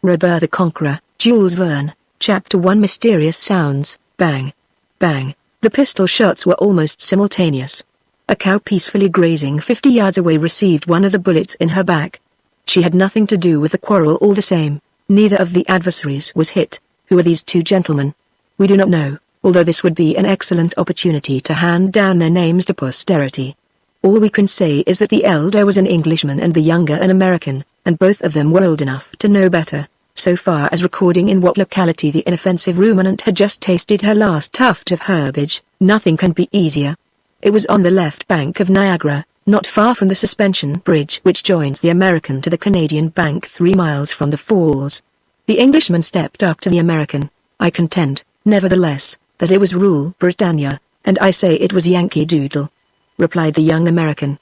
Robur the Conqueror, Jules Verne, Chapter 1. Mysterious sounds. Bang. Bang. The pistol shots were almost simultaneous. A cow peacefully grazing 50 yards away received one of the bullets in her back. She had nothing to do with the quarrel all the same. Neither of the adversaries was hit. Who are these two gentlemen? We do not know, although this would be an excellent opportunity to hand down their names to posterity. All we can say is that the elder was an Englishman and the younger an American, and both of them were old enough to know better, so far as recording in what locality the inoffensive ruminant had just tasted her last tuft of herbage. Nothing can be easier. It was on the left bank of Niagara, not far from the suspension bridge which joins the American to the Canadian bank 3 miles from the falls. The Englishman stepped up to the American. I contend, nevertheless, that it was Rule Britannia, and I say it was Yankee Doodle, replied the young American.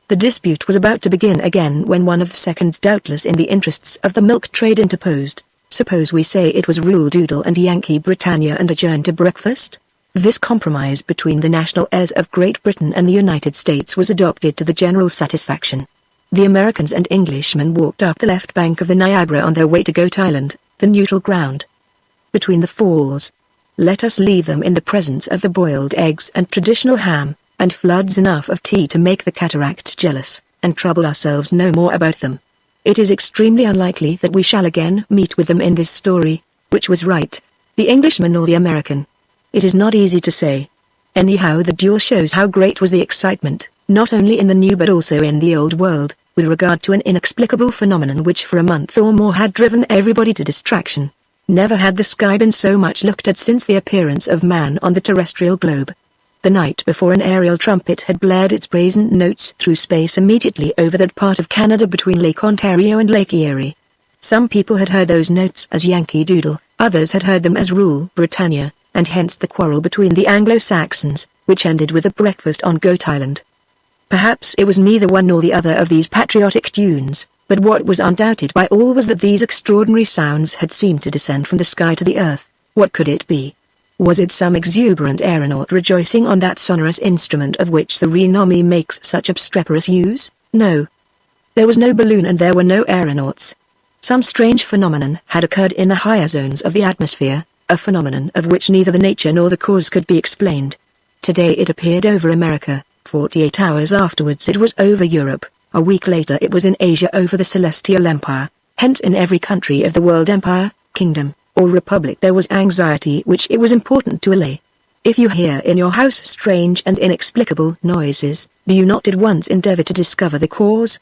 The dispute was about to begin again when one of the seconds, doubtless in the interests of the milk trade, interposed. Suppose we say it was Rule Doodle and Yankee Britannia and adjourn to breakfast? This compromise between the national heirs of Great Britain and the United States was adopted to the general satisfaction. The Americans and Englishmen walked up the left bank of the Niagara on their way to Goat Island, the neutral ground between the falls. Let us leave them in the presence of the boiled eggs and traditional ham, and floods enough of tea to make the cataract jealous, and trouble ourselves no more about them. It is extremely unlikely that we shall again meet with them in this story. Which was right, the Englishman or the American? It is not easy to say. Anyhow, the duel shows how great was the excitement, not only in the new but also in the old world, with regard to an inexplicable phenomenon which for a month or more had driven everybody to distraction. Never had the sky been so much looked at since the appearance of man on the terrestrial globe. The night before, an aerial trumpet had blared its brazen notes through space immediately over that part of Canada between Lake Ontario and Lake Erie. Some people had heard those notes as Yankee Doodle, others had heard them as Rule Britannia, and hence the quarrel between the Anglo-Saxons, which ended with a breakfast on Goat Island. Perhaps it was neither one nor the other of these patriotic tunes, but what was undoubted by all was that these extraordinary sounds had seemed to descend from the sky to the earth. What could it be? Was it some exuberant aeronaut rejoicing on that sonorous instrument of which the renommee makes such obstreperous use? No. There was no balloon and there were no aeronauts. Some strange phenomenon had occurred in the higher zones of the atmosphere, a phenomenon of which neither the nature nor the cause could be explained. Today it appeared over America, 48 hours afterwards it was over Europe, a week later it was in Asia over the Celestial Empire, hence in every country of the world, empire, kingdom, or republic, there was anxiety which it was important to allay. If you hear in your house strange and inexplicable noises, do you not at once endeavor to discover the cause?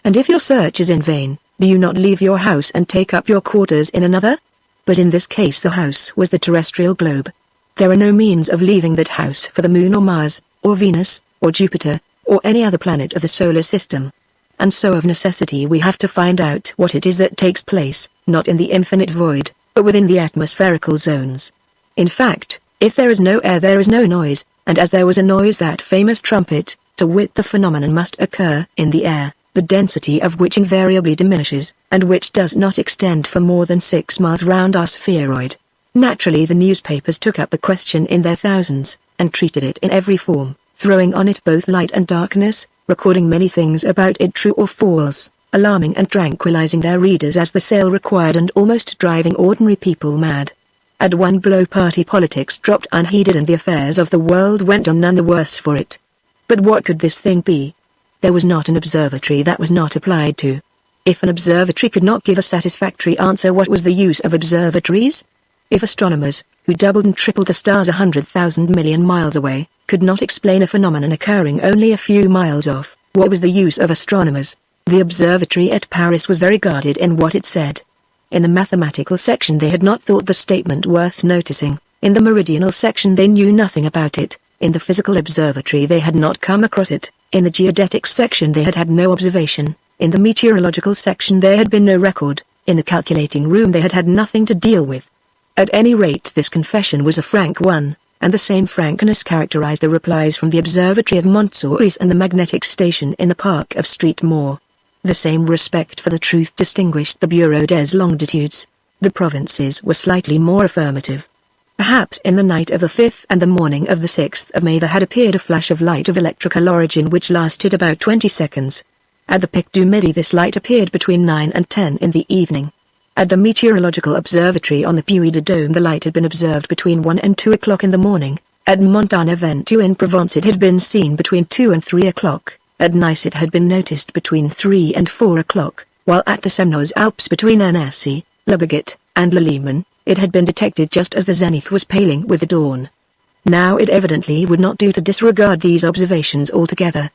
And if your search is in vain, do you not leave your house and take up your quarters in another? But in this case the house was the terrestrial globe. There are no means of leaving that house for the moon or Mars, or Venus, or Jupiter, or any other planet of the solar system. And so of necessity we have to find out what it is that takes place, not in the infinite void, but within the atmospherical zones. In fact, if there is no air there is no noise, and as there was a noise, that famous trumpet, to wit, the phenomenon must occur in the air, the density of which invariably diminishes, and which does not extend for more than 6 miles round our spheroid. Naturally the newspapers took up the question in their thousands, and treated it in every form, throwing on it both light and darkness, recording many things about it true or false, alarming and tranquilizing their readers as the sale required, and almost driving ordinary people mad. At one blow party politics dropped unheeded and the affairs of the world went on none the worse for it. But what could this thing be? There was not an observatory that was not applied to. If an observatory could not give a satisfactory answer, what was the use of observatories? If astronomers, who doubled and tripled the stars 100,000 million miles away, could not explain a phenomenon occurring only a few miles off, what was the use of astronomers? The observatory at Paris was very guarded in what it said. In the mathematical section they had not thought the statement worth noticing, in the meridional section they knew nothing about it, in the physical observatory they had not come across it, in the geodetics section they had had no observation, in the meteorological section there had been no record, in the calculating room they had had nothing to deal with. At any rate this confession was a frank one, and the same frankness characterized the replies from the observatory of Montsoris and the magnetic station in the park of Street Moor. The same respect for the truth distinguished the Bureau des Longitudes. The provinces were slightly more affirmative. Perhaps in the night of the 5th and the morning of the 6th of May there had appeared a flash of light of electrical origin which lasted about 20 seconds. At the Pic du Midi this light appeared between 9 and 10 in the evening. At the meteorological observatory on the Puy de Dôme the light had been observed between 1 and 2 o'clock in the morning. At Montana-Ventoux in Provence it had been seen between 2 and 3 o'clock. At Nice it had been noticed between 3 and 4 o'clock, while at the Semnoz Alps between Annecy, Le Bourget, and Le Liman, it had been detected just as the zenith was paling with the dawn. Now it evidently would not do to disregard these observations altogether.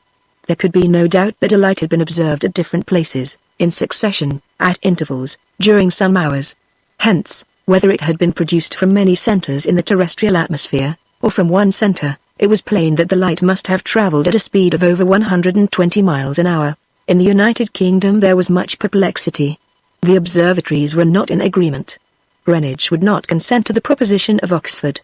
There could be no doubt that a light had been observed at different places, in succession, at intervals, during some hours. Hence, whether it had been produced from many centers in the terrestrial atmosphere, or from one center, it was plain that the light must have traveled at a speed of over 120 miles an hour. In the United Kingdom there was much perplexity. The observatories were not in agreement. Greenwich would not consent to the proposition of Oxford.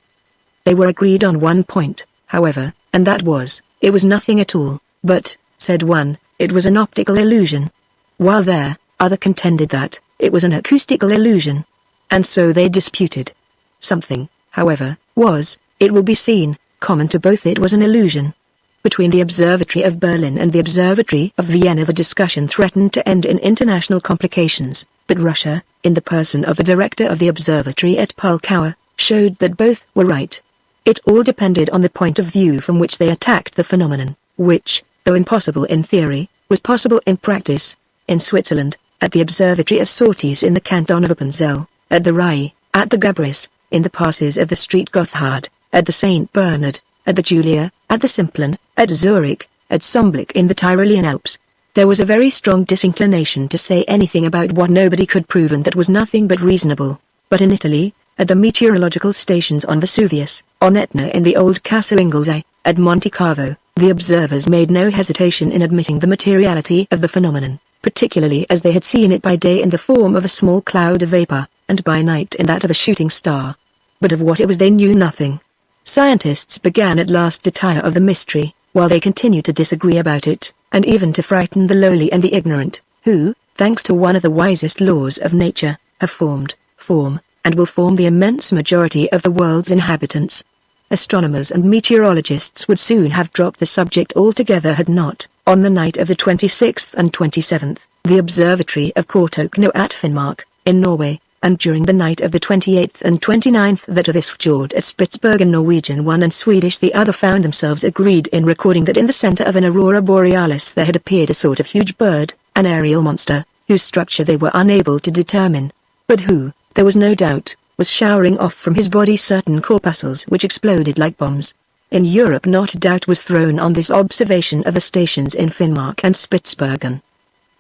They were agreed on one point, however, and that was, it was nothing at all, but, said one, it was an optical illusion. While there, other contended that, it was an acoustical illusion. And so they disputed. Something, however, was, it will be seen, common to both. It was an illusion. Between the Observatory of Berlin and the Observatory of Vienna the discussion threatened to end in international complications, but Russia, in the person of the director of the observatory at Pulkowa, showed that both were right. It all depended on the point of view from which they attacked the phenomenon, which, though impossible in theory, was possible in practice. In Switzerland, at the Observatory of Sorties in the canton of Appenzell, at the Rai, at the Gabris, in the passes of the Street Gotthard, at the St. Bernard, at the Julia, at the Simplon, at Zurich, at Somblick in the Tyrolean Alps, there was a very strong disinclination to say anything about what nobody could prove and that was nothing but reasonable. But in Italy, at the meteorological stations on Vesuvius, on Etna in the old Casa Inglesi, at Monte Carlo, the observers made no hesitation in admitting the materiality of the phenomenon, particularly as they had seen it by day in the form of a small cloud of vapor, and by night in that of a shooting star. But of what it was they knew nothing. Scientists began at last to tire of the mystery, while they continued to disagree about it, and even to frighten the lowly and the ignorant, who, thanks to one of the wisest laws of nature, have formed, form, and will form the immense majority of the world's inhabitants. Astronomers and meteorologists would soon have dropped the subject altogether had not, on the night of the 26th and 27th, the observatory of Kortokno at Finnmark, in Norway, and during the night of the 28th and 29th that of Isfjord at Spitsbergen Norwegian one and Swedish the other found themselves agreed in recording that in the center of an aurora borealis there had appeared a sort of huge bird, an aerial monster, whose structure they were unable to determine, but who, there was no doubt, was showering off from his body certain corpuscles which exploded like bombs. In Europe not a doubt was thrown on this observation of the stations in Finnmark and Spitsbergen.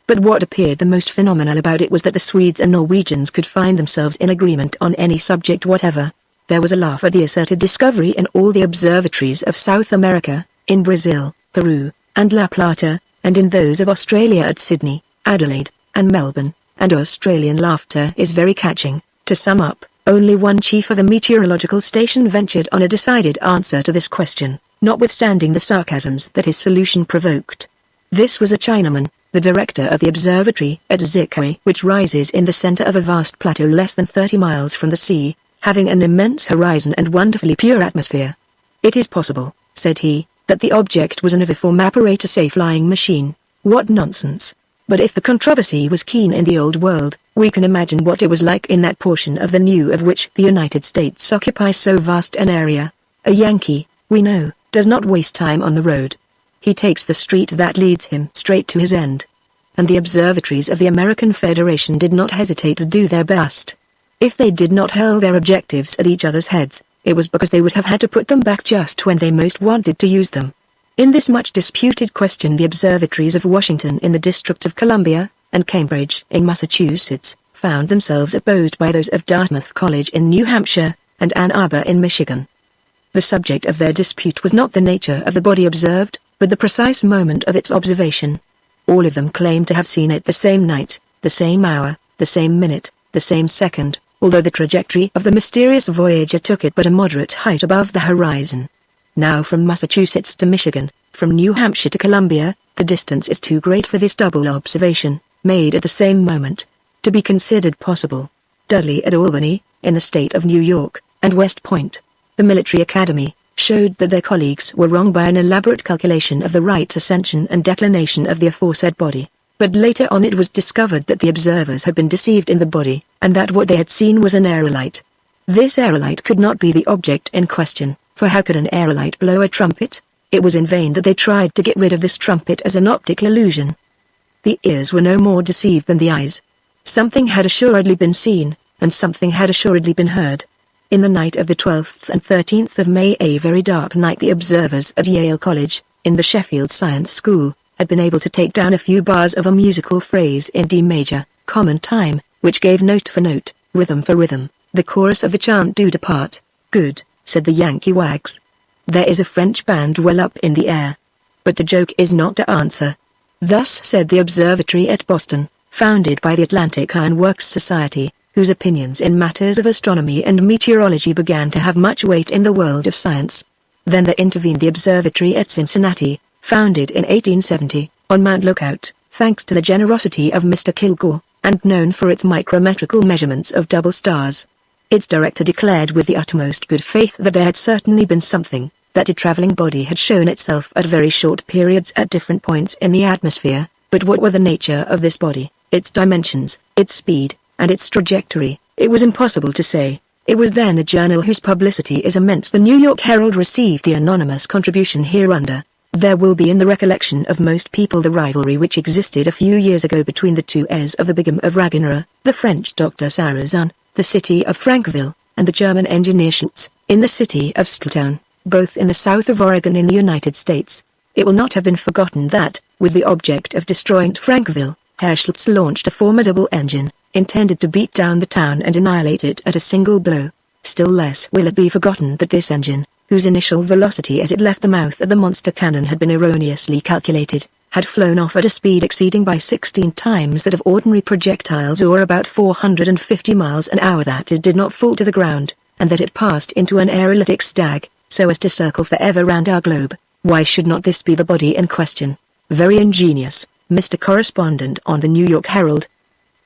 But what appeared the most phenomenal about it was that the Swedes and Norwegians could find themselves in agreement on any subject whatever. There was a laugh at the asserted discovery in all the observatories of South America, in Brazil, Peru, and La Plata, and in those of Australia at Sydney, Adelaide, and Melbourne, and Australian laughter is very catching. To sum up, only one chief of the meteorological station ventured on a decided answer to this question, notwithstanding the sarcasms that his solution provoked. This was a Chinaman, the director of the observatory at Zikoi, which rises in the center of a vast plateau less than 30 miles from the sea, having an immense horizon and wonderfully pure atmosphere. It is possible, said he, that the object was an oviform apparatus, a flying machine. What nonsense! But if the controversy was keen in the old world, we can imagine what it was like in that portion of the new of which the United States occupies so vast an area. A Yankee, we know, does not waste time on the road. He takes the street that leads him straight to his end. And the observatories of the American Federation did not hesitate to do their best. If they did not hurl their objectives at each other's heads, it was because they would have had to put them back just when they most wanted to use them. In this much disputed question the observatories of Washington in the District of Columbia, and Cambridge in Massachusetts, found themselves opposed by those of Dartmouth College in New Hampshire, and Ann Arbor in Michigan. The subject of their dispute was not the nature of the body observed, but the precise moment of its observation. All of them claimed to have seen it the same night, the same hour, the same minute, the same second, although the trajectory of the mysterious voyager took it but a moderate height above the horizon. Now from Massachusetts to Michigan, from New Hampshire to Columbia, the distance is too great for this double observation, made at the same moment, to be considered possible. Dudley at Albany, in the state of New York, and West Point, the military academy, showed that their colleagues were wrong by an elaborate calculation of the right ascension and declination of the aforesaid body. But later on it was discovered that the observers had been deceived in the body, and that what they had seen was an aerolite. This aerolite could not be the object in question, for how could an aerolite blow a trumpet? It was in vain that they tried to get rid of this trumpet as an optical illusion. The ears were no more deceived than the eyes. Something had assuredly been seen, and something had assuredly been heard. In the night of the 12th and 13th of May, a very dark night, the observers at Yale College, in the Sheffield Science School, had been able to take down a few bars of a musical phrase in D major, common time, which gave note for note, rhythm for rhythm, the chorus of the chant "Do depart." "Good," said the Yankee wags. "There is a French band well up in the air." But the joke is not to answer. Thus said the observatory at Boston, founded by the Atlantic Iron Works Society, whose opinions in matters of astronomy and meteorology began to have much weight in the world of science. Then there intervened the observatory at Cincinnati, founded in 1870, on Mount Lookout, thanks to the generosity of Mr. Kilgore, and known for its micrometrical measurements of double stars. Its director declared with the utmost good faith that there had certainly been something, that a traveling body had shown itself at very short periods at different points in the atmosphere, but what were the nature of this body, its dimensions, its speed, and its trajectory, it was impossible to say. It was then a journal whose publicity is immense. The New York Herald received the anonymous contribution hereunder. There will be in the recollection of most people the rivalry which existed a few years ago between the two heirs of the Bigam of Ragueneau, the French Dr. Sarrazin, the city of Frankville, and the German engineer Schultz, in the city of Stilltown, both in the south of Oregon in the United States. It will not have been forgotten that, with the object of destroying Frankville, Herr Schultz launched a formidable engine, intended to beat down the town and annihilate it at a single blow. Still less will it be forgotten that this engine, whose initial velocity as it left the mouth of the monster cannon had been erroneously calculated, had flown off at a speed exceeding by 16 times that of ordinary projectiles, or about 450 miles an hour, that it did not fall to the ground, and that it passed into an aerolytic stag, so as to circle forever round our globe. Why should not this be the body in question? Very ingenious, Mr. Correspondent on the New York Herald.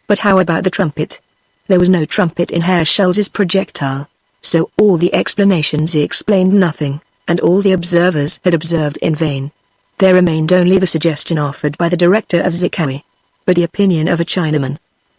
But how about the trumpet? There was no trumpet in Herr Schultz's projectile. So all the explanations explained nothing, and all the observers had observed in vain. There remained only the suggestion offered by the director of Zikawi. But the opinion of a Chinaman.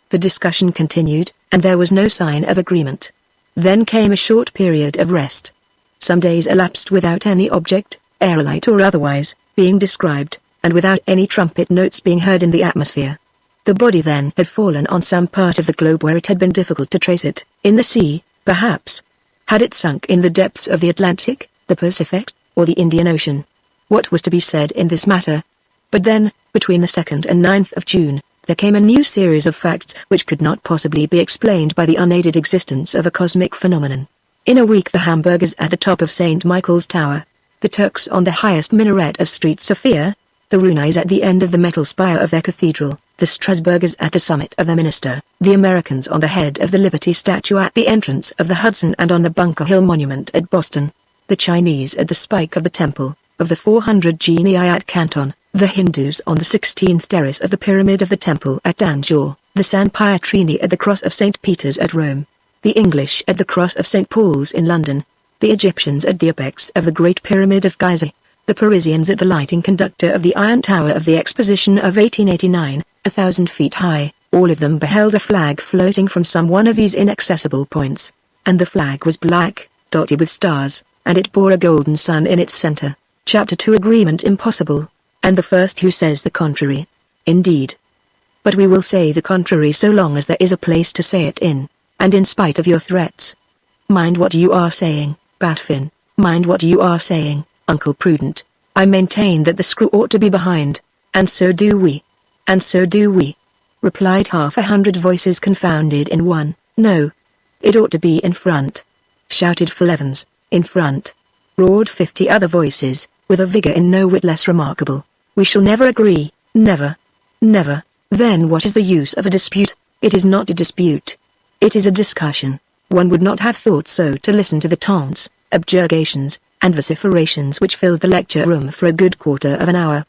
The discussion continued, and there was no sign of agreement. Then came a short period of rest. Some days elapsed without any object, aerolite or otherwise, being described, and without any trumpet notes being heard in the atmosphere. The body then had fallen on some part of the globe where it had been difficult to trace it, in the sea, perhaps. Had it sunk in the depths of the Atlantic, the Pacific, or the Indian Ocean? What was to be said in this matter? But then, between the 2nd and 9th of June, there came a new series of facts which could not possibly be explained by the unaided existence of a cosmic phenomenon. In a week the hamburgers at the top of St. Michael's Tower, the Turks on the highest minaret of Street Sophia, the Runais at the end of the metal spire of their cathedral, the Strasburgers at the summit of the Minster, the Americans on the head of the Liberty statue at the entrance of the Hudson and on the Bunker Hill Monument at Boston, the Chinese at the spike of the Temple of the 400 Genii at Canton, the Hindus on the 16th terrace of the Pyramid of the Temple at Tanjore, the San Pietrini at the Cross of St. Peter's at Rome, the English at the Cross of St. Paul's in London, the Egyptians at the apex of the Great Pyramid of Giza, the Parisians at the lighting conductor of the Iron Tower of the Exposition of 1889, 1,000 feet high. All of them beheld a flag floating from some one of these inaccessible points, and the flag was black, dotted with stars, and it bore a golden sun in its center. Chapter 2 Agreement impossible, and the first who says the contrary. Indeed. But we will say the contrary so long as there is a place to say it in, and in spite of your threats. Mind what you are saying, Batfin, mind what you are saying, Uncle Prudent. I maintain that the screw ought to be behind, and so do we. And so do we, replied 100 voices confounded in one. No, it ought to be in front, shouted Phil Evans. In front, roared 50 other voices, with a vigor in no whit less remarkable. We shall never agree, never, never. Then what is the use of a dispute? It is not a dispute. It is a discussion. One would not have thought so to listen to the taunts, objurgations, and vociferations which filled the lecture room for a good quarter of an hour.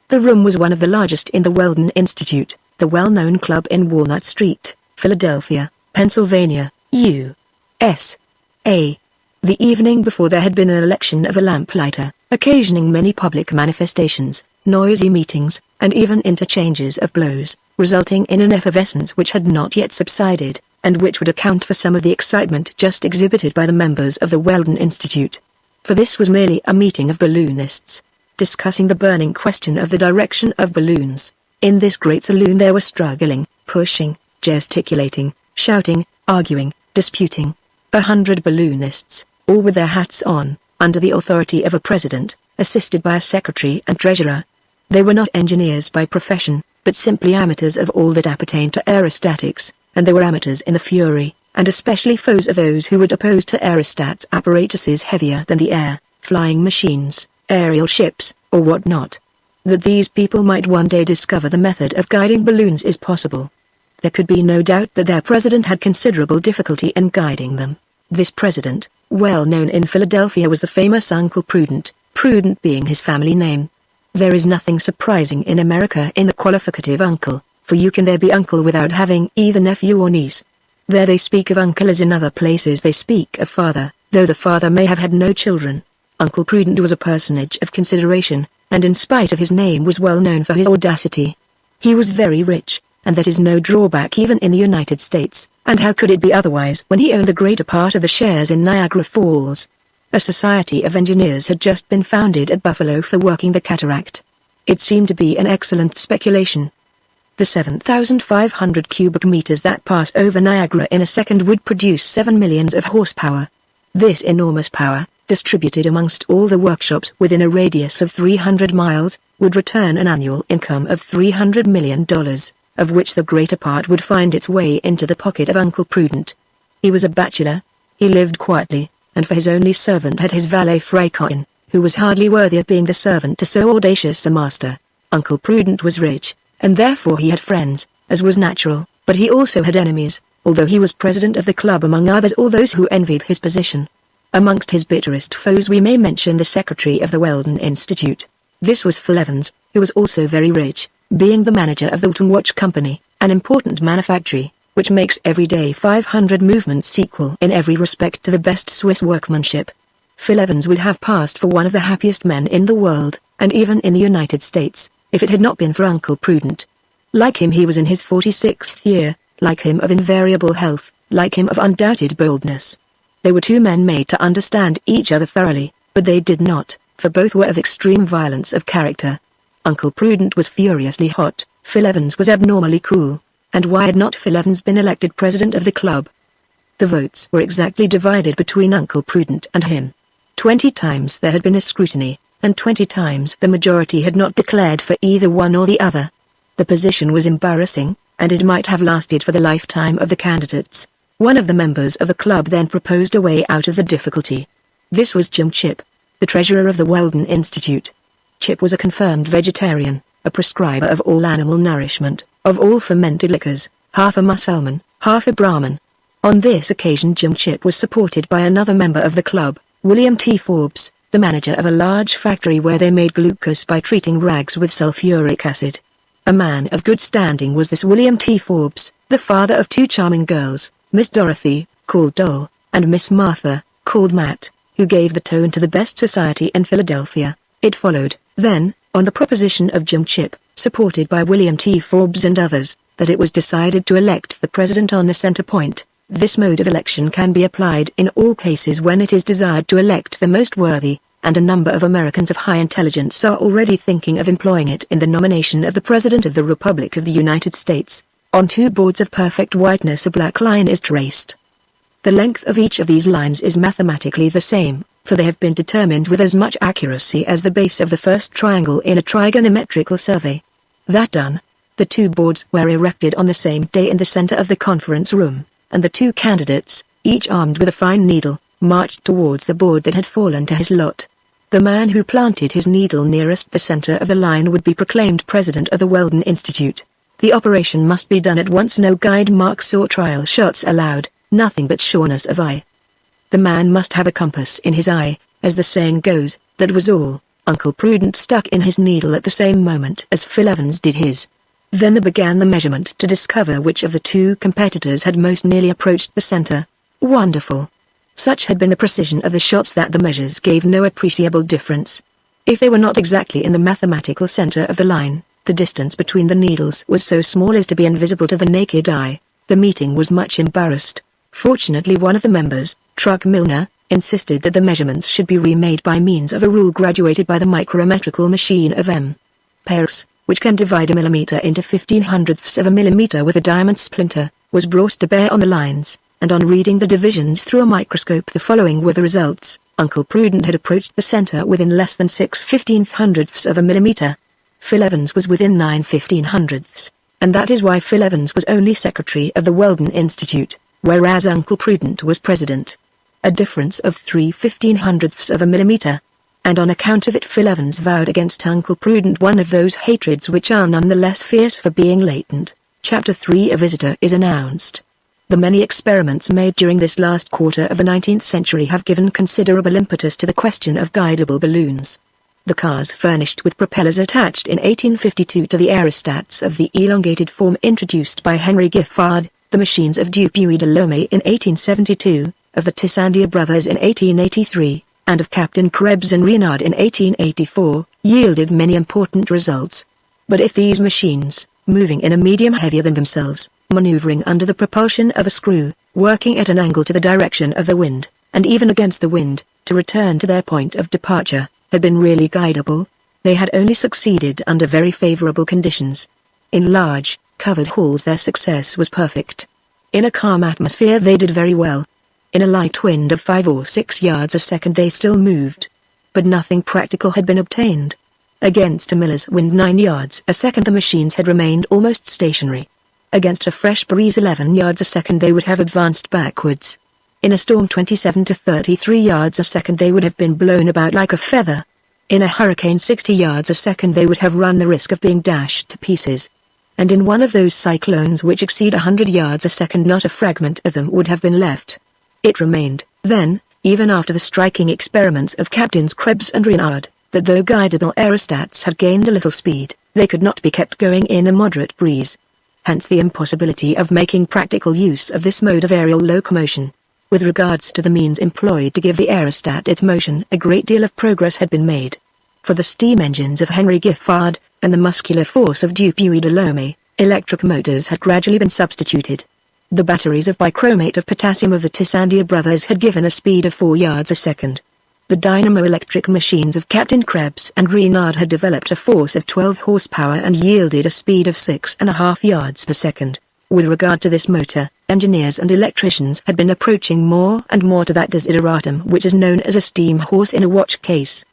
The room was one of the largest in the Weldon Institute, the well-known club in Walnut Street, Philadelphia, Pennsylvania, U.S.A. The evening before there had been an election of a lamplighter, occasioning many public manifestations, noisy meetings, and even interchanges of blows, resulting in an effervescence which had not yet subsided, and which would account for some of the excitement just exhibited by the members of the Weldon Institute. For this was merely a meeting of balloonists, discussing the burning question of the direction of balloons. In this great saloon there was struggling, pushing, gesticulating, shouting, arguing, disputing. 100 balloonists, all with their hats on, under the authority of a president, assisted by a secretary and treasurer. They were not engineers by profession, but simply amateurs of all that appertained to aerostatics, and they were amateurs in the fury, and especially foes of those who would oppose to aerostats apparatuses heavier than the air, flying machines, aerial ships, or what not. That these people might one day discover the method of guiding balloons is possible. There could be no doubt that their president had considerable difficulty in guiding them. This president, well known in Philadelphia, was the famous Uncle Prudent, Prudent being his family name. There is nothing surprising in America in the qualificative uncle, for you can there be uncle without having either nephew or niece. There they speak of uncle as in other places they speak of father, though the father may have had no children. Uncle Prudent was a personage of consideration, and in spite of his name was well known for his audacity. He was very rich, and that is no drawback even in the United States, and how could it be otherwise when he owned the greater part of the shares in Niagara Falls? A society of engineers had just been founded at Buffalo for working the cataract. It seemed to be an excellent speculation. The 7,500 cubic meters that pass over Niagara in a second would produce 7 millions of horsepower. This enormous power, distributed amongst all the workshops within a radius of 300 miles, would return an annual income of $300 million, of which the greater part would find its way into the pocket of Uncle Prudent. He was a bachelor. He lived quietly, and for his only servant had his valet Freycoin, who was hardly worthy of being the servant to so audacious a master. Uncle Prudent was rich, and therefore he had friends, as was natural, but he also had enemies, although he was president of the club, among others all those who envied his position. Amongst his bitterest foes we may mention the secretary of the Weldon Institute. This was Phil Evans, who was also very rich, being the manager of the Walton Watch Company, an important manufactory, which makes every day 500 movements equal in every respect to the best Swiss workmanship. Phil Evans would have passed for one of the happiest men in the world, and even in the United States, if it had not been for Uncle Prudent. Like him he was in his 46th year, like him of invariable health, like him of undoubted boldness. They were two men made to understand each other thoroughly, but they did not, for both were of extreme violence of character. Uncle Prudent was furiously hot, Phil Evans was abnormally cool, and why had not Phil Evans been elected president of the club? The votes were exactly divided between Uncle Prudent and him. 20 times there had been a scrutiny, and 20 times the majority had not declared for either one or the other. The position was embarrassing, and it might have lasted for the lifetime of the candidates. One of the members of the club then proposed a way out of the difficulty. This was Jim Chip, the treasurer of the Weldon Institute. Chip was a confirmed vegetarian, a prescriber of all animal nourishment, of all fermented liquors, half a Musulman, half a Brahmin. On this occasion Jim Chip was supported by another member of the club, William T. Forbes, the manager of a large factory where they made glucose by treating rags with sulfuric acid. A man of good standing was this William T. Forbes, the father of two charming girls, Miss Dorothy, called Doll, and Miss Martha, called Matt, who gave the tone to the best society in Philadelphia. It followed, then, on the proposition of Jim Chip, supported by William T. Forbes and others, that it was decided to elect the president on the center point. This mode of election can be applied in all cases when it is desired to elect the most worthy, and a number of Americans of high intelligence are already thinking of employing it in the nomination of the President of the Republic of the United States. On two boards of perfect whiteness a black line is traced. The length of each of these lines is mathematically the same, for they have been determined with as much accuracy as the base of the first triangle in a trigonometrical survey. That done, the two boards were erected on the same day in the center of the conference room, and the two candidates, each armed with a fine needle, marched towards the board that had fallen to his lot. The man who planted his needle nearest the center of the line would be proclaimed president of the Weldon Institute. The operation must be done at once, no guide marks or trial shots allowed, nothing but sureness of eye. The man must have a compass in his eye, as the saying goes. That was all. Uncle Prudent stuck in his needle at the same moment as Phil Evans did his. Then there began the measurement to discover which of the two competitors had most nearly approached the center. Wonderful! Such had been the precision of the shots that the measures gave no appreciable difference. If they were not exactly in the mathematical center of the line, The distance between the needles was so small as to be invisible to the naked eye. The meeting was much embarrassed. Fortunately, one of the members, Truck Milner, insisted that the measurements should be remade by means of a rule graduated by the micrometrical machine of M. Peirce, which can divide a millimeter into 1500ths of a millimeter with a diamond splinter, was brought to bear on the lines, and on reading the divisions through a microscope the following were the results. Uncle Prudent had approached the center within less than 6/1500ths of a millimeter. Phil Evans was within 9/1500ths, and that is why Phil Evans was only secretary of the Weldon Institute, whereas Uncle Prudent was president. A difference of 3/1500ths of a millimeter. And on account of it Phil Evans vowed against Uncle Prudent one of those hatreds which are none the less fierce for being latent. Chapter 3. A visitor is announced. The many experiments made during this last quarter of the 19th century have given considerable impetus to the question of guidable balloons. The cars furnished with propellers attached in 1852 to the aerostats of the elongated form introduced by Henry Giffard, the machines of Dupuy de Lome in 1872, of the Tissandier brothers in 1883, and of Captain Krebs and Renard in 1884, yielded many important results. But if these machines, moving in a medium heavier than themselves, maneuvering under the propulsion of a screw, working at an angle to the direction of the wind, and even against the wind, to return to their point of departure, had been really guidable, they had only succeeded under very favorable conditions. In large, covered halls their success was perfect. In a calm atmosphere they did very well. In a light wind of 5 or 6 yards a second they still moved. But nothing practical had been obtained. Against a miller's wind 9 yards a second the machines had remained almost stationary. Against a fresh breeze 11 yards a second they would have advanced backwards. In a storm 27 to 33 yards a second they would have been blown about like a feather. In a hurricane 60 yards a second they would have run the risk of being dashed to pieces. And in one of those cyclones which exceed 100 yards a second not a fragment of them would have been left. It remained, then, even after the striking experiments of Captains Krebs and Renard, that though guidable aerostats had gained a little speed, they could not be kept going in a moderate breeze. Hence the impossibility of making practical use of this mode of aerial locomotion. With regards to the means employed to give the aerostat its motion, a great deal of progress had been made. For the steam engines of Henry Giffard, and the muscular force of Dupuy de Lome, electric motors had gradually been substituted. The batteries of bichromate of potassium of the Tissandier brothers had given a speed of 4 yards a second. The dynamo-electric machines of Captain Krebs and Renard had developed a force of 12 horsepower and yielded a speed of 6.5 yards per second. With regard to this motor, engineers and electricians had been approaching more and more to that desideratum which is known as a steam horse in a watch case.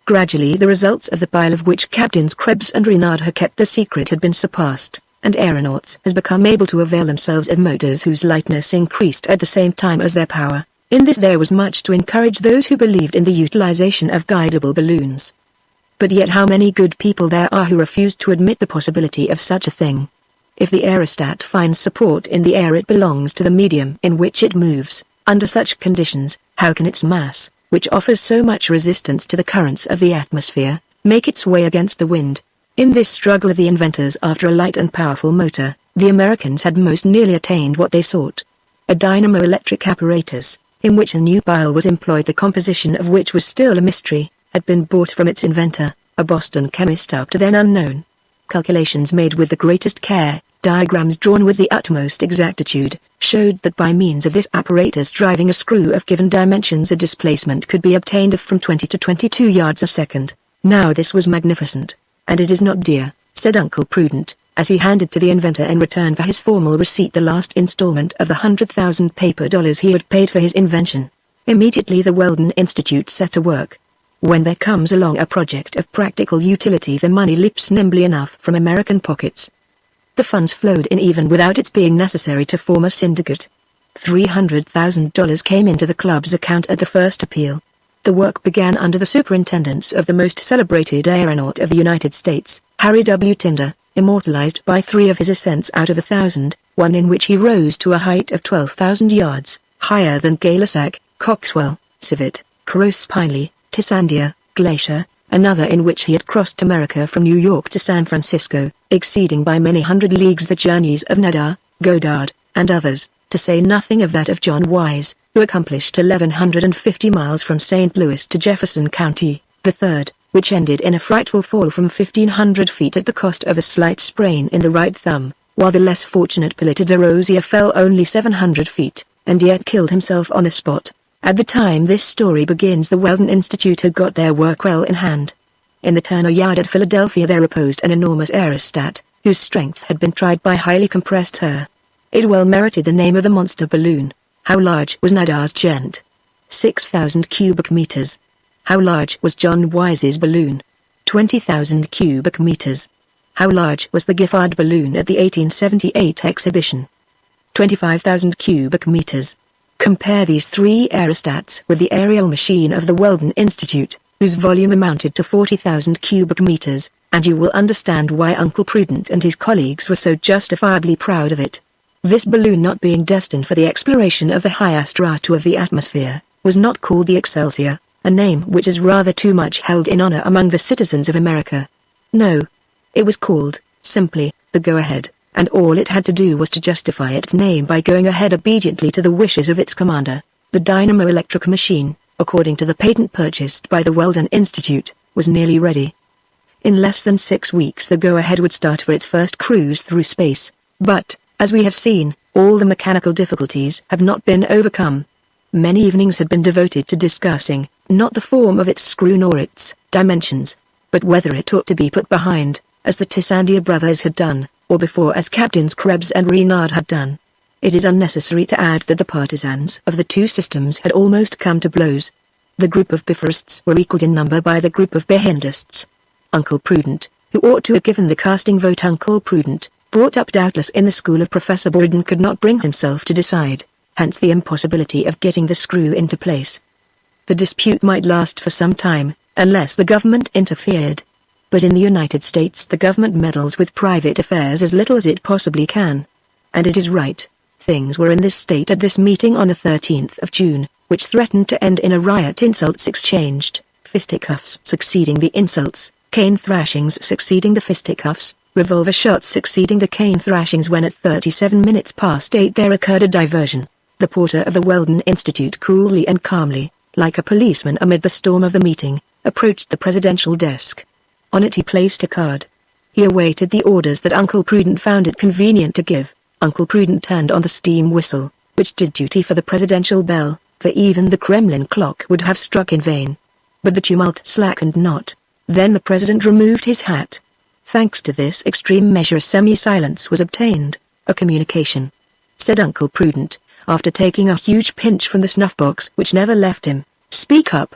Gradually the results of the pile of which Captains Krebs and Renard had kept the secret had been surpassed, and aeronauts has become able to avail themselves of motors whose lightness increased at the same time as their power. In this there was much to encourage those who believed in the utilization of guidable balloons. But yet how many good people there are who refuse to admit the possibility of such a thing. If the aerostat finds support in the air it belongs to the medium in which it moves. Under such conditions, how can its mass, which offers so much resistance to the currents of the atmosphere, make its way against the wind? In this struggle of the inventors after a light and powerful motor, the Americans had most nearly attained what they sought. A dynamo-electric apparatus, in which a new pile was employed the composition of which was still a mystery, had been bought from its inventor, a Boston chemist up to then unknown. Calculations made with the greatest care, diagrams drawn with the utmost exactitude, showed that by means of this apparatus driving a screw of given dimensions a displacement could be obtained of from 20 to 22 yards a second. Now this was magnificent. And it is not dear, said Uncle Prudent, as he handed to the inventor in return for his formal receipt the last installment of the 100,000 paper dollars he had paid for his invention. Immediately the Weldon Institute set to work. When there comes along a project of practical utility the money leaps nimbly enough from American pockets. The funds flowed in even without its being necessary to form a syndicate. $300,000 came into the club's account at the first appeal. The work began under the superintendence of the most celebrated aeronaut of the United States, Harry W. Tinder, immortalized by 3 of his ascents out of 1,000, one in which he rose to a height of 12,000 yards, higher than Gay-Lussac, Coxwell, Civet, Cross Piney, Tissandier, Glacier, another in which he had crossed America from New York to San Francisco, exceeding by many hundred leagues the journeys of Nadar, Goddard, and others, to say nothing of that of John Wise, who accomplished 1,150 miles from St. Louis to Jefferson County. The third, which ended in a frightful fall from 1,500 feet at the cost of a slight sprain in the right thumb, while the less fortunate Pilota de Rosia fell only 700 feet, and yet killed himself on the spot. At the time this story begins, the Weldon Institute had got their work well in hand. In the Turner Yard at Philadelphia there reposed an enormous aerostat, whose strength had been tried by highly compressed air. It well merited the name of the monster balloon. How large was Nadar's Gent? 6,000 cubic meters. How large was John Wise's balloon? 20,000 cubic meters. How large was the Giffard balloon at the 1878 exhibition? 25,000 cubic meters. Compare these three aerostats with the aerial machine of the Weldon Institute, whose volume amounted to 40,000 cubic meters, and you will understand why Uncle Prudent and his colleagues were so justifiably proud of it. This balloon, not being destined for the exploration of the higher strata of the atmosphere, was not called the Excelsior, a name which is rather too much held in honor among the citizens of America. No. It was called, simply, the Go-Ahead, and all it had to do was to justify its name by going ahead obediently to the wishes of its commander. The dynamo-electric machine, according to the patent purchased by the Weldon Institute, was nearly ready. In less than 6 weeks the Go-Ahead would start for its first cruise through space, but, as we have seen, all the mechanical difficulties have not been overcome. Many evenings had been devoted to discussing, not the form of its screw nor its dimensions, but whether it ought to be put behind, as the Tissandier brothers had done, or before as Captains Krebs and Renard had done. It is unnecessary to add that the partisans of the two systems had almost come to blows. The group of Biforists were equalled in number by the group of Behindists. Uncle Prudent, who ought to have given the casting vote Uncle Prudent, brought up doubtless in the school of Professor Borden, could not bring himself to decide, hence the impossibility of getting the screw into place. The dispute might last for some time, unless the government interfered. But in the United States the government meddles with private affairs as little as it possibly can. And it is right. Things were in this state at this meeting on the 13th of June, which threatened to end in a riot, insults exchanged, fisticuffs succeeding the insults, cane thrashings succeeding the fisticuffs, revolver shots succeeding the cane thrashings, when at 37 minutes past 8 there occurred a diversion. The porter of the Weldon Institute coolly and calmly, like a policeman amid the storm of the meeting, approached the presidential desk. On it he placed a card. He awaited the orders that Uncle Prudent found it convenient to give. Uncle Prudent turned on the steam whistle, which did duty for the presidential bell, for even the Kremlin clock would have struck in vain. But the tumult slackened not. Then the president removed his hat. Thanks to this extreme measure a semi-silence was obtained. "A communication," said Uncle Prudent, after taking a huge pinch from the snuff-box which never left him. "Speak up,"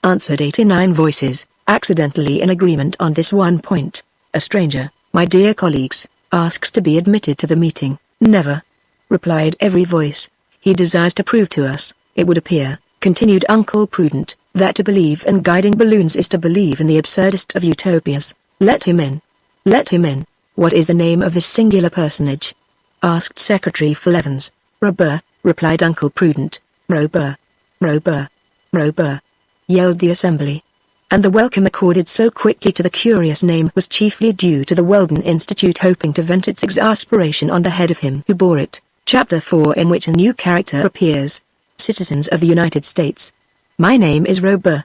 answered 89 voices, accidentally in agreement on this one point. "A stranger, my dear colleagues, asks to be admitted to the meeting." "Never," replied every voice. "He desires to prove to us, it would appear," continued Uncle Prudent, "that to believe in guiding balloons is to believe in the absurdest of utopias. Let him in. Let him in." "What is the name of this singular personage?" asked Secretary Phil Evans. "Robur," replied Uncle Prudent. "Robur. Robur. Robur," yelled the assembly. And the welcome accorded so quickly to the curious name was chiefly due to the Weldon Institute hoping to vent its exasperation on the head of him who bore it. Chapter 4, in which a new character appears. Citizens of the United States. My name is Robur.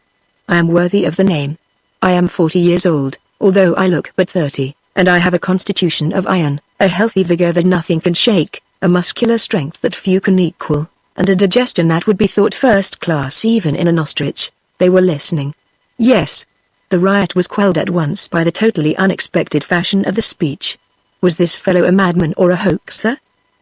I am worthy of the name. I am 40 years old, although I look but 30, and I have a constitution of iron, a healthy vigor that nothing can shake, a muscular strength that few can equal, and a digestion that would be thought first class even in an ostrich. They were listening. Yes. The riot was quelled at once by the totally unexpected fashion of the speech. Was this fellow a madman or a hoaxer?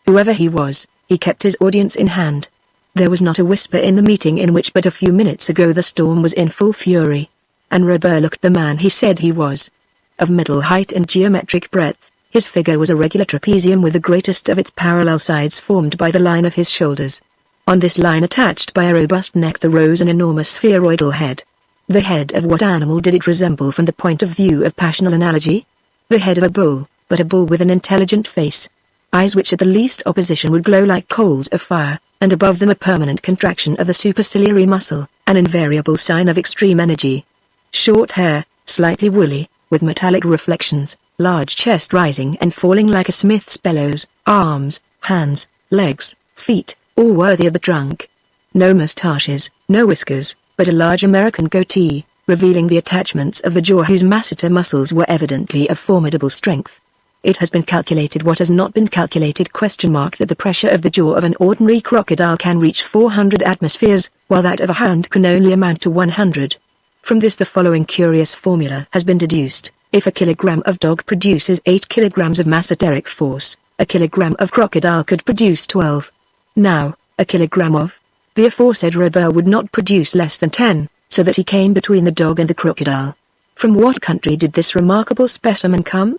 Whoever he was, he kept his audience in hand. There was not a whisper in the meeting in which but a few minutes ago the storm was in full fury. And Robur looked the man he said he was. Of middle height and geometric breadth, his figure was a regular trapezium with the greatest of its parallel sides formed by the line of his shoulders. On this line, attached by a robust neck, there rose an enormous spheroidal head. The head of what animal did it resemble from the point of view of passional analogy? The head of a bull, but a bull with an intelligent face. Eyes which at the least opposition would glow like coals of fire, and above them a permanent contraction of the superciliary muscle, an invariable sign of extreme energy. Short hair, slightly woolly, with metallic reflections, large chest rising and falling like a smith's bellows, arms, hands, legs, feet, all worthy of the drunk. No moustaches, no whiskers, but a large American goatee, revealing the attachments of the jaw whose masseter muscles were evidently of formidable strength. It has been calculated what has not been calculated ? That the pressure of the jaw of an ordinary crocodile can reach 400 atmospheres, while that of a hound can only amount to 100. From this the following curious formula has been deduced. If a kilogram of dog produces 8 kilograms of masseteric force, a kilogram of crocodile could produce 12. Now, a kilogram of the aforesaid Robur would not produce less than 10, so that he came between the dog and the crocodile. From what country did this remarkable specimen come?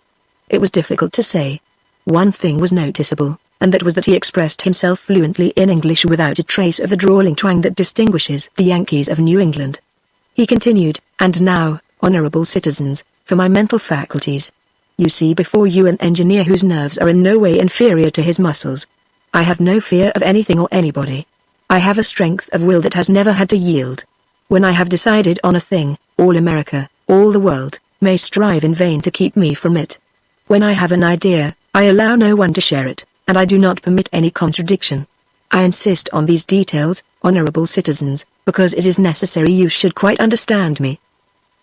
It was difficult to say. One thing was noticeable, and that was that he expressed himself fluently in English without a trace of the drawling twang that distinguishes the Yankees of New England. He continued, "And now, honorable citizens, for my mental faculties. You see before you an engineer whose nerves are in no way inferior to his muscles. I have no fear of anything or anybody. I have a strength of will that has never had to yield. When I have decided on a thing, all America, all the world, may strive in vain to keep me from it. When I have an idea, I allow no one to share it, and I do not permit any contradiction. I insist on these details, honorable citizens, because it is necessary you should quite understand me.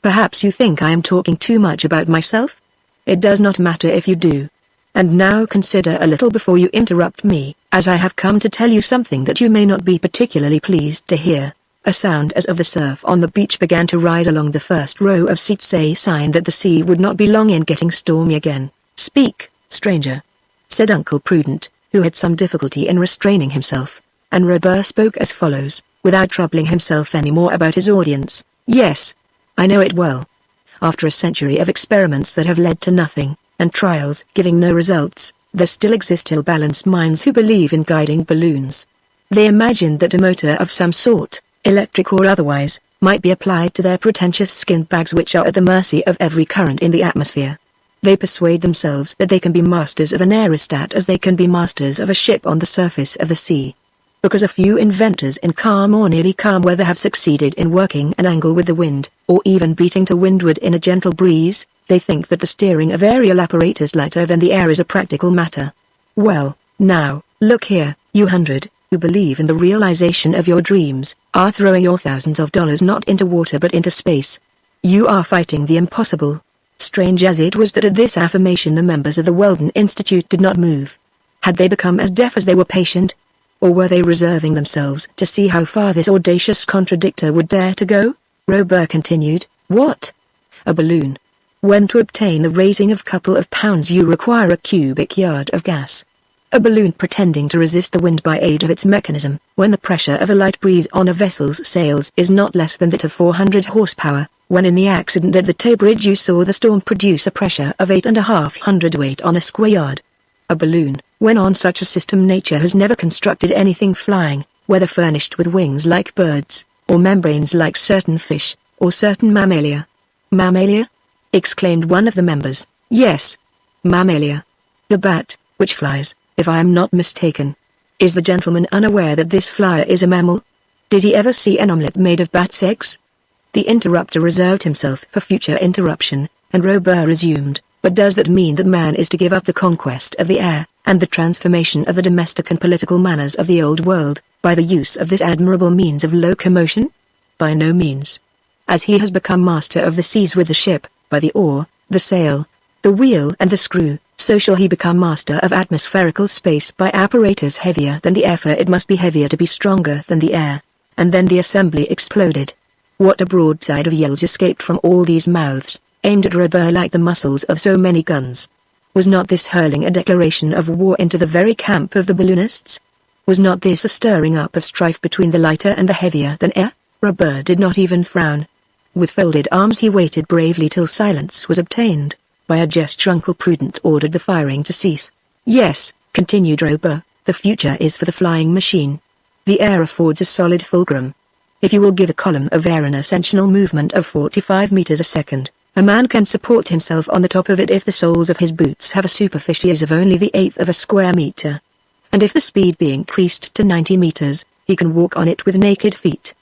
Perhaps you think I am talking too much about myself? It does not matter if you do. And now consider a little before you interrupt me, as I have come to tell you something that you may not be particularly pleased to hear." A sound as of the surf on the beach began to rise along the first row of seats, a sign that the sea would not be long in getting stormy again. "Speak, stranger," said Uncle Prudent, who had some difficulty in restraining himself, and Robur spoke as follows, without troubling himself any more about his audience. "Yes, I know it well. After a century of experiments that have led to nothing, and trials giving no results, there still exist ill-balanced minds who believe in guiding balloons. They imagine that a motor of some sort, electric or otherwise, might be applied to their pretentious skin bags which are at the mercy of every current in the atmosphere. They persuade themselves that they can be masters of an aerostat as they can be masters of a ship on the surface of the sea. Because a few inventors in calm or nearly calm weather have succeeded in working an angle with the wind, or even beating to windward in a gentle breeze, they think that the steering of aerial apparatus lighter than the air is a practical matter. Well, now, look here, you hundred, who believe in the realization of your dreams, are throwing your thousands of dollars not into water but into space. You are fighting the impossible." Strange as it was that at this affirmation the members of the Weldon Institute did not move. Had they become as deaf as they were patient? Or were they reserving themselves to see how far this audacious contradictor would dare to go? Robur continued, "What? A balloon? When to obtain the raising of couple of pounds you require a cubic yard of gas. A balloon pretending to resist the wind by aid of its mechanism, when the pressure of a light breeze on a vessel's sails is not less than that of 400 horsepower, when in the accident at the Tay Bridge you saw the storm produce a pressure of 8.5 hundredweight on a square yard. A balloon, when on such a system nature has never constructed anything flying, whether furnished with wings like birds, or membranes like certain fish, or certain mammalia." "Mammalia?" exclaimed one of the members. "Yes. Mammalia. The bat, which flies, if I am not mistaken. Is the gentleman unaware that this flyer is a mammal? Did he ever see an omelette made of bat's eggs?" The interrupter reserved himself for future interruption, and Robur resumed, "But does that mean that man is to give up the conquest of the air, and the transformation of the domestic and political manners of the old world, by the use of this admirable means of locomotion? By no means. As he has become master of the seas with the ship, by the oar, the sail, the wheel and the screw, so shall he become master of atmospherical space by apparatus heavier than the air, for it must be heavier to be stronger than the air." And then the assembly exploded. What a broadside of yells escaped from all these mouths, aimed at Robur like the muzzles of so many guns. Was not this hurling a declaration of war into the very camp of the balloonists? Was not this a stirring up of strife between the lighter and the heavier than air? Robur did not even frown. With folded arms he waited bravely till silence was obtained. By a gesture Uncle Prudent ordered the firing to cease. "Yes," continued Robur, "the future is for the flying machine. The air affords a solid fulcrum. If you will give a column of air an ascensional movement of 45 meters a second, a man can support himself on the top of it if the soles of his boots have a superficies of only the eighth of a square meter. And if the speed be increased to 90 meters, he can walk on it with naked feet.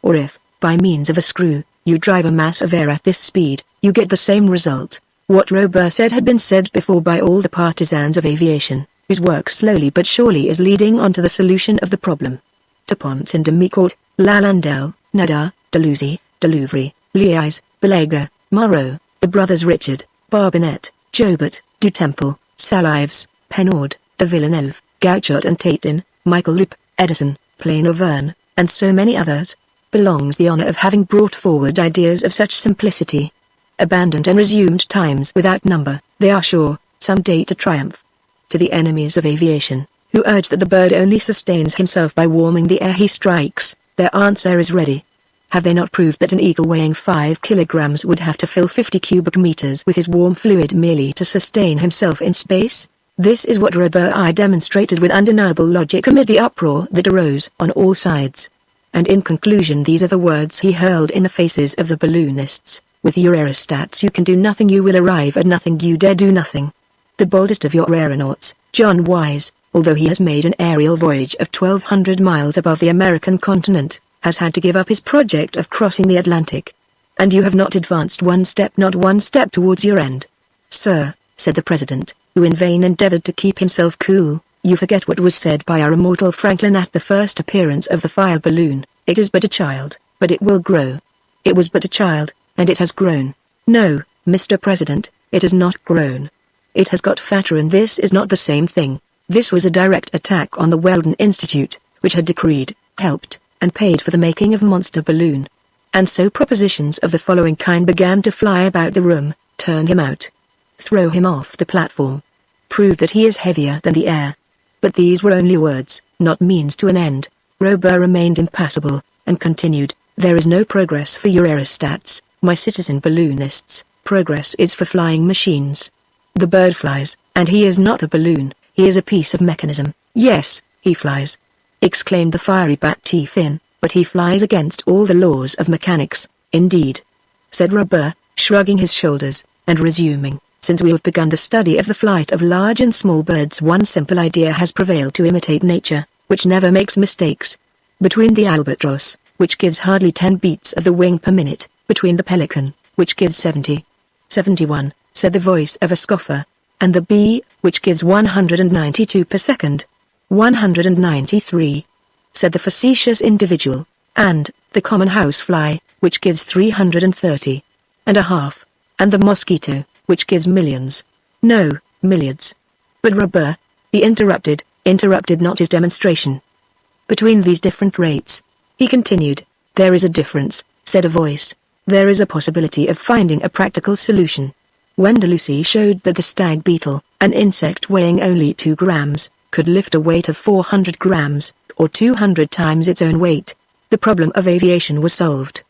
Or if, by means of a screw, you drive a mass of air at this speed, you get the same result." What Robur said had been said before by all the partisans of aviation, whose work slowly but surely is leading on to the solution of the problem. De Pont and de Micourt, Lalandel, Nadar, Deleuze, Delouvre, Leais, Belega, Marot, the brothers Richard, Barbinet, Jobert, Du Temple, Salives, Penord, de Villeneuve, Gauchot and Tatin, Michael Loop, Edison, Plano Verne, and so many others, belongs the honor of having brought forward ideas of such simplicity. Abandoned and resumed times without number, they are sure, some day to triumph. To the enemies of aviation, who urge that the bird only sustains himself by warming the air he strikes, their answer is ready. Have they not proved that an eagle weighing 5 kilograms would have to fill 50 cubic meters with his warm fluid merely to sustain himself in space? This is what Robur I demonstrated with undeniable logic amid the uproar that arose on all sides. And in conclusion these are the words he hurled in the faces of the balloonists: with your aerostats you can do nothing, you will arrive at nothing, you dare do nothing. The boldest of your aeronauts, John Wise, although he has made an aerial voyage of 1,200 miles above the American continent, has had to give up his project of crossing the Atlantic. And you have not advanced one step, not one step towards your end. Sir, said the President, who in vain endeavored to keep himself cool, you forget what was said by our immortal Franklin at the first appearance of the fire balloon: it is but a child, but it will grow. It was but a child, and it has grown. No, Mr. President, it has not grown. It has got fatter, and this is not the same thing. This was a direct attack on the Weldon Institute, which had decreed, helped, and paid for the making of monster balloon. And so propositions of the following kind began to fly about the room: turn him out, throw him off the platform, prove that he is heavier than the air. But these were only words, not means to an end. Robur remained impassible, and continued, there is no progress for your aerostats, my citizen balloonists, progress is for flying machines. The bird flies, and he is not a balloon, he is a piece of mechanism. Yes, he flies, exclaimed the fiery Bat-T-Fin, but he flies against all the laws of mechanics. Indeed, said Robur, shrugging his shoulders, and resuming, since we have begun the study of the flight of large and small birds, one simple idea has prevailed to imitate nature, which never makes mistakes. Between the albatross, which gives hardly 10 beats of the wing per minute, between the pelican, which gives 71, said the voice of a scoffer, and the bee, which gives 192 per second, 193, said the facetious individual, and the common housefly, which gives 330 and a half, and the mosquito, which gives millions. No, milliards. But Robur, he interrupted not his demonstration. Between these different rates, he continued, there is a difference, said a voice. There is a possibility of finding a practical solution. Wendelucy showed that the stag beetle, an insect weighing only 2 grams, could lift a weight of 400 grams, or 200 times its own weight. The problem of aviation was solved.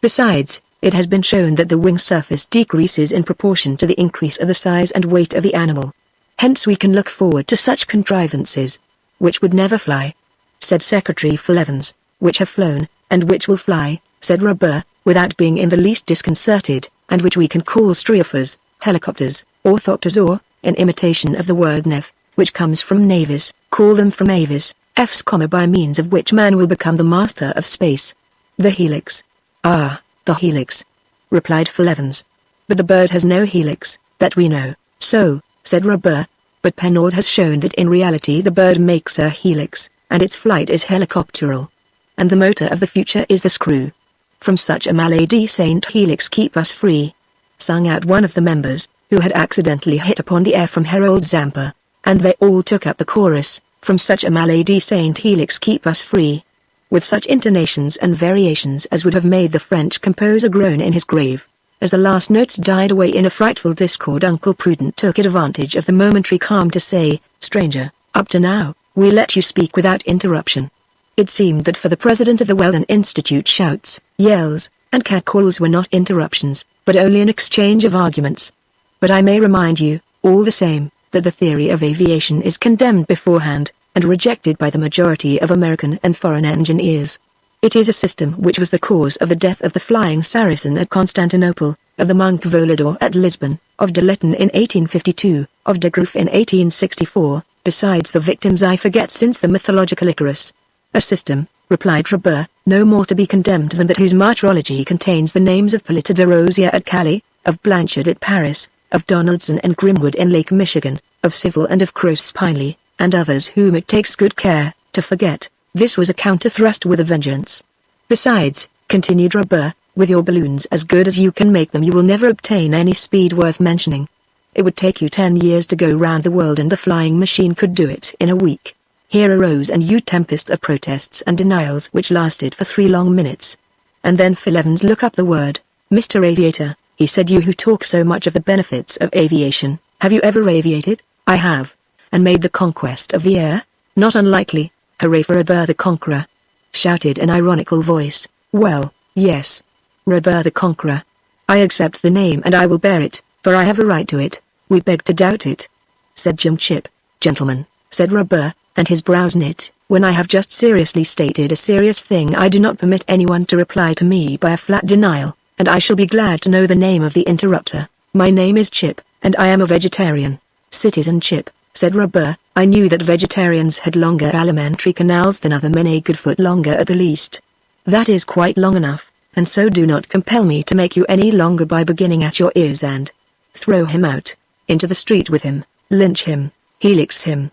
Besides, it has been shown that the wing surface decreases in proportion to the increase of the size and weight of the animal. Hence we can look forward to such contrivances, which would never fly, said Secretary Evans, which have flown, and which will fly, said Robur, without being in the least disconcerted, and which we can call striofers, helicopters, orthopters, or, in imitation of the word nev, which comes from navis, call them from avis, f's, by means of which man will become the master of space. The helix. Ah, the helix, replied Evans. But the bird has no helix, that we know. So, said Robur, but Penord has shown that in reality the bird makes a helix, and its flight is helicopteral. And the motor of the future is the screw. From such a maledicent helix keep us free, sung out one of the members, who had accidentally hit upon the air from Harold Zampa, and they all took up the chorus, from such a maledicent helix keep us free, with such intonations and variations as would have made the French composer groan in his grave. As the last notes died away in a frightful discord, Uncle Prudent took advantage of the momentary calm to say, stranger, up to now, we let you speak without interruption. It seemed that for the president of the Weldon Institute shouts, yells, and catcalls were not interruptions, but only an exchange of arguments. But I may remind you, all the same, that the theory of aviation is condemned beforehand, and rejected by the majority of American and foreign engineers. It is a system which was the cause of the death of the Flying Saracen at Constantinople, of the monk Volador at Lisbon, of de Letton in 1852, of de Groot in 1864, besides the victims I forget since the mythological Icarus. A system, replied Robur, no more to be condemned than that whose martyrology contains the names of Polita de Rosia at Calais, of Blanchard at Paris, of Donaldson and Grimwood in Lake Michigan, of Civil and of Croce Pineley, and others whom it takes good care to forget. This was a counter-thrust with a vengeance. Besides, continued Robur, With your balloons as good as you can make them, you will never obtain any speed worth mentioning. It would take you 10 years to go round the world, and a flying machine could do it in a week." Here arose a new tempest of protests and denials which lasted for 3 long minutes. And then Phil Evans looked up the word. "Mr. Aviator," he said, "you who talk so much of the benefits of aviation, have you ever aviated?" "I have. And made the conquest of the air?" "Not unlikely." "Hooray for Robur the Conqueror!" shouted an ironical voice. "Well, yes. Robur the Conqueror. I accept the name and I will bear it, for I have a right to it." "We beg to doubt it," said Jim Chip. "Gentlemen," said Robur, and his brows knit, "when I have just seriously stated a serious thing, I do not permit anyone to reply to me by a flat denial, and I shall be glad to know the name of the interrupter." "My name is Chip, and I am a vegetarian." "Citizen Chip," said Robur, "I knew that vegetarians had longer alimentary canals than other men, a good foot longer at the least. That is quite long enough, and so do not compel me to make you any longer by beginning at your ears, and throw him out into the street with him, lynch him, helix him."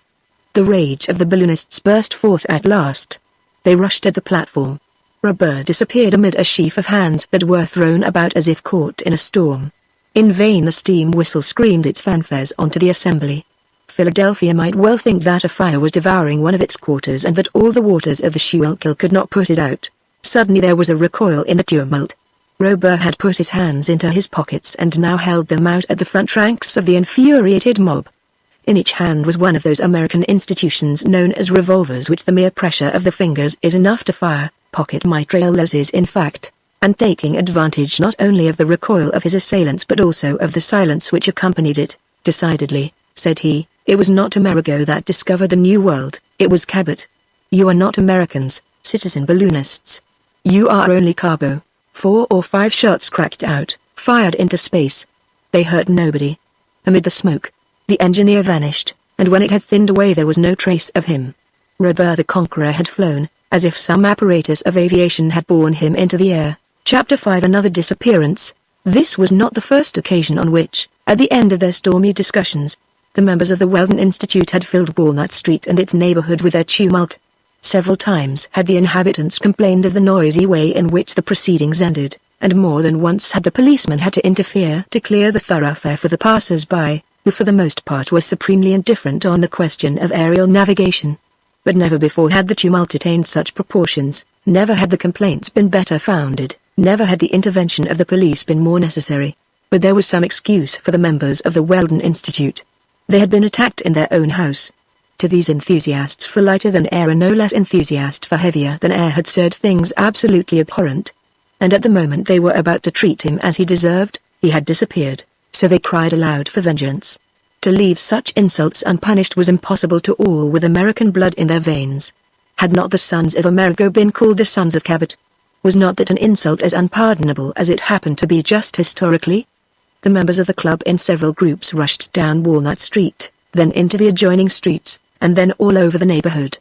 The rage of the balloonists burst forth at last. They rushed at the platform. Robur disappeared amid a sheaf of hands that were thrown about as if caught in a storm. In vain the steam whistle screamed its fanfares onto the assembly. Philadelphia might well think that a fire was devouring one of its quarters, and that all the waters of the Schuylkill could not put it out. Suddenly there was a recoil in the tumult. Robur had put his hands into his pockets and now held them out at the front ranks of the infuriated mob. In each hand was one of those American institutions known as revolvers, which the mere pressure of the fingers is enough to fire, pocket mitrailleuse in fact. And taking advantage not only of the recoil of his assailants but also of the silence which accompanied it, "Decidedly," said he, "it was not Amerigo that discovered the New World, it was Cabot. You are not Americans, citizen balloonists. You are only carbo." 4 or 5 shots cracked out, fired into space. They hurt nobody. Amid the smoke, the engineer vanished, and when it had thinned away there was no trace of him. Robur the Conqueror had flown, as if some apparatus of aviation had borne him into the air. Chapter 5. Another disappearance. This was not the first occasion on which, at the end of their stormy discussions, the members of the Weldon Institute had filled Walnut Street and its neighborhood with their tumult. Several times had the inhabitants complained of the noisy way in which the proceedings ended, and more than once had the policeman had to interfere to clear the thoroughfare for the passers-by, who for the most part were supremely indifferent on the question of aerial navigation. But never before had the tumult attained such proportions, never had the complaints been better founded, never had the intervention of the police been more necessary. But there was some excuse for the members of the Weldon Institute. They had been attacked in their own house. To these enthusiasts for lighter than air, a no less enthusiast for heavier than air had said things absolutely abhorrent. And at the moment they were about to treat him as he deserved, he had disappeared, so they cried aloud for vengeance. To leave such insults unpunished was impossible to all with American blood in their veins. Had not the sons of Amerigo been called the sons of Cabot? Was not that an insult as unpardonable as it happened to be just historically? The members of the club in several groups rushed down Walnut Street, then into the adjoining streets, and then all over the neighborhood.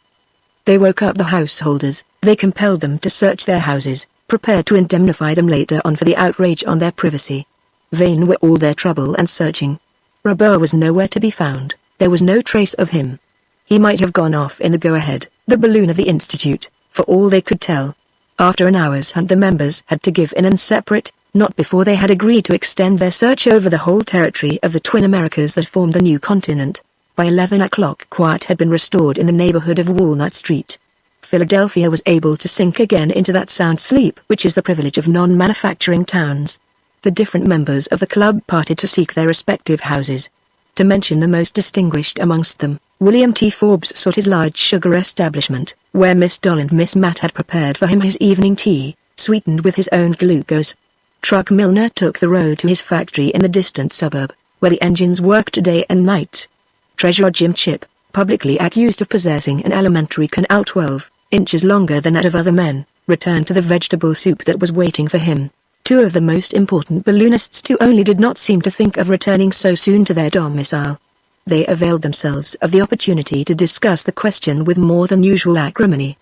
They woke up the householders, they compelled them to search their houses, prepared to indemnify them later on for the outrage on their privacy. Vain were all their trouble and searching. Robur was nowhere to be found, there was no trace of him. He might have gone off in the Go-Ahead, the balloon of the Institute, for all they could tell. After an hour's hunt the members had to give in and separate, not before they had agreed to extend their search over the whole territory of the twin Americas that formed the new continent. By 11 o'clock quiet had been restored in the neighborhood of Walnut Street. Philadelphia was able to sink again into that sound sleep which is the privilege of non-manufacturing towns. The different members of the club parted to seek their respective houses. To mention the most distinguished amongst them, William T. Forbes sought his large sugar establishment, where Miss Doll and Miss Matt had prepared for him his evening tea, sweetened with his own glucose. Truck Milner took the road to his factory in the distant suburb, where the engines worked day and night. Treasurer Jim Chip, publicly accused of possessing an alimentary canal 12 inches longer than that of other men, returned to the vegetable soup that was waiting for him. Two of the most important balloonists too only did not seem to think of returning so soon to their domicile. They availed themselves of the opportunity to discuss the question with more than usual acrimony.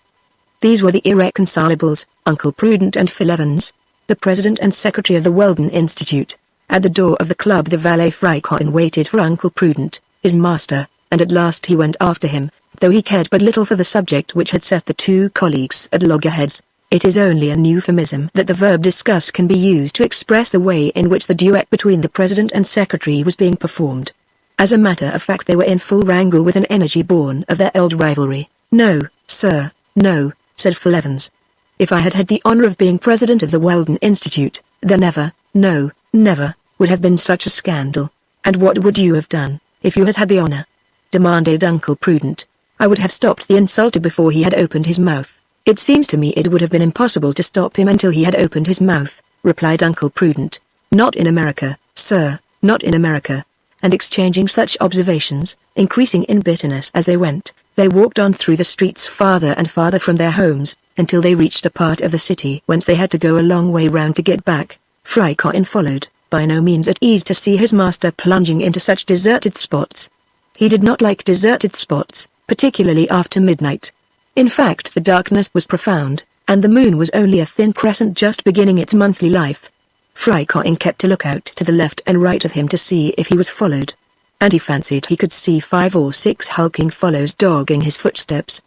These were the irreconcilables, Uncle Prudent and Phil Evans, the president and secretary of the Weldon Institute. At the door of the club the valet Fricon waited for Uncle Prudent, his master, and at last he went after him, though he cared but little for the subject which had set the two colleagues at loggerheads. It is only an euphemism that the verb discuss can be used to express the way in which the duet between the president and secretary was being performed. As a matter of fact, they were in full wrangle with an energy born of their old rivalry. "No, sir, no," said Phil Evans. "If I had had the honor of being president of the Weldon Institute, there never, no, never, would have been such a scandal." "And what would you have done, if you had had the honor?" demanded Uncle Prudent. "I would have stopped the insulter before he had opened his mouth." "It seems to me it would have been impossible to stop him until he had opened his mouth," replied Uncle Prudent. "Not in America, sir, not in America." And exchanging such observations, increasing in bitterness as they went, they walked on through the streets farther and farther from their homes, until they reached a part of the city whence they had to go a long way round to get back. Fry Cotton followed, by no means at ease to see his master plunging into such deserted spots. He did not like deserted spots, particularly after midnight. In fact, the darkness was profound, and the moon was only a thin crescent just beginning its monthly life. Fry Cotton kept a lookout to the left and right of him to see if he was followed. And he fancied he could see 5 or 6 hulking fellows dogging his footsteps.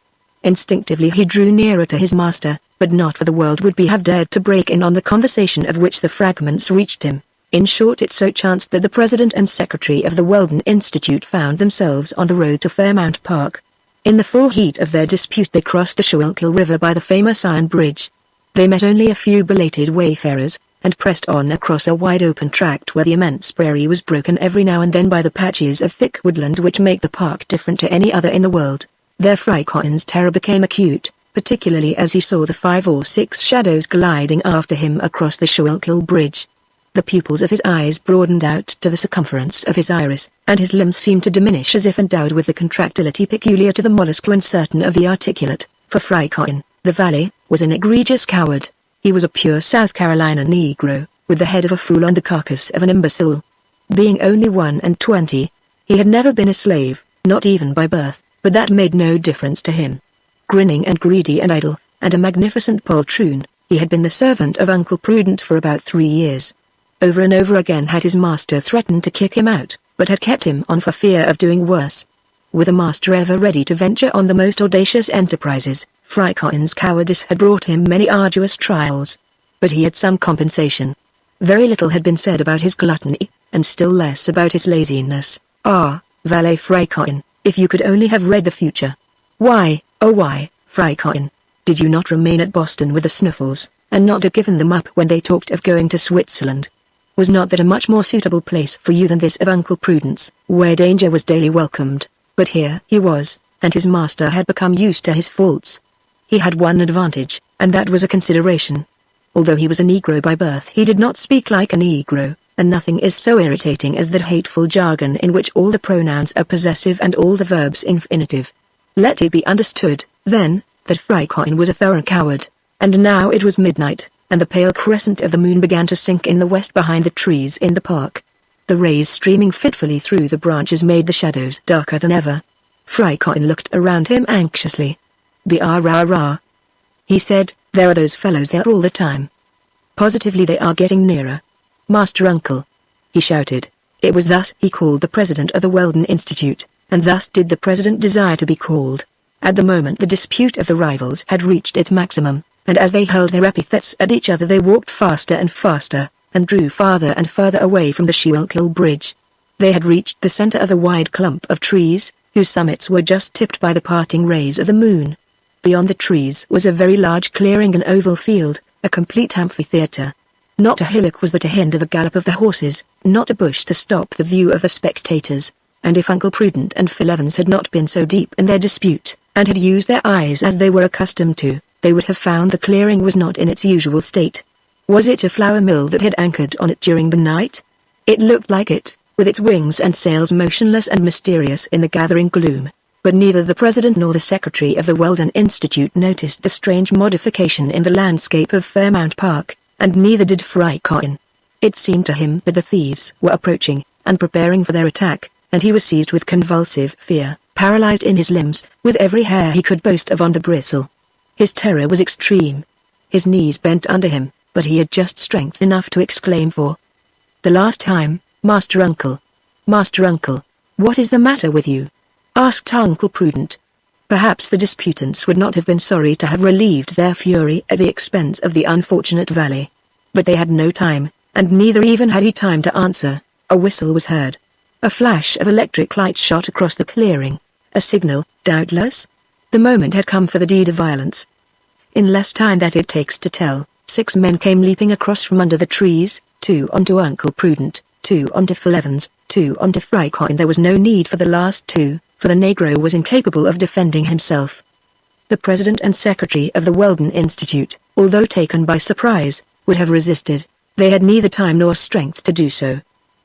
Instinctively he drew nearer to his master, but not for the world would he have dared to break in on the conversation of which the fragments reached him. In short, it so chanced that the president and secretary of the Weldon Institute found themselves on the road to Fairmount Park. In the full heat of their dispute they crossed the Schuylkill River by the famous Iron Bridge. They met only a few belated wayfarers, and pressed on across a wide open tract where the immense prairie was broken every now and then by the patches of thick woodland which make the park different to any other in the world. There Fry Cotton's terror became acute, particularly as he saw the 5 or 6 shadows gliding after him across the Schuylkill Bridge. The pupils of his eyes broadened out to the circumference of his iris, and his limbs seemed to diminish as if endowed with the contractility peculiar to the mollusk when certain of the articulate. For Fry Cotton, the valet, was an egregious coward. He was a pure South Carolina Negro, with the head of a fool on the carcass of an imbecile. Being only 21, he had never been a slave, not even by birth, but that made no difference to him. Grinning and greedy and idle, and a magnificent poltroon, he had been the servant of Uncle Prudent for about 3 years. Over and over again had his master threatened to kick him out, but had kept him on for fear of doing worse. With a master ever ready to venture on the most audacious enterprises, Fry Cotton's cowardice had brought him many arduous trials. But he had some compensation. Very little had been said about his gluttony, and still less about his laziness. "Ah, Valet Fry Cotton, if you could only have read the future. Why, oh why, Fry Cotton, did you not remain at Boston with the Snuffles, and not have given them up when they talked of going to Switzerland? Was not that a much more suitable place for you than this of Uncle Prudence, where danger was daily welcomed? But here he was, and his master had become used to his faults. He had one advantage, and that was a consideration. Although he was a Negro by birth, he did not speak like a Negro, and nothing is so irritating as that hateful jargon in which all the pronouns are possessive and all the verbs infinitive. Let it be understood, then, that Fry Cotton was a thorough coward, and now it was midnight, and the pale crescent of the moon began to sink in the west behind the trees in the park. The rays streaming fitfully through the branches made the shadows darker than ever. Fry Cotton looked around him anxiously. "Rah," he said, "there are those fellows there all the time. Positively they are getting nearer. Master Uncle," he shouted. It was thus he called the president of the Weldon Institute, and thus did the president desire to be called. At the moment the dispute of the rivals had reached its maximum, and as they hurled their epithets at each other they walked faster and faster, and drew farther and further away from the Schuylkill Bridge. They had reached the center of a wide clump of trees, whose summits were just tipped by the parting rays of the moon. Beyond the trees was a very large clearing, an oval field, a complete amphitheater. Not a hillock was there to hinder the gallop of the horses, not a bush to stop the view of the spectators, and if Uncle Prudent and Phil Evans had not been so deep in their dispute, and had used their eyes as they were accustomed to, they would have found the clearing was not in its usual state. Was it a flour mill that had anchored on it during the night? It looked like it, with its wings and sails motionless and mysterious in the gathering gloom. But neither the president nor the secretary of the Weldon Institute noticed the strange modification in the landscape of Fairmount Park, and neither did Fry Cotton. It seemed to him that the thieves were approaching, and preparing for their attack, and he was seized with convulsive fear, paralyzed in his limbs, with every hair he could boast of on the bristle. His terror was extreme. His knees bent under him, but he had just strength enough to exclaim for the last time, "Master Uncle! Master Uncle! What is the matter with you?" asked Uncle Prudent. Perhaps the disputants would not have been sorry to have relieved their fury at the expense of the unfortunate valet. But they had no time, and neither even had he time to answer. A whistle was heard. A flash of electric light shot across the clearing. A signal, doubtless? The moment had come for the deed of violence. In less time than it takes to tell, 6 men came leaping across from under the trees, 2 onto Uncle Prudent, 2 onto Phil Evans, 2 onto Frykon. There was no need for the last 2, for the Negro was incapable of defending himself. The president and secretary of the Weldon Institute, although taken by surprise, would have resisted. They had neither time nor strength to do so.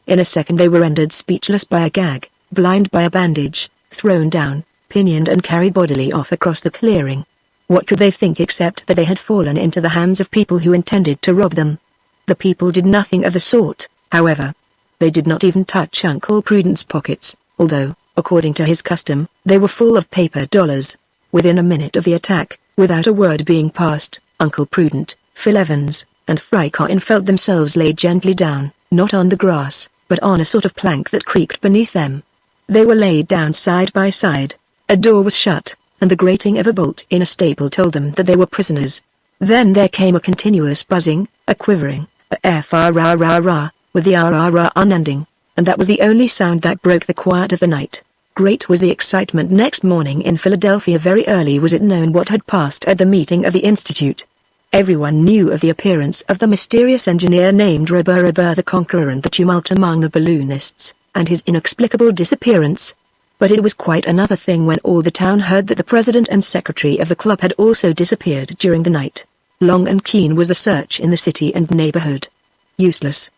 In a second they were rendered speechless by a gag, blind by a bandage, thrown down, pinioned and carried bodily off across the clearing. What could they think except that they had fallen into the hands of people who intended to rob them? The people did nothing of the sort, however. They did not even touch Uncle Prudent's pockets, although, according to his custom, they were full of paper dollars. Within a minute of the attack, without a word being passed, Uncle Prudent, Phil Evans, and Frykon felt themselves laid gently down, not on the grass, but on a sort of plank that creaked beneath them. They were laid down side by side. A door was shut, and the grating of a bolt in a staple told them that they were prisoners. Then there came a continuous buzzing, a quivering, a f-ra-ra-ra, with the r-ra-ra unending, and that was the only sound that broke the quiet of the night. Great was the excitement next morning in Philadelphia. Very early was it known what had passed at the meeting of the Institute. Everyone knew of the appearance of the mysterious engineer named Robur the Conqueror and the tumult among the balloonists, and his inexplicable disappearance. But it was quite another thing when all the town heard that the president and secretary of the club had also disappeared during the night. Long and keen was the search in the city and neighborhood. Useless.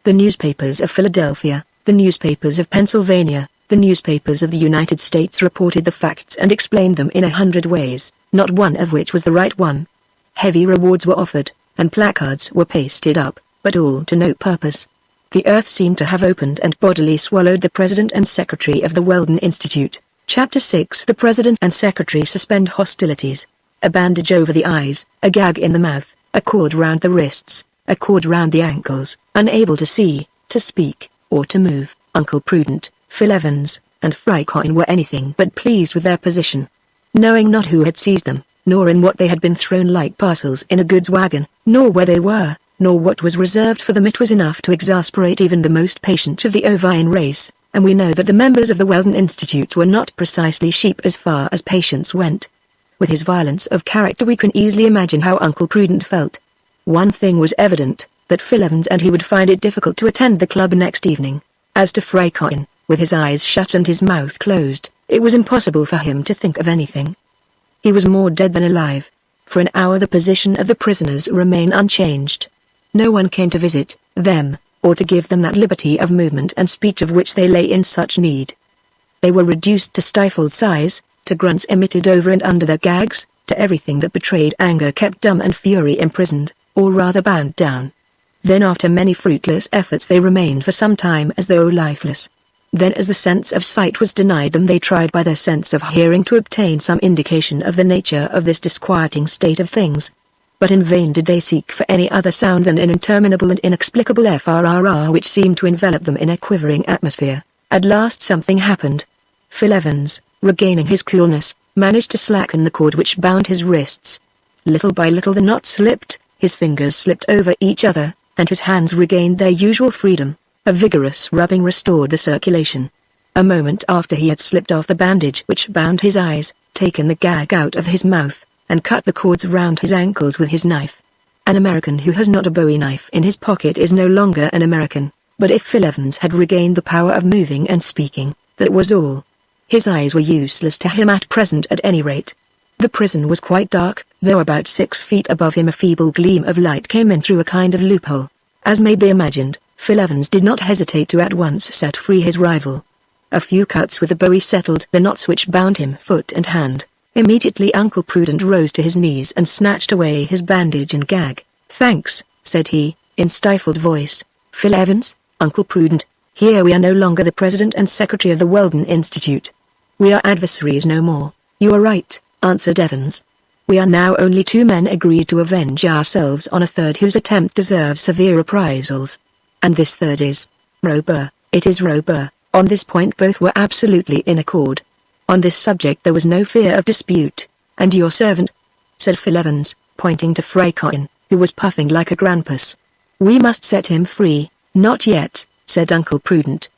The newspapers of Philadelphia, the newspapers of Pennsylvania, the newspapers of the United States reported the facts and explained them in 100 ways, not one of which was the right one. Heavy rewards were offered, and placards were pasted up, but all to no purpose. The earth seemed to have opened and bodily swallowed the president and secretary of the Weldon Institute. Chapter 6. The president and secretary suspend hostilities. A bandage over the eyes, a gag in the mouth, a cord round the wrists, a cord round the ankles, unable to see, to speak, or to move. Uncle Prudent, Phil Evans, and Frykon were anything but pleased with their position. Knowing not who had seized them, nor in what they had been thrown like parcels in a goods wagon, nor where they were, nor what was reserved for them, it was enough to exasperate even the most patient of the ovine race, and we know that the members of the Weldon Institute were not precisely sheep as far as patience went. With his violence of character we can easily imagine how Uncle Prudent felt. One thing was evident, that Phil Evans and he would find it difficult to attend the club next evening. As to Frykon, with his eyes shut and his mouth closed, it was impossible for him to think of anything. He was more dead than alive. For an hour the position of the prisoners remained unchanged. No one came to visit them, or to give them that liberty of movement and speech of which they lay in such need. They were reduced to stifled sighs, to grunts emitted over and under their gags, to everything that betrayed anger kept dumb and fury imprisoned, or rather bound down. Then after many fruitless efforts they remained for some time as though lifeless. Then as the sense of sight was denied them they tried by their sense of hearing to obtain some indication of the nature of this disquieting state of things. But in vain did they seek for any other sound than an interminable and inexplicable f-r-r which seemed to envelop them in a quivering atmosphere. At last something happened. Phil Evans, regaining his coolness, managed to slacken the cord which bound his wrists. Little by little the knot slipped, his fingers slipped over each other, and his hands regained their usual freedom. A vigorous rubbing restored the circulation. A moment after he had slipped off the bandage which bound his eyes, taken the gag out of his mouth, and cut the cords round his ankles with his knife. An American who has not a Bowie knife in his pocket is no longer an American, but if Phil Evans had regained the power of moving and speaking, that was all. His eyes were useless to him at present at any rate. The prison was quite dark, though about 6 feet above him a feeble gleam of light came in through a kind of loophole. As may be imagined, Phil Evans did not hesitate to at once set free his rival. A few cuts with a Bowie settled the knots which bound him foot and hand. Immediately Uncle Prudent rose to his knees and snatched away his bandage and gag. "Thanks," said he, in stifled voice. "Phil Evans, Uncle Prudent, here we are no longer the president and secretary of the Weldon Institute. We are adversaries no more." "You are right," answered Evans. "We are now only 2 men agreed to avenge ourselves on a third whose attempt deserves severe reprisals. And this third is Robur. It is Robur." On this point both were absolutely in accord. On this subject there was no fear of dispute. "And your servant?" said Phil Evans, pointing to Frycoin, who was puffing like a grampus. "We must set him free." "Not yet," said Uncle Prudent.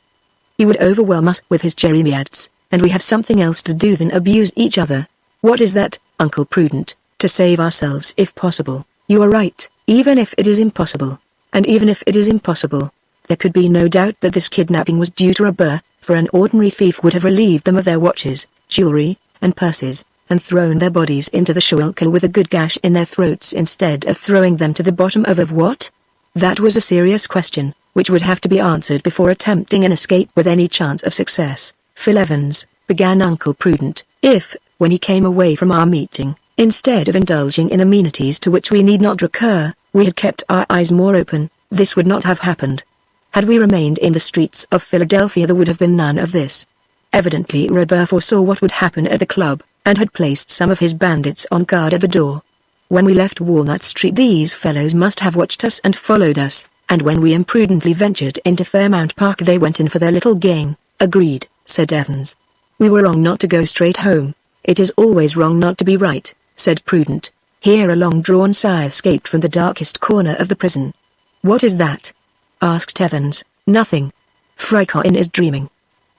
"He would overwhelm us with his jeremiads, and we have something else to do than abuse each other." "What is that, Uncle Prudent?" "To save ourselves if possible." "You are right, even if it is impossible. And even if it is impossible, there could be no doubt that this kidnapping was due to Robur, for an ordinary thief would have relieved them of their watches, jewelry, and purses, and thrown their bodies into the Schuylkill with a good gash in their throats instead of throwing them to the bottom of what?" That was a serious question, which would have to be answered before attempting an escape with any chance of success. "Phil Evans," began Uncle Prudent, "if, when he came away from our meeting, instead of indulging in amenities to which we need not recur, we had kept our eyes more open, this would not have happened. Had we remained in the streets of Philadelphia there would have been none of this. Evidently Robur foresaw what would happen at the club, and had placed some of his bandits on guard at the door. When we left Walnut Street these fellows must have watched us and followed us, and when we imprudently ventured into Fairmount Park they went in for their little game." "Agreed," said Evans. "We were wrong not to go straight home." "It is always wrong not to be right," said Prudent. Here a long-drawn sigh escaped from the darkest corner of the prison. "What is that?" asked Evans. "Nothing. Frycoin is dreaming.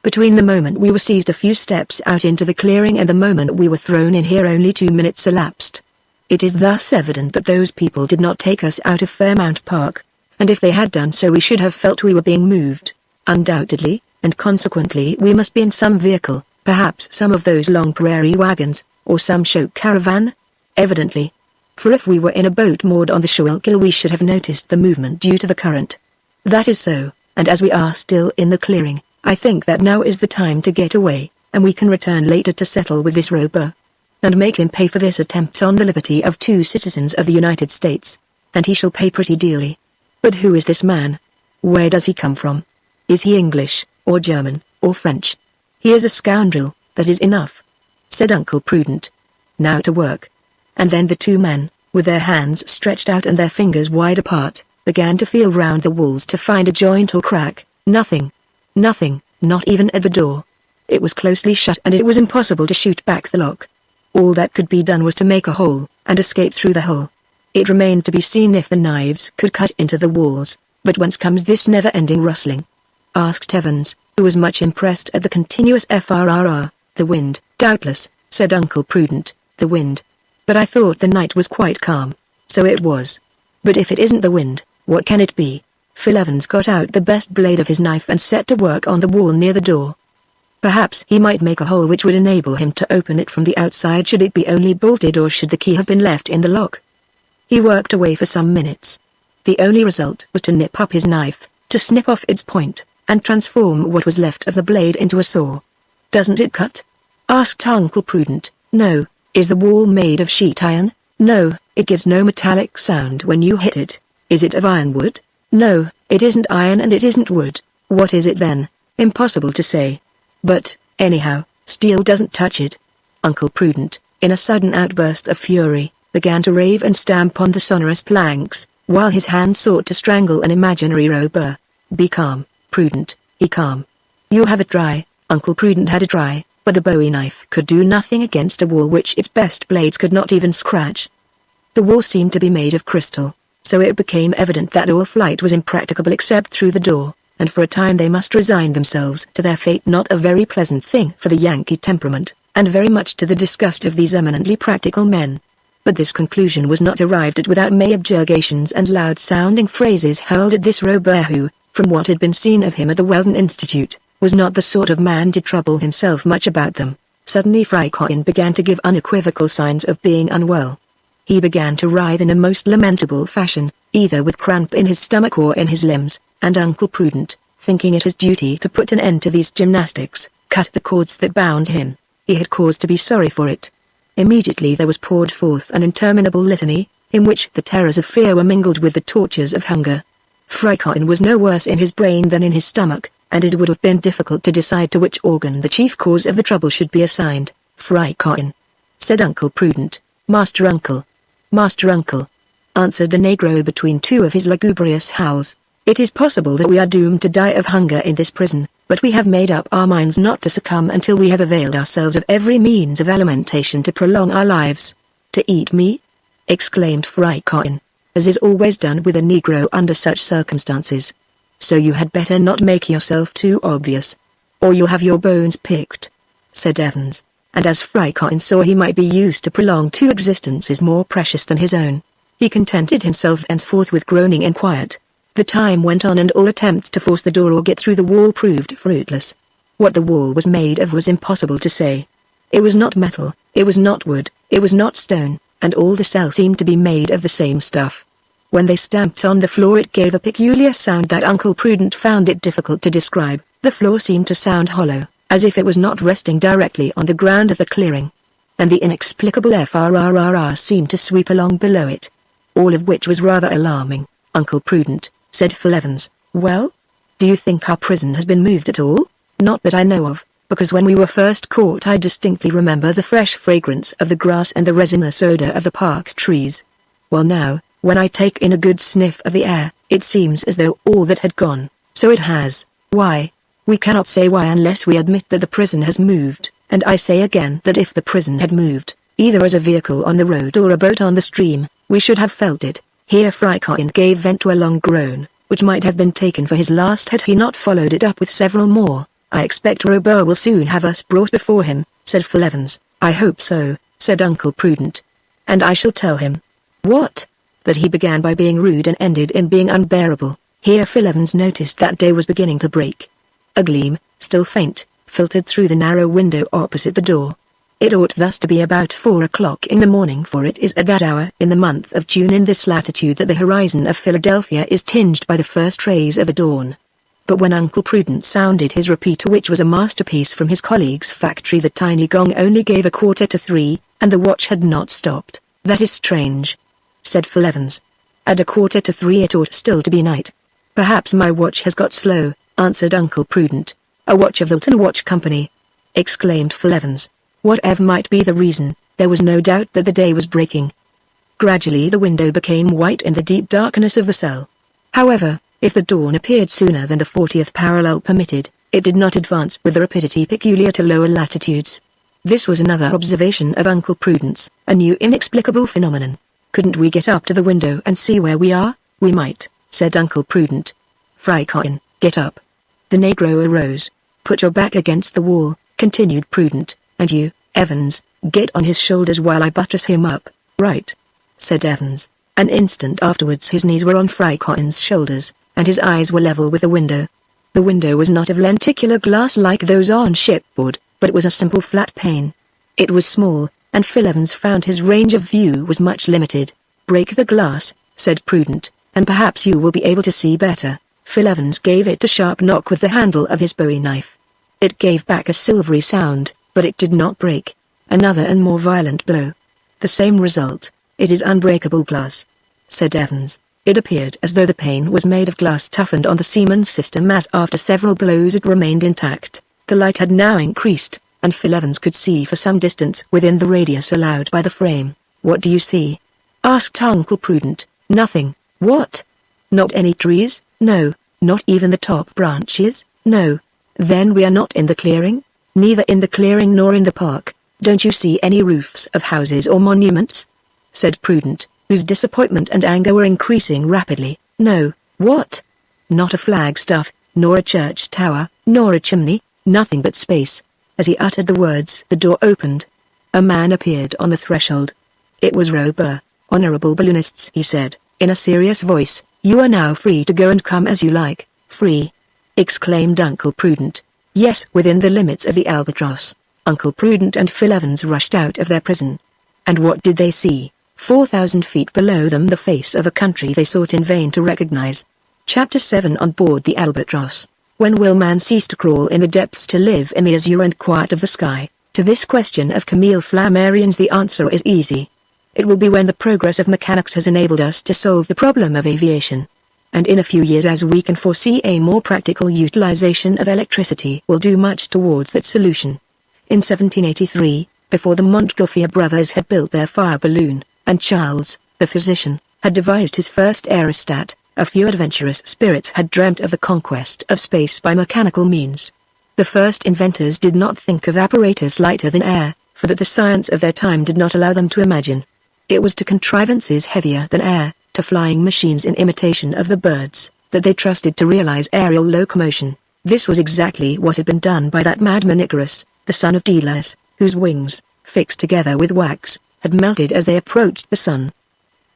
Between the moment we were seized a few steps out into the clearing and the moment we were thrown in here only 2 minutes elapsed. It is thus evident that those people did not take us out of Fairmount Park, and if they had done so we should have felt we were being moved, undoubtedly, and consequently we must be in some vehicle, perhaps some of those long prairie wagons, or some show caravan? Evidently. For if we were in a boat moored on the Schuylkill we should have noticed the movement due to the current. That is so, and as we are still in the clearing, I think that now is the time to get away, and we can return later to settle with this Robur, and make him pay for this attempt on the liberty of 2 citizens of the United States, and he shall pay pretty dearly. But who is this man? Where does he come from? Is he English, or German, or French? He is a scoundrel, that is enough," said Uncle Prudent. "Now to work." And then the 2 men, with their hands stretched out and their fingers wide apart, began to feel round the walls to find a joint or crack. Nothing. Nothing, not even at the door. It was closely shut and it was impossible to shoot back the lock. All that could be done was to make a hole, and escape through the hole. It remained to be seen if the knives could cut into the walls, but whence comes this never-ending rustling? asked Evans, who was much impressed at the continuous frrr. "The wind, doubtless," said Uncle Prudent, "the wind. But I thought the night was quite calm." "So it was. But if it isn't the wind, what can it be?" Phil Evans got out the best blade of his knife and set to work on the wall near the door. Perhaps he might make a hole which would enable him to open it from the outside should it be only bolted or should the key have been left in the lock. He worked away for some minutes. The only result was to nip up his knife, to snip off its point, and transform what was left of the blade into a saw. "Doesn't it cut?" asked Uncle Prudent. "No." "Is the wall made of sheet iron?" "No." "It gives no metallic sound when you hit it." "Is it of ironwood?" "No, it isn't iron and it isn't wood." "What is it then?" "Impossible to say. But, anyhow, steel doesn't touch it." Uncle Prudent, in a sudden outburst of fury, began to rave and stamp on the sonorous planks, while his hand sought to strangle an imaginary Robur. "Be calm, Prudent, be calm. You have it dry." Uncle Prudent had it dry, but the bowie knife could do nothing against a wall which its best blades could not even scratch. The wall seemed to be made of crystal, so it became evident that all flight was impracticable except through the door, and for a time they must resign themselves to their fate, not a very pleasant thing for the Yankee temperament, and very much to the disgust of these eminently practical men. But this conclusion was not arrived at without many objurgations and loud-sounding phrases hurled at this Robur who, from what had been seen of him at the Weldon Institute, was not the sort of man to trouble himself much about them. Suddenly Frycoin began to give unequivocal signs of being unwell. He began to writhe in a most lamentable fashion, either with cramp in his stomach or in his limbs, and Uncle Prudent, thinking it his duty to put an end to these gymnastics, cut the cords that bound him. He had cause to be sorry for it. Immediately there was poured forth an interminable litany, in which the terrors of fear were mingled with the tortures of hunger. Frycoin was no worse in his brain than in his stomach, and it would have been difficult to decide to which organ the chief cause of the trouble should be assigned. "Frycoin," said Uncle Prudent. "Master Uncle." "Master Uncle," answered the negro between 2 of his lugubrious howls. "It is possible that we are doomed to die of hunger in this prison, But we have made up our minds not to succumb until we have availed ourselves of every means of alimentation to prolong our lives. To eat me? Exclaimed Frykon, as is always done with a Negro under such circumstances. So you had better not make yourself too obvious, or you'll have your bones picked, said Evans, and as Frykon saw he might be used to prolong two existences more precious than his own, he contented himself henceforth with groaning in quiet. The time went on and all attempts to force the door or get through the wall proved fruitless. What the wall was made of was impossible to say. It was not metal, it was not wood, it was not stone, and all the cells seemed to be made of the same stuff. When they stamped on the floor it gave a peculiar sound that Uncle Prudent found it difficult to describe. The floor seemed to sound hollow, as if it was not resting directly on the ground of the clearing. And the inexplicable FRRRR seemed to sweep along below it. All of which was rather alarming. Uncle Prudent, said Phil Evans, well? Do you think our prison has been moved at all? Not that I know of, because when we were first caught I distinctly remember the fresh fragrance of the grass and the resinous odor of the park trees. Well now, when I take in a good sniff of the air, it seems as though all that had gone. So it has. Why? We cannot say why unless we admit that the prison has moved, and I say again that if the prison had moved, either as a vehicle on the road or a boat on the stream, we should have felt it. Here Frykon gave vent to a long groan, which might have been taken for his last had he not followed it up with several more. I expect Robur will soon have us brought before him, said Phil Evans. I hope so, said Uncle Prudent. And I shall tell him. What? That he began by being rude and ended in being unbearable. Here Phil Evans noticed that day was beginning to break. A gleam, still faint, filtered through the narrow window opposite the door. It ought thus to be about 4 o'clock in the morning, for it is at that hour in the month of June in this latitude that the horizon of Philadelphia is tinged by the first rays of a dawn. But when Uncle Prudent sounded his repeater, which was a masterpiece from his colleague's factory, the tiny gong only gave 2:45, and the watch had not stopped. That is strange, said Phil Evans. At 2:45 it ought still to be night. Perhaps my watch has got slow, answered Uncle Prudent. A watch of the Wilton Watch Company, exclaimed Phil Evans. Whatever might be the reason, there was no doubt that the day was breaking. Gradually the window became white in the deep darkness of the cell. However, if the dawn appeared sooner than the 40th parallel permitted, it did not advance with the rapidity peculiar to lower latitudes. This was another observation of Uncle Prudent's, a new inexplicable phenomenon. Couldn't we get up to the window and see where we are? We might, said Uncle Prudent. Frykon, get up. The Negro arose. Put your back against the wall, continued Prudent, and you, Evans, get on his shoulders while I buttress him up. Right, said Evans. An instant afterwards his knees were on Frykon's shoulders, and his eyes were level with the window. The window was not of lenticular glass like those on shipboard, but it was a simple flat pane. It was small, and Phil Evans found his range of view was much limited. Break the glass, said Prudent, and perhaps you will be able to see better. Phil Evans gave it a sharp knock with the handle of his bowie knife. It gave back a silvery sound, but it did not break. Another and more violent blow. The same result. It is unbreakable glass, said Evans. It appeared as though the pane was made of glass toughened on the Siemens system, as after several blows it remained intact. The light had now increased, and Phil Evans could see for some distance within the radius allowed by the frame. What do you see? Asked Uncle Prudent. Nothing. What? Not any trees? No. Not even the top branches? No. Then we are not in the clearing? Neither in the clearing nor in the park. Don't you see any roofs of houses or monuments? Said Prudent, whose disappointment and anger were increasing rapidly. No. What? Not a flagstaff, nor a church tower, nor a chimney, nothing but space. As he uttered the words, the door opened. A man appeared on the threshold. It was Robur. Honorable balloonists, he said, in a serious voice, you are now free to go and come as you like. Free? Exclaimed Uncle Prudent. Yes, within the limits of the Albatross. Uncle Prudent and Phil Evans rushed out of their prison. And what did they see? 4,000 feet below them the face of a country they sought in vain to recognize. Chapter 7 On Board the Albatross. When will man cease to crawl in the depths to live in the azure and quiet of the sky? To this question of Camille Flammarion's the answer is easy. It will be when the progress of mechanics has enabled us to solve the problem of aviation. And in a few years, as we can foresee, a more practical utilization of electricity will do much towards that solution. In 1783, before the Montgolfier brothers had built their fire balloon, and Charles, the physician, had devised his first aerostat, a few adventurous spirits had dreamt of the conquest of space by mechanical means. The first inventors did not think of apparatus lighter than air, for that the science of their time did not allow them to imagine. It was to contrivances heavier than air, to flying machines in imitation of the birds, that they trusted to realize aerial locomotion. This was exactly what had been done by that madman Icarus, the son of Delos, whose wings, fixed together with wax, had melted as they approached the sun.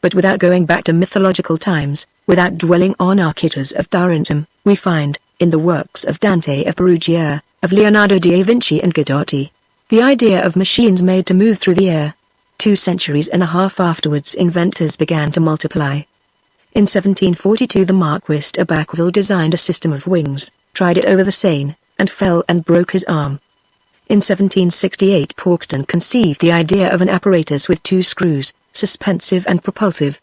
But without going back to mythological times, without dwelling on Archytas of Tarentum, we find, in the works of Dante of Perugia, of Leonardo da Vinci and Guidotti, the idea of machines made to move through the air. 2 centuries and a half afterwards inventors began to multiply. In 1742 the Marquis of Bacqueville designed a system of wings, tried it over the Seine, and fell and broke his arm. In 1768 Pocton conceived the idea of an apparatus with 2 screws, suspensive and propulsive.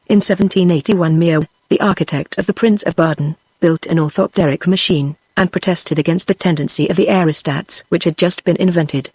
In 1781 Mio, the architect of the Prince of Baden, built an orthopteric machine, and protested against the tendency of the aerostats which had just been invented.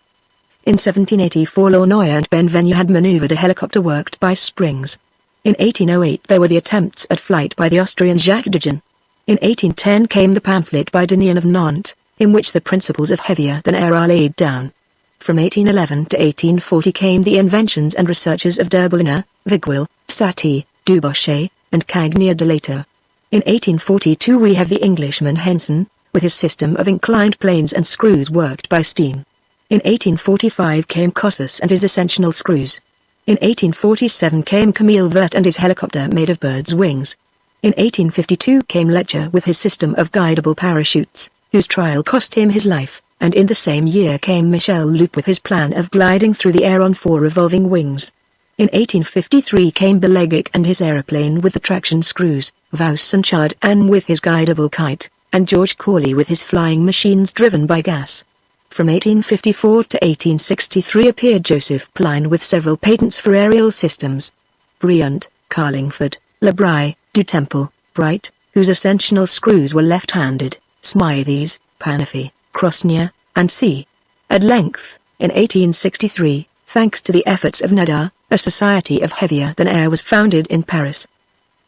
In 1784 Launoy and Benvenue had maneuvered a helicopter worked by springs. In 1808 there were the attempts at flight by the Austrian Jacques Dugin. In 1810 came the pamphlet by Denis of Nantes, in which the principles of heavier than air are laid down. From 1811 to 1840 came the inventions and researches of d'Herboulin, Vigouille, Satie, Dubochet, and Cagnier de Later. In 1842 we have the Englishman Henson, with his system of inclined planes and screws worked by steam. In 1845 came Cossus and his ascensional screws. In 1847 came Camille Vert and his helicopter made of birds' wings. In 1852 came Letcher with his system of guidable parachutes, whose trial cost him his life, and in the same year came Michel Loop with his plan of gliding through the air on 4 revolving wings. In 1853 came Belegic and his aeroplane with the traction screws, Vaucenchard and with his guidable kite, and George Corley with his flying machines driven by gas. From 1854 to 1863 appeared Joseph Pline with several patents for aerial systems. Briant, Carlingford, Labrie, Du Temple, Bright, whose ascensional screws were left-handed, Smythes, Panafi, Crosnier, and C. At length, in 1863, thanks to the efforts of Nadar, a society of heavier than air was founded in Paris.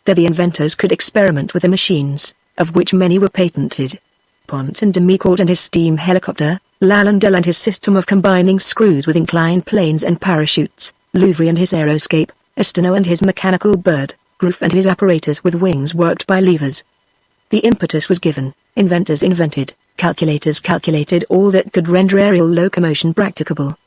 There the inventors could experiment with the machines, of which many were patented. Pont and Demicourt and his steam helicopter, Lalandel and his system of combining screws with inclined planes and parachutes, Louvre and his aeroscape, Astano and his mechanical bird, Grouf and his apparatus with wings worked by levers. The impetus was given, inventors invented, calculators calculated all that could render aerial locomotion practicable.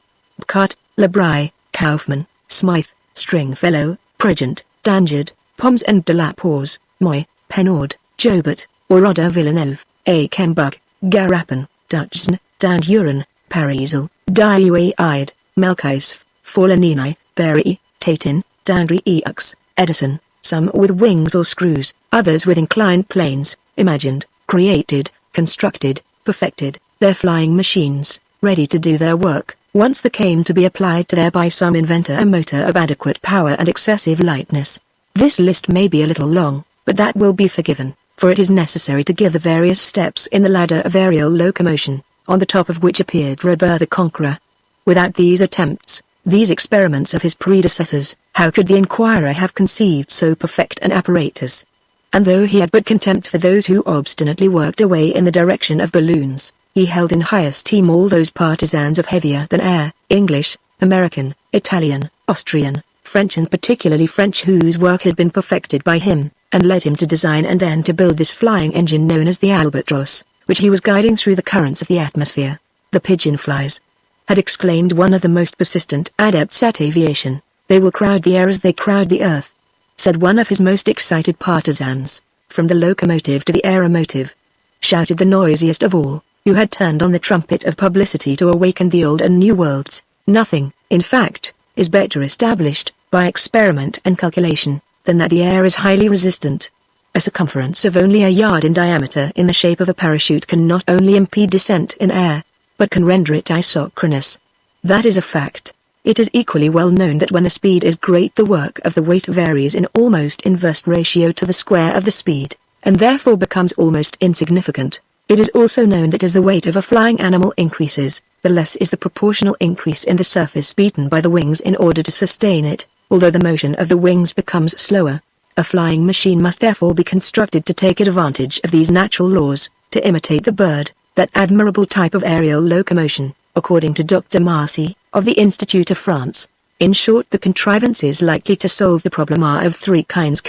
Cart, Labrie, Kaufmann, Smythe, Stringfellow, Prigent, Dangerd, Poms and de la Pause, Moy, Penord, Jobert, Oroda Villeneuve, A. Kembach, Garapin, Dutchsen, Danduren, Parisel, Diuaide, Melkisf, Forlanini, Berry, Tatin, Dandry Eux, Edison, some with wings or screws, others with inclined planes, imagined, created, constructed, perfected, their flying machines, ready to do their work, once there came to be applied to there by some inventor a motor of adequate power and excessive lightness. This list may be a little long, but that will be forgiven, for it is necessary to give the various steps in the ladder of aerial locomotion, on the top of which appeared Robur the Conqueror. Without these attempts, these experiments of his predecessors, how could the inquirer have conceived so perfect an apparatus? And though he had but contempt for those who obstinately worked away in the direction of balloons, he held in high esteem all those partisans of heavier than air, English, American, Italian, Austrian, French and particularly French whose work had been perfected by him, and led him to design and then to build this flying engine known as the Albatros, which he was guiding through the currents of the atmosphere. The pigeon flies, had exclaimed one of the most persistent adepts at aviation, they will crowd the air as they crowd the earth. Said one of his most excited partisans, from the locomotive to the aeromotive. Shouted the noisiest of all, who had turned on the trumpet of publicity to awaken the old and new worlds. Nothing, in fact, is better established, by experiment and calculation, than that the air is highly resistant. A circumference of only a yard in diameter in the shape of a parachute can not only impede descent in air, but can render it isochronous. That is a fact. It is equally well known that when the speed is great the work of the weight varies in almost inverse ratio to the square of the speed, and therefore becomes almost insignificant. It is also known that as the weight of a flying animal increases, the less is the proportional increase in the surface beaten by the wings in order to sustain it, although the motion of the wings becomes slower. A flying machine must therefore be constructed to take advantage of these natural laws, to imitate the bird, that admirable type of aerial locomotion, according to Dr. Marcy, of the Institute of France. In short, the contrivances likely to solve the problem are of three kinds: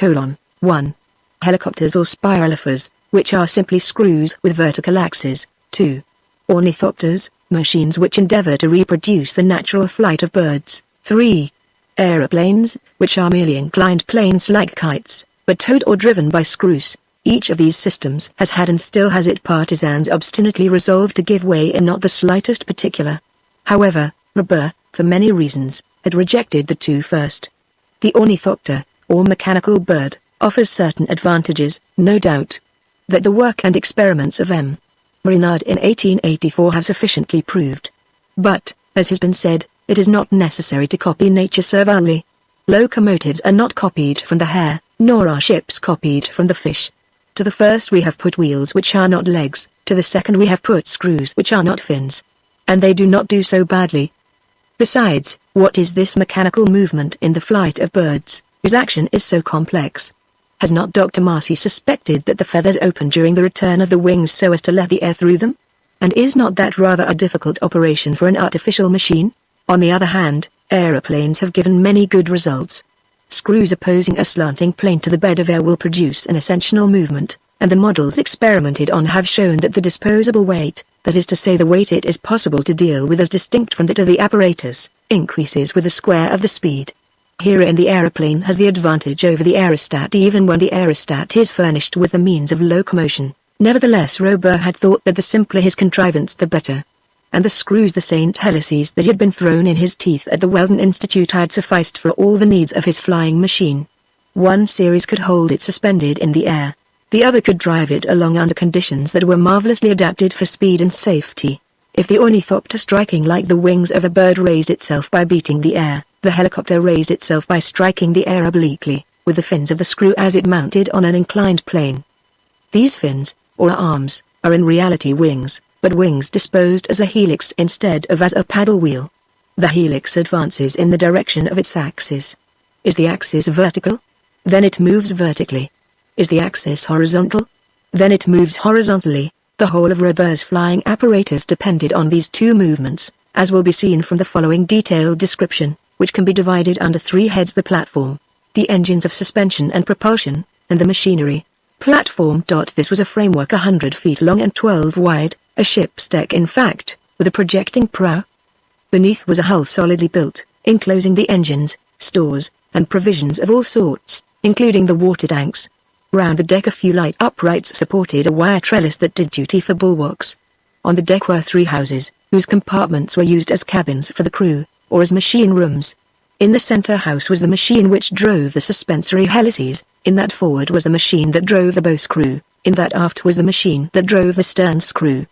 1. Helicopters or spiralophers, which are simply screws with vertical axes. 2. Ornithopters, machines which endeavor to reproduce the natural flight of birds. 3. Aeroplanes, which are merely inclined planes like kites, but towed or driven by screws. Each of these systems has had and still has its partisans obstinately resolved to give way in not the slightest particular. However, Robur, for many reasons, had rejected the two first. The ornithopter, or mechanical bird, offers certain advantages, no doubt. That the work and experiments of M. Renard in 1884 have sufficiently proved. But, as has been said, it is not necessary to copy nature servilely. Locomotives are not copied from the hare, nor are ships copied from the fish. To the first we have put wheels which are not legs, to the second we have put screws which are not fins. And they do not do so badly. Besides, what is this mechanical movement in the flight of birds, whose action is so complex? Has not Dr. Marcy suspected that the feathers open during the return of the wings so as to let the air through them? And is not that rather a difficult operation for an artificial machine? On the other hand, aeroplanes have given many good results. Screws opposing a slanting plane to the bed of air will produce an ascensional movement, and the models experimented on have shown that the disposable weight, that is to say the weight it is possible to deal with as distinct from that of the apparatus, increases with the square of the speed. Herein the aeroplane has the advantage over the aerostat even when the aerostat is furnished with the means of locomotion. Nevertheless Robur had thought that the simpler his contrivance the better. And the screws, the St. Helices that had been thrown in his teeth at the Weldon Institute, had sufficed for all the needs of his flying machine. One series could hold it suspended in the air. The other could drive it along under conditions that were marvelously adapted for speed and safety. If the ornithopter, striking like the wings of a bird, raised itself by beating the air, the helicopter raised itself by striking the air obliquely, with the fins of the screw as it mounted on an inclined plane. These fins, or arms, are in reality wings, but wings disposed as a helix instead of as a paddle wheel. The helix advances in the direction of its axis. Is the axis vertical? Then it moves vertically. Is the axis horizontal? Then it moves horizontally. The whole of Robur's flying apparatus depended on these two movements, as will be seen from the following detailed description, which can be divided under three heads: the platform, the engines of suspension and propulsion, and the machinery. Platform. This was a framework 100 feet long and 12 wide, a ship's deck in fact, with a projecting prow. Beneath was a hull solidly built, enclosing the engines, stores, and provisions of all sorts, including the water tanks. Round the deck a few light uprights supported a wire trellis that did duty for bulwarks. On the deck were three houses, whose compartments were used as cabins for the crew, or as machine rooms. In the center house was the machine which drove the suspensory helices, in that forward was the machine that drove the bow screw, in that aft was the machine that drove the stern screw.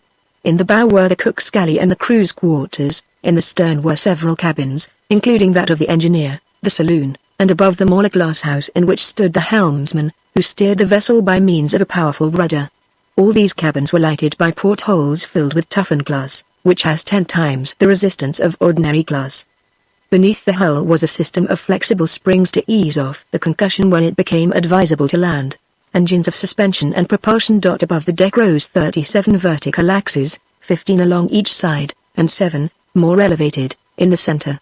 In the bow were the cook's galley and the crew's quarters, in the stern were several cabins, including that of the engineer, the saloon, and above them all a glass house in which stood the helmsman, who steered the vessel by means of a powerful rudder. All these cabins were lighted by portholes filled with toughened glass, which has 10 times the resistance of ordinary glass. Beneath the hull was a system of flexible springs to ease off the concussion when it became advisable to land. Engines of suspension and propulsion. Above the deck rose 37 vertical axes, 15 along each side, and 7, more elevated, in the center.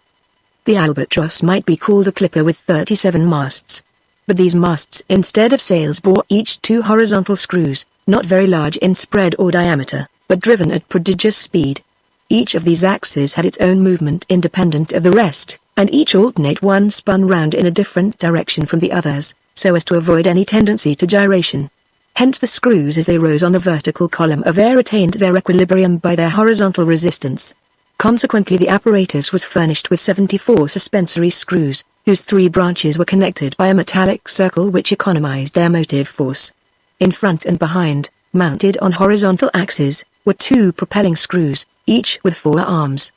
The albatross might be called a clipper with 37 masts. But these masts instead of sails bore each 2 horizontal screws, not very large in spread or diameter, but driven at prodigious speed. Each of these axes had its own movement independent of the rest, and each alternate one spun round in a different direction from the others, so as to avoid any tendency to gyration. Hence the screws as they rose on the vertical column of air attained their equilibrium by their horizontal resistance. Consequently the apparatus was furnished with 74 suspensory screws, whose 3 branches were connected by a metallic circle which economized their motive force. In front and behind, mounted on horizontal axes, were 2 propelling screws, each with 4 arms.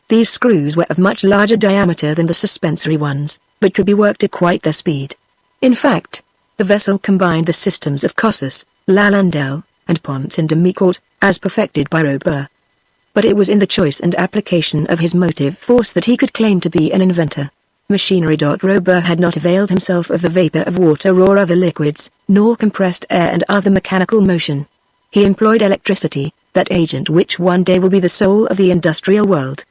These screws were of much larger diameter than the suspensory ones, but could be worked at quite their speed. In fact, the vessel combined the systems of Cossus, Lalandel, and Ponce and Demicourt, as perfected by Robur. But it was in the choice and application of his motive force that he could claim to be an inventor. Machinery. Robur had not availed himself of the vapor of water or other liquids, nor compressed air and other mechanical motion. He employed electricity, that agent which one day will be the soul of the industrial world.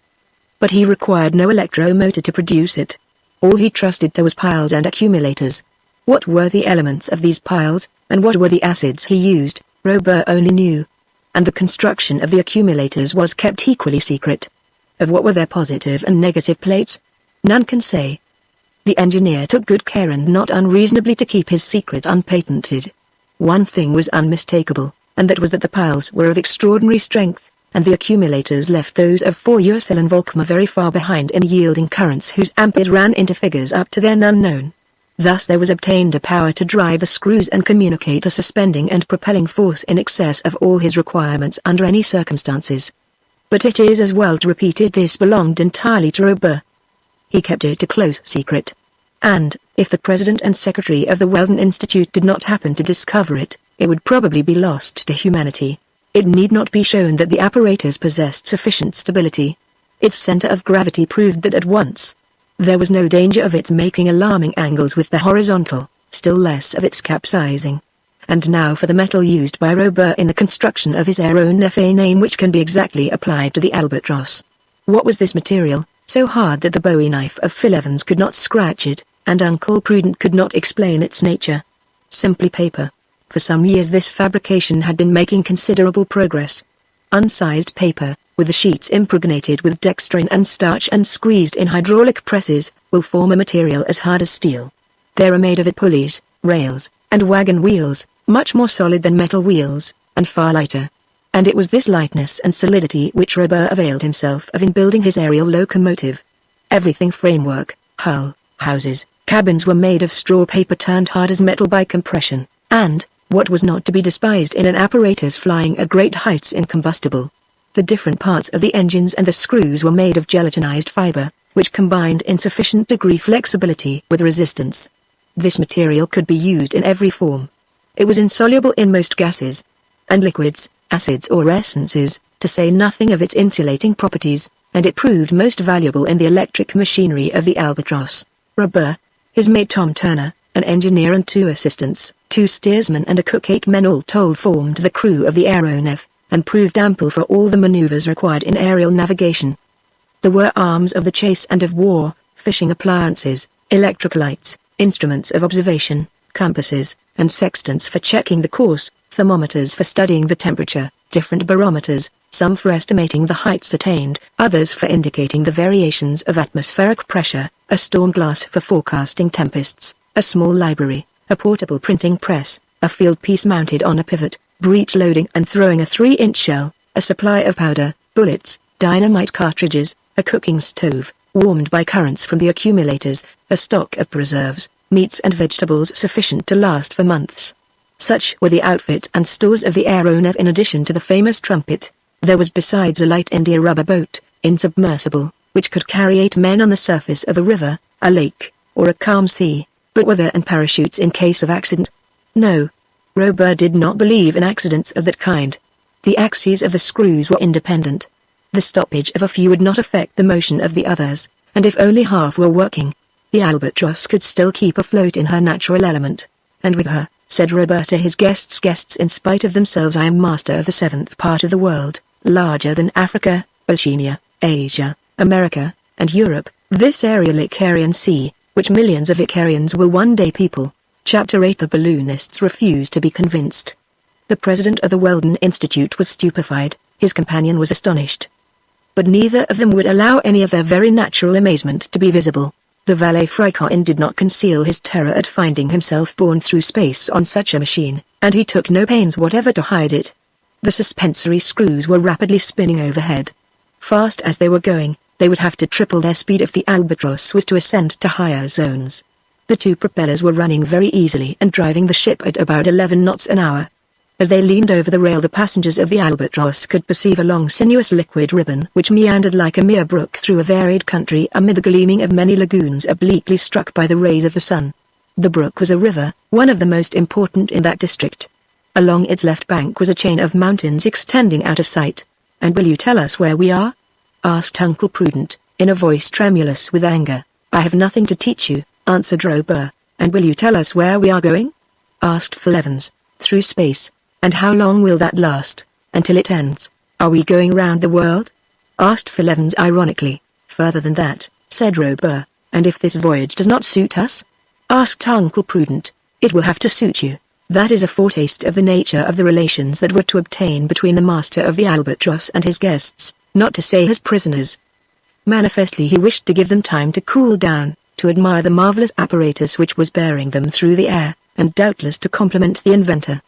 But he required no electromotor to produce it. All he trusted to was piles and accumulators. What were the elements of these piles, and what were the acids he used, Robur only knew. And the construction of the accumulators was kept equally secret. Of what were their positive and negative plates? None can say. The engineer took good care and not unreasonably to keep his secret unpatented. One thing was unmistakable, and that was that the piles were of extraordinary strength, and the accumulators left those of 4-Uracil and Volcma very far behind in yielding currents whose amperes ran into figures up to then unknown. Thus there was obtained a power to drive the screws and communicate a suspending and propelling force in excess of all his requirements under any circumstances. But it is as well to repeat it, this belonged entirely to Robur. He kept it a close secret. And, if the president and secretary of the Weldon Institute did not happen to discover it, it would probably be lost to humanity. It need not be shown that the apparatus possessed sufficient stability. Its center of gravity proved that at once. There was no danger of its making alarming angles with the horizontal, still less of its capsizing. And now for the metal used by Robur in the construction of his aeronef, a name which can be exactly applied to the albatross. What was this material, so hard that the Bowie knife of Phil Evans could not scratch it, and Uncle Prudent could not explain its nature? Simply paper. For some years this fabrication had been making considerable progress. Unsized paper, with the sheets impregnated with dextrin and starch and squeezed in hydraulic presses, will form a material as hard as steel. They are made of it pulleys, rails, and wagon wheels, much more solid than metal wheels, and far lighter. And it was this lightness and solidity which Robur availed himself of in building his aerial locomotive. Everything, framework, hull, houses, cabins, were made of straw paper turned hard as metal by compression, and, what was not to be despised in an apparatus flying at great heights, incombustible. The different parts of the engines and the screws were made of gelatinized fiber, which combined in sufficient degree flexibility with resistance. This material could be used in every form. It was insoluble in most gases and liquids, acids or essences, to say nothing of its insulating properties, and it proved most valuable in the electric machinery of the Albatross. Robur, his mate Tom Turner, an engineer and 2 assistants, 2 steersmen and a cook, 8 men all told formed the crew of the aeronef, and proved ample for all the maneuvers required in aerial navigation. There were arms of the chase and of war, fishing appliances, electric lights, instruments of observation, compasses, and sextants for checking the course, thermometers for studying the temperature, different barometers, some for estimating the heights attained, others for indicating the variations of atmospheric pressure, a storm glass for forecasting tempests, a small library, a portable printing press, a field piece mounted on a pivot, breech loading and throwing a 3-inch shell, a supply of powder, bullets, dynamite cartridges, a cooking stove, warmed by currents from the accumulators, a stock of preserves, meats and vegetables sufficient to last for months. Such were the outfit and stores of the aeronef. In addition to the famous trumpet, there was besides a light India rubber boat, insubmersible, which could carry 8 men on the surface of a river, a lake, or a calm sea. But were there and parachutes in case of accident? No. Robur did not believe in accidents of that kind. The axes of the screws were independent. The stoppage of a few would not affect the motion of the others, and if only half were working, the Albatross could still keep afloat in her natural element. And with her, said Robur to his guests, in spite of themselves, I am master of the 7th part of the world, larger than Africa, Oceania, Asia, America, and Europe, this aerial Icarian sea, which millions of Icarians will one day people. Chapter 8. The balloonists refused to be convinced. The president of the Weldon Institute was stupefied, his companion was astonished. But neither of them would allow any of their very natural amazement to be visible. The valet Fricon did not conceal his terror at finding himself borne through space on such a machine, and he took no pains whatever to hide it. The suspensory screws were rapidly spinning overhead. Fast as they were going, they would have to triple their speed if the Albatross was to ascend to higher zones. The 2 propellers were running very easily and driving the ship at about 11 knots an hour. As they leaned over the rail, the passengers of the Albatross could perceive a long sinuous liquid ribbon which meandered like a mere brook through a varied country amid the gleaming of many lagoons obliquely struck by the rays of the sun. The brook was a river, one of the most important in that district. Along its left bank was a chain of mountains extending out of sight. And will you tell us where we are? Asked Uncle Prudent, in a voice tremulous with anger. I have nothing to teach you, answered Robur. And will you tell us where we are going? Asked Phil Evans. Through space. And how long will that last? until it ends. Are we going round the world? Asked Phil Evans ironically. Further than that, said Robur. And if this voyage does not suit us? Asked Uncle Prudent. It will have to suit you. That is a foretaste of the nature of the relations that were to obtain between the master of the Albatross and his guests, not to say his prisoners. Manifestly he wished to give them time to cool down, to admire the marvelous apparatus which was bearing them through the air, and doubtless to compliment the inventor.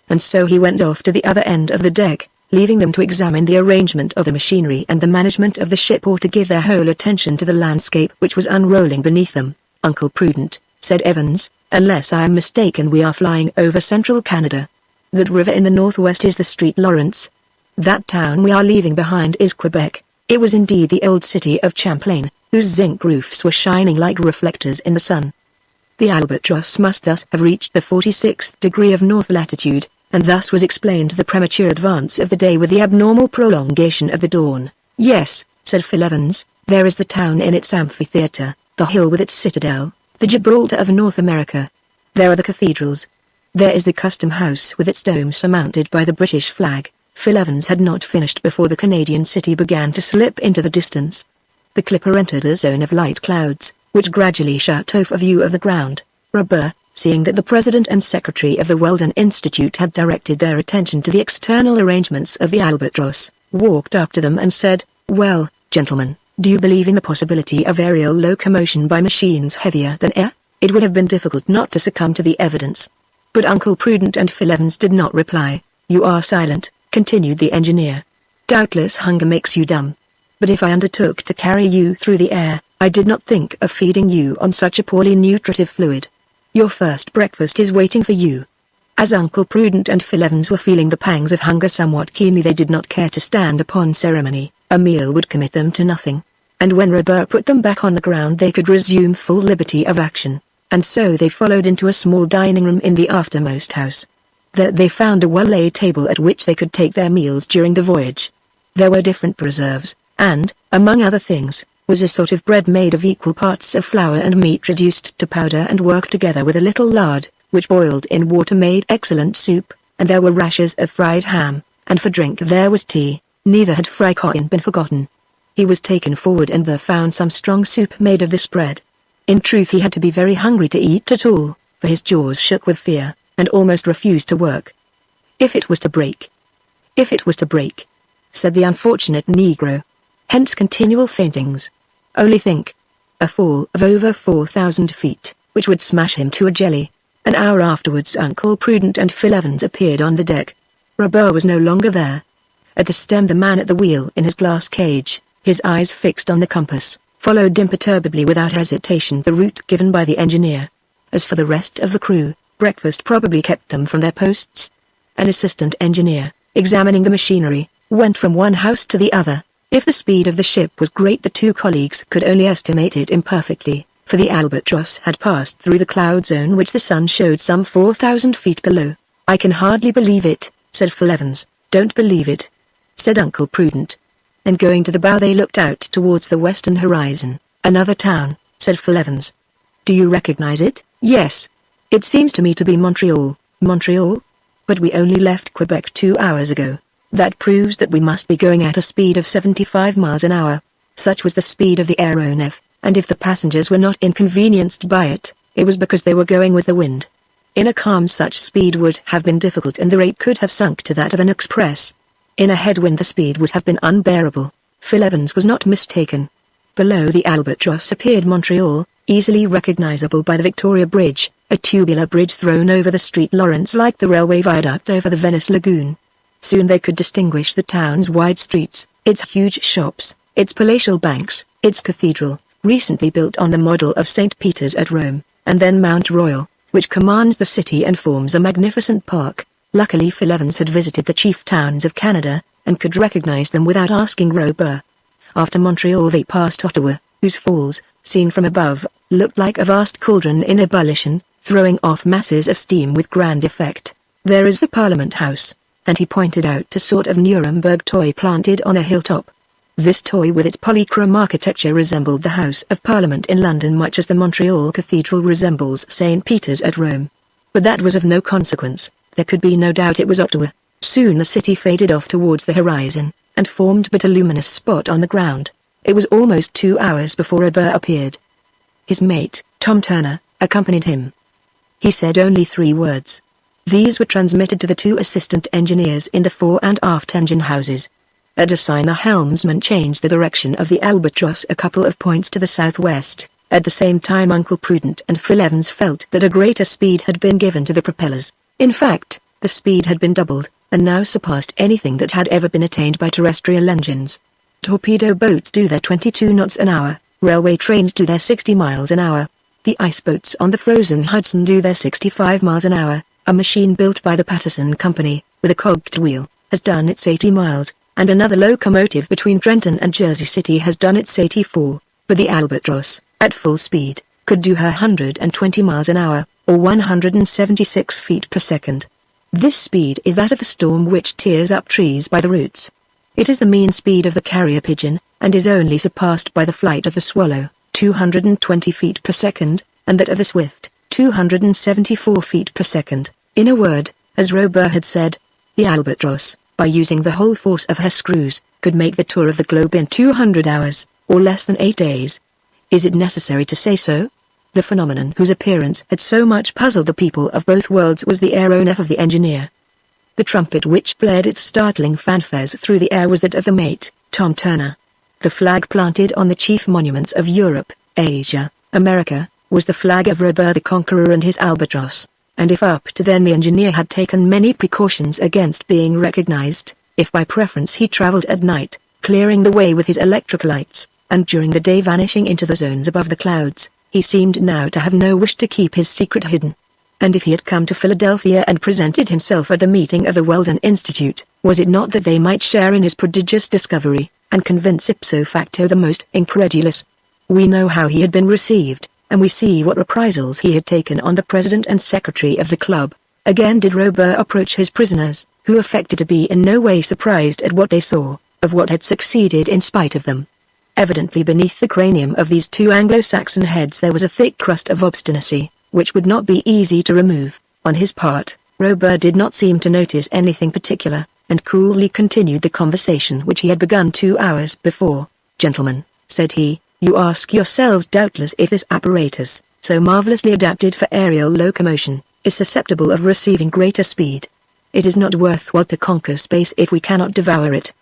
And so he went off to the other end of the deck, leaving them to examine the arrangement of the machinery and the management of the ship, or to give their whole attention to the landscape which was unrolling beneath them. Uncle Prudent, said Evans, unless I am mistaken we are flying over central Canada. That river in the northwest is the St. Lawrence. That town we are leaving behind is Quebec. It was indeed the old city of Champlain, whose zinc roofs were shining like reflectors in the sun. The Albatross must thus have reached the 46th degree of north latitude, and thus was explained the premature advance of the day with the abnormal prolongation of the dawn. Yes, said Phil Evans, there is the town in its amphitheatre, the hill with its citadel, the Gibraltar of North America. There are the cathedrals. There is the custom house with its dome surmounted by the British flag. Phil Evans had not finished before the Canadian city began to slip into the distance. The clipper entered a zone of light clouds, which gradually shut off a view of the ground. Robur, seeing that the president and secretary of the Weldon Institute had directed their attention to the external arrangements of the Albatross, walked up to them and said, "Well, gentlemen, do you believe in the possibility of aerial locomotion by machines heavier than air?" It would have been difficult not to succumb to the evidence. But Uncle Prudent and Phil Evans did not reply. "You are silent," continued the engineer. "Doubtless hunger makes you dumb. But if I undertook to carry you through the air, I did not think of feeding you on such a poorly nutritive fluid. Your first breakfast is waiting for you." As Uncle Prudent and Phil Evans were feeling the pangs of hunger somewhat keenly, they did not care to stand upon ceremony. A meal would commit them to nothing. And when Robur put them back on the ground they could resume full liberty of action. And so they followed into a small dining room in the aftermost house. There they found a well-laid table at which they could take their meals during the voyage. There were different preserves, and, among other things, was a sort of bread made of equal parts of flour and meat reduced to powder and worked together with a little lard, which boiled in water made excellent soup, and there were rashers of fried ham, and for drink there was tea. Neither had Fry Coin been forgotten. He was taken forward and there found some strong soup made of this bread. In truth he had to be very hungry to eat at all, for his jaws shook with fear, and almost refused to work. If it was to break, said the unfortunate Negro. Hence continual faintings. Only think. A fall of over 4,000 feet, which would smash him to a jelly. An hour afterwards Uncle Prudent and Phil Evans appeared on the deck. Robur was no longer there. At the stem the man at the wheel in his glass cage, his eyes fixed on the compass, followed imperturbably without hesitation the route given by the engineer. As for the rest of the crew, breakfast probably kept them from their posts. An assistant engineer, examining the machinery, went from one house to the other. If the speed of the ship was great the two colleagues could only estimate it imperfectly, for the Albatross had passed through the cloud zone which the sun showed some 4,000 feet below. "I can hardly believe it," said Phil Evans. "Don't believe it," said Uncle Prudent. And going to the bow they looked out towards the western horizon. "Another town," said Phil Evans. "Do you recognize it?" "Yes. It seems to me to be Montreal." "Montreal? But we only left Quebec 2 hours ago. That proves that we must be going at a speed of 75 miles an hour. Such was the speed of the aeronef, and if the passengers were not inconvenienced by it, it was because they were going with the wind. In a calm such speed would have been difficult and the rate could have sunk to that of an express. In a headwind the speed would have been unbearable. Phil Evans was not mistaken. Below the Albatross appeared Montreal, easily recognizable by the Victoria Bridge, a tubular bridge thrown over the St. Lawrence like the railway viaduct over the Venice Lagoon. Soon they could distinguish the town's wide streets, its huge shops, its palatial banks, its cathedral, recently built on the model of St. Peter's at Rome, and then Mount Royal, which commands the city and forms a magnificent park. Luckily Phil Evans had visited the chief towns of Canada, and could recognize them without asking Robur. After Montreal they passed Ottawa, whose falls, seen from above, looked like a vast cauldron in ebullition, throwing off masses of steam with grand effect. "There is the Parliament House," and he pointed out a sort of Nuremberg toy planted on a hilltop. This toy with its polychrome architecture resembled the House of Parliament in London much as the Montreal Cathedral resembles St. Peter's at Rome. But that was of no consequence, there could be no doubt it was Ottawa. Soon the city faded off towards the horizon, and formed but a luminous spot on the ground. It was almost 2 hours before Robur appeared. His mate, Tom Turner, accompanied him. He said only 3 words. These were transmitted to the 2 assistant engineers in the fore and aft engine houses. At a sign the helmsman changed the direction of the Albatross a couple of points to the southwest. At the same time Uncle Prudent and Phil Evans felt that a greater speed had been given to the propellers. In fact, the speed had been doubled, and now surpassed anything that had ever been attained by terrestrial engines. Torpedo boats do their 22 knots an hour, railway trains do their 60 miles an hour. The iceboats on the frozen Hudson do their 65 miles an hour. A machine built by the Patterson Company, with a cogged wheel, has done its 80 miles, and another locomotive between Trenton and Jersey City has done its 84, but the Albatross, at full speed, could do her 120 miles an hour, or 176 feet per second. This speed is that of the storm which tears up trees by the roots. It is the mean speed of the carrier pigeon, and is only surpassed by the flight of the swallow, 220 feet per second, and that of the swift, 274 feet per second. In a word, as Robur had said, the Albatross, by using the whole force of her screws, could make the tour of the globe in 200 hours, or less than 8 days. Is it necessary to say so? The phenomenon whose appearance had so much puzzled the people of both worlds was the aeronef of the engineer. The trumpet which blared its startling fanfares through the air was that of the mate, Tom Turner. The flag planted on the chief monuments of Europe, Asia, America, was the flag of Robur the Conqueror and his Albatross. And if up to then the engineer had taken many precautions against being recognized, if by preference he traveled at night, clearing the way with his electric lights, and during the day vanishing into the zones above the clouds, he seemed now to have no wish to keep his secret hidden. And if he had come to Philadelphia and presented himself at the meeting of the Weldon Institute, was it not that they might share in his prodigious discovery, and convince ipso facto the most incredulous? We know how he had been received, and we see what reprisals he had taken on the president and secretary of the club. Again did Robur approach his prisoners, who affected to be in no way surprised at what they saw, of what had succeeded in spite of them. Evidently beneath the cranium of these 2 Anglo-Saxon heads there was a thick crust of obstinacy, which would not be easy to remove. On his part, Robur did not seem to notice anything particular, and coolly continued the conversation which he had begun 2 hours before. "Gentlemen," said he, "you ask yourselves doubtless if this apparatus, so marvelously adapted for aerial locomotion, is susceptible of receiving greater speed. It is not worthwhile to conquer space if we cannot devour it.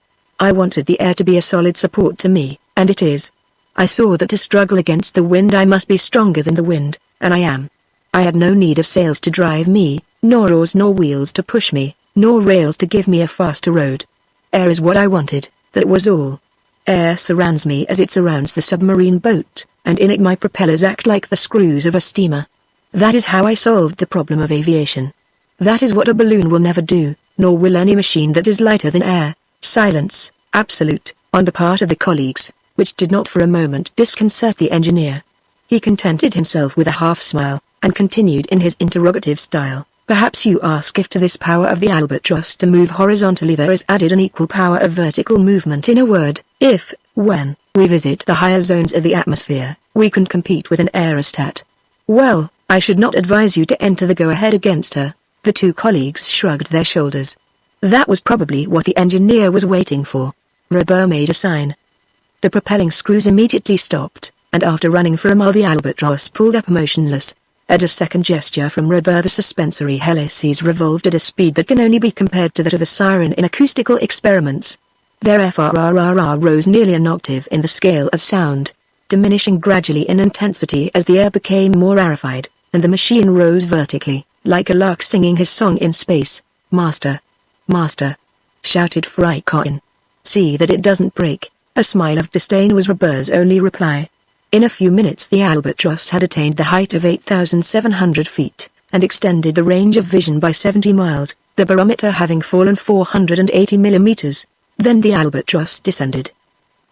I wanted the air to be a solid support to me, and it is. I saw that to struggle against the wind I must be stronger than the wind, and I am. I had no need of sails to drive me, nor oars nor wheels to push me, nor rails to give me a faster road. Air is what I wanted, that was all. Air surrounds me as it surrounds the submarine boat, and in it my propellers act like the screws of a steamer. That is how I solved the problem of aviation. That is what a balloon will never do, nor will any machine that is lighter than air." Silence, absolute, on the part of the colleagues, which did not for a moment disconcert the engineer. He contented himself with a half-smile, and continued in his interrogative style. "Perhaps you ask if to this power of the Albatross to move horizontally there is added an equal power of vertical movement. In a word, if, when we visit the higher zones of the atmosphere, we can compete with an aerostat. Well, I should not advise you to enter the go-ahead against her." The 2 colleagues shrugged their shoulders. That was probably what the engineer was waiting for. Robur made a sign. The propelling screws immediately stopped, and after running for a mile the Albatross pulled up motionless. At a second gesture from Robur the suspensory helices revolved at a speed that can only be compared to that of a siren in acoustical experiments. Their FRRRR rose nearly an octave in the scale of sound, diminishing gradually in intensity as the air became more rarefied, and the machine rose vertically, like a lark singing his song in space. "Master! Master!" shouted Frykon. "See that it doesn't break." A smile of disdain was Robur's only reply. In a few minutes the Albatross had attained the height of 8,700 feet, and extended the range of vision by 70 miles, the barometer having fallen 480 millimeters. Then the Albatross descended.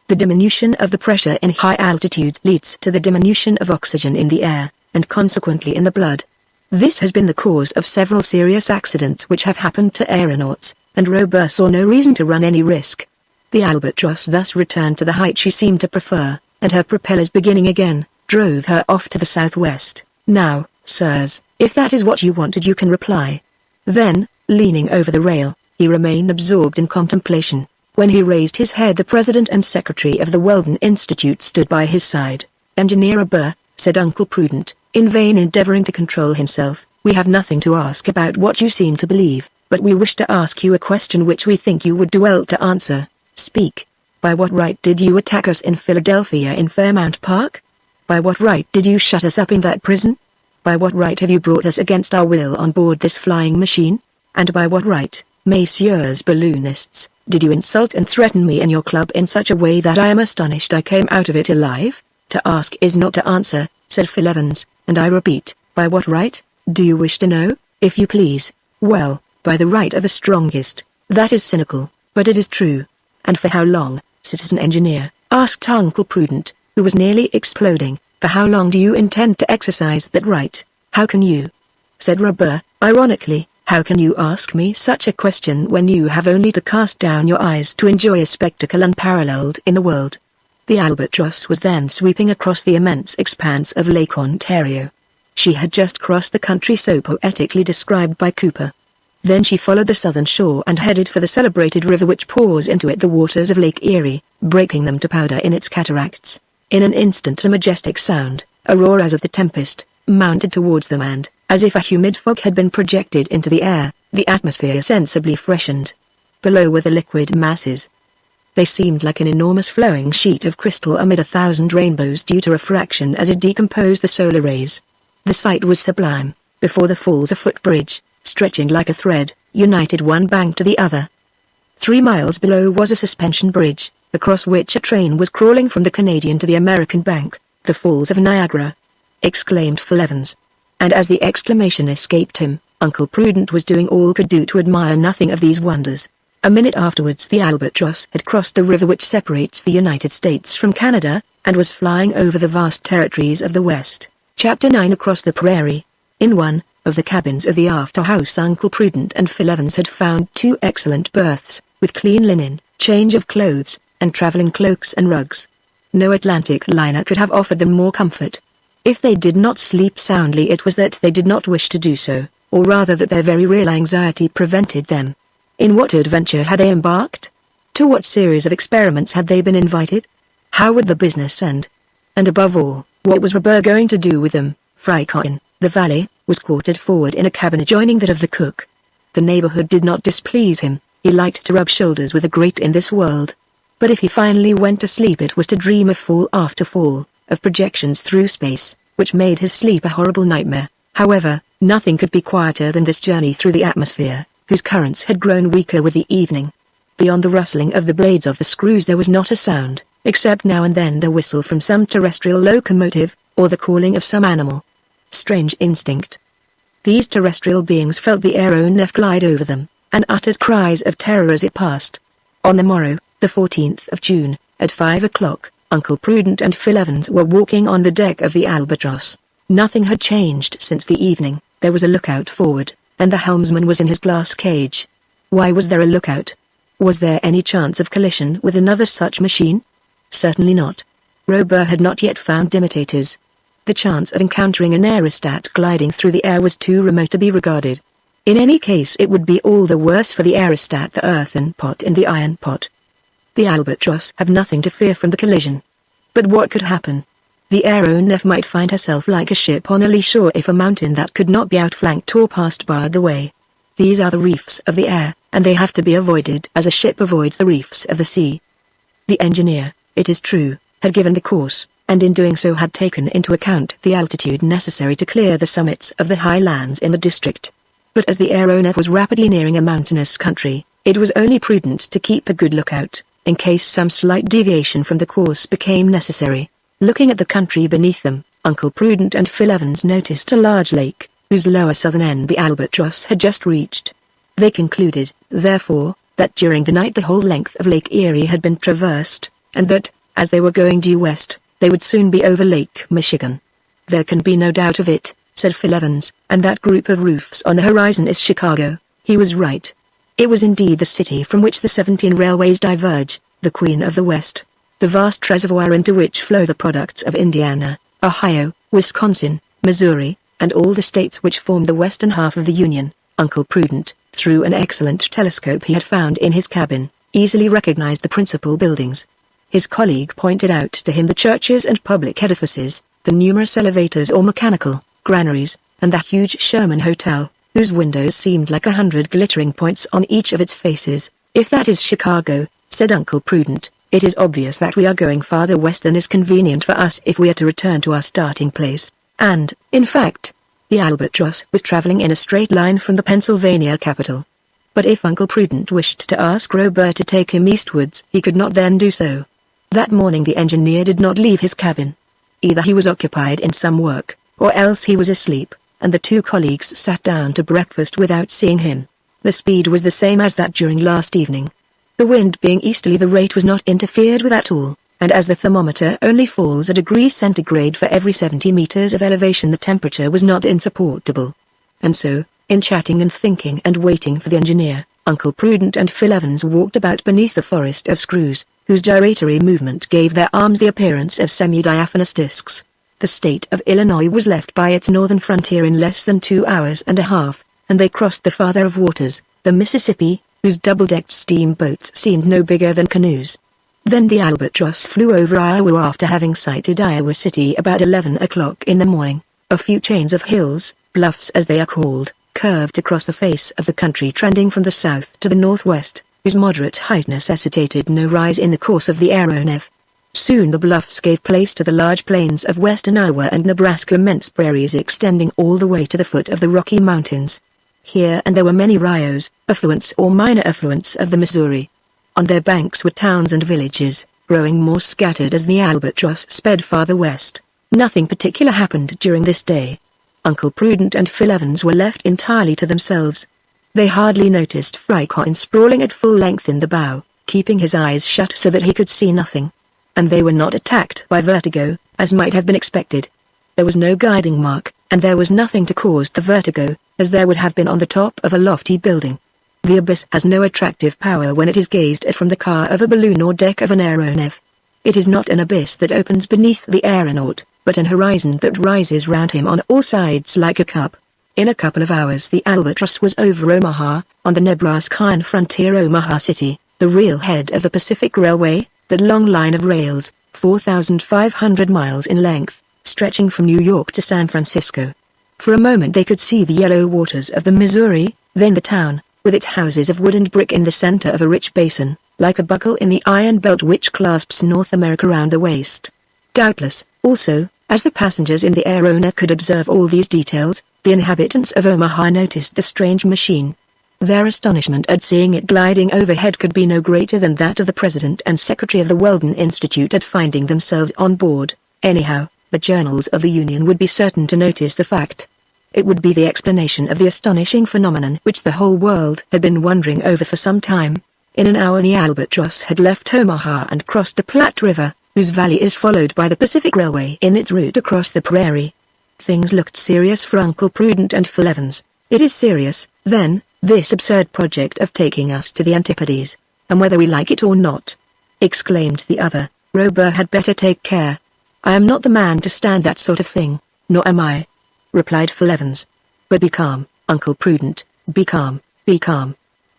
The diminution of the pressure in high altitudes leads to the diminution of oxygen in the air, and consequently in the blood. This has been the cause of several serious accidents which have happened to aeronauts, and Robur saw no reason to run any risk. The Albatross thus returned to the height she seemed to prefer, and her propellers beginning again, drove her off to the southwest. "Now, sirs, if that is what you wanted you can reply." Then, leaning over the rail, He remained absorbed in contemplation. When he raised his head, the president and secretary of the Weldon Institute stood by his side. "Engineer Robur," said Uncle Prudent, in vain endeavoring to control himself, "we have nothing to ask about what you seem to believe, but we wish to ask you a question which we think you would do well to answer. Speak. By what right did you attack us in Philadelphia in Fairmount Park? By what right did you shut us up in that prison? By what right have you brought us against our will on board this flying machine? And by what right, messieurs balloonists, did you insult and threaten me in your club in such a way that I am astonished I came out of it alive? To ask is not to answer," said Phil Evans, "and I repeat, by what right? Do you wish to know, if you please? Well, by the right of the strongest. That is cynical, but it is true." "And for how long, citizen engineer?" asked Uncle Prudent, who was nearly exploding. "For how long do you intend to exercise that right? How can you?" said Robur, ironically. "How can you ask me such a question when you have only to cast down your eyes to enjoy a spectacle unparalleled in the world?" The Albatross was then sweeping across the immense expanse of Lake Ontario. She had just crossed the country so poetically described by Cooper. Then she followed the southern shore and headed for the celebrated river which pours into it the waters of Lake Erie, breaking them to powder in its cataracts. In an instant a majestic sound, a roar as of the tempest, mounted towards them and, as if a humid fog had been projected into the air, the atmosphere sensibly freshened. Below were the liquid masses. They seemed like an enormous flowing sheet of crystal amid 1,000 rainbows due to refraction as it decomposed the solar rays. The sight was sublime. Before the falls a footbridge, stretching like a thread, united one bank to the other. 3 miles below was a suspension bridge, across which a train was crawling from the Canadian to the American bank. "The Falls of Niagara!" exclaimed Phil Evans. And as the exclamation escaped him, Uncle Prudent was doing all could do to admire nothing of these wonders. A minute afterwards the Albatross had crossed the river which separates the United States from Canada, and was flying over the vast territories of the West. Chapter 9 Across the Prairie. In one of the cabins of the after house Uncle Prudent and Phil Evans had found 2 excellent berths, with clean linen, change of clothes, and traveling cloaks and rugs. No Atlantic liner could have offered them more comfort. If they did not sleep soundly it was that they did not wish to do so, or rather that their very real anxiety prevented them. In what adventure had they embarked? To what series of experiments had they been invited? How would the business end? And above all, what was Robur going to do with them? Frickin, the valet, was quartered forward in a cabin adjoining that of the cook. The neighborhood did not displease him. He liked to rub shoulders with the great in this world. But if he finally went to sleep it was to dream of fall after fall, of projections through space, which made his sleep a horrible nightmare. However, nothing could be quieter than this journey through the atmosphere, whose currents had grown weaker with the evening. Beyond the rustling of the blades of the screws there was not a sound, except now and then the whistle from some terrestrial locomotive, or the calling of some animal. Strange instinct. These terrestrial beings felt the aeronef glide over them, and uttered cries of terror as it passed. On the morrow, the 14th of June, at 5 o'clock, Uncle Prudent and Phil Evans were walking on the deck of the Albatross. Nothing had changed since the evening. There was a lookout forward, and the helmsman was in his glass cage. Why was there a lookout? Was there any chance of collision with another such machine? Certainly not. Robur had not yet found imitators. The chance of encountering an aerostat gliding through the air was too remote to be regarded. In any case it would be all the worse for the aerostat the earthen pot in the iron pot. The Albatross have nothing to fear from the collision. But what could happen? The aeronef might find herself like a ship on a lee shore if a mountain that could not be outflanked or passed barred the way. These are the reefs of the air, and they have to be avoided as a ship avoids the reefs of the sea. The engineer, it is true, had given the course, and in doing so had taken into account the altitude necessary to clear the summits of the high lands in the district. But as the aeronef was rapidly nearing a mountainous country, it was only prudent to keep a good lookout, in case some slight deviation from the course became necessary. Looking at the country beneath them, Uncle Prudent and Phil Evans noticed a large lake, whose lower southern end the Albatross had just reached. They concluded, therefore, that during the night the whole length of Lake Erie had been traversed, and that, as they were going due west, they would soon be over Lake Michigan. "There can be no doubt of it," said Phil Evans, "and that group of roofs on the horizon is Chicago." He was right. It was indeed the city from which the 17 railways diverge, the Queen of the West, the vast reservoir into which flow the products of Indiana, Ohio, Wisconsin, Missouri, and all the states which form the western half of the Union. Uncle Prudent, through an excellent telescope he had found in his cabin, easily recognized the principal buildings. His colleague pointed out to him the churches and public edifices, the numerous elevators or mechanical granaries, and the huge Sherman Hotel, whose windows seemed like 100 glittering points on each of its faces. "If that is Chicago," said Uncle Prudent, "it is obvious that we are going farther west than is convenient for us if we are to return to our starting place." And, in fact, the Albatross was traveling in a straight line from the Pennsylvania capital. But if Uncle Prudent wished to ask Robur to take him eastwards, he could not then do so. That morning the engineer did not leave his cabin. Either he was occupied in some work, or else he was asleep, and the two colleagues sat down to breakfast without seeing him. The speed was the same as that during last evening. The wind being easterly, the rate was not interfered with at all, and as the thermometer only falls a degree centigrade for every 70 meters of elevation, the temperature was not insupportable. And so, in chatting and thinking and waiting for the engineer, Uncle Prudent and Phil Evans walked about beneath the forest of screws, whose gyratory movement gave their arms the appearance of semi-diaphanous discs. The state of Illinois was left by its northern frontier in less than 2 hours and a half, and they crossed the father of waters, the Mississippi, whose double-decked steamboats seemed no bigger than canoes. Then the Albatross flew over Iowa after having sighted Iowa City about 11 o'clock in the morning. A few chains of hills, bluffs as they are called, curved across the face of the country, trending from the south to the northwest, whose moderate height necessitated no rise in the course of the aeronef. Soon the bluffs gave place to the large plains of western Iowa and Nebraska, immense prairies extending all the way to the foot of the Rocky Mountains. Here and there were many rios, affluents or minor affluents of the Missouri. On their banks were towns and villages, growing more scattered as the Albatross sped farther west. Nothing particular happened during this day. Uncle Prudent and Phil Evans were left entirely to themselves. They hardly noticed Frykon sprawling at full length in the bow, keeping his eyes shut so that he could see nothing. And they were not attacked by vertigo, as might have been expected. There was no guiding mark, and there was nothing to cause the vertigo, as there would have been on the top of a lofty building. The abyss has no attractive power when it is gazed at from the car of a balloon or deck of an aeronef. It is not an abyss that opens beneath the aeronaut, but an horizon that rises round him on all sides like a cup. In a couple of hours the Albatross was over Omaha, on the Nebraska frontier. Omaha City, the real head of the Pacific Railway, that long line of rails, 4,500 miles in length, stretching from New York to San Francisco. For a moment they could see the yellow waters of the Missouri, then the town, with its houses of wood and brick in the center of a rich basin, like a buckle in the iron belt which clasps North America round the waist. Doubtless, also, as the passengers in the aeronef could observe all these details, the inhabitants of Omaha noticed the strange machine. Their astonishment at seeing it gliding overhead could be no greater than that of the president and secretary of the Weldon Institute at finding themselves on board. Anyhow, the journals of the Union would be certain to notice the fact. It would be the explanation of the astonishing phenomenon which the whole world had been wondering over for some time. In an hour the Albatross had left Omaha and crossed the Platte River, whose valley is followed by the Pacific Railway in its route across the prairie. Things looked serious for Uncle Prudent and Phil Evans. "It is serious, then, this absurd project of taking us to the Antipodes, and whether we like it or not," exclaimed the other. "Robur had better take care." "I am not the man to stand that sort of thing, nor am I," replied Phil Evans. "But be calm, Uncle Prudent, be calm,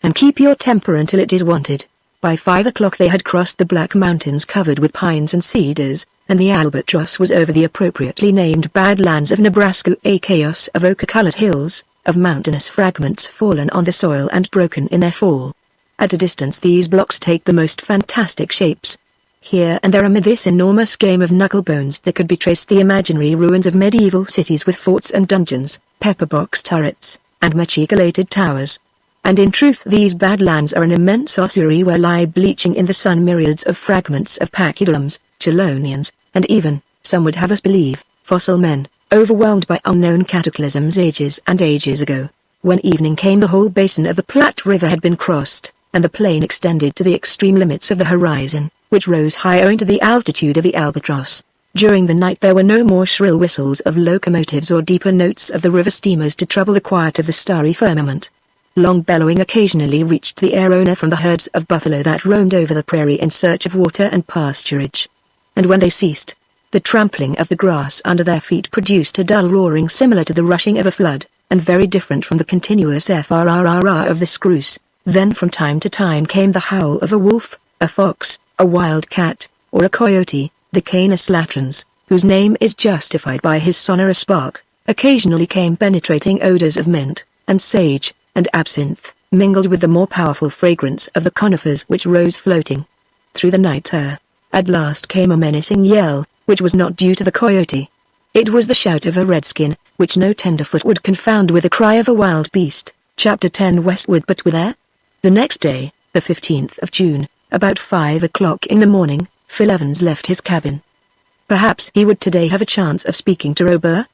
and keep your temper until it is wanted." By 5 o'clock they had crossed the Black Mountains covered with pines and cedars, and the Albatross was over the appropriately named Badlands of Nebraska, a chaos of ochre-colored hills, of mountainous fragments fallen on the soil and broken in their fall. At a distance these blocks take the most fantastic shapes. Here and there amid this enormous game of knucklebones there could be traced the imaginary ruins of medieval cities with forts and dungeons, pepper-box turrets, and machicolated towers. And in truth these badlands are an immense ossuary where lie bleaching in the sun myriads of fragments of pachyderms, chelonians, and even, some would have us believe, fossil men, overwhelmed by unknown cataclysms ages and ages ago. When evening came the whole basin of the Platte River had been crossed, and the plain extended to the extreme limits of the horizon, which rose high owing to the altitude of the Albatross. During the night there were no more shrill whistles of locomotives or deeper notes of the river steamers to trouble the quiet of the starry firmament. Long bellowing occasionally reached the aeronef from the herds of buffalo that roamed over the prairie in search of water and pasturage. And when they ceased, the trampling of the grass under their feet produced a dull roaring similar to the rushing of a flood. and very different from the continuous frrrr of the screws. Then from time to time came the howl of a wolf, a fox, a wild cat, or a coyote, the Canis latrans, whose name is justified by his sonorous bark. Occasionally came penetrating odors of mint, and sage, and absinthe, mingled with the more powerful fragrance of the conifers which rose floating through the night air. At last came a menacing yell, which was not due to the coyote. It was the shout of a redskin, which no tenderfoot would confound with the cry of a wild beast. Chapter 10 Westward but with air. The next day, the 15th of June, about 5 o'clock in the morning, Phil Evans left his cabin. Perhaps he would today have a chance of speaking to Robur?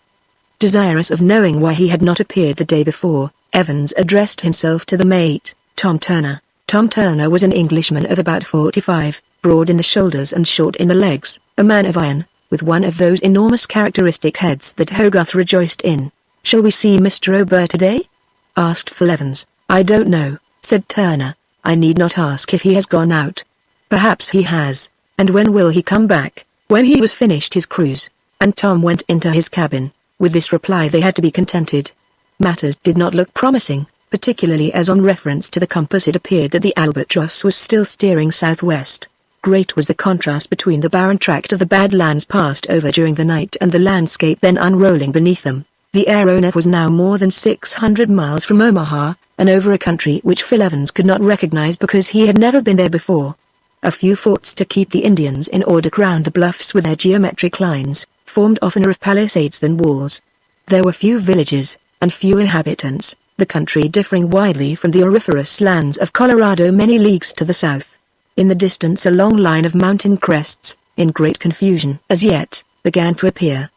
Desirous of knowing why he had not appeared the day before, Evans addressed himself to the mate, Tom Turner. Tom Turner was an Englishman of about 45, broad in the shoulders and short in the legs, a man of iron, with one of those enormous characteristic heads that Hogarth rejoiced in. "Shall we see Mr. Robur today?" asked Phil Evans. "I don't know," said Turner. "I need not ask if he has gone out. Perhaps he has. And when will he come back?" "When he was finished his cruise." And Tom went into his cabin. With this reply they had to be contented. Matters did not look promising, particularly as on reference to the compass it appeared that the Albatross was still steering southwest. Great was the contrast between the barren tract of the Bad Lands passed over during the night and the landscape then unrolling beneath them. The aeronef was now more than 600 miles from Omaha, and over a country which Phil Evans could not recognize because he had never been there before. A few forts to keep the Indians in order crowned the bluffs with their geometric lines, formed oftener of palisades than walls. There were few villages, and few inhabitants, the country differing widely from the auriferous lands of Colorado many leagues to the south. In the distance a long line of mountain crests, in great confusion as yet, began to appear.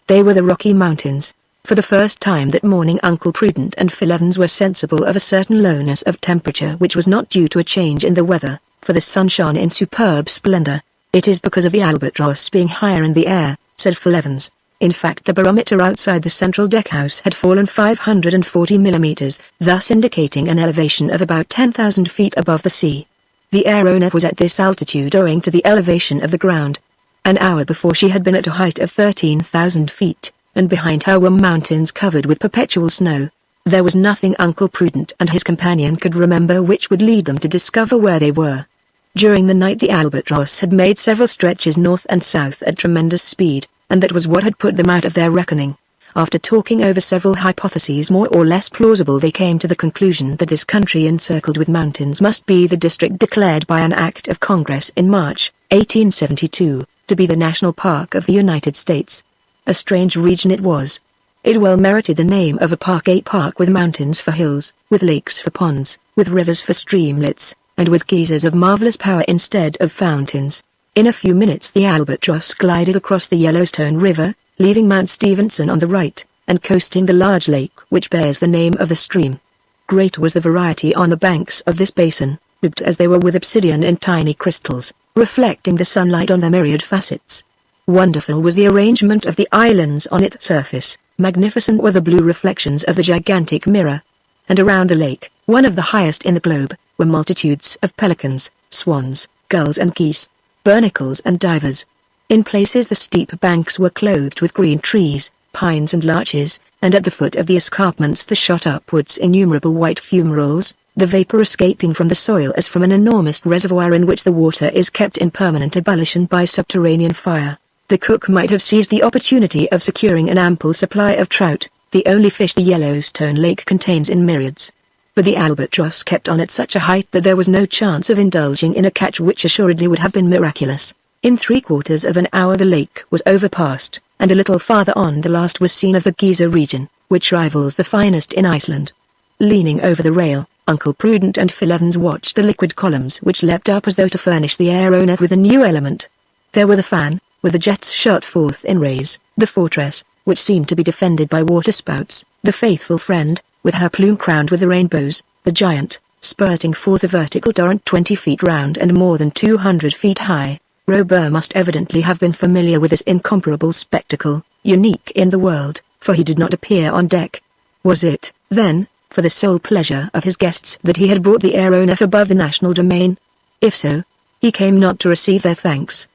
They were the Rocky Mountains. For the first time that morning Uncle Prudent and Phil Evans were sensible of a certain lowness of temperature which was not due to a change in the weather, for the sun shone in superb splendor. "It is because of the Albatross being higher in the air," said Phil Evans. In fact the barometer outside the central deckhouse had fallen 540 millimeters, thus indicating an elevation of about 10,000 feet above the sea. The aeronef was at this altitude owing to the elevation of the ground. An hour before she had been at a height of 13,000 feet, and behind her were mountains covered with perpetual snow. There was nothing Uncle Prudent and his companion could remember which would lead them to discover where they were. During the night the Albatross had made several stretches north and south at tremendous speed, and that was what had put them out of their reckoning. After talking over several hypotheses more or less plausible they came to the conclusion that this country encircled with mountains must be the district declared by an act of Congress in March, 1872, to be the National Park of the United States. A strange region it was. It well merited the name of a park with mountains for hills, with lakes for ponds, with rivers for streamlets, and with geysers of marvelous power instead of fountains. In a few minutes the Albatross glided across the Yellowstone River, leaving Mount Stevenson on the right, and coasting the large lake which bears the name of the stream. Great was the variety on the banks of this basin, ribbed as they were with obsidian and tiny crystals, reflecting the sunlight on their myriad facets. Wonderful was the arrangement of the islands on its surface, magnificent were the blue reflections of the gigantic mirror. And around the lake, one of the highest in the globe, were multitudes of pelicans, swans, gulls and geese, barnacles and divers. In places the steep banks were clothed with green trees, pines and larches, and at the foot of the escarpments there shot upwards innumerable white fumaroles, the vapor escaping from the soil as from an enormous reservoir in which the water is kept in permanent ebullition by subterranean fire. The cook might have seized the opportunity of securing an ample supply of trout, the only fish the Yellowstone Lake contains in myriads. But the Albatross kept on at such a height that there was no chance of indulging in a catch which assuredly would have been miraculous. In 3/4 of an hour the lake was overpassed, and a little farther on the last was seen of the geyser region, which rivals the finest in Iceland. Leaning over the rail, Uncle Prudent and Phil Evans watched the liquid columns which leapt up as though to furnish the aeronef with a new element. There were the fan, with the jets shot forth in rays, the fortress, which seemed to be defended by waterspouts, the faithful friend, with her plume crowned with the rainbows, the giant, spurting forth a vertical torrent 20 feet round and more than 200 feet high. Robur must evidently have been familiar with this incomparable spectacle, unique in the world, for he did not appear on deck. Was it, then, for the sole pleasure of his guests that he had brought the aeronef above the national domain? If so, he came not to receive their thanks.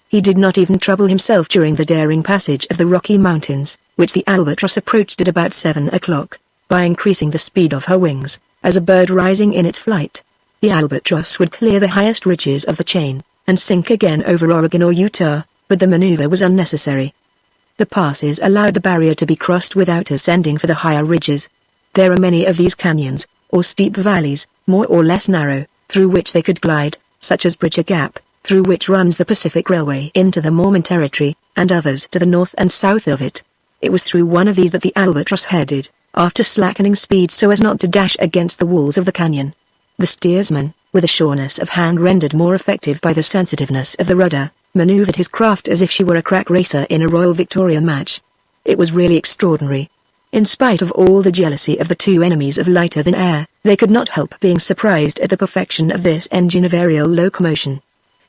He did not even trouble himself during the daring passage of the Rocky Mountains, which the albatross approached at about 7 o'clock, by increasing the speed of her wings, as a bird rising in its flight. The albatross would clear the highest ridges of the chain, and sink again over Oregon or Utah, but the maneuver was unnecessary. The passes allowed the barrier to be crossed without ascending for the higher ridges. There are many of these canyons, or steep valleys, more or less narrow, through which they could glide, such as Bridger Gap, through which runs the Pacific Railway into the Mormon Territory, and others to the north and south of it. It was through one of these that the albatross headed, after slackening speed so as not to dash against the walls of the canyon. The steersman, with a sureness of hand rendered more effective by the sensitiveness of the rudder, maneuvered his craft as if she were a crack racer in a Royal Victoria match. It was really extraordinary. In spite of all the jealousy of the two enemies of lighter than air, they could not help being surprised at the perfection of this engine of aerial locomotion.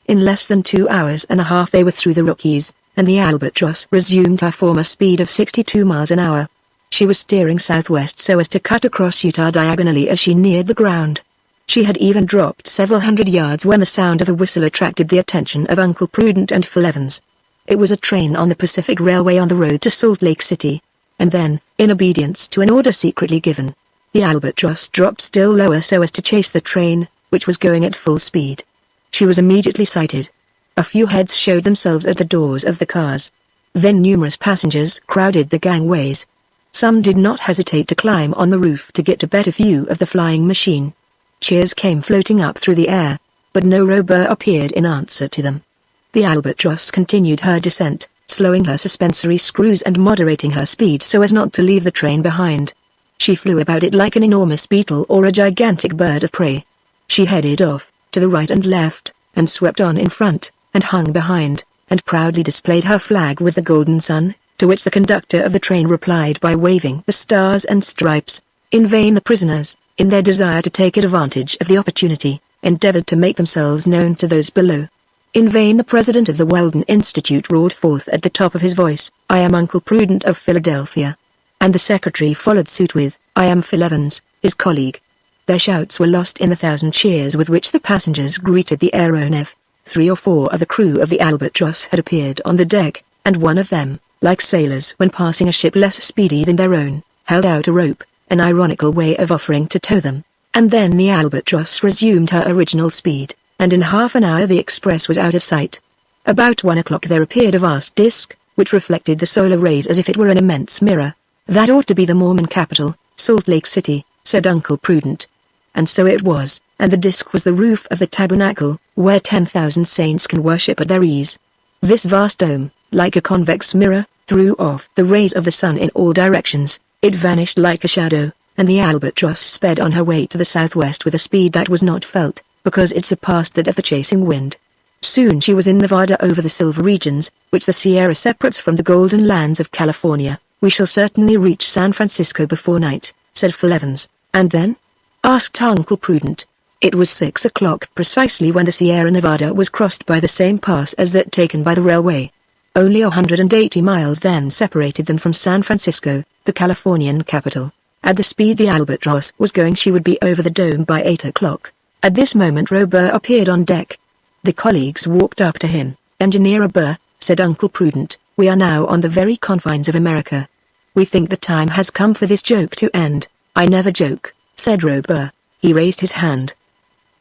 In less than 2 hours and a half they were through the Rockies, and the albatross resumed her former speed of 62 miles an hour. She was steering southwest so as to cut across Utah diagonally as she neared the ground. She had even dropped several hundred yards when the sound of a whistle attracted the attention of Uncle Prudent and Phil Evans. It was a train on the Pacific Railway on the road to Salt Lake City. And then, in obedience to an order secretly given, the albatross dropped still lower so as to chase the train, which was going at full speed. She was immediately sighted. A few heads showed themselves at the doors of the cars. Then numerous passengers crowded the gangways. Some did not hesitate to climb on the roof to get a better view of the flying machine. Cheers came floating up through the air, but no Robur appeared in answer to them. The albatross continued her descent, slowing her suspensory screws and moderating her speed so as not to leave the train behind. She flew about it like an enormous beetle or a gigantic bird of prey. She headed off, to the right and left, and swept on in front, and hung behind, and proudly displayed her flag with the golden sun, to which the conductor of the train replied by waving the stars and stripes. In vain the prisoners, in their desire to take advantage of the opportunity, endeavored to make themselves known to those below. In vain the president of the Weldon Institute roared forth at the top of his voice, "I am Uncle Prudent of Philadelphia." And the secretary followed suit with, "I am Phil Evans, his colleague." Their shouts were lost in the thousand cheers with which the passengers greeted the aeronef. 3 or 4 of the crew of the albatross had appeared on the deck, and one of them, like sailors when passing a ship less speedy than their own, held out a rope, an ironical way of offering to tow them. And then the albatross resumed her original speed, and in half an hour the express was out of sight. About 1 o'clock there appeared a vast disk, which reflected the solar rays as if it were an immense mirror. "That ought to be the Mormon capital, Salt Lake City," said Uncle Prudent. And so it was, and the disk was the roof of the tabernacle, where 10,000 saints can worship at their ease. This vast dome, like a convex mirror, threw off the rays of the sun in all directions. It vanished like a shadow, and the albatross sped on her way to the southwest with a speed that was not felt, because it surpassed that of the chasing wind. Soon she was in Nevada over the silver regions, which the Sierra separates from the golden lands of California. "We shall certainly reach San Francisco before night," said Phil Evans. "And then?" asked Uncle Prudent. It was 6 o'clock precisely when the Sierra Nevada was crossed by the same pass as that taken by the railway. Only 180 miles then separated them from San Francisco, the Californian capital. At the speed the albatross was going she would be over the dome by 8 o'clock. At this moment Robur appeared on deck. The colleagues walked up to him. "Engineer Robur," said Uncle Prudent, "we are now on the very confines of America. We think the time has come for this joke to end." "I never joke," said Robur. He raised his hand.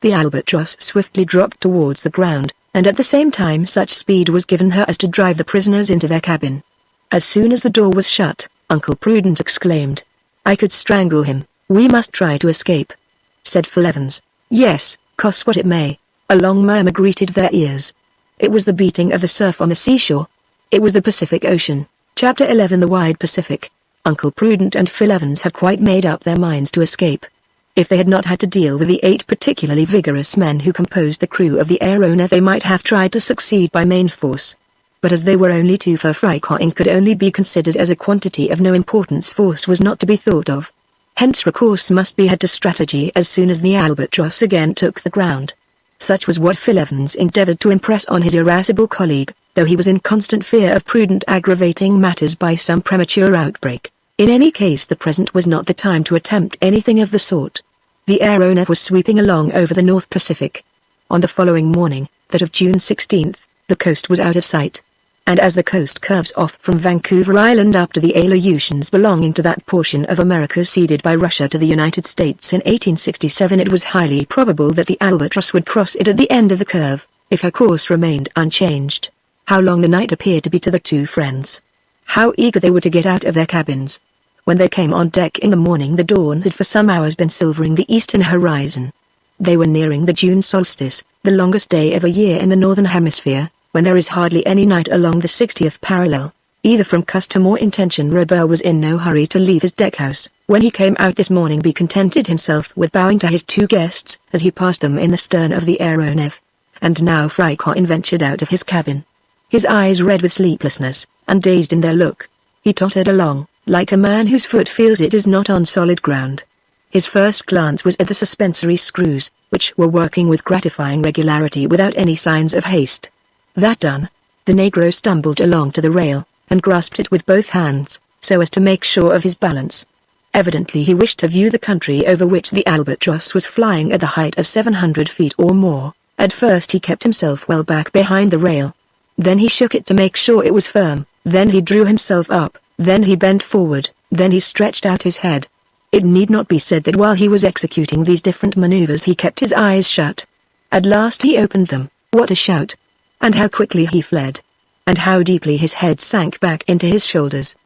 The albatross swiftly dropped towards the ground, and at the same time such speed was given her as to drive the prisoners into their cabin. As soon as the door was shut, Uncle Prudent exclaimed, "I could strangle him." "We must try to escape," said Phil Evans. "Yes, cost what it may." A long murmur greeted their ears. It was the beating of the surf on the seashore. It was the Pacific Ocean. Chapter 11 The Wide Pacific. Uncle Prudent and Phil Evans had quite made up their minds to escape. If they had not had to deal with the 8 particularly vigorous men who composed the crew of the aeronef they might have tried to succeed by main force. But as they were only 2 for Freikorn could only be considered as a quantity of no importance, force was not to be thought of. Hence recourse must be had to strategy as soon as the albatross again took the ground. Such was what Phil Evans endeavored to impress on his irascible colleague, though he was in constant fear of Prudent aggravating matters by some premature outbreak. In any case the present was not the time to attempt anything of the sort. The aeronef was sweeping along over the North Pacific. On the following morning, that of June 16th, The coast was out of sight. And as the coast curves off from Vancouver Island up to the Aleutians belonging to that portion of America ceded by Russia to the United States in 1867, it was highly probable that the Albatross would cross it at the end of the curve, if her course remained unchanged. How long the night appeared to be to the two friends. How eager they were to get out of their cabins. When they came on deck in the morning, the dawn had for some hours been silvering the eastern horizon. They were nearing the June solstice, the longest day of the year in the northern hemisphere, when there is hardly any night along the 60th parallel. Either from custom or intention, Robur was in no hurry to leave his deckhouse. When he came out this morning, he contented himself with bowing to his two guests as he passed them in the stern of the aeronef. And now Frykon ventured out of his cabin. His eyes red with sleeplessness, and dazed in their look. He tottered along, like a man whose foot feels it is not on solid ground. His first glance was at the suspensory screws, which were working with gratifying regularity without any signs of haste. That done, the negro stumbled along to the rail, and grasped it with both hands, so as to make sure of his balance. Evidently he wished to view the country over which the Albatross was flying at the height of 700 feet or more. At first he kept himself well back behind the rail. Then he shook it to make sure it was firm, then he drew himself up, then he bent forward, then he stretched out his head. It need not be said that while he was executing these different maneuvers he kept his eyes shut. At last he opened them. What a shout! And how quickly he fled! And how deeply his head sank back into his shoulders.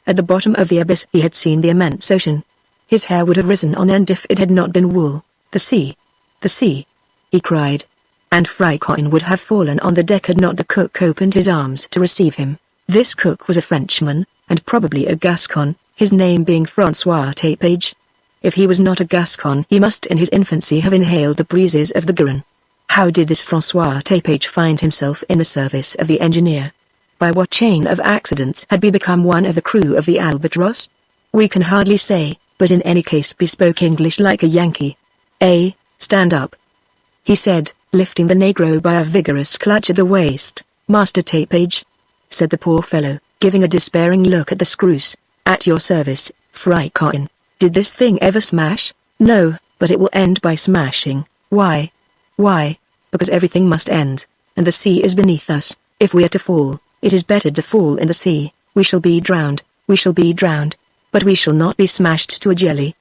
At the bottom of the abyss he had seen the immense ocean. His hair would have risen on end if it had not been wool. The sea! The sea! He cried. And Frykon would have fallen on the deck had not the cook opened his arms to receive him. This cook was a Frenchman, and probably a Gascon, his name being Francois Tapage. If he was not a Gascon, he must in his infancy have inhaled the breezes of the Garonne. How did this Francois Tapage find himself in the service of the engineer? By what chain of accidents had he become one of the crew of the Albatross? We can hardly say, but in any case he spoke English like a Yankee. Stand up," he said, lifting the negro by a vigorous clutch at the waist. "Master Tapage," said the poor fellow, giving a despairing look at the screws. "At your service, Frykon. Did this thing ever smash?" "No, but it will end by smashing." "Why?" "Why? Because everything must end, and the sea is beneath us. If we are to fall, it is better to fall in the sea. We shall be drowned, but we shall not be smashed to a jelly."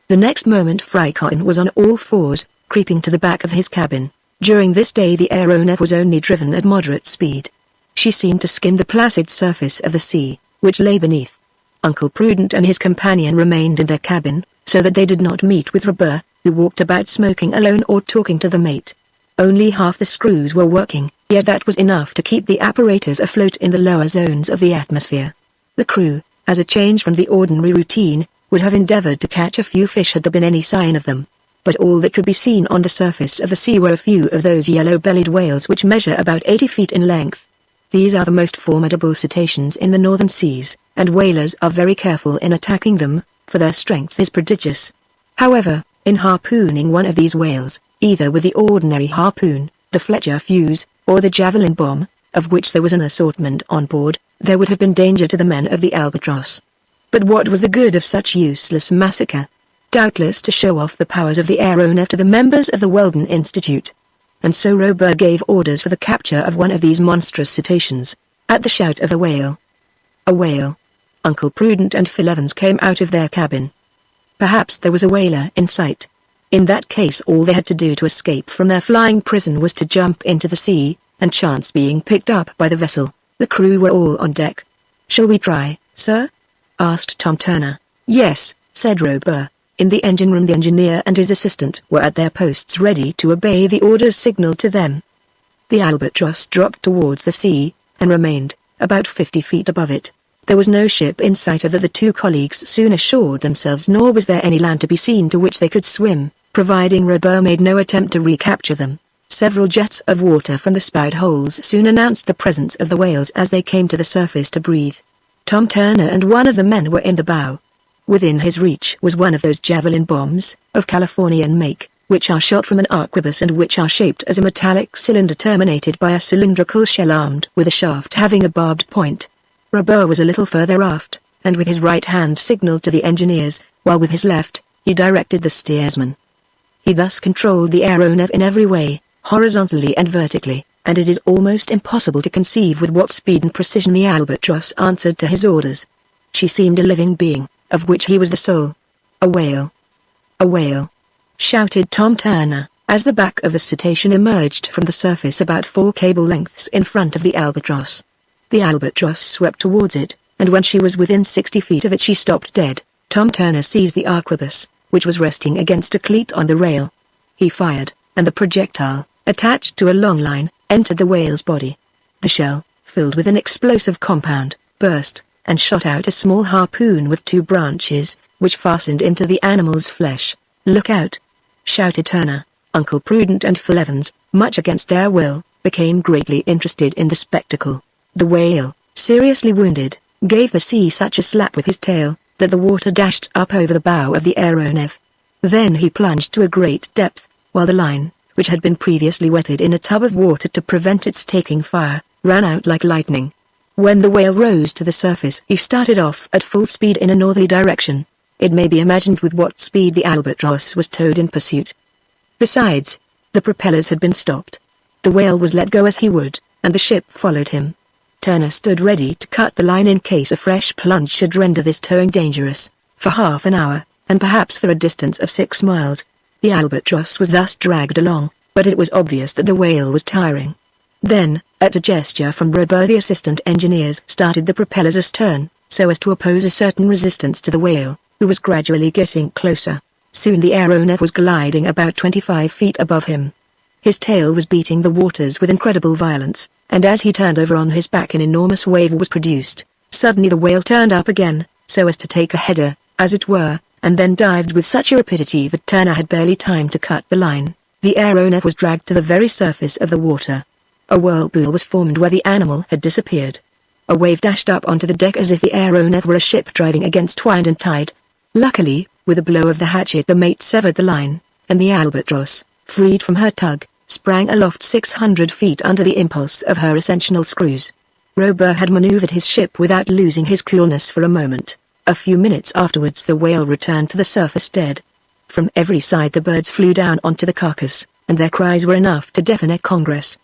The next moment Frykon was on all fours, creeping to the back of his cabin. During this day the aeronef was only driven at moderate speed. She seemed to skim the placid surface of the sea, which lay beneath. Uncle Prudent and his companion remained in their cabin, so that they did not meet with Robur, who walked about smoking alone or talking to the mate. Only half the screws were working, yet that was enough to keep the apparatus afloat in the lower zones of the atmosphere. The crew, as a change from the ordinary routine, would have endeavored to catch a few fish had there been any sign of them. But all that could be seen on the surface of the sea were a few of those yellow-bellied whales which measure about 80 feet in length. These are the most formidable cetaceans in the northern seas, and whalers are very careful in attacking them, for their strength is prodigious. However, in harpooning one of these whales, either with the ordinary harpoon, the Fletcher fuse, or the javelin bomb, of which there was an assortment on board, there would have been danger to the men of the Albatross. But what was the good of such useless massacre? Doubtless to show off the powers of the aeronef to the members of the Weldon Institute. And so Robur gave orders for the capture of one of these monstrous cetaceans. At the shout of a whale, Uncle Prudent and Phil Evans came out of their cabin. Perhaps there was a whaler in sight. In that case all they had to do to escape from their flying prison was to jump into the sea, and chance being picked up by the vessel. The crew were all on deck. "Shall we try, sir?" asked Tom Turner. "Yes," said Robur. In the engine room the engineer and his assistant were at their posts ready to obey the orders signaled to them. The Albatross dropped towards the sea, and remained, about 50 feet above it. There was no ship in sight of that the two colleagues soon assured themselves, nor was there any land to be seen to which they could swim, providing Robur made no attempt to recapture them. Several jets of water from the spout holes soon announced the presence of the whales as they came to the surface to breathe. Tom Turner and one of the men were in the bow. Within his reach was one of those javelin bombs, of Californian make, which are shot from an arquebus and which are shaped as a metallic cylinder terminated by a cylindrical shell armed with a shaft having a barbed point. Robur was a little further aft, and with his right hand signaled to the engineers, while with his left, he directed the steersman. He thus controlled the aeronef in every way, horizontally and vertically. and it is almost impossible to conceive with what speed and precision the albatross answered to his orders. She seemed a living being, of which he was the soul. "A whale! A whale!" shouted Tom Turner, as the back of a cetacean emerged from the surface about 4 cable lengths in front of the albatross. The albatross swept towards it, and when she was within 60 feet of it she stopped dead. Tom Turner seized the arquebus, which was resting against a cleat on the rail. He fired, and the projectile, attached to a long line, entered the whale's body. The shell, filled with an explosive compound, burst, and shot out a small harpoon with 2 branches, which fastened into the animal's flesh. "Look out!" shouted Turner. Uncle Prudent and Phil Evans, much against their will, became greatly interested in the spectacle. The whale, seriously wounded, gave the sea such a slap with his tail, that the water dashed up over the bow of the aeronef. Then he plunged to a great depth, while the line, which had been previously wetted in a tub of water to prevent its taking fire, ran out like lightning. When the whale rose to the surface he started off at full speed in a northerly direction. It may be imagined with what speed the albatross was towed in pursuit. Besides, the propellers had been stopped. The whale was let go as he would, and the ship followed him. Turner stood ready to cut the line in case a fresh plunge should render this towing dangerous. For half an hour, and perhaps for a distance of 6 miles, the albatross was thus dragged along, but it was obvious that the whale was tiring. Then, at a gesture from Robur, the assistant engineers started the propellers astern, so as to oppose a certain resistance to the whale, who was gradually getting closer. Soon the aeronef was gliding about 25 feet above him. His tail was beating the waters with incredible violence, and as he turned over on his back an enormous wave was produced. Suddenly the whale turned up again, so as to take a header, as it were, and then dived with such a rapidity that Turner had barely time to cut the line. The aeronef was dragged to the very surface of the water. A whirlpool was formed where the animal had disappeared. A wave dashed up onto the deck as if the aeronef were a ship driving against wind and tide. Luckily, with a blow of the hatchet the mate severed the line, and the albatross, freed from her tug, sprang aloft 600 feet under the impulse of her ascensional screws. Robur had maneuvered his ship without losing his coolness for a moment. A few minutes afterwards the whale returned to the surface dead. From every side the birds flew down onto the carcass, and their cries were enough to deafen a congress.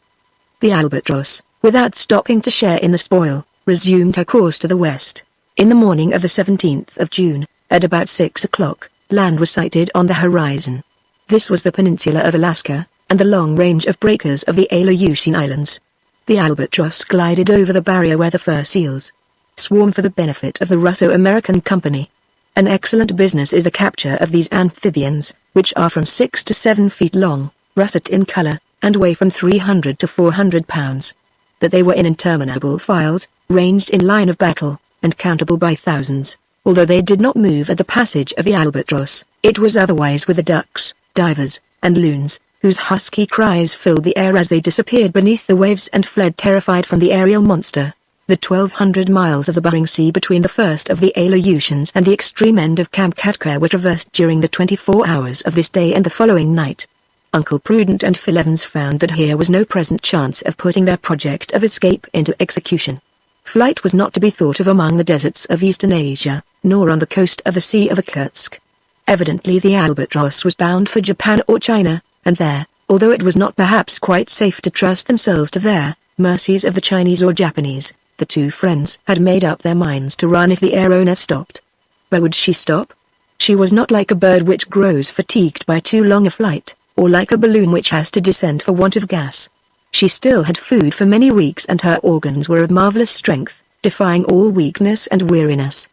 The albatross, without stopping to share in the spoil, resumed her course to the west. In the morning of the 17th of June, at about 6 o'clock, land was sighted on the horizon. This was the peninsula of Alaska, and the long range of breakers of the Aleutian Islands. The albatross glided over the barrier where the fur seals swarm for the benefit of the Russo-American Company. An excellent business is the capture of these amphibians, which are from 6 to 7 feet long, russet in color, and weigh from 300 to 400 pounds. That they were in interminable files, ranged in line of battle, and countable by thousands. Although they did not move at the passage of the albatross, it was otherwise with the ducks, divers, and loons, whose husky cries filled the air as they disappeared beneath the waves and fled terrified from the aerial monster. The 1,200 miles of the Bering Sea between the first of the Aleutians and the extreme end of Kamchatka were traversed during the 24 hours of this day and the following night. Uncle Prudent and Phil Evans found that here was no present chance of putting their project of escape into execution. Flight was not to be thought of among the deserts of Eastern Asia, nor on the coast of the Sea of Okhotsk. Evidently the albatross was bound for Japan or China, and there, although it was not perhaps quite safe to trust themselves to their mercies of the Chinese or Japanese, the two friends had made up their minds to run if the aeronef stopped. Where would she stop? She was not like a bird which grows fatigued by too long a flight, or like a balloon which has to descend for want of gas. She still had food for many weeks and her organs were of marvelous strength, defying all weakness and weariness.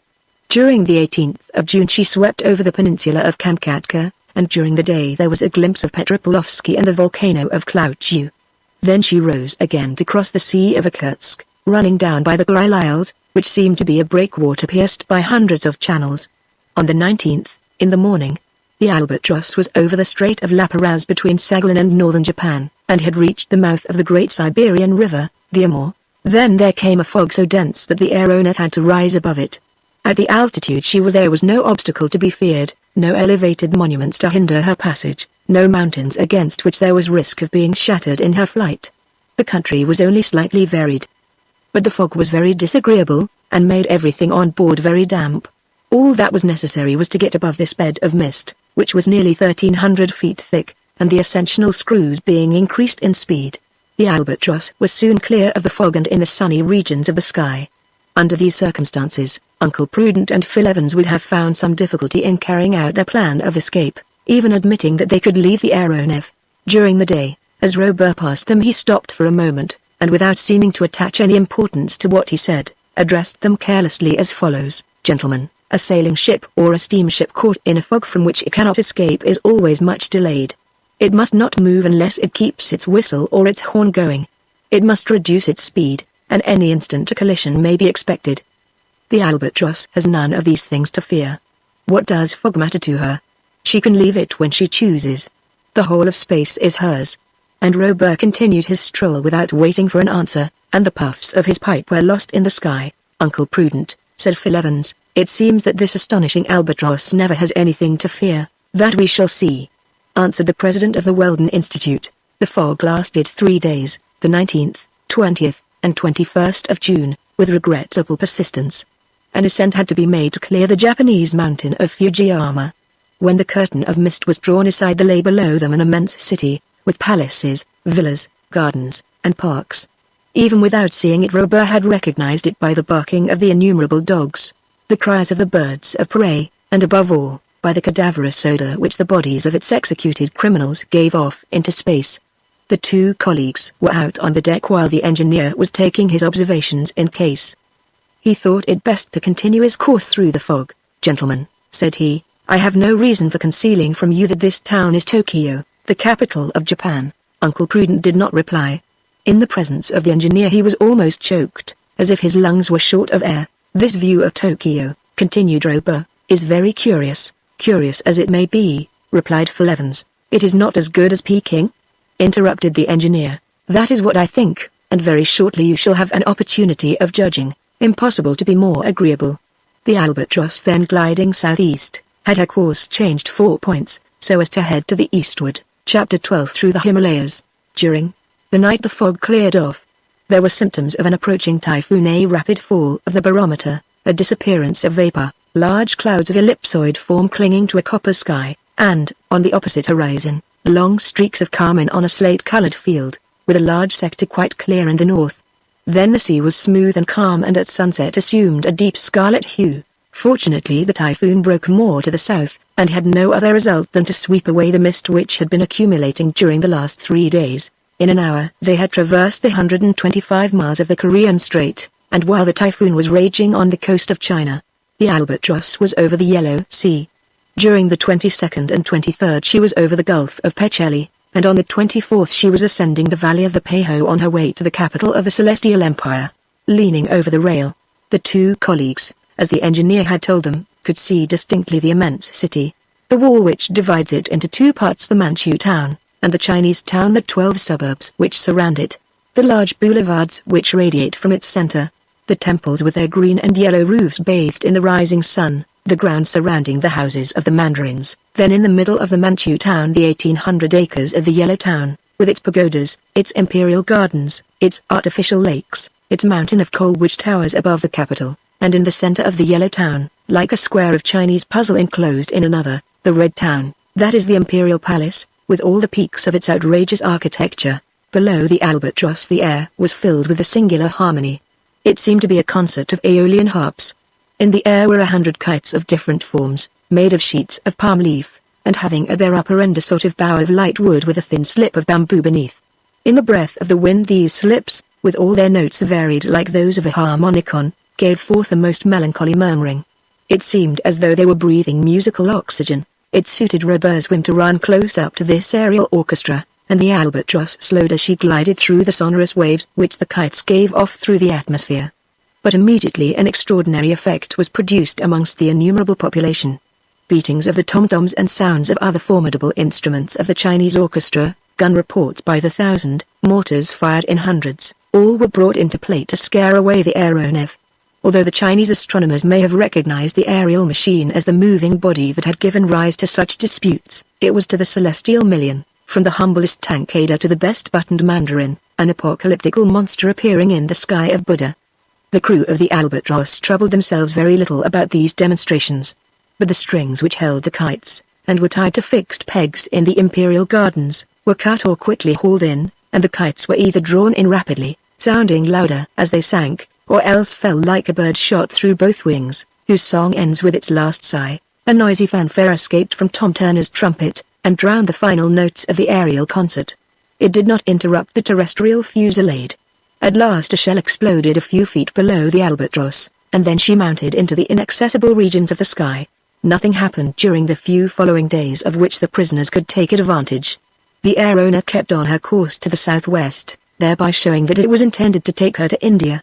During the 18th of June she swept over the peninsula of Kamchatka, and during the day there was a glimpse of Petropavlovsky and the volcano of Klauchu. Then she rose again to cross the Sea of Okhotsk, running down by the Kuril Isles, which seemed to be a breakwater pierced by hundreds of channels. On the 19th, in the morning, the albatross was over the Strait of Laperouse between Saghalin and northern Japan, and had reached the mouth of the great Siberian River, the Amur. Then there came a fog so dense that the aeronef had to rise above it. At the altitude she was there was no obstacle to be feared, no elevated monuments to hinder her passage, no mountains against which there was risk of being shattered in her flight. The country was only slightly varied. But the fog was very disagreeable, and made everything on board very damp. All that was necessary was to get above this bed of mist, which was nearly 1,300 feet thick, and the ascensional screws being increased in speed. The albatross was soon clear of the fog and in the sunny regions of the sky. Under these circumstances, Uncle Prudent and Phil Evans would have found some difficulty in carrying out their plan of escape, even admitting that they could leave the aeronef. During the day, as Robur passed them he stopped for a moment, and without seeming to attach any importance to what he said, addressed them carelessly as follows: "Gentlemen, a sailing ship or a steamship caught in a fog from which it cannot escape is always much delayed. It must not move unless it keeps its whistle or its horn going. It must reduce its speed, and any instant a collision may be expected. The albatross has none of these things to fear. What does fog matter to her? She can leave it when she chooses. The whole of space is hers." And Robur continued his stroll without waiting for an answer, and the puffs of his pipe were lost in the sky. "Uncle Prudent," said Phil Evans, "it seems that this astonishing albatross never has anything to fear." "That we shall see," answered the president of the Weldon Institute. The fog lasted 3 days, the 19th, 20th, and 21st of June, with regrettable persistence. An ascent had to be made to clear the Japanese mountain of Fujiyama. When the curtain of mist was drawn aside there lay below them an immense city, with palaces, villas, gardens, and parks. Even without seeing it Robur had recognized it by the barking of the innumerable dogs, the cries of the birds of prey, and above all, by the cadaverous odor which the bodies of its executed criminals gave off into space. The two colleagues were out on the deck while the engineer was taking his observations in case. He thought it best to continue his course through the fog. "Gentlemen," said he, "I have no reason for concealing from you that this town is Tokyo, the capital of Japan." Uncle Prudent did not reply. In the presence of the engineer he was almost choked, as if his lungs were short of air. "This view of Tokyo," continued Robur, "is very curious." "Curious as it may be," replied Phil Evans, "it is not as good as Peking?" Interrupted the engineer. "That is what I think, and very shortly you shall have an opportunity of judging. Impossible to be more agreeable." The albatross, then gliding southeast, had her course changed 4 points, so as to head to the eastward. Chapter 12 Through the Himalayas. During the night the fog cleared off. There were symptoms of an approaching typhoon: a rapid fall of the barometer, a disappearance of vapor, large clouds of ellipsoid form clinging to a copper sky, and, on the opposite horizon, long streaks of carmine on a slate-colored field, with a large sector quite clear in the north. Then the sea was smooth and calm and at sunset assumed a deep scarlet hue. Fortunately the typhoon broke more to the south, and had no other result than to sweep away the mist which had been accumulating during the last 3 days. In an hour they had traversed the 125 miles of the Korean Strait, and while the typhoon was raging on the coast of China, the albatross was over the Yellow Sea. During the 22nd and 23rd she was over the Gulf of Pecheli, and on the 24th she was ascending the valley of the Peiho on her way to the capital of the Celestial Empire. Leaning over the rail, the two colleagues, as the engineer had told them, could see distinctly the immense city, the wall which divides it into 2 parts, the Manchu town, and the Chinese town, the 12 suburbs which surround it, the large boulevards which radiate from its center, the temples with their green and yellow roofs bathed in the rising sun, the grounds surrounding the houses of the mandarins. Then in the middle of the Manchu town the 1800 acres of the Yellow Town, with its pagodas, its imperial gardens, its artificial lakes, its mountain of coal which towers above the capital, and in the center of the Yellow Town, like a square of Chinese puzzle enclosed in another, the Red Town, that is the Imperial Palace, with all the peaks of its outrageous architecture. Below the albatross the air was filled with a singular harmony. It seemed to be a concert of aeolian harps. In the air were 100 kites of different forms, made of sheets of palm leaf, and having at their upper end a sort of bough of light wood with a thin slip of bamboo beneath. In the breath of the wind these slips, with all their notes varied like those of a harmonicon, gave forth a most melancholy murmuring. It seemed as though they were breathing musical oxygen. It suited Robur's whim to run close up to this aerial orchestra, and the albatross slowed as she glided through the sonorous waves which the kites gave off through the atmosphere. But immediately an extraordinary effect was produced amongst the innumerable population. Beatings of the tom-toms and sounds of other formidable instruments of the Chinese orchestra, gun reports by the 1,000, mortars fired in hundreds, all were brought into play to scare away the aeronef. Although the Chinese astronomers may have recognized the aerial machine as the moving body that had given rise to such disputes, it was to the celestial million, from the humblest tankada to the best buttoned mandarin, an apocalyptical monster appearing in the sky of Buddha. The crew of the albatross troubled themselves very little about these demonstrations. But the strings which held the kites, and were tied to fixed pegs in the imperial gardens, were cut or quickly hauled in, and the kites were either drawn in rapidly, sounding louder as they sank, or else fell like a bird shot through both wings, whose song ends with its last sigh. A noisy fanfare escaped from Tom Turner's trumpet, and drowned the final notes of the aerial concert. It did not interrupt the terrestrial fusillade. At last a shell exploded a few feet below the Albatross, and then she mounted into the inaccessible regions of the sky. Nothing happened during the few following days of which the prisoners could take advantage. The aeronef kept on her course to the southwest, thereby showing that it was intended to take her to India.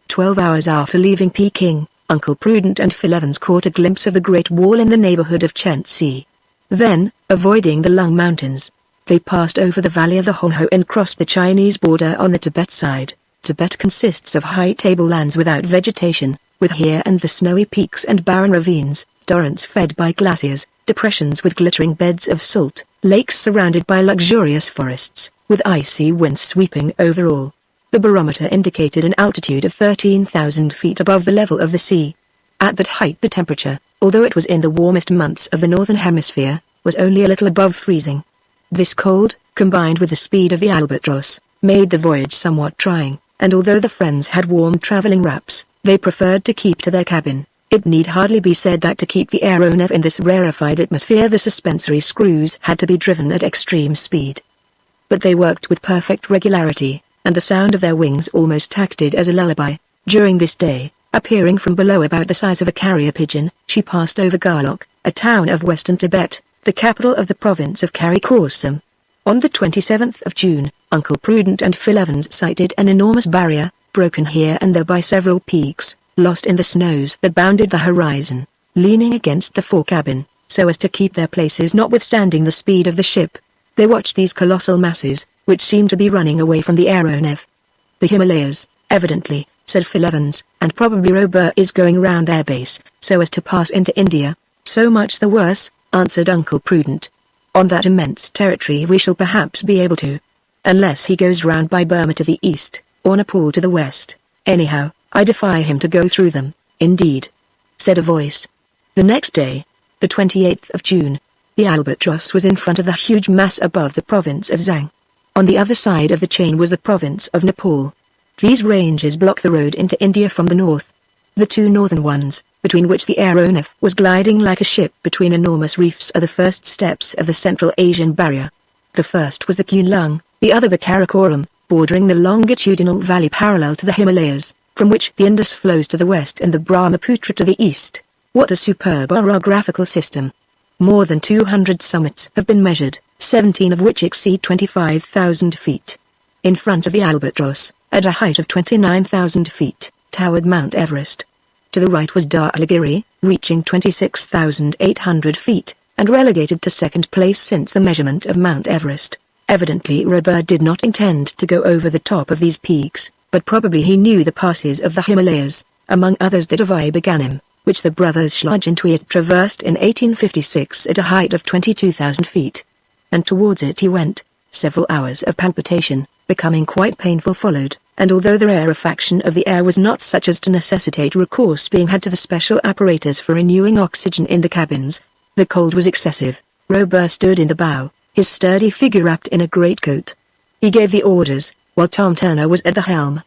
12 hours after leaving Peking, Uncle Prudent and Phil Evans caught a glimpse of the Great Wall in the neighborhood of Chentse. Then, avoiding the Lung Mountains, they passed over the valley of the Hongho and crossed the Chinese border on the Tibet side. Tibet consists of high tablelands without vegetation, with here and the snowy peaks and barren ravines, torrents fed by glaciers, depressions with glittering beds of salt, lakes surrounded by luxurious forests, with icy winds sweeping over all. The barometer indicated an altitude of 13,000 feet above the level of the sea. At that height the temperature, although it was in the warmest months of the northern hemisphere, was only a little above freezing. This cold, combined with the speed of the Albatross, made the voyage somewhat trying, and although the friends had warm traveling wraps, they preferred to keep to their cabin. It need hardly be said that to keep the aeronef in this rarefied atmosphere the suspensory screws had to be driven at extreme speed. But they worked with perfect regularity, and the sound of their wings almost acted as a lullaby. During this day, appearing from below about the size of a carrier pigeon, she passed over Garlock, a town of western Tibet, the capital of the province of Karakoram. On the 27th of June, Uncle Prudent and Phil Evans sighted an enormous barrier, broken here and there by several peaks, lost in the snows that bounded the horizon, leaning against the forecabin, so as to keep their places notwithstanding the speed of the ship. They watched these colossal masses, which seemed to be running away from the aeronef. The Himalayas, evidently, said Phil Evans, and probably Robur is going round their base, so as to pass into India. So much the worse, answered Uncle Prudent. On that immense territory we shall perhaps be able to. Unless he goes round by Burma to the east, or Nepal to the west. Anyhow, I defy him to go through them. Indeed, said a voice. The next day, the 28th of June, the Albatross was in front of the huge mass above the province of Zhang. On the other side of the chain was the province of Nepal. These ranges block the road into India from the north. The two northern ones, between which the aeronef was gliding like a ship between enormous reefs, are the first steps of the Central Asian barrier. The first was the Kunlung, the other the Karakoram, bordering the longitudinal valley parallel to the Himalayas, from which the Indus flows to the west and the Brahmaputra to the east. What a superb orographical system! More than 200 summits have been measured, 17 of which exceed 25,000 feet. In front of the Albatross, at a height of 29,000 feet, towered Mount Everest. To the right was Dhaulagiri, reaching 26,800 feet, and relegated to second place since the measurement of Mount Everest. Evidently Robur did not intend to go over the top of these peaks, but probably he knew the passes of the Himalayas, among others the Davai Beganim, which the brothers Schlagentweet traversed in 1856 at a height of 22,000 feet. And towards it he went. Several hours of palpitation, becoming quite painful, followed, and although the rarefaction of the air was not such as to necessitate recourse being had to the special apparatus for renewing oxygen in the cabins, the cold was excessive. Robur stood in the bow, his sturdy figure wrapped in a greatcoat. He gave the orders, while Tom Turner was at the helm.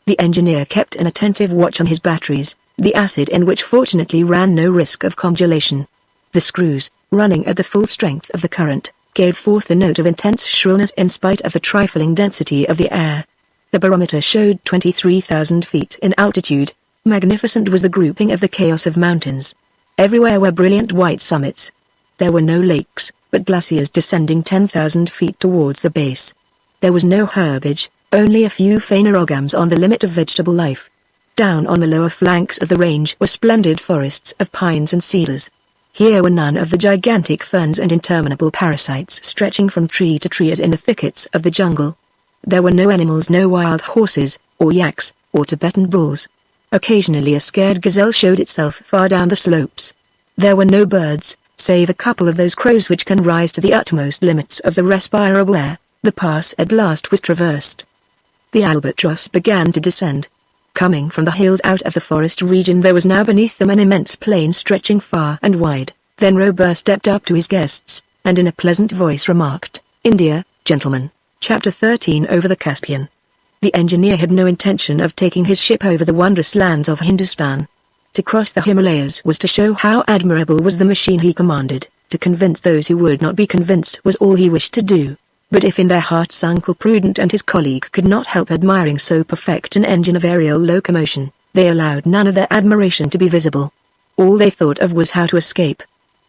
The engineer kept an attentive watch on his batteries, the acid in which fortunately ran no risk of congelation. The screws, running at the full strength of the current, gave forth a note of intense shrillness in spite of the trifling density of the air. The barometer showed 23,000 feet in altitude. Magnificent was the grouping of the chaos of mountains. Everywhere were brilliant white summits. There were no lakes, but glaciers descending 10,000 feet towards the base. There was no herbage, only a few phanerogams on the limit of vegetable life. Down on the lower flanks of the range were splendid forests of pines and cedars. Here were none of the gigantic ferns and interminable parasites stretching from tree to tree as in the thickets of the jungle. There were no animals, no wild horses, or yaks, or Tibetan bulls. Occasionally a scared gazelle showed itself far down the slopes. There were no birds, save a couple of those crows which can rise to the utmost limits of the respirable air. The pass at last was traversed. The Albatross began to descend. Coming from the hills out of the forest region, there was now beneath them an immense plain stretching far and wide. Then Robur stepped up to his guests, and in a pleasant voice remarked, "India, gentlemen. Chapter 13 Over the Caspian. The engineer had no intention of taking his ship over the wondrous lands of Hindustan. To cross the Himalayas was to show how admirable was the machine he commanded. To convince those who would not be convinced was all he wished to do. But if in their hearts Uncle Prudent and his colleague could not help admiring so perfect an engine of aerial locomotion, they allowed none of their admiration to be visible. All they thought of was how to escape.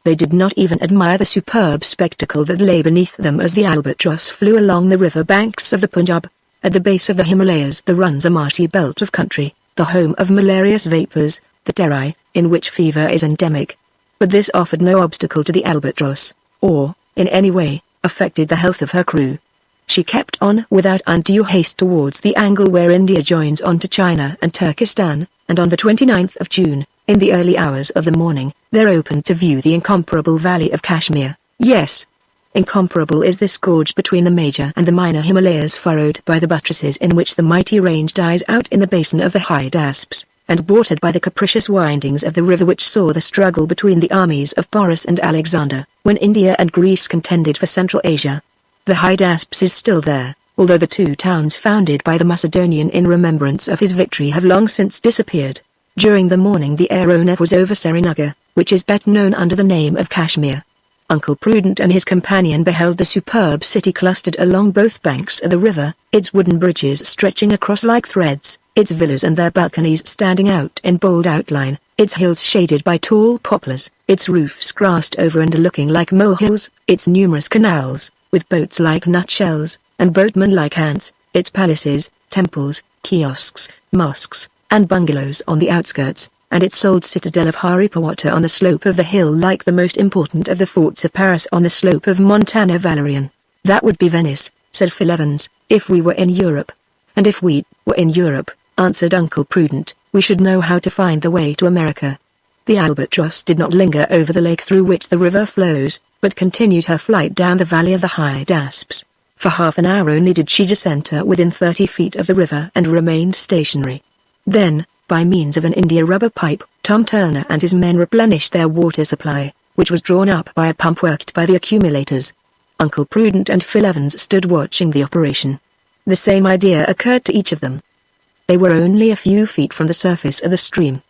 They did not even admire the superb spectacle that lay beneath them as the albatross flew along the river banks of the Punjab. At the base of the Himalayas there runs a marshy belt of country, the home of malarious vapors, the Terai, in which fever is endemic. But this offered no obstacle to the albatross, or, in any way, affected the health of her crew. She kept on without undue haste towards the angle where India joins on to China and Turkestan, and on the 29th of June, in the early hours of the morning, there opened to view the incomparable valley of Kashmir. Yes, incomparable is this gorge between the major and the minor Himalayas, furrowed by the buttresses in which the mighty range dies out in the basin of the Hydaspes, and bordered by the capricious windings of the river which saw the struggle between the armies of Porus and Alexander, when India and Greece contended for Central Asia. The Hydaspes is still there, although the two towns founded by the Macedonian in remembrance of his victory have long since disappeared. During the morning the aeronef was over Srinagar, which is better known under the name of Kashmir. Uncle Prudent and his companion beheld the superb city clustered along both banks of the river, its wooden bridges stretching across like threads, its villas and their balconies standing out in bold outline, its hills shaded by tall poplars, its roofs grassed over and looking like molehills, its numerous canals, with boats like nutshells, and boatmen like ants, its palaces, temples, kiosks, mosques, and bungalows on the outskirts, and its old citadel of Haripawata on the slope of the hill like the most important of the forts of Paris on the slope of Montana Valerian. That would be Venice, said Phil Evans, if we were in Europe. And if we were in Europe, answered Uncle Prudent, we should know how to find the way to America. The albatross did not linger over the lake through which the river flows, but continued her flight down the valley of the Hydaspes. For half an hour only did she descend within 30 feet of the river and remained stationary. Then, by means of an India rubber pipe, Tom Turner and his men replenished their water supply, which was drawn up by a pump worked by the accumulators. Uncle Prudent and Phil Evans stood watching the operation. The same idea occurred to each of them. They were only a few feet from the surface of the stream.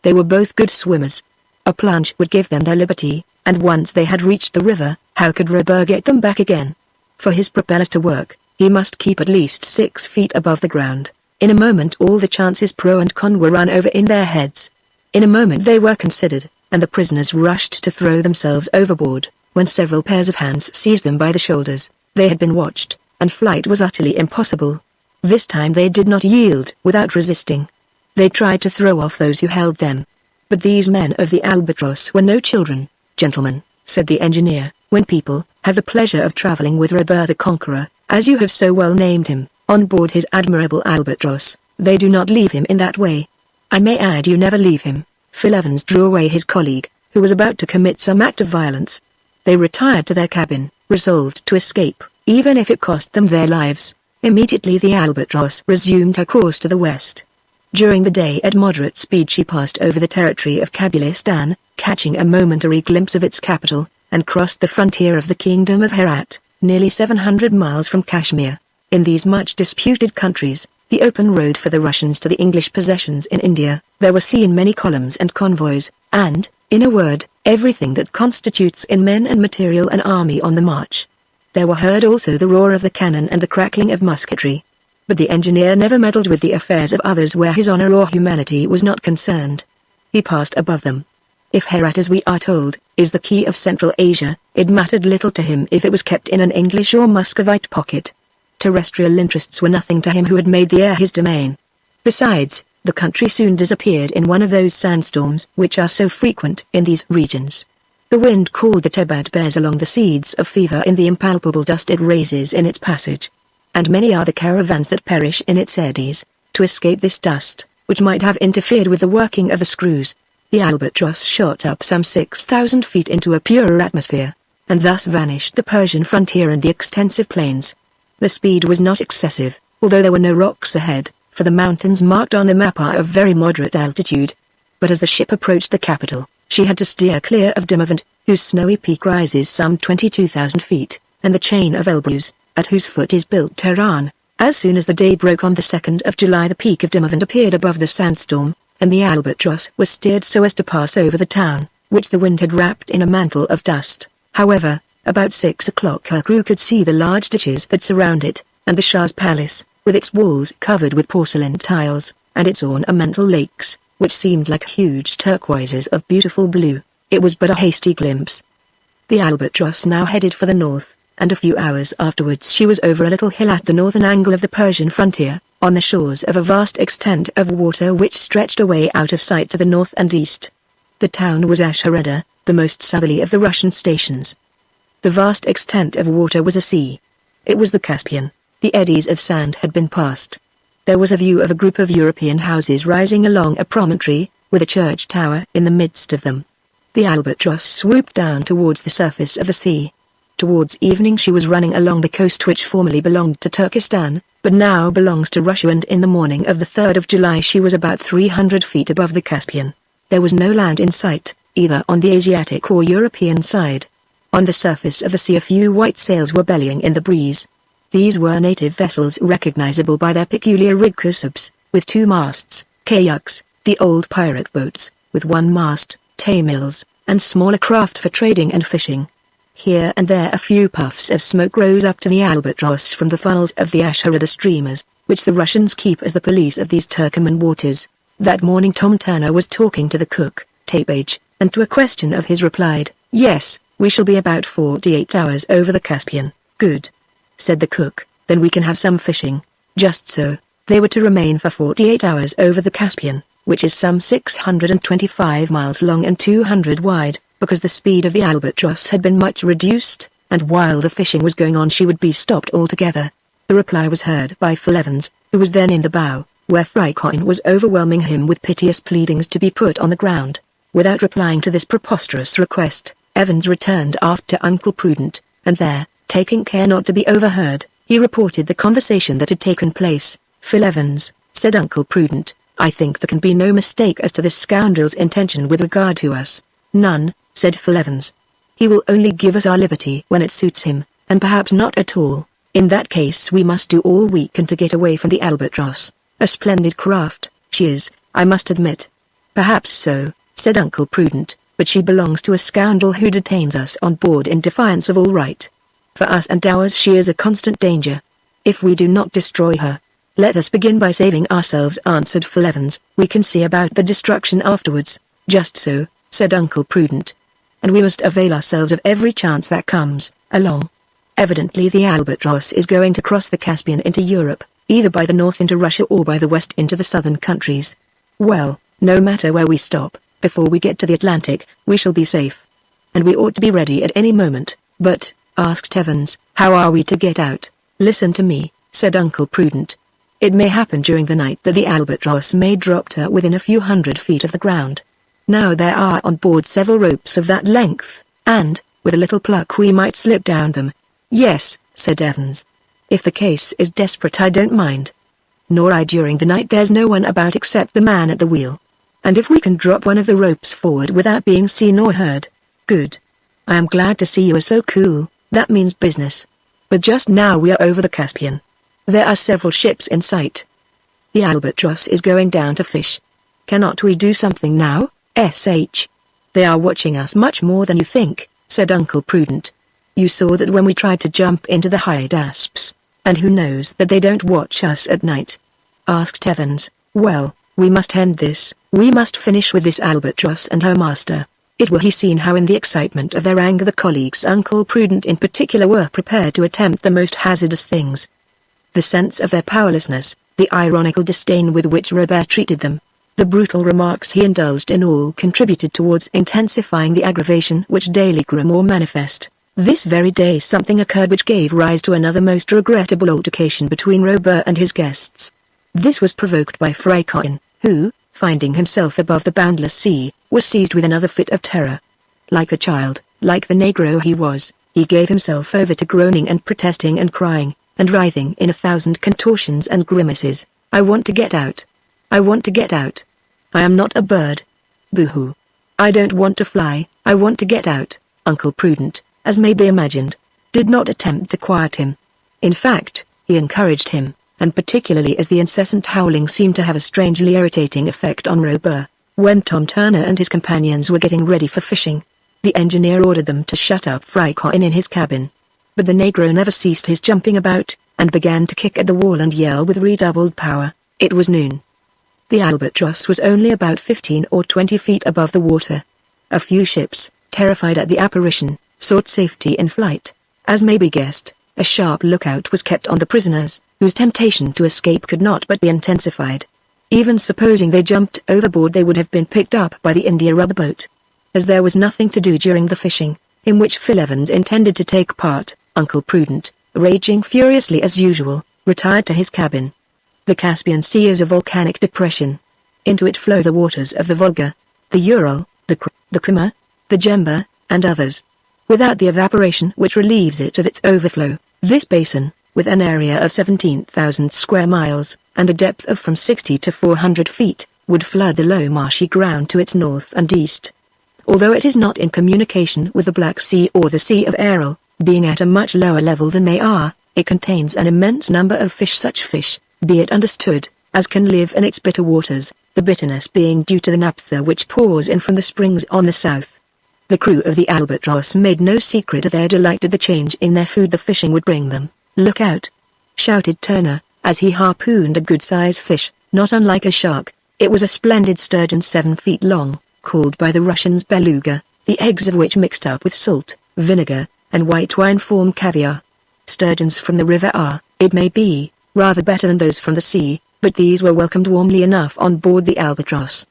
They were both good swimmers. A plunge would give them their liberty, and once they had reached the river, how could Robur get them back again? For his propellers to work, he must keep at least 6 feet above the ground. In a moment all the chances pro and con were run over in their heads. In a moment they were considered, and the prisoners rushed to throw themselves overboard, when several pairs of hands seized them by the shoulders. They had been watched, and flight was utterly impossible. This time they did not yield without resisting. They tried to throw off those who held them. But these men of the albatross were no children. Gentlemen, said the engineer, when people have the pleasure of traveling with Robur the Conqueror, as you have so well named him, on board his admirable albatross, they do not leave him in that way. I may add you never leave him. Phil Evans drew away his colleague, who was about to commit some act of violence. They retired to their cabin, resolved to escape, even if it cost them their lives. Immediately the albatross resumed her course to the west. During the day at moderate speed she passed over the territory of Kabulistan, catching a momentary glimpse of its capital, and crossed the frontier of the kingdom of Herat, nearly 700 miles from Kashmir. In these much disputed countries, the open road for the Russians to the English possessions in India, there were seen many columns and convoys, and, in a word, everything that constitutes in men and material an army on the march. There were heard also the roar of the cannon and the crackling of musketry. But the engineer never meddled with the affairs of others where his honor or humanity was not concerned. He passed above them. If Herat, as we are told, is the key of Central Asia, it mattered little to him if it was kept in an English or Muscovite pocket. Terrestrial interests were nothing to him who had made the air his domain. Besides, the country soon disappeared in one of those sandstorms which are so frequent in these regions. The wind called the Tibet bears along the seeds of fever in the impalpable dust it raises in its passage. And many are the caravans that perish in its eddies. To escape this dust, which might have interfered with the working of the screws, the albatross shot up some 6,000 feet into a purer atmosphere, and thus vanished the Persian frontier and the extensive plains. The speed was not excessive, although there were no rocks ahead, for the mountains marked on the map are of very moderate altitude. But as the ship approached the capital, she had to steer clear of Dimavand, whose snowy peak rises some 22,000 feet, and the chain of Elbrus, at whose foot is built Tehran. As soon as the day broke on the 2nd of July, the peak of Dimavand appeared above the sandstorm, and the albatross was steered so as to pass over the town, which the wind had wrapped in a mantle of dust. However, about 6 o'clock her crew could see the large ditches that surround it, and the Shah's palace, with its walls covered with porcelain tiles, and its ornamental lakes, which seemed like huge turquoises of beautiful blue. It was but a hasty glimpse. The albatross now headed for the north, and a few hours afterwards she was over a little hill at the northern angle of the Persian frontier, on the shores of a vast extent of water which stretched away out of sight to the north and east. The town was Ashhorada, the most southerly of the Russian stations. The vast extent of water was a sea. It was the Caspian. The eddies of sand had been passed. There was a view of a group of European houses rising along a promontory, with a church tower in the midst of them. The albatross swooped down towards the surface of the sea. Towards evening she was running along the coast which formerly belonged to Turkestan, but now belongs to Russia, and in the morning of the 3rd of July she was about 300 feet above the Caspian. There was no land in sight, either on the Asiatic or European side. On the surface of the sea a few white sails were bellying in the breeze. These were native vessels recognizable by their peculiar rig kusubs, with 2 masts, kayaks, the old pirate boats, with 1 mast, taymills, and smaller craft for trading and fishing. Here and there a few puffs of smoke rose up to the albatross from the funnels of the Ashhorada streamers, which the Russians keep as the police of these Turkoman waters. That morning Tom Turner was talking to the cook, Tapage, and to a question of his replied, "Yes, we shall be about 48 hours over the Caspian." "Good," said the cook, "then we can have some fishing." Just so, they were to remain for 48 hours over the Caspian, which is some 625 miles long and 200 wide, because the speed of the albatross had been much reduced, and while the fishing was going on she would be stopped altogether. The reply was heard by Phil Evans, who was then in the bow, where Frycoin was overwhelming him with piteous pleadings to be put on the ground. Without replying to this preposterous request, Evans returned aft to Uncle Prudent, and there, taking care not to be overheard, he reported the conversation that had taken place. "Phil Evans," said Uncle Prudent, "I think there can be no mistake as to this scoundrel's intention with regard to us." "None," said Phil Evans. "He will only give us our liberty when it suits him, and perhaps not at all. In that case we must do all we can to get away from the albatross. A splendid craft, she is, I must admit." "Perhaps so," said Uncle Prudent, "but she belongs to a scoundrel who detains us on board in defiance of all right. For us and ours she is a constant danger. If we do not destroy her, let us begin by saving ourselves," answered Phil Evans. "We can see about the destruction afterwards." "Just so," said Uncle Prudent. "And we must avail ourselves of every chance that comes along. Evidently the albatross is going to cross the Caspian into Europe, either by the north into Russia or by the west into the southern countries. Well, no matter where we stop, before we get to the Atlantic, we shall be safe. And we ought to be ready at any moment." "But," asked Evans, "how are we to get out?" "Listen to me," said Uncle Prudent. "It may happen during the night that the albatross may drop to within a few hundred feet of the ground. Now there are on board several ropes of that length, and, with a little pluck we might slip down them." "Yes," said Evans. "If the case is desperate I don't mind. Nor I. During the night there's no one about except the man at the wheel. And if we can drop one of the ropes forward without being seen or heard, good. I am glad to see you are so cool, that means business. But just now we are over the Caspian. There are several ships in sight. The albatross is going down to fish. Cannot we do something now, S.H.? "They are watching us much more than you think," said Uncle Prudent. "You saw that when we tried to jump into the Hydaspes. And who knows that they don't watch us at night?" asked Evans. "Well, we must end this. We must finish with this albatross and her master." It will be seen how in the excitement of their anger the colleagues Uncle Prudent in particular were prepared to attempt the most hazardous things. The sense of their powerlessness, the ironical disdain with which Robur treated them, the brutal remarks he indulged in all contributed towards intensifying the aggravation which daily grew more manifest. This very day something occurred which gave rise to another most regrettable altercation between Robur and his guests. This was provoked by Frycoin, who, finding himself above the boundless sea, was seized with another fit of terror. Like a child, like the negro he was, he gave himself over to groaning and protesting and crying, and writhing in 1,000 contortions and grimaces. "I want to get out. I want to get out. I am not a bird. Boo-hoo. I don't want to fly, I want to get out." Uncle Prudent, as may be imagined, did not attempt to quiet him. In fact, he encouraged him, and particularly as the incessant howling seemed to have a strangely irritating effect on Robur. When Tom Turner and his companions were getting ready for fishing, the engineer ordered them to shut up Frykon in his cabin. But the negro never ceased his jumping about, and began to kick at the wall and yell with redoubled power. It was noon. The albatross was only about 15 or 20 feet above the water. A few ships, terrified at the apparition, sought safety in flight. As may be guessed, a sharp lookout was kept on the prisoners, whose temptation to escape could not but be intensified. Even supposing they jumped overboard, they would have been picked up by the India rubber boat. As there was nothing to do during the fishing, in which Phil Evans intended to take part, Uncle Prudent, raging furiously as usual, retired to his cabin. The Caspian Sea is a volcanic depression. Into it flow the waters of the Volga, the Ural, the Kama, the Jemba, and others. Without the evaporation which relieves it of its overflow, this basin, with an area of 17,000 square miles, and a depth of from 60 to 400 feet, would flood the low marshy ground to its north and east. Although it is not in communication with the Black Sea or the Sea of Aral, being at a much lower level than they are, it contains an immense number of fish. Such fish, be it understood, as can live in its bitter waters, the bitterness being due to the naphtha which pours in from the springs on the south. The crew of the Albatross made no secret of their delight at the change in their food the fishing would bring them. "Look out!" shouted Turner, as he harpooned a good-sized fish, not unlike a shark. It was a splendid sturgeon 7 feet long, called by the Russians beluga, the eggs of which mixed up with salt, vinegar, and white wine form caviar. Sturgeons from the river are, it may be, rather better than those from the sea, but these were welcomed warmly enough on board the Albatross.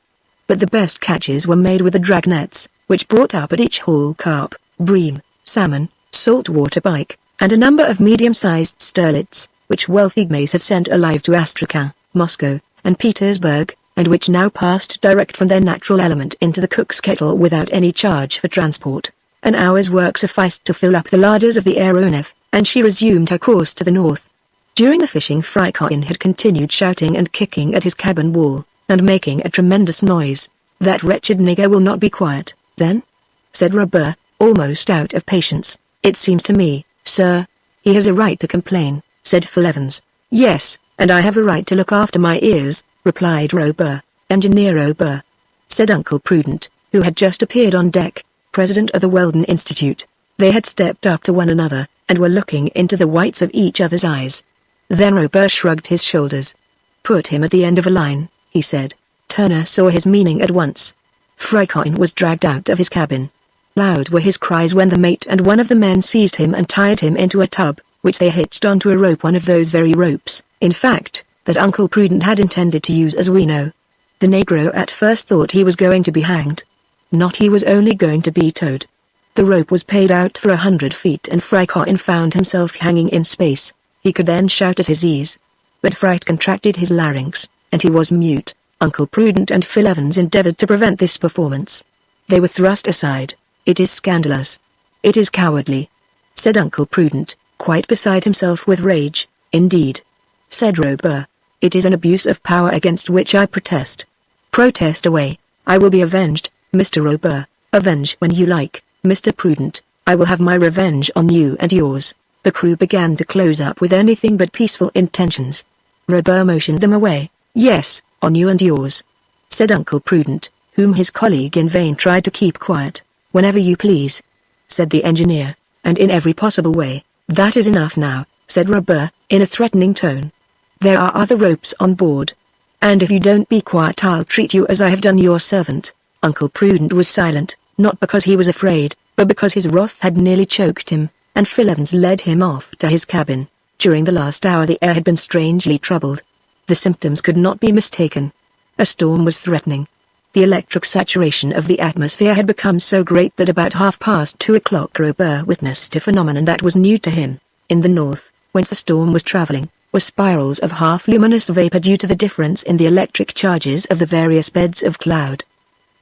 But the best catches were made with the drag nets, which brought up at each haul carp, bream, salmon, saltwater pike, and a number of medium-sized sterlets, which wealthy Mays had sent alive to Astrakhan, Moscow, and Petersburg, and which now passed direct from their natural element into the cook's kettle without any charge for transport. An hour's work sufficed to fill up the larders of the aeronef, and she resumed her course to the north. During the fishing, Frykon had continued shouting and kicking at his cabin wall, and making a tremendous noise. "That wretched nigger will not be quiet, then?" said Robur, almost out of patience. "It seems to me, sir, he has a right to complain," said Phil Evans. "Yes, and I have a right to look after my ears," replied Robur. "Engineer Robur," said Uncle Prudent, who had just appeared on deck, president of the Weldon Institute. They had stepped up to one another, and were looking into the whites of each other's eyes. Then Robur shrugged his shoulders. "Put him at the end of a line," he said. Turner saw his meaning at once. Frykon was dragged out of his cabin. Loud were his cries when the mate and one of the men seized him and tied him into a tub, which they hitched onto a rope, one of those very ropes, in fact, that Uncle Prudent had intended to use as we know. The negro at first thought he was going to be hanged. Not, he was only going to be towed. The rope was paid out for 100 feet and Frykon found himself hanging in space. He could then shout at his ease. But fright contracted his larynx, and he was mute. Uncle Prudent and Phil Evans endeavored to prevent this performance. They were thrust aside. "It is scandalous. It is cowardly," said Uncle Prudent, quite beside himself with rage. "Indeed," said Robur. "It is an abuse of power against which I protest." "Protest away. I will be avenged, Mr. Robur. Avenge when you like, Mr. Prudent. I will have my revenge on you and yours." The crew began to close up with anything but peaceful intentions. Robur motioned them away. "Yes, on you and yours," said Uncle Prudent, whom his colleague in vain tried to keep quiet. "Whenever you please," said the engineer, "and in every possible way." "That is enough now," said Robur, in a threatening tone. "There are other ropes on board. And if you don't be quiet I'll treat you as I have done your servant." Uncle Prudent was silent, not because he was afraid, but because his wrath had nearly choked him, and Phil Evans led him off to his cabin. During the last hour the air had been strangely troubled. The symptoms could not be mistaken. A storm was threatening. The electric saturation of the atmosphere had become so great that about 2:30 Robur witnessed a phenomenon that was new to him. In the north, whence the storm was traveling, were spirals of half-luminous vapor due to the difference in the electric charges of the various beds of cloud.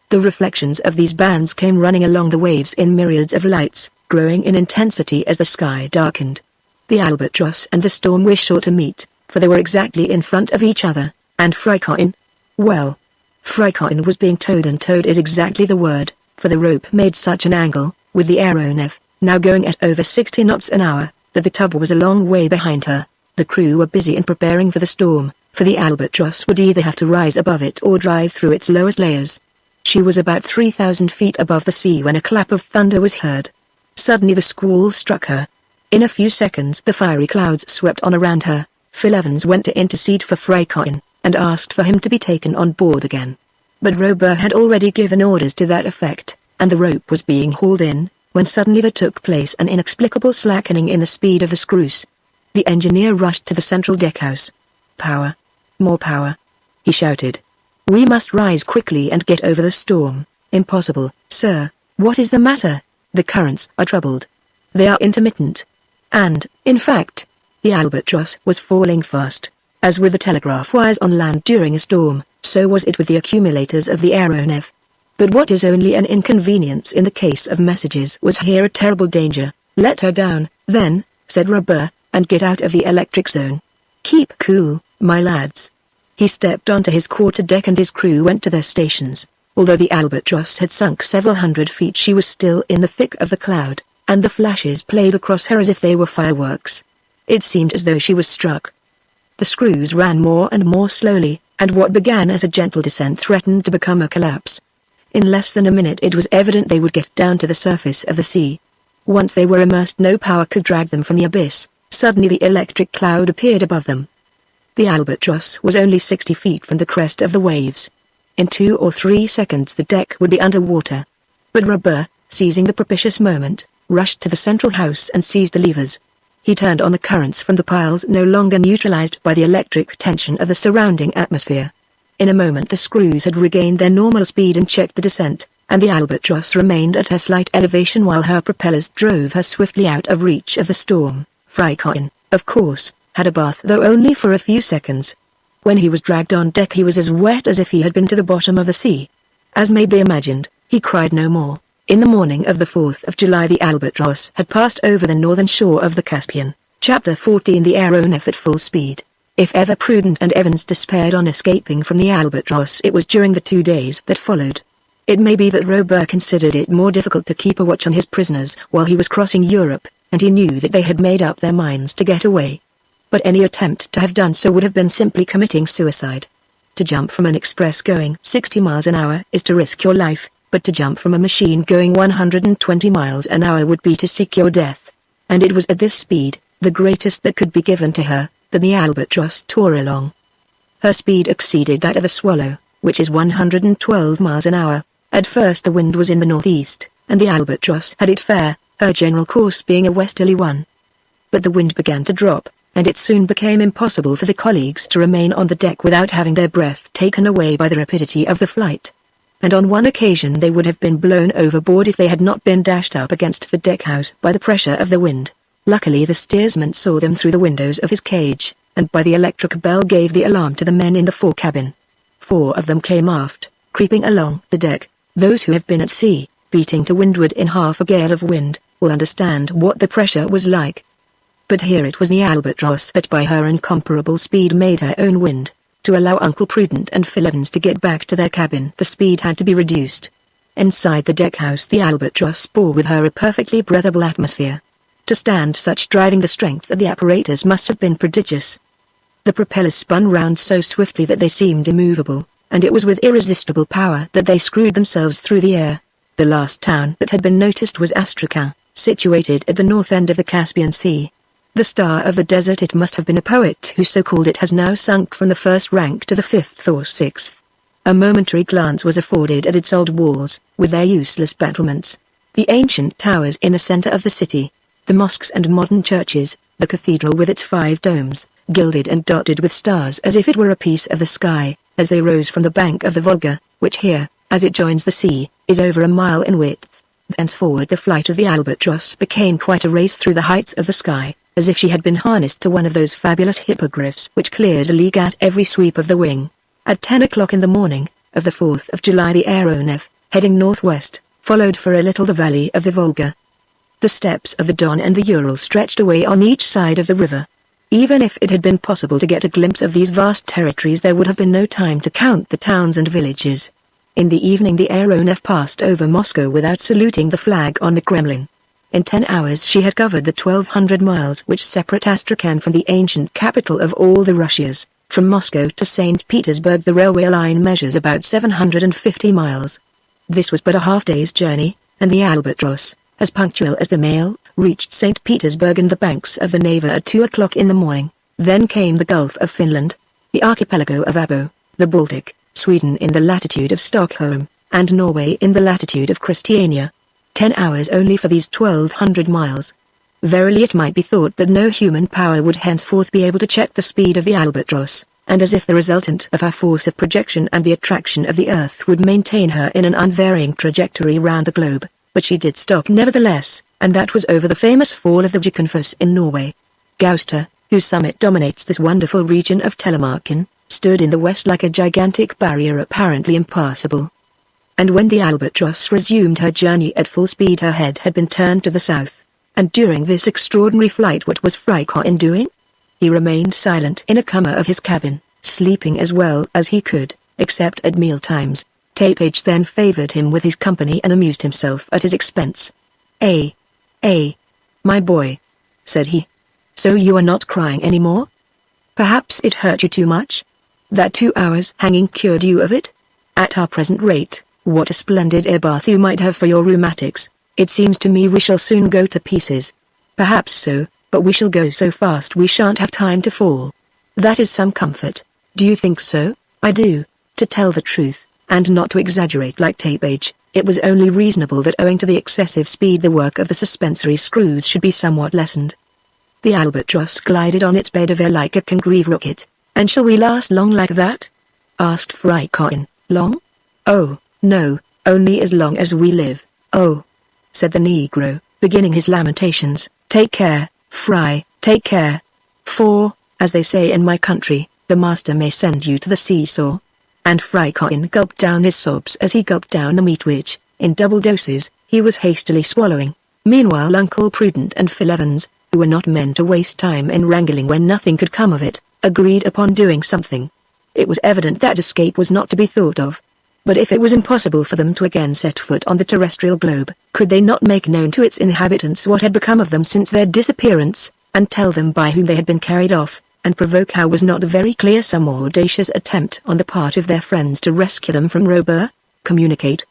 The reflections of these bands came running along the waves in myriads of lights, growing in intensity as the sky darkened. The Albatross and the storm were sure to meet, for they were exactly in front of each other, and Frykon, well, Frykon was being towed, and towed is exactly the word, for the rope made such an angle, with the aeronef, now going at over 60 knots an hour, that the tub was a long way behind her. The crew were busy in preparing for the storm, for the albatross would either have to rise above it or drive through its lowest layers. She was about 3,000 feet above the sea when a clap of thunder was heard. Suddenly the squall struck her. In a few seconds the fiery clouds swept on around her. Phil Evans went to intercede for Frykon, and asked for him to be taken on board again. But Robur had already given orders to that effect, and the rope was being hauled in, when suddenly there took place an inexplicable slackening in the speed of the screws. The engineer rushed to the central deckhouse. "Power! More power!" he shouted. "We must rise quickly and get over the storm." "Impossible, sir." "What is the matter?" "The currents are troubled. They are intermittent. And, in fact, the albatross was falling fast. As with the telegraph wires on land during a storm, so was it with the accumulators of the aeronef. But what is only an inconvenience in the case of messages was here a terrible danger. "Let her down, then," said Robur, "and get out of the electric zone. Keep cool, my lads." He stepped onto his quarterdeck and his crew went to their stations. Although the albatross had sunk several hundred feet, she was still in the thick of the cloud, and the flashes played across her as if they were fireworks. It seemed as though she was struck. The screws ran more and more slowly, and what began as a gentle descent threatened to become a collapse. In less than a minute it was evident they would get down to the surface of the sea. Once they were immersed, no power could drag them from the abyss. Suddenly the electric cloud appeared above them. The albatross was only 60 feet from the crest of the waves. In 2 or 3 seconds the deck would be underwater. But Robur, seizing the propitious moment, rushed to the central house and seized the levers. He turned on the currents from the piles, no longer neutralized by the electric tension of the surrounding atmosphere. In a moment the screws had regained their normal speed and checked the descent, and the albatross remained at her slight elevation while her propellers drove her swiftly out of reach of the storm. Frykon, of course, had a bath, though only for a few seconds. When he was dragged on deck he was as wet as if he had been to the bottom of the sea. As may be imagined, he cried no more. In the morning of the 4th of July the albatross had passed over the northern shore of the Caspian. Chapter 14. The aeronef at full speed. If ever Prudent and Evans despaired on escaping from the albatross, it was during the 2 days that followed. It may be that Robur considered it more difficult to keep a watch on his prisoners while he was crossing Europe, and he knew that they had made up their minds to get away. But any attempt to have done so would have been simply committing suicide. To jump from an express going 60 miles an hour is to risk your life, but to jump from a machine going 120 miles an hour would be to seek your death. And it was at this speed, the greatest that could be given to her, that the albatross tore along. Her speed exceeded that of the Swallow, which is 112 miles an hour. At first the wind was in the northeast, and the albatross had it fair, her general course being a westerly one. But the wind began to drop, and it soon became impossible for the colleagues to remain on the deck without having their breath taken away by the rapidity of the flight. And on one occasion they would have been blown overboard if they had not been dashed up against the deckhouse by the pressure of the wind. Luckily the steersman saw them through the windows of his cage, and by the electric bell gave the alarm to the men in the fore cabin. 4 of them came aft, creeping along the deck. Those who have been at sea, beating to windward in half a gale of wind, will understand what the pressure was like. But here it was the albatross that by her incomparable speed made her own wind. To allow Uncle Prudent and Phil Evans to get back to their cabin, the speed had to be reduced. Inside the deckhouse the albatross bore with her a perfectly breathable atmosphere. To stand such driving, the strength of the apparatus must have been prodigious. The propellers spun round so swiftly that they seemed immovable, and it was with irresistible power that they screwed themselves through the air. The last town that had been noticed was Astrakhan, situated at the north end of the Caspian Sea. The star of the desert, it must have been a poet who so called it, has now sunk from the first rank to the 5th or 6th. A momentary glance was afforded at its old walls, with their useless battlements, the ancient towers in the center of the city, the mosques and modern churches, the cathedral with its 5 domes, gilded and dotted with stars as if it were a piece of the sky, as they rose from the bank of the Volga, which here, as it joins the sea, is over a mile in width. Thenceforward the flight of the albatross became quite a race through the heights of the sky, as if she had been harnessed to one of those fabulous hippogriffs which cleared a league at every sweep of the wing. At 10 o'clock in the morning of the 4th of July the aeronef, heading northwest, followed for a little the valley of the Volga. The steppes of the Don and the Ural stretched away on each side of the river. Even if it had been possible to get a glimpse of these vast territories, there would have been no time to count the towns and villages. In the evening the aeronef passed over Moscow without saluting the flag on the Kremlin. In 10 hours she had covered the 1,200 miles which separate Astrakhan from the ancient capital of all the Russias. From Moscow to St. Petersburg the railway line measures about 750 miles. This was but a half-day's journey, and the Albatross, as punctual as the mail, reached St. Petersburg and the banks of the Neva at 2 o'clock in the morning. Then came the Gulf of Finland, the archipelago of Abo, the Baltic, Sweden in the latitude of Stockholm, and Norway in the latitude of Christiania. 10 hours only for these 1,200 miles. Verily it might be thought that no human power would henceforth be able to check the speed of the Albatross, and as if the resultant of her force of projection and the attraction of the earth would maintain her in an unvarying trajectory round the globe, but she did stop nevertheless, and that was over the famous fall of the Jukenfoss in Norway. Gauster, whose summit dominates this wonderful region of Telemarken, stood in the west like a gigantic barrier apparently impassable. And when the Albatross resumed her journey at full speed her head had been turned to the south. And during this extraordinary flight what was Frykon doing? He remained silent in a corner of his cabin, sleeping as well as he could, except at meal times. Tapage then favored him with his company and amused himself at his expense. My boy," said he. "So you are not crying any more? Perhaps it hurt you too much? That 2 hours hanging cured you of it? At our present rate, what a splendid air bath you might have for your rheumatics. It seems to me we shall soon go to pieces." "Perhaps so, but we shall go so fast we shan't have time to fall." "That is some comfort. Do you think so?" "I do. To tell the truth, and not to exaggerate like Tapage, it was only reasonable that owing to the excessive speed the work of the suspensory screws should be somewhat lessened." The Albatross glided on its bed of air like a Conqueror rocket. "And shall we last long like that?" asked Frykon. "Long? Oh, no, only as long as we live." "Oh," said the Negro, beginning his lamentations, "take care, Fry, take care. For, as they say in my country, the master may send you to the seesaw." And Frykon gulped down his sobs as he gulped down the meat which, in double doses, he was hastily swallowing. Meanwhile Uncle Prudent and Phil Evans, who were not men to waste time in wrangling when nothing could come of it, agreed upon doing something. It was evident that escape was not to be thought of. But if it was impossible for them to again set foot on the terrestrial globe, could they not make known to its inhabitants what had become of them since their disappearance, and tell them by whom they had been carried off, and provoke how was not a very clear some audacious attempt on the part of their friends to rescue them from Robur? Communicate.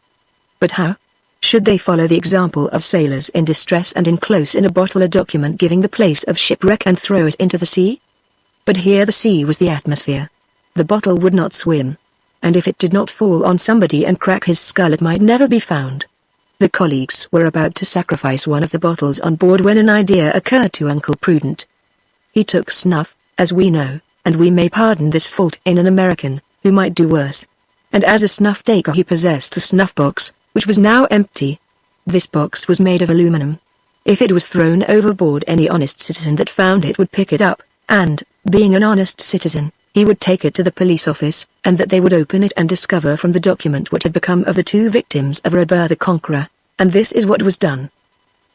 But how? Should they follow the example of sailors in distress and enclose in a bottle a document giving the place of shipwreck and throw it into the sea? But here the sea was the atmosphere. The bottle would not swim. And if it did not fall on somebody and crack his skull it might never be found. The colleagues were about to sacrifice one of the bottles on board when an idea occurred to Uncle Prudent. He took snuff, as we know, and we may pardon this fault in an American, who might do worse. And as a snuff-taker he possessed a snuff-box, which was now empty. This box was made of aluminum. If it was thrown overboard any honest citizen that found it would pick it up, and, being an honest citizen, he would take it to the police office, and that they would open it and discover from the document what had become of the 2 victims of Robur the Conqueror, and this is what was done.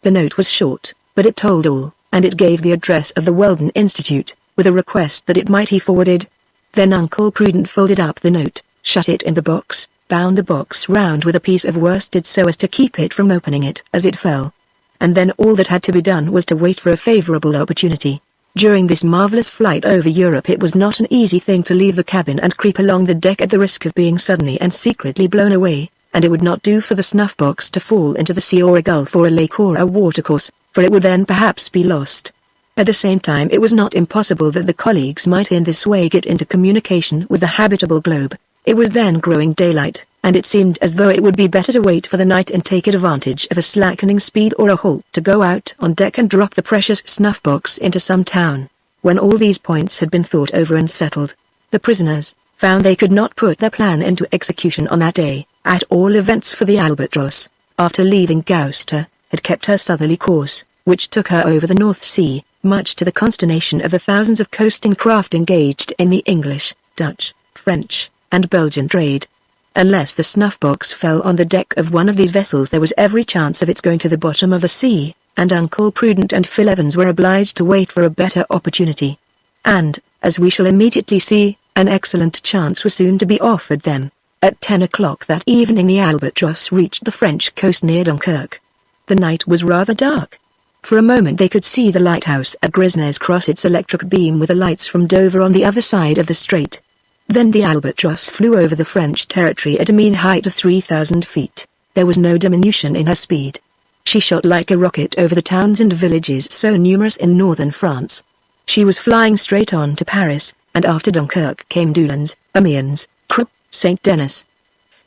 The note was short, but it told all, and it gave the address of the Weldon Institute, with a request that it might be forwarded. Then Uncle Prudent folded up the note, shut it in the box, bound the box round with a piece of worsted so as to keep it from opening it as it fell. And then all that had to be done was to wait for a favorable opportunity. During this marvelous flight over Europe it was not an easy thing to leave the cabin and creep along the deck at the risk of being suddenly and secretly blown away, and it would not do for the snuff-box to fall into the sea or a gulf or a lake or a watercourse, for it would then perhaps be lost. At the same time it was not impossible that the colleagues might in this way get into communication with the habitable globe. It was then growing daylight, and it seemed as though it would be better to wait for the night and take advantage of a slackening speed or a halt to go out on deck and drop the precious snuff-box into some town. When all these points had been thought over and settled, the prisoners found they could not put their plan into execution on that day. At all events, for the Albatross, after leaving Gloucester, had kept her southerly course, which took her over the North Sea, much to the consternation of the thousands of coasting craft engaged in the English, Dutch, French, and Belgian trade. Unless the snuff-box fell on the deck of one of these vessels there was every chance of its going to the bottom of the sea, and Uncle Prudent and Phil Evans were obliged to wait for a better opportunity. And, as we shall immediately see, an excellent chance was soon to be offered them. At 10 o'clock that evening the Albatross reached the French coast near Dunkirk. The night was rather dark. For a moment they could see the lighthouse at Grisnes cross its electric beam with the lights from Dover on the other side of the strait. Then the Albatross flew over the French territory at a mean height of 3,000 feet. There was no diminution in her speed. She shot like a rocket over the towns and villages so numerous in northern France. She was flying straight on to Paris, and after Dunkirk came Doullens, Amiens, Creux, St. Denis.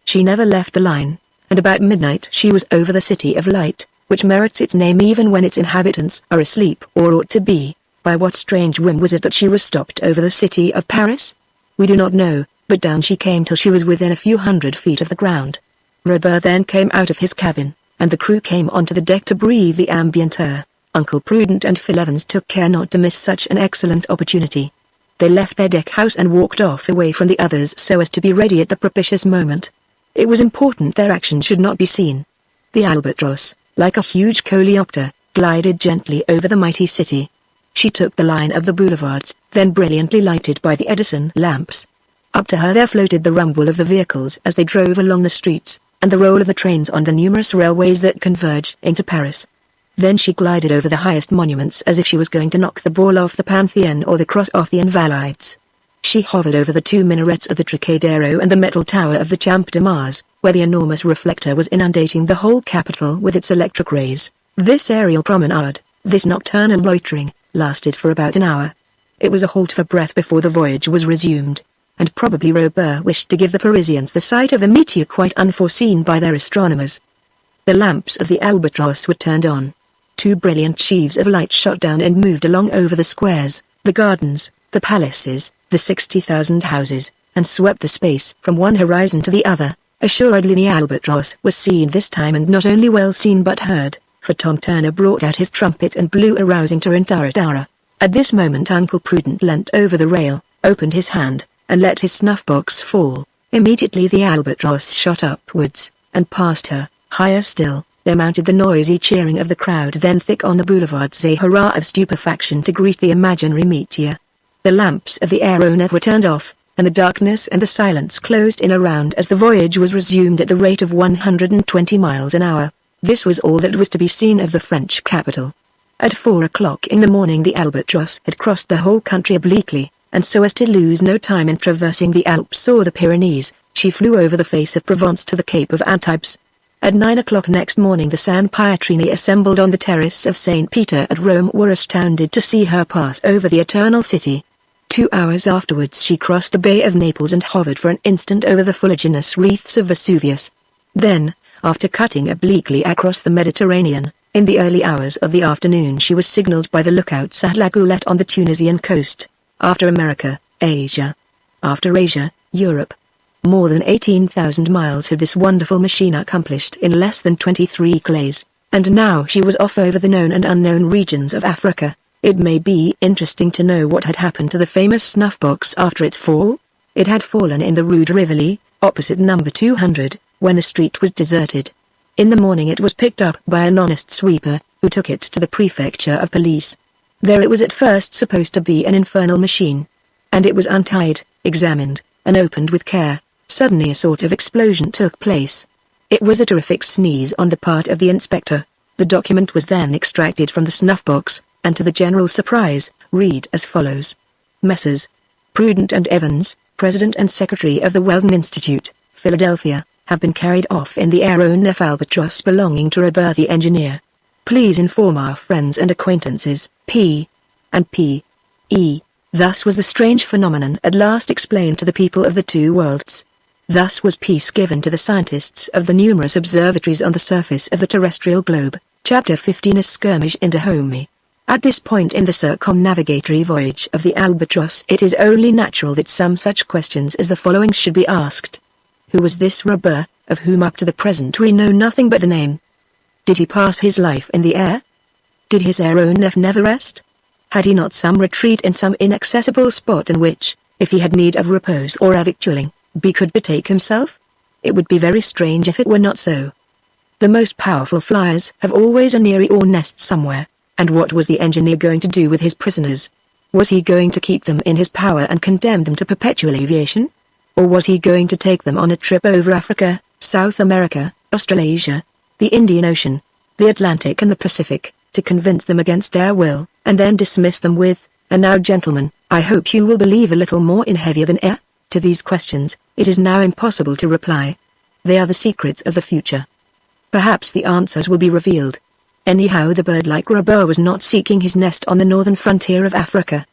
She never left the line, and about midnight she was over the City of Light, which merits its name even when its inhabitants are asleep or ought to be. By what strange whim was it that she was stopped over the city of Paris? We do not know, but down she came till she was within a few hundred feet of the ground. Robur then came out of his cabin, and the crew came onto the deck to breathe the ambient air. Uncle Prudent and Phil Evans took care not to miss such an excellent opportunity. They left their deck house and walked off away from the others so as to be ready at the propitious moment. It was important their action should not be seen. The Albatross, like a huge coleopter, glided gently over the mighty city. She took the line of the boulevards, then brilliantly lighted by the Edison lamps. Up to her there floated the rumble of the vehicles as they drove along the streets, and the roll of the trains on the numerous railways that converge into Paris. Then she glided over the highest monuments as if she was going to knock the ball off the Pantheon or the cross off the Invalides. She hovered over the two minarets of the Trocadero and the metal tower of the Champ de Mars, where the enormous reflector was inundating the whole capital with its electric rays. This aerial promenade, this nocturnal loitering, lasted for about an hour. It was a halt for breath before the voyage was resumed, and probably Robur wished to give the Parisians the sight of a meteor quite unforeseen by their astronomers. The lamps of the Albatross were turned on. Two brilliant sheaves of light shot down and moved along over the squares, the gardens, the palaces, the 60,000 houses, and swept the space from one horizon to the other. Assuredly the Albatross was seen this time, and not only well seen but heard, for Tom Turner brought out his trumpet and blew a rousing tarantara. At this moment Uncle Prudent leant over the rail, opened his hand, and let his snuff-box fall. Immediately the Albatross shot upwards, and past her, higher still. There mounted the noisy cheering of the crowd, then thick on the boulevards a hurrah of stupefaction to greet the imaginary meteor. The lamps of the aeronef were turned off, and the darkness and the silence closed in around as the voyage was resumed at the rate of 120 miles an hour. This was all that was to be seen of the French capital. At 4 o'clock in the morning the Albatross had crossed the whole country obliquely, and so as to lose no time in traversing the Alps or the Pyrenees, she flew over the face of Provence to the Cape of Antibes. At 9 o'clock next morning the San Pietrini assembled on the terrace of St. Peter at Rome were astounded to see her pass over the Eternal City. 2 hours afterwards she crossed the Bay of Naples and hovered for an instant over the fuliginous wreaths of Vesuvius. Then, after cutting obliquely across the Mediterranean, in the early hours of the afternoon she was signaled by the lookouts at La Goulette on the Tunisian coast. After America, Asia. After Asia, Europe. More than 18,000 miles had this wonderful machine accomplished in less than 23 clays, and now she was off over the known and unknown regions of Africa. It may be interesting to know what had happened to the famous snuff-box after its fall. It had fallen in the Rue de Rivoli, opposite number 200, when the street was deserted. In the morning it was picked up by an honest sweeper, who took it to the prefecture of police. There it was at first supposed to be an infernal machine. And it was untied, examined, and opened with care. Suddenly a sort of explosion took place. It was a terrific sneeze on the part of the inspector. The document was then extracted from the snuff-box, and to the general surprise, read as follows. Messrs. Prudent and Evans, President and Secretary of the Weldon Institute, Philadelphia, have been carried off in the aeronef Albatross belonging to Robur the engineer. Please inform our friends and acquaintances, P. and P. E. Thus was the strange phenomenon at last explained to the people of the two worlds. Thus was peace given to the scientists of the numerous observatories on the surface of the terrestrial globe. Chapter 15 A skirmish in Dahomey. At this point in the circumnavigatory voyage of the Albatross it is only natural that some such questions as the following should be asked. Who was this Robur, of whom up to the present we know nothing but the name? Did he pass his life in the air? Did his aeronef never rest? Had he not some retreat in some inaccessible spot in which, if he had need of repose or of victualling, he could betake himself? It would be very strange if it were not so. The most powerful flyers have always an eyrie or nest somewhere, and what was the engineer going to do with his prisoners? Was he going to keep them in his power and condemn them to perpetual aviation? Or was he going to take them on a trip over Africa, South America, Australasia, the Indian Ocean? the Atlantic and the Pacific, to convince them against their will, and then dismiss them with, "And now gentlemen, I hope you will believe a little more in heavier than air?" To these questions, it is now impossible to reply. They are the secrets of the future. Perhaps the answers will be revealed. Anyhow, the bird-like Robur was not seeking his nest on the northern frontier of Africa.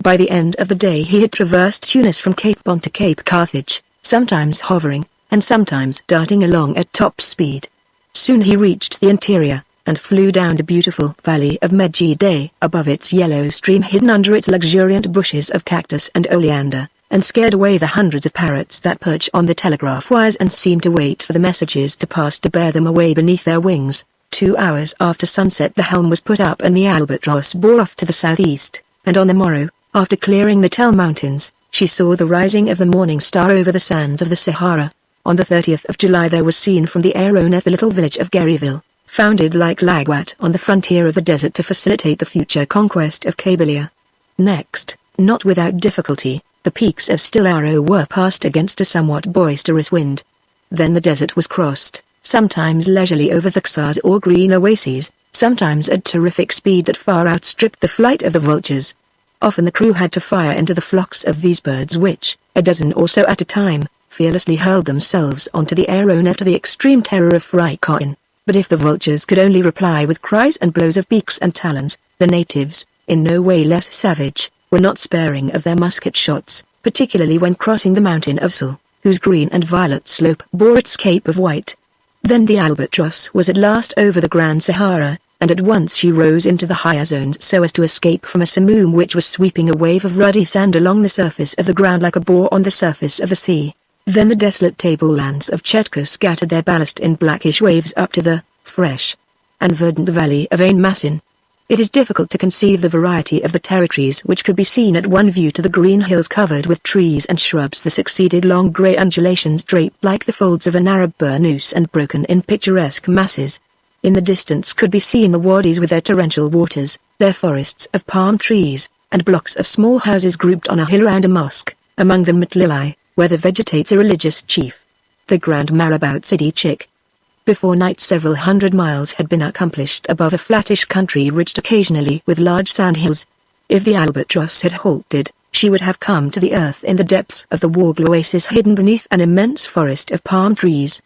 By the end of the day he had traversed Tunis from Cape Bon to Cape Carthage, sometimes hovering, and sometimes darting along at top speed. Soon he reached the interior, and flew down the beautiful valley of Medjid, above its yellow stream hidden under its luxuriant bushes of cactus and oleander, and scared away the hundreds of parrots that perch on the telegraph wires and seem to wait for the messages to pass to bear them away beneath their wings. 2 hours after sunset the helm was put up and the Albatross bore off to the southeast, and on the morrow, after clearing the Tell Mountains, she saw the rising of the morning star over the sands of the Sahara. On the 30th of July there was seen from the aeronef the little village of Garyville, founded like Lagwat on the frontier of the desert to facilitate the future conquest of Kabylia. Next, not without difficulty, the peaks of Still Arrow were passed against a somewhat boisterous wind. Then the desert was crossed, sometimes leisurely over the Xars or green oases, sometimes at terrific speed that far outstripped the flight of the vultures. Often the crew had to fire into the flocks of these birds which, a dozen or so at a time, fearlessly hurled themselves onto the aeronef to the extreme terror of Frycoin. But if the vultures could only reply with cries and blows of beaks and talons, the natives, in no way less savage, were not sparing of their musket shots, particularly when crossing the mountain of Sul, whose green and violet slope bore its cape of white. Then the Albatross was at last over the Grand Sahara, and at once she rose into the higher zones so as to escape from a simoom which was sweeping a wave of ruddy sand along the surface of the ground like a boar on the surface of the sea. Then the desolate tablelands of Chetka scattered their ballast in blackish waves up to the fresh and verdant valley of Ain Massin. It is difficult to conceive the variety of the territories which could be seen at one view to the green hills covered with trees and shrubs that succeeded long grey undulations draped like the folds of an Arab burnous and broken in picturesque masses. In the distance could be seen the wadis with their torrential waters, their forests of palm trees, and blocks of small houses grouped on a hill around a mosque, among them Mitlilai, where there vegetates a religious chief, the Grand Marabout Sidi Chick. Before night several hundred miles had been accomplished above a flattish country ridged occasionally with large sandhills. If the Albatross had halted, she would have come to the earth in the depths of the Wargle oasis hidden beneath an immense forest of palm trees.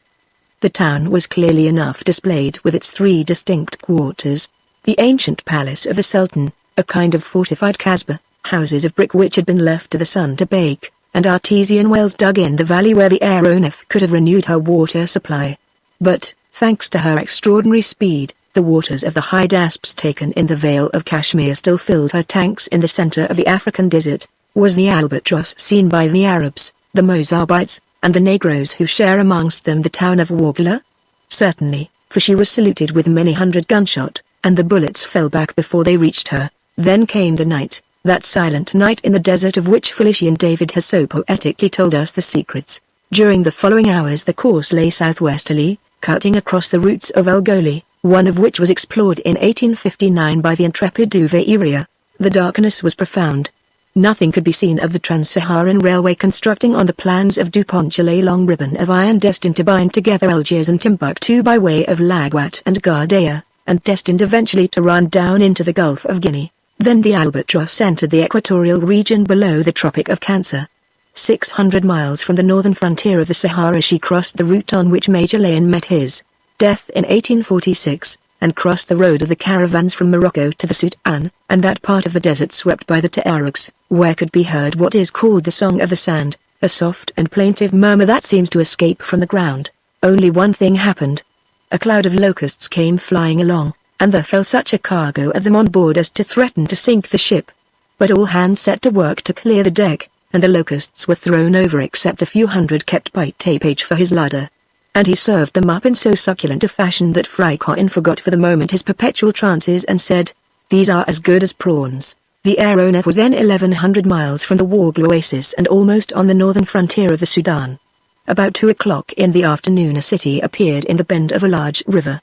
The town was clearly enough displayed with its 3 distinct quarters. The ancient palace of the Sultan, a kind of fortified kasbah, houses of brick which had been left to the sun to bake, and artesian wells dug in the valley where the aeronef could have renewed her water supply. But, thanks to her extraordinary speed, the waters of the Hydaspes taken in the Vale of Kashmir still filled her tanks in the center of the African desert. Was the Albatross seen by the Arabs, the Mozabites, and the Negroes who share amongst them the town of Wargla? Certainly, for she was saluted with many hundred gunshot, and the bullets fell back before they reached her. Then came the night, that silent night in the desert of which Felician David has so poetically told us the secrets. During the following hours the course lay southwesterly, cutting across the routes of El Goli, one of which was explored in 1859 by the intrepid Duveyria. The darkness was profound. Nothing could be seen of the Trans-Saharan Railway constructing on the plans of Dupontel, a long ribbon of iron destined to bind together Algiers and Timbuktu by way of Lagwat and Gardea, and destined eventually to run down into the Gulf of Guinea. Then the Albatross entered the equatorial region below the Tropic of Cancer. 600 miles from the northern frontier of the Sahara she crossed the route on which Major Layen met his death in 1846, and crossed the road of the caravans from Morocco to the Sudan, and that part of the desert swept by the Tuaregs, where could be heard what is called the Song of the Sand, a soft and plaintive murmur that seems to escape from the ground. Only one thing happened. A cloud of locusts came flying along, and there fell such a cargo of them on board as to threaten to sink the ship. But all hands set to work to clear the deck, and the locusts were thrown over except a few hundred kept by Tapage for his larder. And he served them up in so succulent a fashion that Frycoin forgot for the moment his perpetual trances and said, "These are as good as prawns." The aeronef was then 1100 miles from the Wargle oasis and almost on the northern frontier of the Sudan. About 2 o'clock in the afternoon a city appeared in the bend of a large river.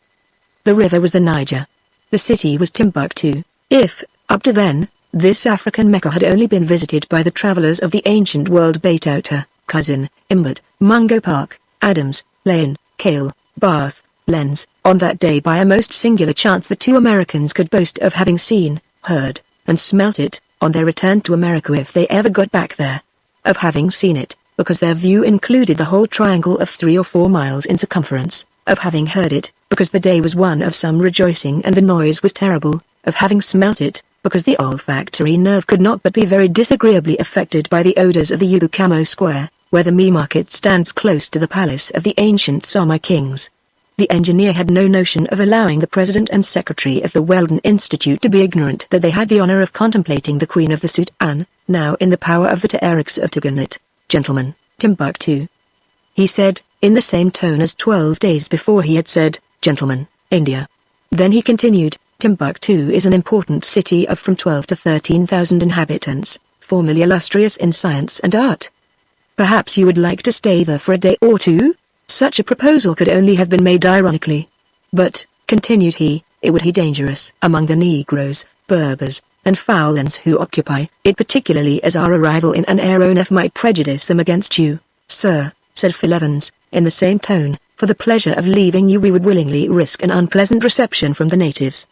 The river was the Niger. The city was Timbuktu. If, up to then, this African Mecca had only been visited by the travelers of the ancient world Baitouta, Cousin, Imbert, Mungo Park, Adams, Lane, Kale, Bath, lens. On that day, by a most singular chance, the two Americans could boast of having seen, heard, and smelt it, on their return to America if they ever got back there. Of having seen it, because their view included the whole triangle of 3 or 4 miles in circumference. Of having heard it, because the day was one of some rejoicing and the noise was terrible. Of having smelt it, because the olfactory nerve could not but be very disagreeably affected by the odors of the Yucamo Square, where the Mee Market stands close to the palace of the ancient Sami kings. The engineer had no notion of allowing the president and secretary of the Weldon Institute to be ignorant that they had the honor of contemplating the Queen of the Sudan, now in the power of the Tuaregs of Tuganlit. Gentlemen, Timbuktu. He said, in the same tone as 12 days before he had said, Gentlemen, India. Then he continued, Timbuktu is an important city of from 12 to 13,000 inhabitants, formerly illustrious in science and art. Perhaps you would like to stay there for a day or two? Such a proposal could only have been made ironically. But, continued he, it would be dangerous among the Negroes, Berbers, and Foulans who occupy it, particularly as our arrival in an aeronef might prejudice them against you. Sir, said Phil Evans, in the same tone, for the pleasure of leaving you we would willingly risk an unpleasant reception from the natives.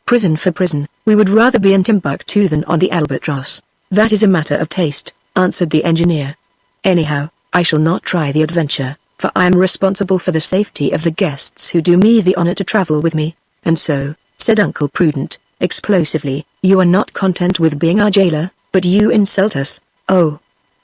Prison for prison, we would rather be in Timbuktu than on the Albatross. That is a matter of taste, answered the engineer. Anyhow, I shall not try the adventure, for I am responsible for the safety of the guests who do me the honor to travel with me. And so, said Uncle Prudent, explosively, you are not content with being our jailer, but you insult us. Oh.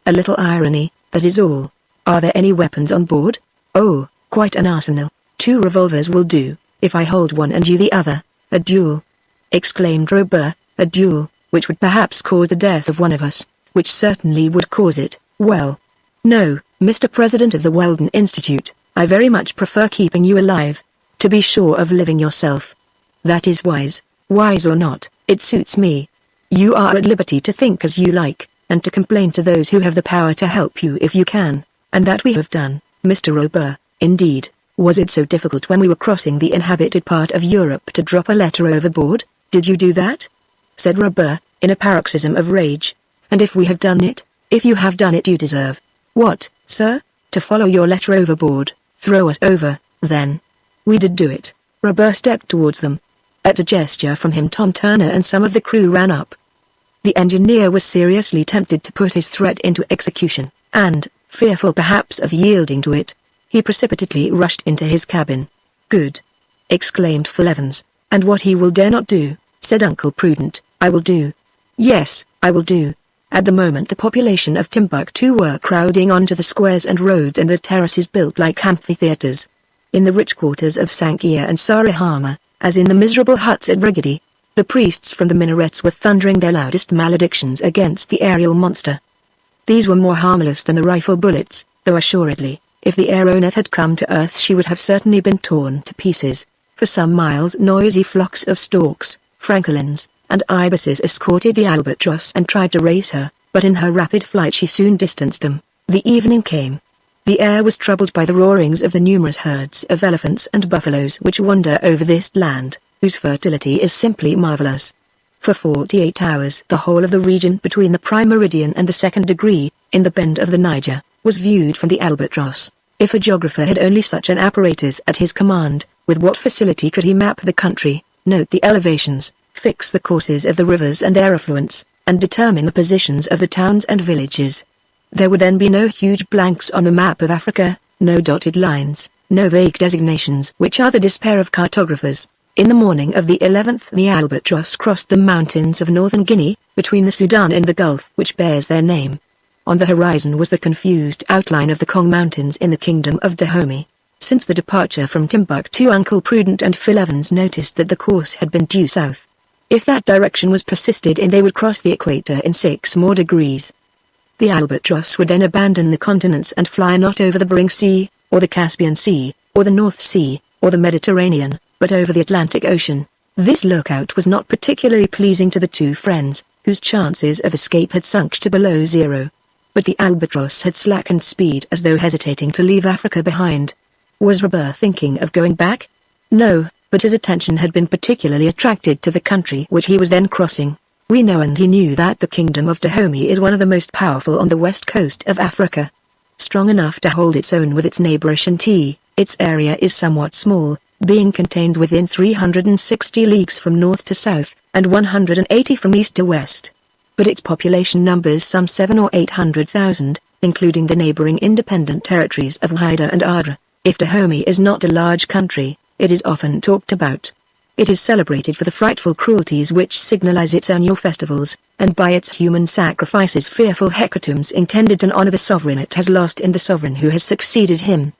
A little irony, that is all. Are there any weapons on board? Oh, quite an arsenal. 2 revolvers will do, if I hold one and you the other. A duel, exclaimed Robur, a duel, which would perhaps cause the death of one of us, which certainly would cause it. Well, no, Mr. President of the Weldon Institute, I very much prefer keeping you alive, to be sure of living yourself. That is wise, wise or not, it suits me. You are at liberty to think as you like, and to complain to those who have the power to help you if you can, and that we have done, Mr. Robur. Indeed, was it so difficult when we were crossing the inhabited part of Europe to drop a letter overboard? Did you do that? Said Robur, in a paroxysm of rage. And if we have done it, if you have done it you deserve. What, sir? To follow your letter overboard, throw us over, then. We did do it. Robur stepped towards them. At a gesture from him Tom Turner and some of the crew ran up. The engineer was seriously tempted to put his threat into execution, and, fearful perhaps of yielding to it, he precipitately rushed into his cabin. Good! Exclaimed Phil Evans, and what he will dare not do, said Uncle Prudent, I will do. Yes, I will do. At the moment the population of Timbuktu were crowding onto the squares and roads and the terraces built like amphitheaters. In the rich quarters of Sankia and Sarihama, as in the miserable huts at Regedi, the priests from the minarets were thundering their loudest maledictions against the aerial monster. These were more harmless than the rifle bullets, though assuredly, if the aeronef had come to earth she would have certainly been torn to pieces. For some miles noisy flocks of storks, francolins, and ibises escorted the albatross and tried to race her, but in her rapid flight she soon distanced them. The evening came. The air was troubled by the roarings of the numerous herds of elephants and buffaloes which wander over this land, whose fertility is simply marvelous. For 48 hours the whole of the region between the prime meridian and the 2nd degree, in the bend of the Niger, was viewed from the albatross. If a geographer had only such an apparatus at his command, with what facility could he map the country, note the elevations, fix the courses of the rivers and their affluents, and determine the positions of the towns and villages. There would then be no huge blanks on the map of Africa, no dotted lines, no vague designations which are the despair of cartographers. In the morning of the 11th the albatross crossed the mountains of northern Guinea, between the Sudan and the Gulf which bears their name. On the horizon was the confused outline of the Kong Mountains in the kingdom of Dahomey. Since the departure from Timbuktu Uncle Prudent and Phil Evans noticed that the course had been due south. If that direction was persisted in they would cross the equator in 6 more degrees. The albatross would then abandon the continents and fly not over the Bering Sea, or the Caspian Sea, or the North Sea, or the Mediterranean, but over the Atlantic Ocean. This lookout was not particularly pleasing to the two friends, whose chances of escape had sunk to below 0. But the albatross had slackened speed as though hesitating to leave Africa behind. Was Robur thinking of going back? No, but his attention had been particularly attracted to the country which he was then crossing. We know and he knew that the kingdom of Dahomey is one of the most powerful on the west coast of Africa. Strong enough to hold its own with its neighbor Ashanti, Its area is somewhat small, being contained within 360 leagues from north to south, and 180 from east to west. But its population numbers some 7 or 800,000, including the neighboring independent territories of Haida and Adra. If Dahomey is not a large country, it is often talked about. It is celebrated for the frightful cruelties which signalize its annual festivals, and by its human sacrifices, fearful hecatombs intended to honor the sovereign it has lost in the sovereign who has succeeded him.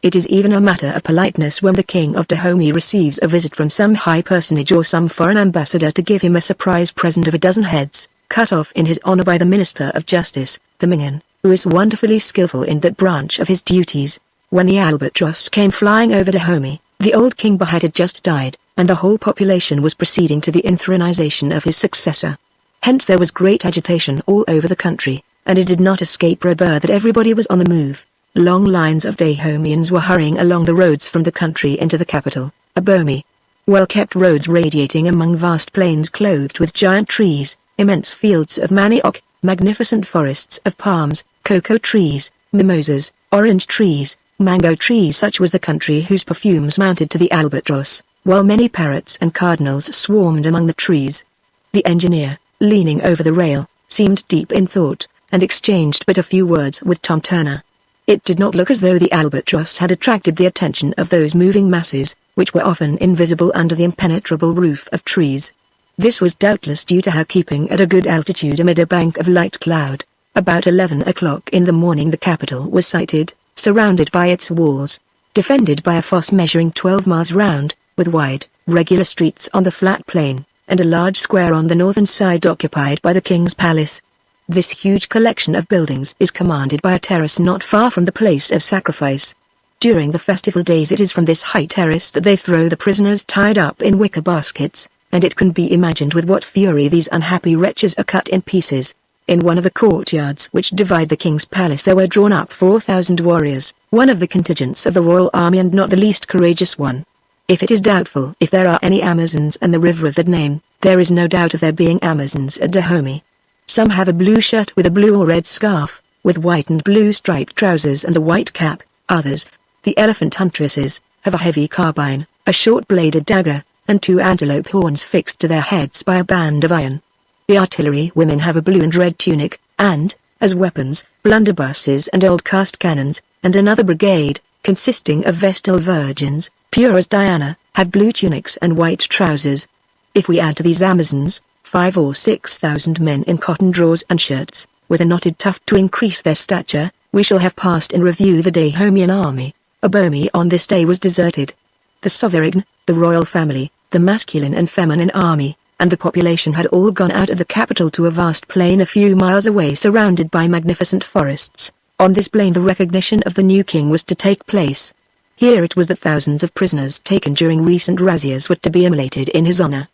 It is even a matter of politeness when the king of Dahomey receives a visit from some high personage or some foreign ambassador to give him a surprise present of a dozen heads, cut off in his honor by the Minister of Justice, the Magneon, who is wonderfully skillful in that branch of his duties. When the albatross came flying over Dahomey, the old King Bahad had just died, and the whole population was proceeding to the enthronization of his successor. Hence there was great agitation all over the country, and it did not escape Robur that everybody was on the move. Long lines of Dahomeans were hurrying along the roads from the country into the capital, Abomey. Well-kept roads radiating among vast plains clothed with giant trees, immense fields of manioc, magnificent forests of palms, cocoa trees, mimosas, orange trees, mango trees. Such was the country whose perfumes mounted to the albatross, while many parrots and cardinals swarmed among the trees. The engineer, leaning over the rail, seemed deep in thought, and exchanged but a few words with Tom Turner. It did not look as though the albatross had attracted the attention of those moving masses, which were often invisible under the impenetrable roof of trees. This was doubtless due to her keeping at a good altitude amid a bank of light cloud. About 11 o'clock in the morning the capital was sighted, surrounded by its walls, defended by a fosse measuring 12 miles round, with wide, regular streets on the flat plain, and a large square on the northern side occupied by the king's palace. This huge collection of buildings is commanded by a terrace not far from the place of sacrifice. During the festival days it is from this high terrace that they throw the prisoners tied up in wicker baskets, and it can be imagined with what fury these unhappy wretches are cut in pieces. In one of the courtyards which divide the king's palace there were drawn up 4,000 warriors, one of the contingents of the royal army and not the least courageous one. If it is doubtful if there are any Amazons in the river of that name, there is no doubt of there being Amazons at Dahomey. Some have a blue shirt with a blue or red scarf, with white and blue striped trousers and a white cap. Others, the elephant huntresses, have a heavy carbine, a short-bladed dagger, and 2 antelope horns fixed to their heads by a band of iron. The artillery women have a blue and red tunic, and, as weapons, blunderbusses and old cast cannons, and another brigade, consisting of Vestal virgins, pure as Diana, have blue tunics and white trousers. If we add to these Amazons, 5 or 6,000 men in cotton drawers and shirts, with a knotted tuft to increase their stature, we shall have passed in review the Dahomean army. Abomey on this day was deserted. The sovereign, the royal family, the masculine and feminine army, and the population had all gone out of the capital to a vast plain a few miles away surrounded by magnificent forests. On this plain the recognition of the new king was to take place. Here it was that thousands of prisoners taken during recent razzias were to be immolated in his honor.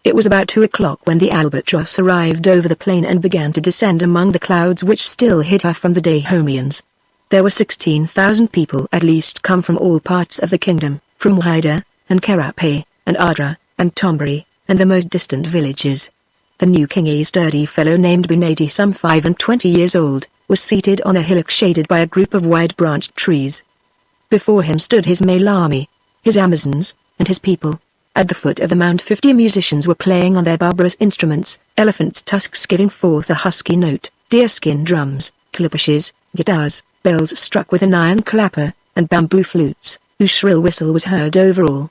It was about 2 o'clock when the albatross arrived over the plain and began to descend among the clouds which still hid her from the Dahomeans. There were 16,000 people at least come from all parts of the kingdom, from Haida, and Kerape, and Adra, and Tombari, and the most distant villages. The new king, a sturdy fellow named Bunadi, some 25 years old, was seated on a hillock shaded by a group of wide-branched trees. Before him stood his male army, his Amazons, and his people. At the foot of the mound 50 musicians were playing on their barbarous instruments, elephants' tusks giving forth a husky note, deerskin drums, calabashes, guitars, bells struck with an iron clapper, and bamboo flutes, whose shrill whistle was heard over all.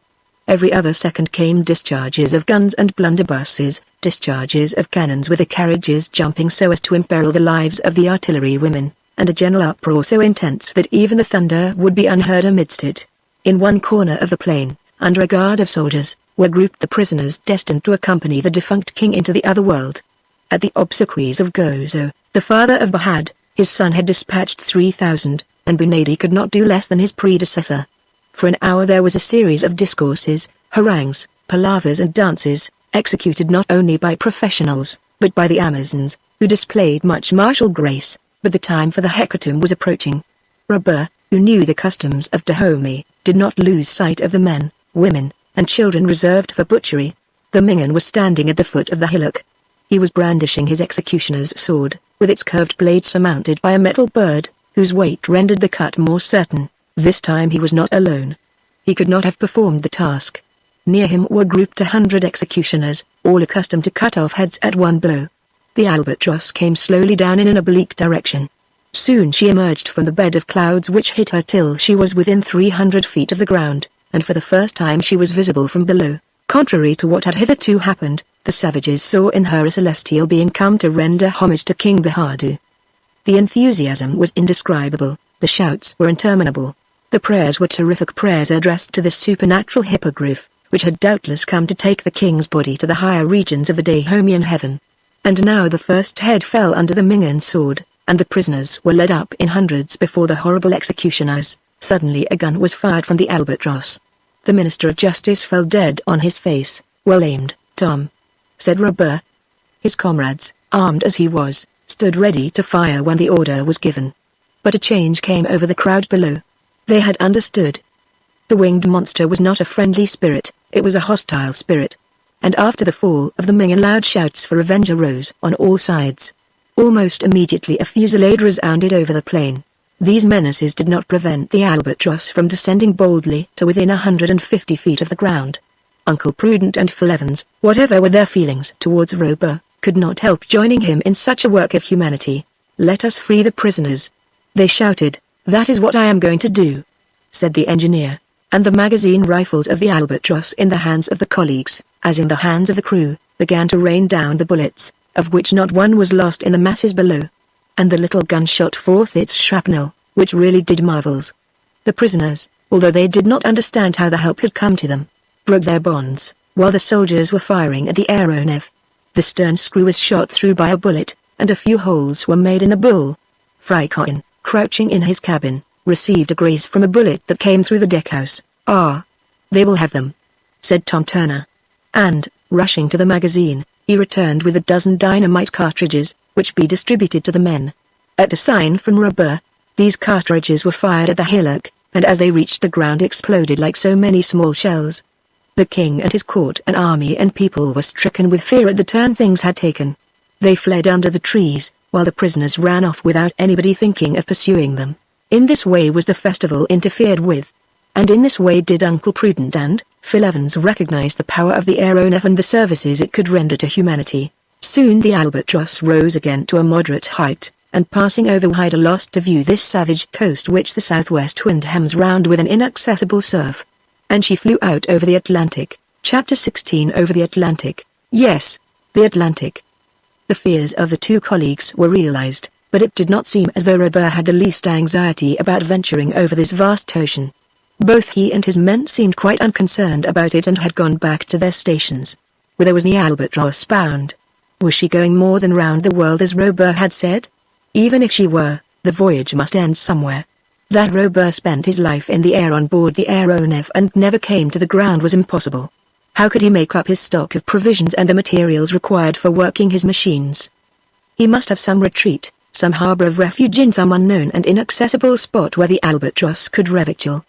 Every other second came discharges of guns and blunderbusses, discharges of cannons with the carriages jumping so as to imperil the lives of the artillery women, and a general uproar so intense that even the thunder would be unheard amidst it. In one corner of the plain, under a guard of soldiers, were grouped the prisoners destined to accompany the defunct king into the other world. At the obsequies of Gozo, the father of Bahad, his son had dispatched 3,000, and Bunadi could not do less than his predecessor. For an hour there was a series of discourses, harangues, palavers and dances, executed not only by professionals, but by the Amazons, who displayed much martial grace, but the time for the hecatomb was approaching. Robur, who knew the customs of Dahomey, did not lose sight of the men, women, and children reserved for butchery. The Magneon was standing at the foot of the hillock. He was brandishing his executioner's sword, with its curved blade surmounted by a metal bird, whose weight rendered the cut more certain. This time he was not alone. He could not have performed the task. Near him were grouped 100 executioners, all accustomed to cut off heads at one blow. The albatross came slowly down in an oblique direction. Soon she emerged from the bed of clouds which hid her till she was within 300 feet of the ground, and for the first time she was visible from below. Contrary to what had hitherto happened, the savages saw in her a celestial being come to render homage to King Bahadur. The enthusiasm was indescribable, the shouts were interminable. The prayers were terrific prayers addressed to this supernatural hippogriff, which had doubtless come to take the king's body to the higher regions of the Dahomean heaven. And now the first head fell under the Mingyan sword, and the prisoners were led up in hundreds before the horrible executioners. Suddenly a gun was fired from the albatross. The Minister of Justice fell dead on his face. "Well aimed, Tom," said Robur. His comrades, armed as he was, stood ready to fire when the order was given. But a change came over the crowd below. They had understood. The winged monster was not a friendly spirit, it was a hostile spirit. And after the fall of the Mingyan, loud shouts for revenge arose on all sides. Almost immediately a fusillade resounded over the plain. These menaces did not prevent the albatross from descending boldly to within 150 feet of the ground. Uncle Prudent and Phil Evans, whatever were their feelings towards Robur, could not help joining him in such a work of humanity. "Let us free the prisoners," they shouted. "That is what I am going to do," said the engineer, and the magazine rifles of the albatross in the hands of the colleagues, as in the hands of the crew, began to rain down the bullets, of which not one was lost in the masses below. And the little gun shot forth its shrapnel, which really did marvels. The prisoners, although they did not understand how the help had come to them, broke their bonds, while the soldiers were firing at the aeronef. The stern screw was shot through by a bullet, and a few holes were made in the bull. Frykon, crouching in his cabin, received a graze from a bullet that came through the deckhouse. "Ah! They will have them," said Tom Turner. And, rushing to the magazine, he returned with a dozen dynamite cartridges, which be distributed to the men. At a sign from Robur, these cartridges were fired at the hillock, and as they reached the ground exploded like so many small shells. The king and his court and army and people were stricken with fear at the turn things had taken. They fled under the trees, while the prisoners ran off without anybody thinking of pursuing them. In this way was the festival interfered with. And in this way did Uncle Prudent and Phil Evans recognize the power of the aeronef and the services it could render to humanity. Soon the albatross rose again to a moderate height, and passing over Hyder lost to view this savage coast which the southwest wind hems round with an inaccessible surf. And she flew out over the Atlantic. Chapter 16. Over the Atlantic. Yes, the Atlantic. The fears of the two colleagues were realized, but it did not seem as though Robur had the least anxiety about venturing over this vast ocean. Both he and his men seemed quite unconcerned about it and had gone back to their stations. Whither was the albatross bound? Was she going more than round the world as Robur had said? Even if she were, the voyage must end somewhere. That Robur spent his life in the air on board the aeronef and never came to the ground was impossible. How could he make up his stock of provisions and the materials required for working his machines? He must have some retreat, some harbor of refuge in some unknown and inaccessible spot where the albatross could revictual.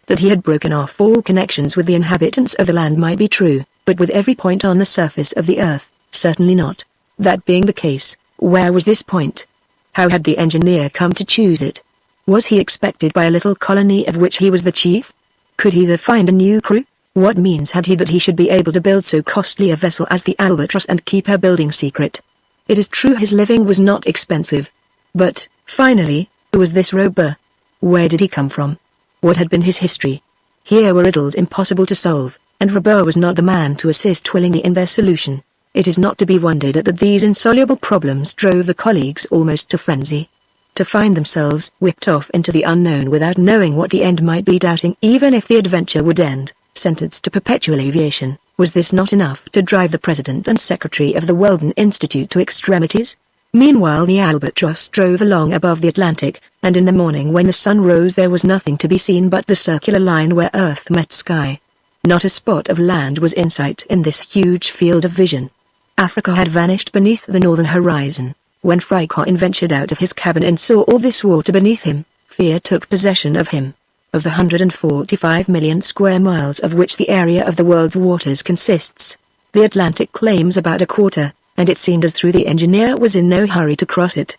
That he had broken off all connections with the inhabitants of the land might be true, but with every point on the surface of the earth, certainly not. That being the case, where was this point? How had the engineer come to choose it? Was he expected by a little colony of which he was the chief? Could he there find a new crew? What means had he that he should be able to build so costly a vessel as the albatross and keep her building secret? It is true his living was not expensive. But, finally, who was this Robur? Where did he come from? What had been his history? Here were riddles impossible to solve, and Robur was not the man to assist willingly in their solution. It is not to be wondered at that these insoluble problems drove the colleagues almost to frenzy. To find themselves whipped off into the unknown without knowing what the end might be, doubting even if the adventure would end, sentenced to perpetual aviation, was this not enough to drive the president and secretary of the Weldon Institute to extremities? Meanwhile the albatross drove along above the Atlantic, and in the morning when the sun rose there was nothing to be seen but the circular line where earth met sky. Not a spot of land was in sight in this huge field of vision. Africa had vanished beneath the northern horizon. When Frykon ventured out of his cabin and saw all this water beneath him, fear took possession of him. Of the 145 million square miles of which the area of the world's waters consists, the Atlantic claims about a quarter, and it seemed as though the engineer was in no hurry to cross it.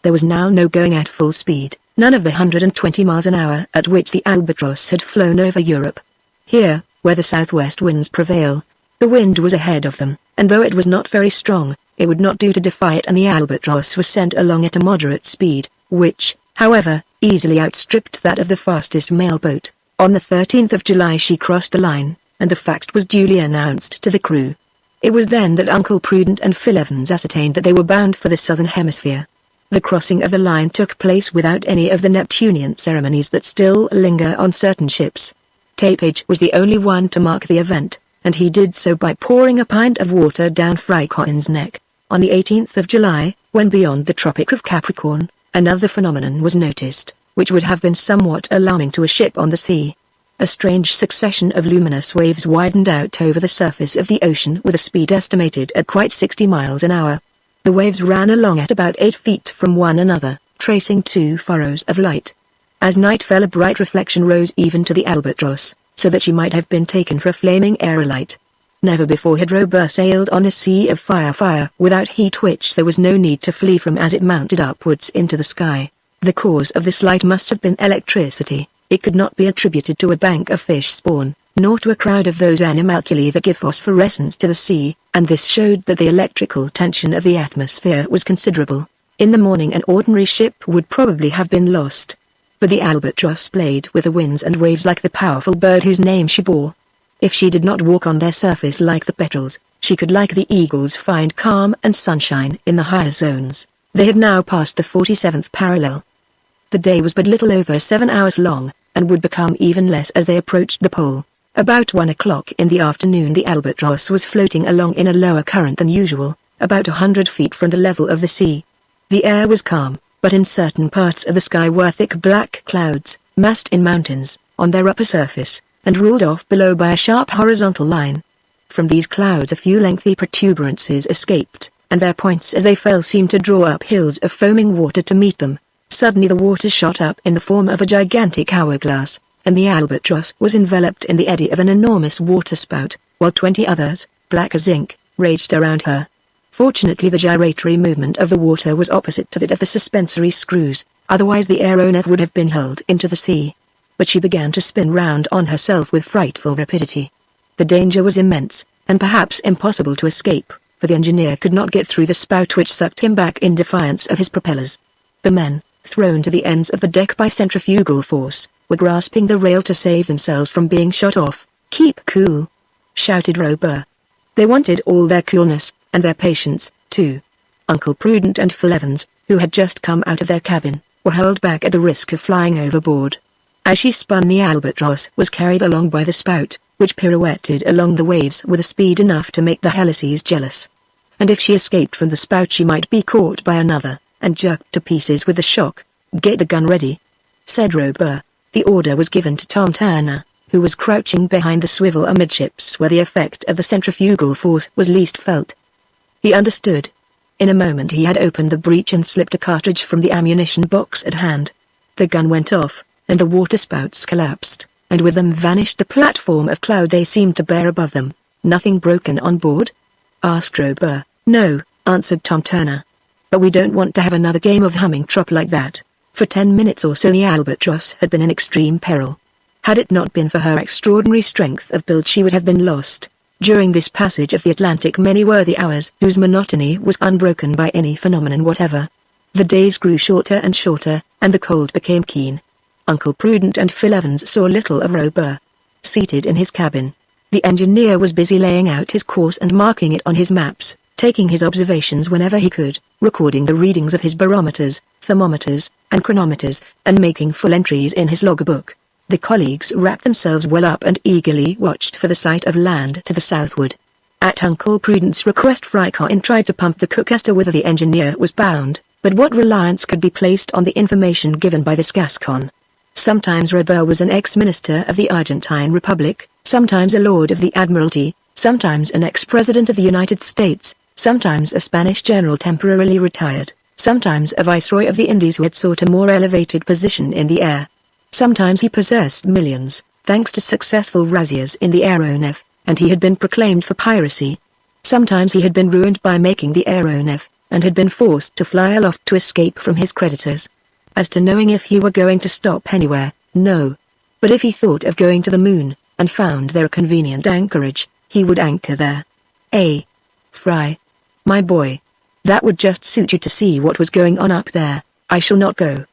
There was now no going at full speed, none of the 120 miles an hour at which the Albatross had flown over Europe. Here, where the southwest winds prevail, the wind was ahead of them, and though it was not very strong, it would not do to defy it, and the Albatross was sent along at a moderate speed, which, however, easily outstripped that of the fastest mail boat. On the 13th of July she crossed the line, and the fact was duly announced to the crew. It was then that Uncle Prudent and Phil Evans ascertained that they were bound for the southern hemisphere. The crossing of the line took place without any of the Neptunian ceremonies that still linger on certain ships. Tapage was the only one to mark the event, and he did so by pouring a pint of water down Frycon's neck. On the 18th of July, when beyond the Tropic of Capricorn, another phenomenon was noticed, which would have been somewhat alarming to a ship on the sea. A strange succession of luminous waves widened out over the surface of the ocean with a speed estimated at quite 60 miles an hour. The waves ran along at about 8 feet from one another, tracing 2 furrows of light. As night fell, a bright reflection rose even to the Albatross, so that she might have been taken for a flaming aerolite. Never before had Robur sailed on a sea of fire without heat which there was no need to flee from as it mounted upwards into the sky. The cause of this light must have been electricity. It could not be attributed to a bank of fish spawn, nor to a crowd of those animalculae that give phosphorescence to the sea, and this showed that the electrical tension of the atmosphere was considerable. In the morning an ordinary ship would probably have been lost. But the Albatross played with the winds and waves like the powerful bird whose name she bore. If she did not walk on their surface like the petrels, she could like the eagles find calm and sunshine in the higher zones. They had now passed the 47th parallel. The day was but little over 7 hours long, and would become even less as they approached the pole. About 1 o'clock in the afternoon the Albatross was floating along in a lower current than usual, about 100 feet from the level of the sea. The air was calm, but in certain parts of the sky were thick black clouds, massed in mountains, on their upper surface, and ruled off below by a sharp horizontal line. From these clouds a few lengthy protuberances escaped, and their points as they fell seemed to draw up hills of foaming water to meet them. Suddenly the water shot up in the form of a gigantic hourglass, and the Albatross was enveloped in the eddy of an enormous waterspout, while 20 others, black as ink, raged around her. Fortunately the gyratory movement of the water was opposite to that of the suspensory screws, otherwise the aeronef would have been hurled into the sea. But she began to spin round on herself with frightful rapidity. The danger was immense, and perhaps impossible to escape, for the engineer could not get through the spout which sucked him back in defiance of his propellers. The men, thrown to the ends of the deck by centrifugal force, were grasping the rail to save themselves from being shot off. "Keep cool!" shouted Robur. They wanted all their coolness, and their patience, too. Uncle Prudent and Phil Evans, who had just come out of their cabin, were held back at the risk of flying overboard. As she spun the Albatross was carried along by the spout, which pirouetted along the waves with a speed enough to make the helices jealous. And if she escaped from the spout she might be caught by another, and jerked to pieces with the shock. "Get the gun ready," said Robur. The order was given to Tom Turner, who was crouching behind the swivel amidships where the effect of the centrifugal force was least felt. He understood. In a moment he had opened the breech and slipped a cartridge from the ammunition box at hand. The gun went off, and the waterspouts collapsed, and with them vanished the platform of cloud they seemed to bear above them. "Nothing broken on board?" asked Robur. "No," answered Tom Turner. "But we don't want to have another game of humming trop like that." For 10 minutes or so the Albatross had been in extreme peril. Had it not been for her extraordinary strength of build she would have been lost. During this passage of the Atlantic many were the hours whose monotony was unbroken by any phenomenon whatever. The days grew shorter and shorter, and the cold became keen. Uncle Prudent and Phil Evans saw little of Robur. Seated in his cabin, the engineer was busy laying out his course and marking it on his maps, taking his observations whenever he could, recording the readings of his barometers, thermometers, and chronometers, and making full entries in his logbook. The colleagues wrapped themselves well up and eagerly watched for the sight of land to the southward. At Uncle Prudent's request Frykon tried to pump the cook as to whither the engineer was bound, but what reliance could be placed on the information given by this Gascon? Sometimes Robur was an ex-minister of the Argentine Republic, sometimes a lord of the Admiralty, sometimes an ex-president of the United States, sometimes a Spanish general temporarily retired, sometimes a viceroy of the Indies who had sought a more elevated position in the air. Sometimes he possessed millions, thanks to successful razzias in the aeronef, and he had been proclaimed for piracy. Sometimes he had been ruined by making the aeronef, and had been forced to fly aloft to escape from his creditors. As to knowing if he were going to stop anywhere, no. But if he thought of going to the moon, and found there a convenient anchorage, he would anchor there. Fry. My boy. That would just suit you to see what was going on up there. I shall not go.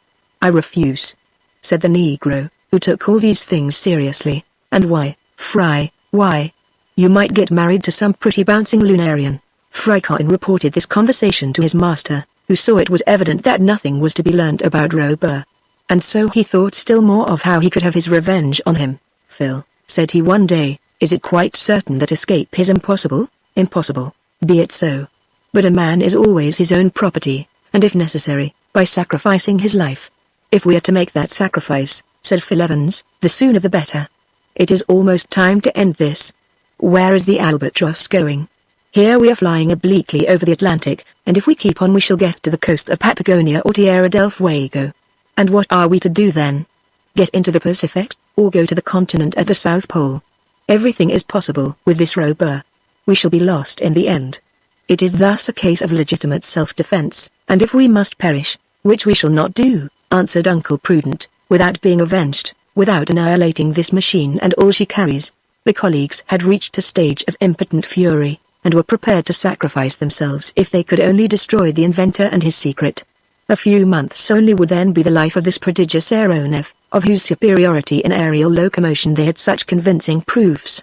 I refuse, said the Negro, who took all these things seriously. And why, Fry, why? You might get married to some pretty bouncing lunarian. Frycotton reported this conversation to his master, who saw it was evident that nothing was to be learnt about Robur. And so he thought still more of how he could have his revenge on him. Phil, said he one day, is it quite certain that escape is impossible? Impossible, be it so. But a man is always his own property, and if necessary, by sacrificing his life. If we are to make that sacrifice, said Phil Evans, the sooner the better. It is almost time to end this. Where is the Albatross going? Here we are flying obliquely over the Atlantic, and if we keep on we shall get to the coast of Patagonia or Tierra del Fuego. And what are we to do then? Get into the Pacific, or go to the continent at the South Pole? Everything is possible with this Robur. We shall be lost in the end. It is thus a case of legitimate self-defense, and if we must perish, which we shall not do, answered Uncle Prudent, without being avenged, without annihilating this machine and all she carries. The colleagues had reached a stage of impotent fury, and were prepared to sacrifice themselves if they could only destroy the inventor and his secret. A few months only would then be the life of this prodigious aeronef, of whose superiority in aerial locomotion they had such convincing proofs.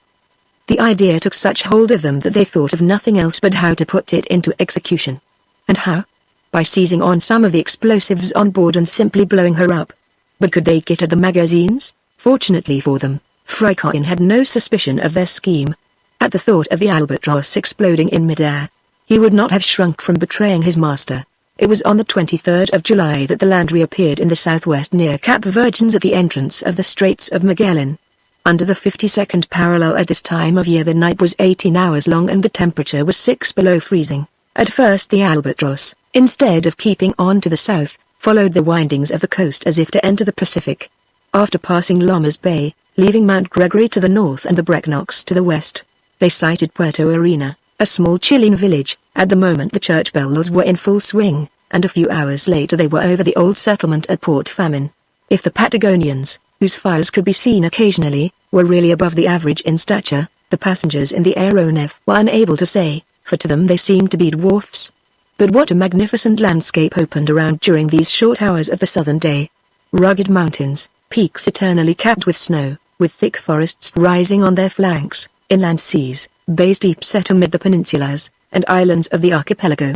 The idea took such hold of them that they thought of nothing else but how to put it into execution. And how? By seizing on some of the explosives on board and simply blowing her up. But could they get at the magazines? Fortunately for them, Frycotton had no suspicion of their scheme. At the thought of the Albatross exploding in midair, he would not have shrunk from betraying his master. It was on the 23rd of July that the land reappeared in the southwest near Cape Virgins at the entrance of the Straits of Magellan. Under the 52nd parallel at this time of year the night was 18 hours long and the temperature was 6 below freezing. At first the Albatross, instead of keeping on to the south, followed the windings of the coast as if to enter the Pacific. After passing Lomas Bay, leaving Mount Gregory to the north and the Brecknocks to the west, they sighted Puerto Arena, a small Chilean village. At the moment the church bells were in full swing, and a few hours later they were over the old settlement at Port Famine. If the Patagonians, whose fires could be seen occasionally, were really above the average in stature, the passengers in the aeronef were unable to say, for to them they seemed to be dwarfs. But what a magnificent landscape opened around during these short hours of the southern day. Rugged mountains, peaks eternally capped with snow, with thick forests rising on their flanks, inland seas, bays deep set amid the peninsulas, and islands of the archipelago.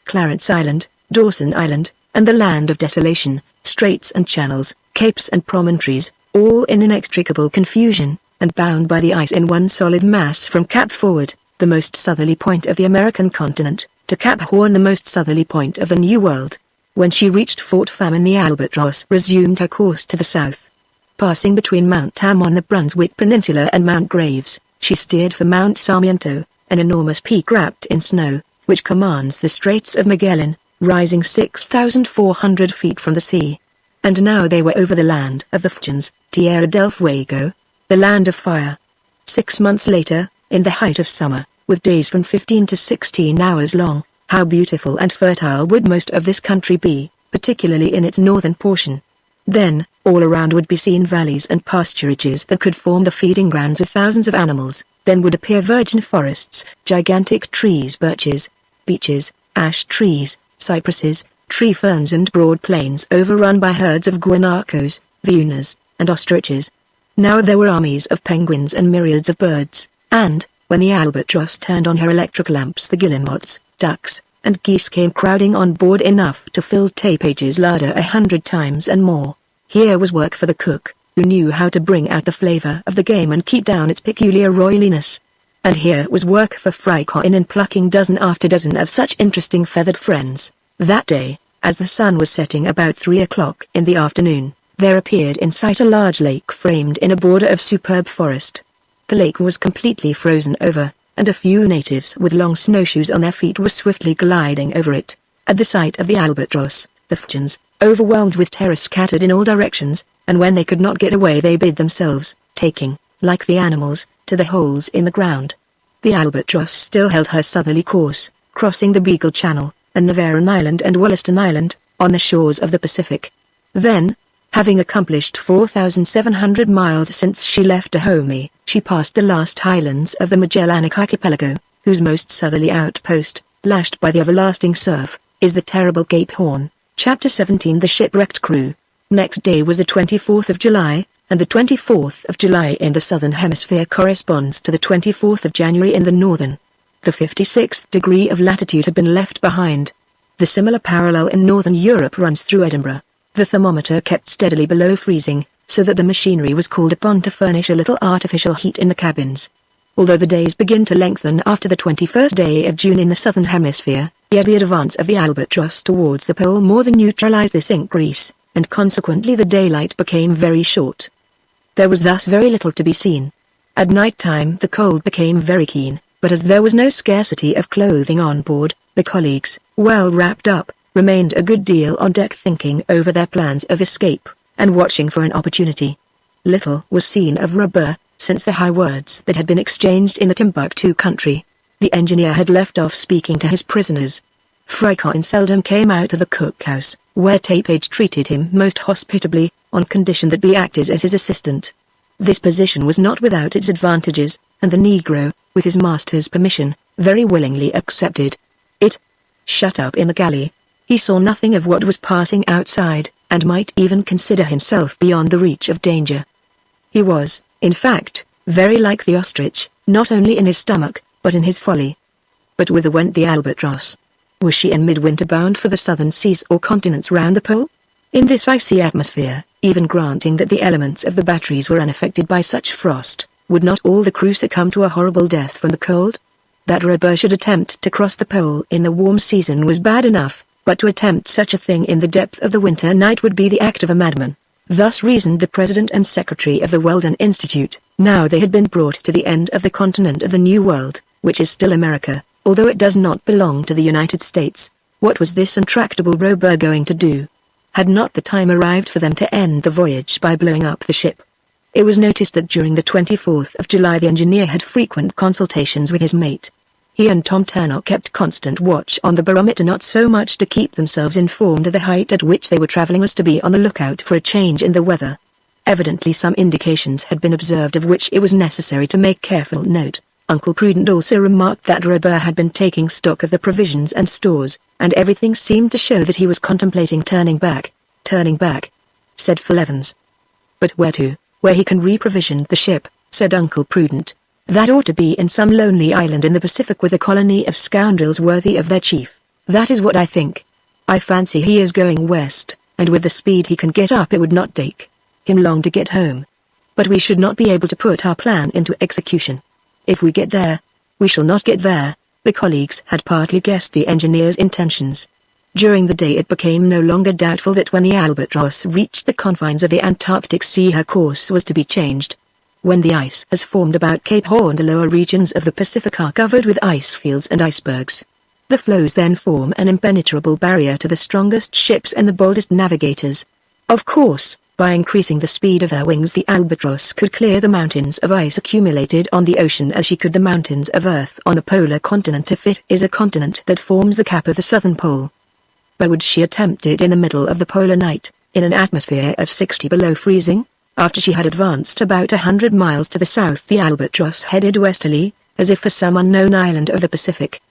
Clarence Island, Dawson Island, and the Land of Desolation, straits and channels, capes and promontories, all in inextricable confusion, and bound by the ice in one solid mass from Cape Forward, the most southerly point of the American continent, to Cape Horn, the most southerly point of the New World. When she reached Fort Famine the Albatross resumed her course to the south. Passing between Mount Tam on the Brunswick Peninsula and Mount Graves, she steered for Mount Sarmiento, an enormous peak wrapped in snow, which commands the Straits of Magellan, rising 6,400 feet from the sea. And now they were over the land of the Fuegians, Tierra del Fuego, the land of fire. 6 months later, in the height of summer, with days from 15 to 16 hours long, how beautiful and fertile would most of this country be, particularly in its northern portion. Then, all around would be seen valleys and pasturages that could form the feeding grounds of thousands of animals. Then would appear virgin forests, gigantic trees, birches, beeches, ash trees, cypresses, tree ferns, and broad plains overrun by herds of guanacos, viunas, and ostriches. Now there were armies of penguins and myriads of birds, and, when the Albatross turned on her electric lamps, the guillemots, ducks, and geese came crowding on board, enough to fill Tapage's larder 100 times and more. Here was work for the cook, who knew how to bring out the flavor of the game and keep down its peculiar roiliness. And here was work for Frycotton in plucking dozen after dozen of such interesting feathered friends. That day, as the sun was setting about 3 o'clock in the afternoon, there appeared in sight a large lake framed in a border of superb forest. The lake was completely frozen over, and a few natives with long snowshoes on their feet were swiftly gliding over it. At the sight of the Albatross, the Fuegians, overwhelmed with terror, scattered in all directions, and when they could not get away they hid themselves, taking, like the animals, to the holes in the ground. The Albatross still held her southerly course, crossing the Beagle Channel, and Navarone Island and Wollaston Island, on the shores of the Pacific. Then, having accomplished 4,700 miles since she left Dahomey, she passed the last islands of the Magellanic Archipelago, whose most southerly outpost, lashed by the everlasting surf, is the terrible Cape Horn. Chapter 17. The Shipwrecked Crew. Next day was the 24th of July, and the 24th of July in the southern hemisphere corresponds to the 24th of January in the northern. The 56th degree of latitude had been left behind. The similar parallel in northern Europe runs through Edinburgh. The thermometer kept steadily below freezing, so that the machinery was called upon to furnish a little artificial heat in the cabins. Although the days begin to lengthen after the 21st day of June in the southern hemisphere, yet the advance of the albatross towards the pole more than neutralized this increase, and consequently the daylight became very short. There was thus very little to be seen. At night time the cold became very keen, but as there was no scarcity of clothing on board, the colleagues, well wrapped up, remained a good deal on deck thinking over their plans of escape, and watching for an opportunity. Little was seen of Robur, since the high words that had been exchanged in the Timbuktu country. The engineer had left off speaking to his prisoners. Fricon seldom came out of the cookhouse, where Tapage treated him most hospitably, on condition that he acted as his assistant. This position was not without its advantages, and the Negro, with his master's permission, very willingly accepted it. Shut up in the galley, he saw nothing of what was passing outside, and might even consider himself beyond the reach of danger. He was, in fact, very like the ostrich, not only in his stomach, but in his folly. But whither went the albatross? Was she in midwinter bound for the southern seas or continents round the pole? In this icy atmosphere, even granting that the elements of the batteries were unaffected by such frost, would not all the crew succumb to a horrible death from the cold? That Robur should attempt to cross the pole in the warm season was bad enough, but to attempt such a thing in the depth of the winter night would be the act of a madman. Thus reasoned the president and secretary of the Weldon Institute. Now they had been brought to the end of the continent of the New World, which is still America, although it does not belong to the United States. What was this intractable Robur going to do? Had not the time arrived for them to end the voyage by blowing up the ship? It was noticed that during the 24th of July the engineer had frequent consultations with his mate. He and Tom Turner kept constant watch on the barometer, not so much to keep themselves informed of the height at which they were traveling as to be on the lookout for a change in the weather. Evidently some indications had been observed of which it was necessary to make careful note. Uncle Prudent also remarked that Robur had been taking stock of the provisions and stores, and everything seemed to show that he was contemplating turning back. Turning back, said Phil Evans. But where to? Where he can reprovision the ship, said Uncle Prudent. That ought to be in some lonely island in the Pacific with a colony of scoundrels worthy of their chief. That is what I think. I fancy he is going west, and with the speed he can get up it would not take him long to get home. But we should not be able to put our plan into execution. If we get there, we shall not get there. The colleagues had partly guessed the engineer's intentions. During the day it became no longer doubtful that when the albatross reached the confines of the Antarctic Sea her course was to be changed. When the ice has formed about Cape Horn the lower regions of the Pacific are covered with ice fields and icebergs. The floes then form an impenetrable barrier to the strongest ships and the boldest navigators. Of course, by increasing the speed of her wings the albatross could clear the mountains of ice accumulated on the ocean as she could the mountains of earth on the polar continent if it is a continent that forms the cap of the southern pole. But would she attempt it in the middle of the polar night, in an atmosphere of 60 below freezing? After she had advanced about 100 miles to the south the albatross headed westerly, as if for some unknown island of the Pacific.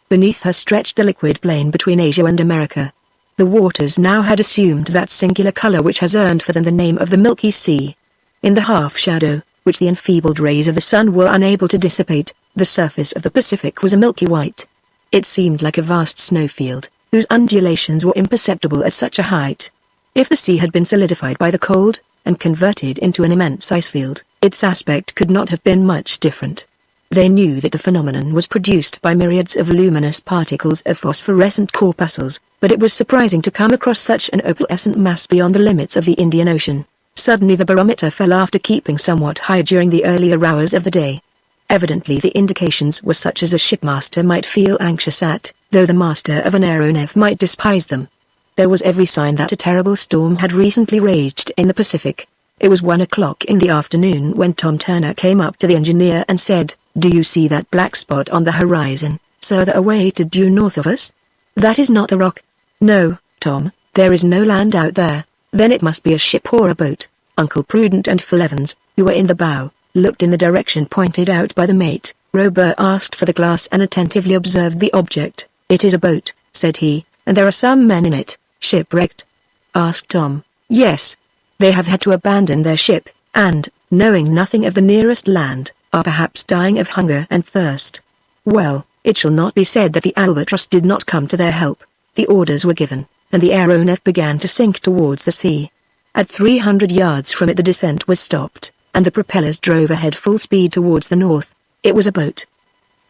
Beneath her stretched the liquid plain between Asia and America. The waters now had assumed that singular color which has earned for them the name of the Milky Sea. In the half-shadow, which the enfeebled rays of the sun were unable to dissipate, the surface of the Pacific was a milky white. It seemed like a vast snowfield, whose undulations were imperceptible at such a height. If the sea had been solidified by the cold, and converted into an immense icefield, its aspect could not have been much different. They knew that the phenomenon was produced by myriads of luminous particles of phosphorescent corpuscles, but it was surprising to come across such an opalescent mass beyond the limits of the Indian Ocean. Suddenly the barometer fell after keeping somewhat high during the earlier hours of the day. Evidently the indications were such as a shipmaster might feel anxious at, though the master of an aeronef might despise them. There was every sign that a terrible storm had recently raged in the Pacific. It was 1 o'clock in the afternoon when Tom Turner came up to the engineer and said, "Do you see that black spot on the horizon, further away to due north of us? That is not the rock." "No, Tom, there is no land out there. Then it must be a ship or a boat. Uncle Prudent and Phil Evans, who were in the bow, looked in the direction pointed out by the mate. Robur asked for the glass and attentively observed the object. "It is a boat," said he, "and there are some men in it." "Shipwrecked?" asked Tom. "Yes. They have had to abandon their ship, and, knowing nothing of the nearest land, are perhaps dying of hunger and thirst." Well, it shall not be said that the Albatross did not come to their help. The orders were given, and the aeronef began to sink towards the sea. At 300 yards from it the descent was stopped, and the propellers drove ahead full speed towards the north. It was a boat.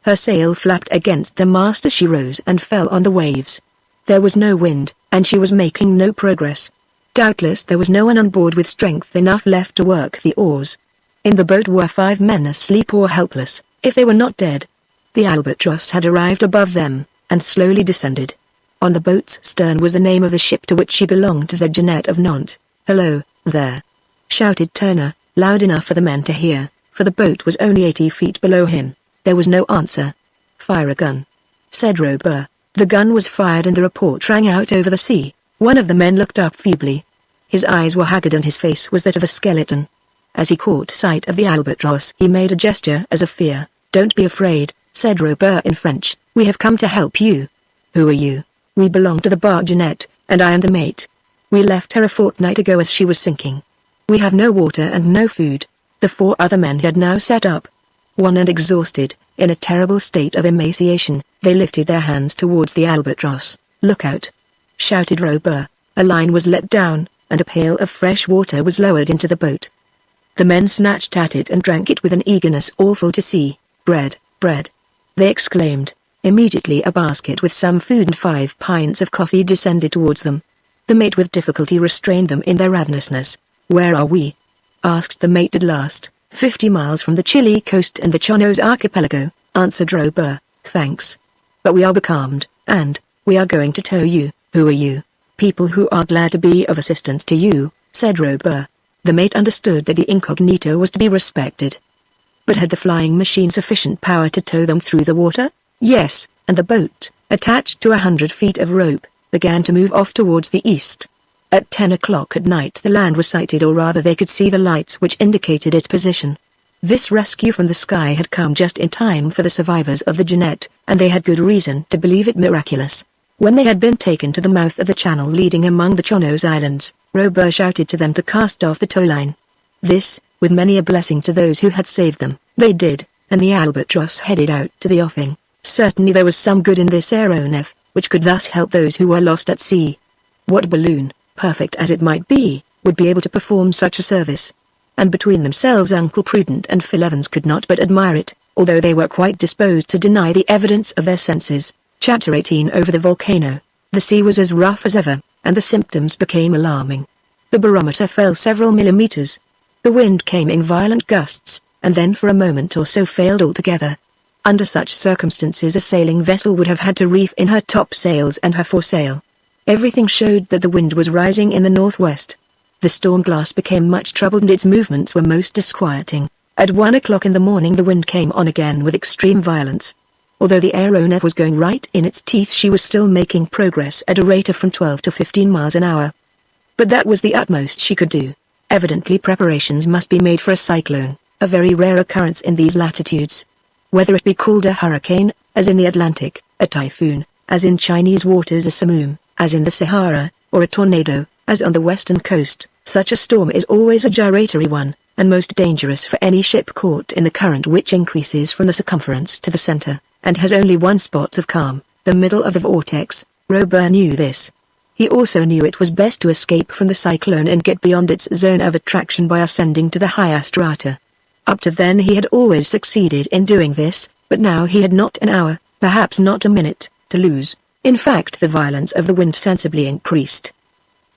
Her sail flapped against the mast as she rose and fell on the waves. There was no wind, and she was making no progress. Doubtless there was no one on board with strength enough left to work the oars. In the boat were 5 men asleep or helpless, if they were not dead. The Albatross had arrived above them, and slowly descended. On the boat's stern was the name of the ship to which she belonged, the Jeanette of Nantes. "Hello, there!" shouted Turner, loud enough for the men to hear, for the boat was only 80 feet below him. There was no answer. "Fire a gun," said Robur. The gun was fired and the report rang out over the sea. One of the men looked up feebly. His eyes were haggard and his face was that of a skeleton. As he caught sight of the Albatross he made a gesture as of fear. "Don't be afraid," said Robur in French. "We have come to help you." "Who are you?" "We belong to the bark Jeanette, and I am the mate. We left her a fortnight ago as she was sinking. We have no water and no food." The 4 other men had now sat up. Worn and exhausted, in a terrible state of emaciation, they lifted their hands towards the Albatross. "Look out!" shouted Robur. A line was let down, and a pail of fresh water was lowered into the boat. The men snatched at it and drank it with an eagerness awful to see. "Bread, bread!" they exclaimed. Immediately a basket with some food and 5 pints of coffee descended towards them. The mate with difficulty restrained them in their ravenousness. "Where are we?" asked the mate at last. 50 miles from the Chile coast and the Chonos archipelago," answered Robur. "Thanks. But we are becalmed, and we are going to tow you." "Who are you?" "People who are glad to be of assistance to you," said Robur. The mate understood that the incognito was to be respected. But had the flying machine sufficient power to tow them through the water? Yes, and the boat, attached to 100 feet of rope, began to move off towards the east. At 10 o'clock at night the land was sighted, or rather they could see the lights which indicated its position. This rescue from the sky had come just in time for the survivors of the Jeanette, and they had good reason to believe it miraculous. When they had been taken to the mouth of the channel leading among the Chonos Islands, Robur shouted to them to cast off the towline. This, with many a blessing to those who had saved them, they did, and the Albatross headed out to the offing. Certainly there was some good in this aeronef, which could thus help those who were lost at sea. What balloon, perfect as it might be, would be able to perform such a service? And between themselves Uncle Prudent and Phil Evans could not but admire it, although they were quite disposed to deny the evidence of their senses. Chapter 18 Over the volcano. The sea was as rough as ever, and the symptoms became alarming. The barometer fell several millimeters. The wind came in violent gusts, and then for a moment or so failed altogether. Under such circumstances a sailing vessel would have had to reef in her topsails and her foresail. Everything showed that the wind was rising in the northwest. The storm glass became much troubled and its movements were most disquieting. At 1 o'clock in the morning the wind came on again with extreme violence. Although the aeronef was going right in its teeth, she was still making progress at a rate of from 12 to 15 miles an hour. But that was the utmost she could do. Evidently preparations must be made for a cyclone, a very rare occurrence in these latitudes. Whether it be called a hurricane, as in the Atlantic, a typhoon, as in Chinese waters a simoom, as in the Sahara, or a tornado, as on the western coast, such a storm is always a gyratory one, and most dangerous for any ship caught in the current which increases from the circumference to the center, and has only one spot of calm, the middle of the vortex. Robur knew this. He also knew it was best to escape from the cyclone and get beyond its zone of attraction by ascending to the higher strata. Up to then he had always succeeded in doing this, but now he had not an hour, perhaps not a minute, to lose. In fact, the violence of the wind sensibly increased.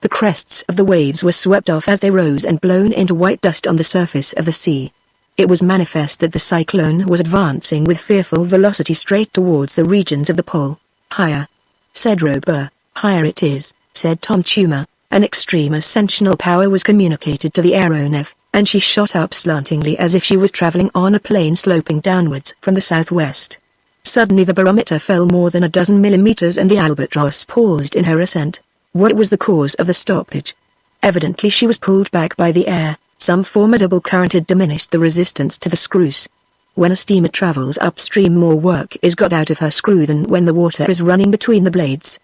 The crests of the waves were swept off as they rose and blown into white dust on the surface of the sea. It was manifest that the cyclone was advancing with fearful velocity straight towards the regions of the pole. "Higher," said Robur. "Higher it is," said Tom Tuma. An extreme ascensional power was communicated to the aeronef, and she shot up slantingly as if she was traveling on a plane sloping downwards from the southwest. Suddenly the barometer fell more than a dozen millimeters and the Albatross paused in her ascent. What was the cause of the stoppage? Evidently she was pulled back by the air. Some formidable current had diminished the resistance to the screws. When a steamer travels upstream, more work is got out of her screw than when the water is running between the blades.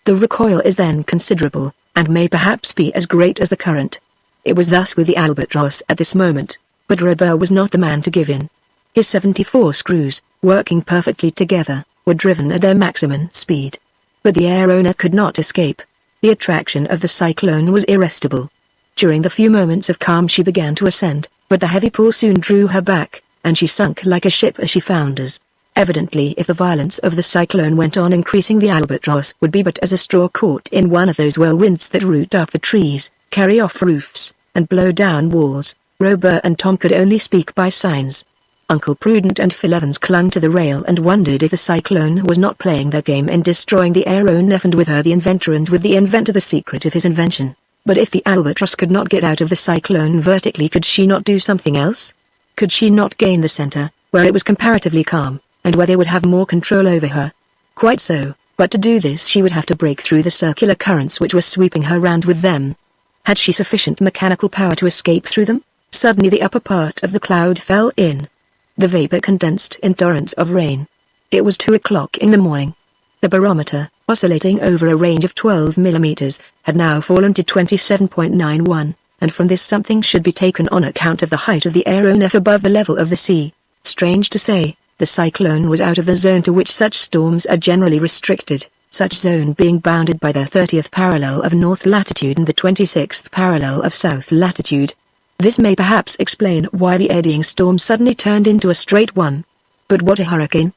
The recoil is then considerable, and may perhaps be as great as the current. It was thus with the Albatross at this moment, but Robur was not the man to give in. His 74 screws, working perfectly together, were driven at their maximum speed. But the air owner could not escape. The attraction of the cyclone was irresistible. During the few moments of calm she began to ascend, but the heavy pull soon drew her back, and she sunk like a ship as she founders. Evidently if the violence of the cyclone went on increasing, the Albatross would be but as a straw caught in one of those whirlwinds that root up the trees, carry off roofs, and blow down walls. Robur and Tom could only speak by signs. Uncle Prudent and Phil Evans clung to the rail and wondered if the cyclone was not playing their game in destroying the aeronef, and with her the inventor, and with the inventor the secret of his invention. But if the Albatross could not get out of the cyclone vertically, could she not do something else? Could she not gain the center, where it was comparatively calm, and where they would have more control over her? Quite so, but to do this she would have to break through the circular currents which were sweeping her round with them. Had she sufficient mechanical power to escape through them? Suddenly the upper part of the cloud fell in. The vapor condensed in torrents of rain. It was 2 o'clock in the morning. The barometer, oscillating over a range of 12 millimeters, had now fallen to 27.91, and from this something should be taken on account of the height of the aeronef above the level of the sea. Strange to say, the cyclone was out of the zone to which such storms are generally restricted, such zone being bounded by the 30th parallel of north latitude and the 26th parallel of south latitude. This may perhaps explain why the eddying storm suddenly turned into a straight one. But what a hurricane!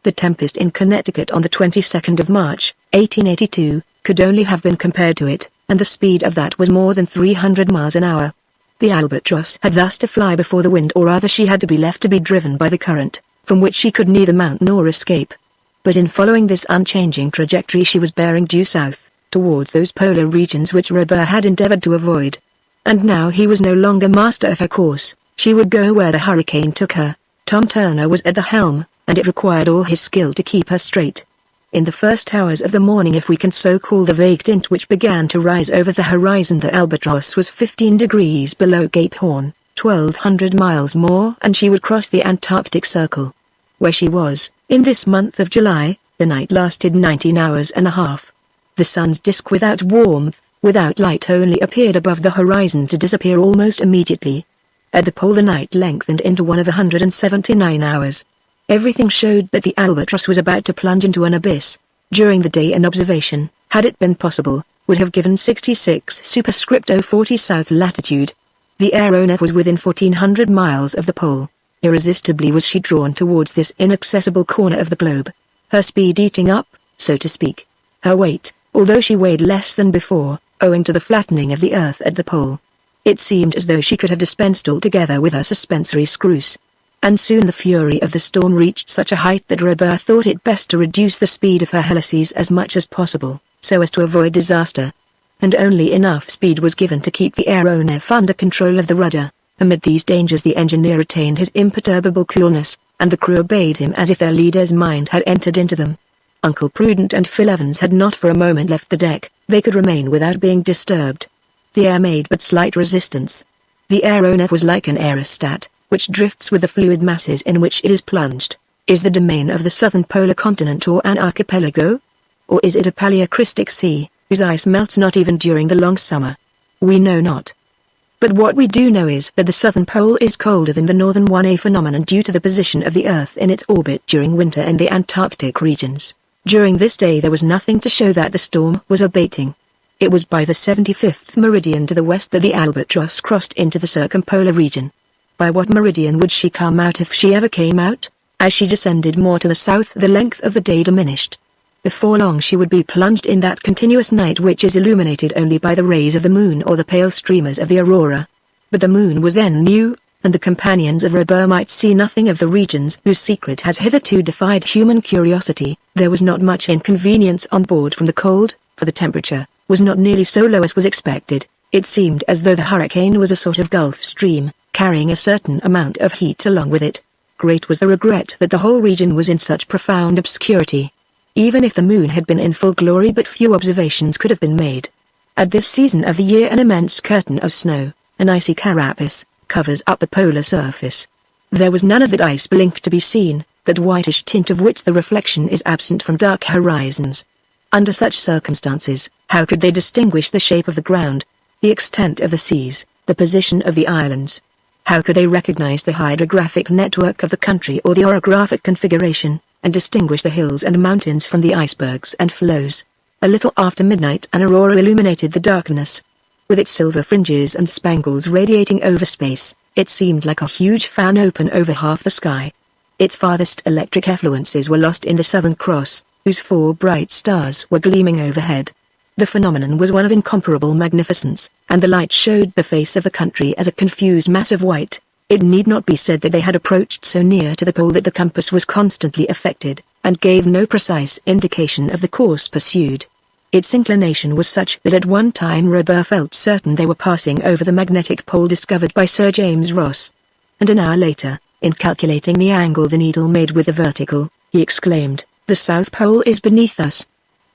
The tempest in Connecticut on the 22nd of March, 1882, could only have been compared to it, and the speed of that was more than 300 miles an hour. The Albatross had thus to fly before the wind, or rather she had to be left to be driven by the current, from which she could neither mount nor escape. But in following this unchanging trajectory she was bearing due south, towards those polar regions which Robur had endeavored to avoid. And now he was no longer master of her course. She would go where the hurricane took her. Tom Turner was at the helm, and it required all his skill to keep her straight. In the first hours of the morning, if we can so call the vague tint which began to rise over the horizon, the Albatross was 15 degrees below Cape Horn, 1,200 miles more, and she would cross the Antarctic Circle. Where she was, in this month of July, the night lasted 19 hours and a half. The sun's disk, without warmth, without light, only appeared above the horizon to disappear almost immediately. At the pole the night lengthened into one of 179 hours. Everything showed that the Albatross was about to plunge into an abyss. During the day an observation, had it been possible, would have given 66 superscript 040 south latitude. The aeronef was within 1,400 miles of the pole. Irresistibly was she drawn towards this inaccessible corner of the globe. Her speed eating up, so to speak, her weight, although she weighed less than before, owing to the flattening of the earth at the pole. It seemed as though she could have dispensed altogether with her suspensory screws. And soon the fury of the storm reached such a height that Robur thought it best to reduce the speed of her helices as much as possible, so as to avoid disaster. And only enough speed was given to keep the aeronef under control of the rudder. Amid these dangers the engineer retained his imperturbable coolness, and the crew obeyed him as if their leader's mind had entered into them. Uncle Prudent and Phil Evans had not for a moment left the deck. They could remain without being disturbed. The air made but slight resistance. The aeronef was like an aerostat, which drifts with the fluid masses in which it is plunged. Is the domain of the southern polar continent or an archipelago? Or is it a paleocrystic sea, whose ice melts not even during the long summer? We know not. But what we do know is that the southern pole is colder than the northern one, a phenomenon due to the position of the Earth in its orbit during winter in the Antarctic regions. During this day there was nothing to show that the storm was abating. It was by the 75th meridian to the west that the Albatross crossed into the circumpolar region. By what meridian would she come out, if she ever came out? As she descended more to the south the length of the day diminished. Before long she would be plunged in that continuous night which is illuminated only by the rays of the moon or the pale streamers of the aurora. But the moon was then new, and the companions of Robur might see nothing of the regions whose secret has hitherto defied human curiosity. There was not much inconvenience on board from the cold, for the temperature was not nearly so low as was expected. It seemed as though the hurricane was a sort of Gulf Stream, carrying a certain amount of heat along with it. Great was the regret that the whole region was in such profound obscurity. Even if the moon had been in full glory, but few observations could have been made. At this season of the year an immense curtain of snow, an icy carapace, covers up the polar surface. There was none of that ice blink to be seen, that whitish tint of which the reflection is absent from dark horizons. Under such circumstances, how could they distinguish the shape of the ground, the extent of the seas, the position of the islands? How could they recognize the hydrographic network of the country or the orographic configuration, and distinguish the hills and mountains from the icebergs and floes? A little after midnight an aurora illuminated the darkness. With its silver fringes and spangles radiating over space, it seemed like a huge fan open over half the sky. Its farthest electric effluences were lost in the Southern Cross, whose 4 bright stars were gleaming overhead. The phenomenon was one of incomparable magnificence, and the light showed the face of the country as a confused mass of white. It need not be said that they had approached so near to the pole that the compass was constantly affected, and gave no precise indication of the course pursued. Its inclination was such that at one time Robur felt certain they were passing over the magnetic pole discovered by Sir James Ross. And an hour later, in calculating the angle the needle made with the vertical, he exclaimed, "The South Pole is beneath us."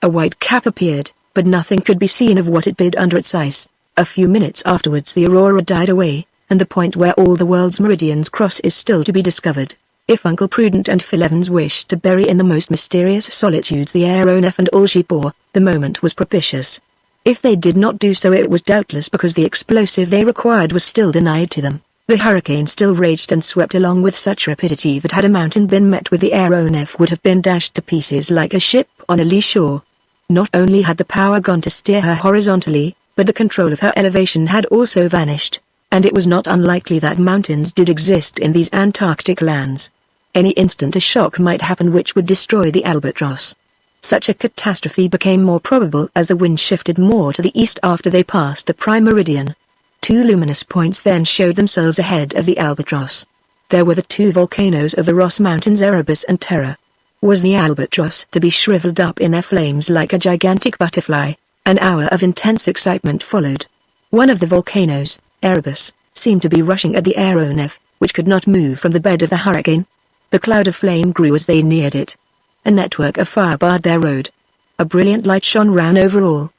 A white cap appeared, but nothing could be seen of what it hid under its ice. A few minutes afterwards the aurora died away, and the point where all the world's meridians cross is still to be discovered. If Uncle Prudent and Phil Evans wished to bury in the most mysterious solitudes the aeronef and all she bore, the moment was propitious. If they did not do so it was doubtless because the explosive they required was still denied to them. The hurricane still raged and swept along with such rapidity that had a mountain been met with the aeronef would have been dashed to pieces like a ship on a lee shore. Not only had the power gone to steer her horizontally, but the control of her elevation had also vanished, and it was not unlikely that mountains did exist in these Antarctic lands. Any instant a shock might happen which would destroy the Albatross. Such a catastrophe became more probable as the wind shifted more to the east after they passed the prime meridian. 2 luminous points then showed themselves ahead of the Albatross. There were the 2 volcanoes of the Ross Mountains, Erebus and Terror. Was the Albatross to be shriveled up in their flames like a gigantic butterfly? An hour of intense excitement followed. One of the volcanoes, Erebus, seemed to be rushing at the aeronef, which could not move from the bed of the hurricane. The cloud of flame grew as they neared it. A network of fire barred their road. A brilliant light shone round over all.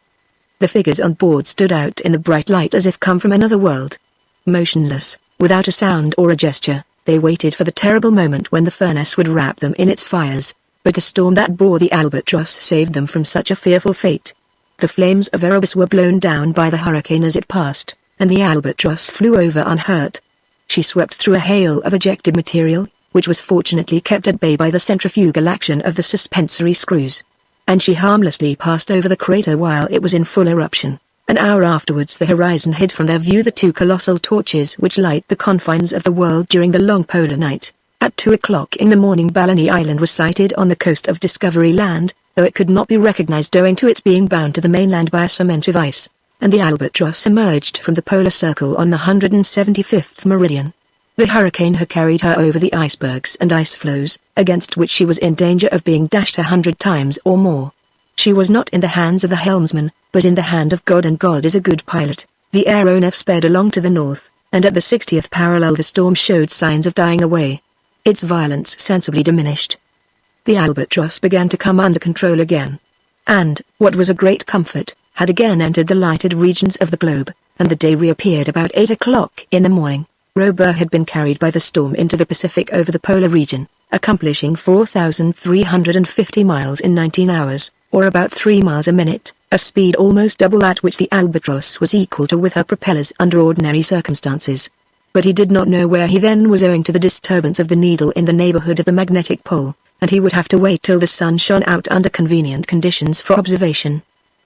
The figures on board stood out in the bright light as if come from another world. Motionless, without a sound or a gesture, they waited for the terrible moment when the furnace would wrap them in its fires, but the storm that bore the Albatross saved them from such a fearful fate. The flames of Erebus were blown down by the hurricane as it passed, and the Albatross flew over unhurt. She swept through a hail of ejected material, which was fortunately kept at bay by the centrifugal action of the suspensory screws. And she harmlessly passed over the crater while it was in full eruption. An hour afterwards the horizon hid from their view the 2 colossal torches which light the confines of the world during the long polar night. At 2 o'clock in the morning Balleny Island was sighted on the coast of Discovery Land, though it could not be recognized owing to its being bound to the mainland by a cement of ice, and the Albatross emerged from the polar circle on the 175th meridian. The hurricane had carried her over the icebergs and ice floes, against which she was in danger of being dashed 100 times or more. She was not in the hands of the helmsman, but in the hand of God, and God is a good pilot. The aeronef sped along to the north, and at the 60th parallel the storm showed signs of dying away. Its violence sensibly diminished. The Albatross began to come under control again. And, what was a great comfort, had again entered the lighted regions of the globe, and the day reappeared about 8 o'clock in the morning. Robur had been carried by the storm into the Pacific over the polar region, accomplishing 4,350 miles in 19 hours, or about 3 miles a minute, a speed almost double that which the Albatross was equal to with her propellers under ordinary circumstances. But he did not know where he then was owing to the disturbance of the needle in the neighborhood of the magnetic pole, and he would have to wait till the sun shone out under convenient conditions for observation.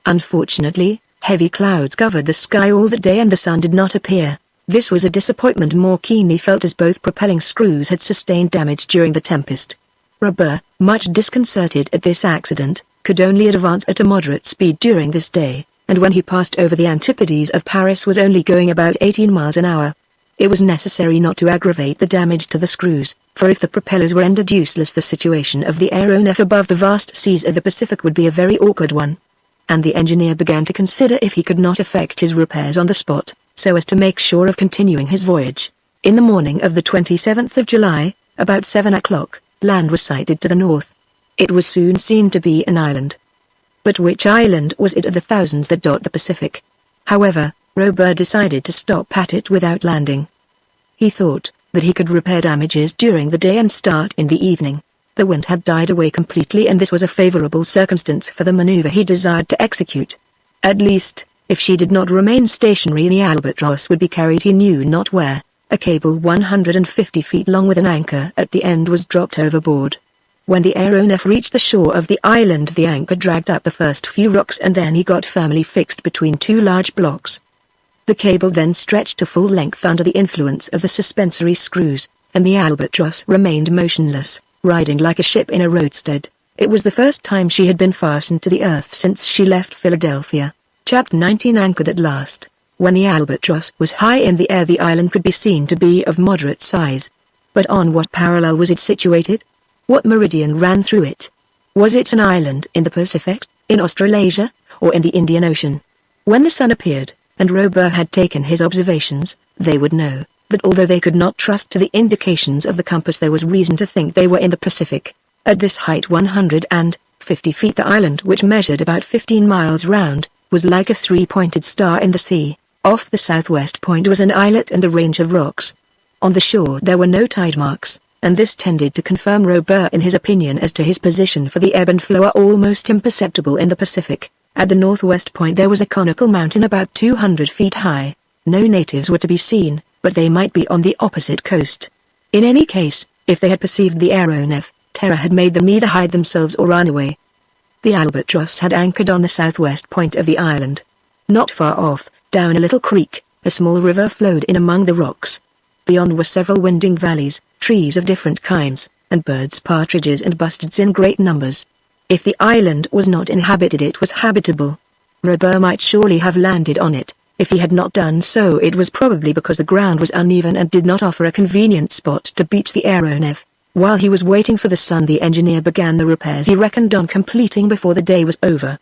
Unfortunately, heavy clouds covered the sky all that day and the sun did not appear. This was a disappointment more keenly felt as both propelling screws had sustained damage during the tempest. Robur, much disconcerted at this accident, could only advance at a moderate speed during this day, and when he passed over the antipodes of Paris was only going about 18 miles an hour. It was necessary not to aggravate the damage to the screws, for if the propellers were rendered useless the situation of the aeronef above the vast seas of the Pacific would be a very awkward one. And the engineer began to consider if he could not effect his repairs on the spot, so as to make sure of continuing his voyage. In the morning of the 27th of July, about 7 o'clock, land was sighted to the north. It was soon seen to be an island. But which island was it of the thousands that dot the Pacific? However, Robur decided to stop at it without landing. He thought that he could repair damages during the day and start in the evening. The wind had died away completely and this was a favorable circumstance for the maneuver he desired to execute. At least, if she did not remain stationary, the albatross would be carried he knew not where. A cable 150 feet long with an anchor at the end was dropped overboard. When the aeronef reached the shore of the island, the anchor dragged up the first few rocks and then he got firmly fixed between two large blocks. The cable then stretched to full length under the influence of the suspensory screws, and the albatross remained motionless, riding like a ship in a roadstead. It was the first time she had been fastened to the earth since she left Philadelphia. Chapter 19 Anchored at last. When the albatross was high in the air, the island could be seen to be of moderate size. But on what parallel was it situated? What meridian ran through it? Was it an island in the Pacific, in Australasia, or in the Indian Ocean? When the sun appeared, and Robur had taken his observations, they would know that although they could not trust to the indications of the compass, there was reason to think they were in the Pacific. At this height 150 feet, the island, which measured about 15 miles round, was like a three-pointed star in the sea. Off the southwest point was an islet and a range of rocks. On the shore there were no tide marks, and this tended to confirm Robur in his opinion as to his position, for the ebb and flow are almost imperceptible in the Pacific. At the northwest point there was a conical mountain about 200 feet high. No natives were to be seen, but they might be on the opposite coast. In any case, if they had perceived the aeronef, terror had made them either hide themselves or run away. The albatross had anchored on the southwest point of the island. Not far off, down a little creek, a small river flowed in among the rocks. Beyond were several winding valleys, trees of different kinds, and birds, partridges and bustards in great numbers. If the island was not inhabited, it was habitable. Robur might surely have landed on it. If he had not done so, it was probably because the ground was uneven and did not offer a convenient spot to beach the aeronef. While he was waiting for the sun, the engineer began the repairs he reckoned on completing before the day was over.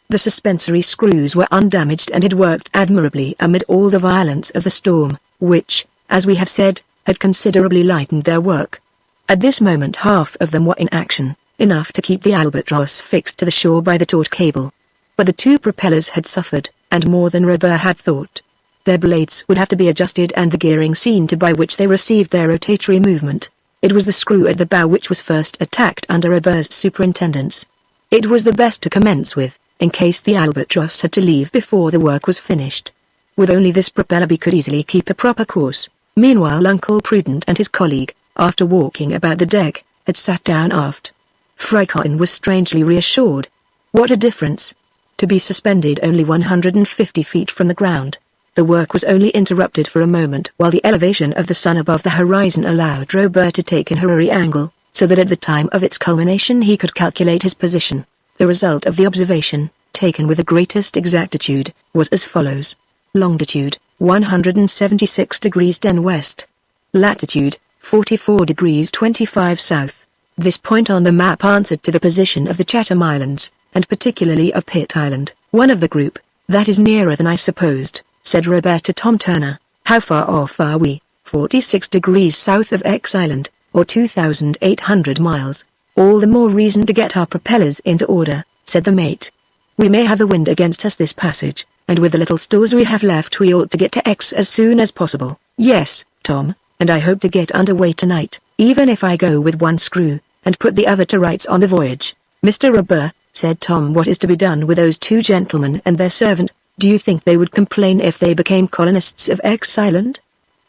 The suspensory screws were undamaged and had worked admirably amid all the violence of the storm, which, as we have said, had considerably lightened their work. At this moment half of them were in action, enough to keep the albatross fixed to the shore by the taut cable. But the two propellers had suffered, and more than Robur had thought. Their blades would have to be adjusted and the gearing seen to by which they received their rotatory movement. It was the screw at the bow which was first attacked under Robur's superintendence. It was the best to commence with, in case the albatross had to leave before the work was finished. With only this propeller he could easily keep a proper course. Meanwhile Uncle Prudent and his colleague, after walking about the deck, had sat down aft. Fricon was strangely reassured. What a difference! To be suspended only 150 feet from the ground. The work was only interrupted for a moment while the elevation of the sun above the horizon allowed Robur to take an horary angle, so that at the time of its culmination he could calculate his position. The result of the observation, taken with the greatest exactitude, was as follows. Longitude, 176 degrees 10 west. Latitude, 44 degrees 25 south. This point on the map answered to the position of the Chatham Islands, and particularly of Pitt Island, one of the group. That is nearer than I supposed, said Robur to Tom Turner. How far off are we? 46 degrees south of X Island, or 2,800 miles. All the more reason to get our propellers into order, said the mate. We may have the wind against us this passage, and with the little stores we have left we ought to get to X as soon as possible. Yes, Tom, and I hope to get underway tonight, even if I go with one screw, and put the other to rights on the voyage. Mr. Robur, said Tom, what is to be done with those two gentlemen and their servant? Do you think they would complain if they became colonists of X Island?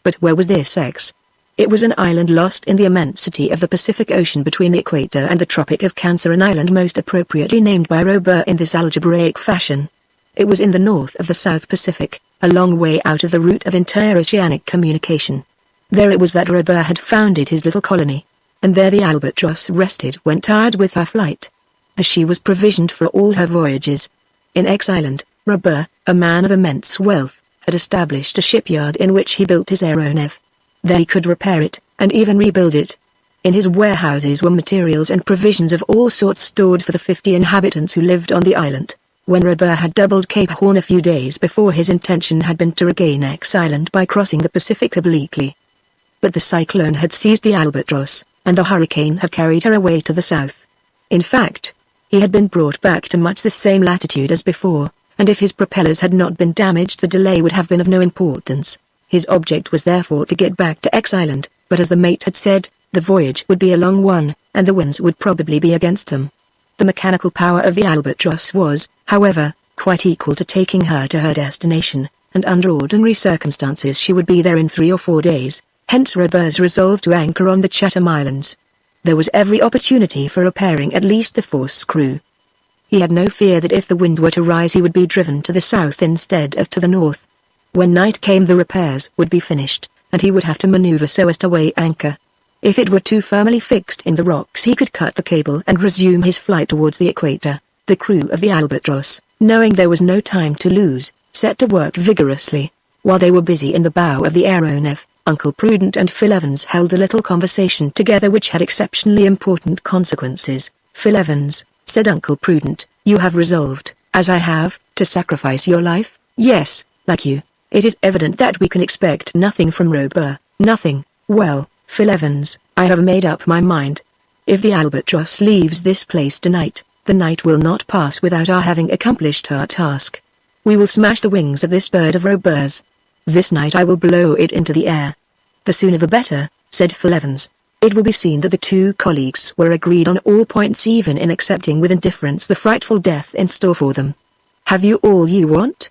But where was this X? It was an island lost in the immensity of the Pacific Ocean between the equator and the Tropic of Cancer, an island most appropriately named by Robur in this algebraic fashion. It was in the north of the South Pacific, a long way out of the route of interoceanic communication. There it was that Robur had founded his little colony, and there the albatross rested when tired with her flight. She was provisioned for all her voyages. In X Island, Robur, a man of immense wealth, had established a shipyard in which he built his aeronef. There he could repair it, and even rebuild it. In his warehouses were materials and provisions of all sorts stored for the 50 inhabitants who lived on the island. When Robur had doubled Cape Horn a few days before, his intention had been to regain X Island by crossing the Pacific obliquely. But the cyclone had seized the albatross, and the hurricane had carried her away to the south. In fact, He had been brought back to much the same latitude as before, and if his propellers had not been damaged the delay would have been of no importance. His object was therefore to get back to X Island, but as the mate had said, the voyage would be a long one, and the winds would probably be against them. The mechanical power of the Albatross was, however, quite equal to taking her to her destination, and under ordinary circumstances she would be there in 3 or 4 days, hence Robur's resolve to anchor on the Chatham Islands. There was every opportunity for repairing at least the force screw. He had no fear that if the wind were to rise he would be driven to the south instead of to the north. When night came the repairs would be finished, and he would have to maneuver so as to weigh anchor. If it were too firmly fixed in the rocks he could cut the cable and resume his flight towards the equator. The crew of the Albatross, knowing there was no time to lose, set to work vigorously. While they were busy in the bow of the aeronef, Uncle Prudent and Phil Evans held a little conversation together which had exceptionally important consequences. "Phil Evans," said Uncle Prudent, "you have resolved, as I have, to sacrifice your life?" "Yes, like you. It is evident that we can expect nothing from Robur." "Nothing. Well, Phil Evans, I have made up my mind. If the Albatross leaves this place tonight, the night will not pass without our having accomplished our task. We will smash the wings of this bird of Robur's. This night I will blow it into the air." "The sooner the better," said Phil Evans. It will be seen that the two colleagues were agreed on all points, even in accepting with indifference the frightful death in store for them. "Have you all you want?"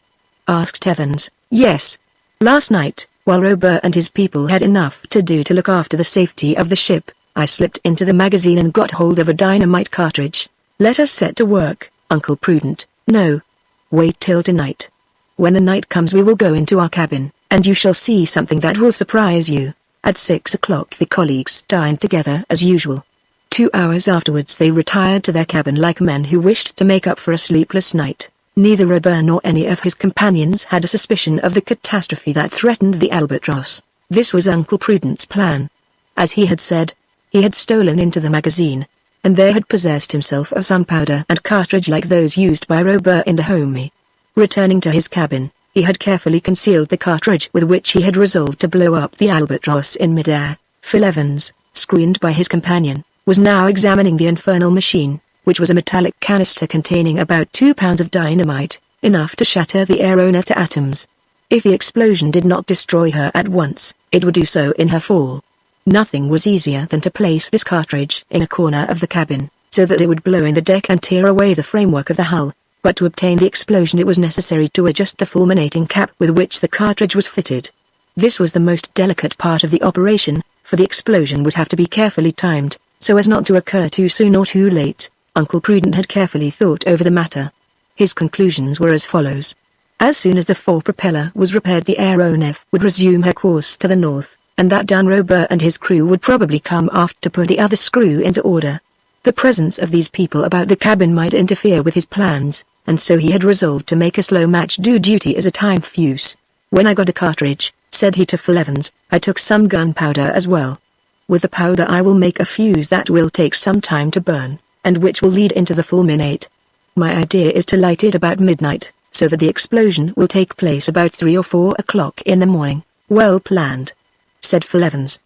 asked Evans. "Yes. Last night, while Robur and his people had enough to do to look after the safety of the ship, I slipped into the magazine and got hold of a dynamite cartridge. Let us set to work, Uncle Prudent." "No. Wait till tonight. When the night comes we will go into our cabin, and you shall see something that will surprise you." At 6 o'clock the colleagues dined together as usual. 2 hours afterwards they retired to their cabin like men who wished to make up for a sleepless night. Neither Robur nor any of his companions had a suspicion of the catastrophe that threatened the Albatross. This was Uncle Prudent's plan. As he had said, he had stolen into the magazine, and there had possessed himself of some powder and cartridge like those used by Robur in Dahomey. Returning to his cabin, he had carefully concealed the cartridge with which he had resolved to blow up the Albatross in mid-air. Phil Evans, screened by his companion, was now examining the infernal machine, which was a metallic canister containing about 2 pounds of dynamite, enough to shatter the aeronef to atoms. If the explosion did not destroy her at once, it would do so in her fall. Nothing was easier than to place this cartridge in a corner of the cabin, so that it would blow in the deck and tear away the framework of the hull. But to obtain the explosion it was necessary to adjust the fulminating cap with which the cartridge was fitted. This was the most delicate part of the operation, for the explosion would have to be carefully timed, so as not to occur too soon or too late. Uncle Prudent had carefully thought over the matter. His conclusions were as follows. As soon as the fore-propeller was repaired the aeronef would resume her course to the north, and that done Robur and his crew would probably come aft to put the other screw into order. The presence of these people about the cabin might interfere with his plans, and so he had resolved to make a slow match do duty as a time fuse. "When I got a cartridge," said he to Phil Evans, "I took some gunpowder as well. With the powder I will make a fuse that will take some time to burn, and which will lead into the fulminate. My idea is to light it about midnight, so that the explosion will take place about 3 or 4 o'clock in the morning." "Well planned," said Phil Evans.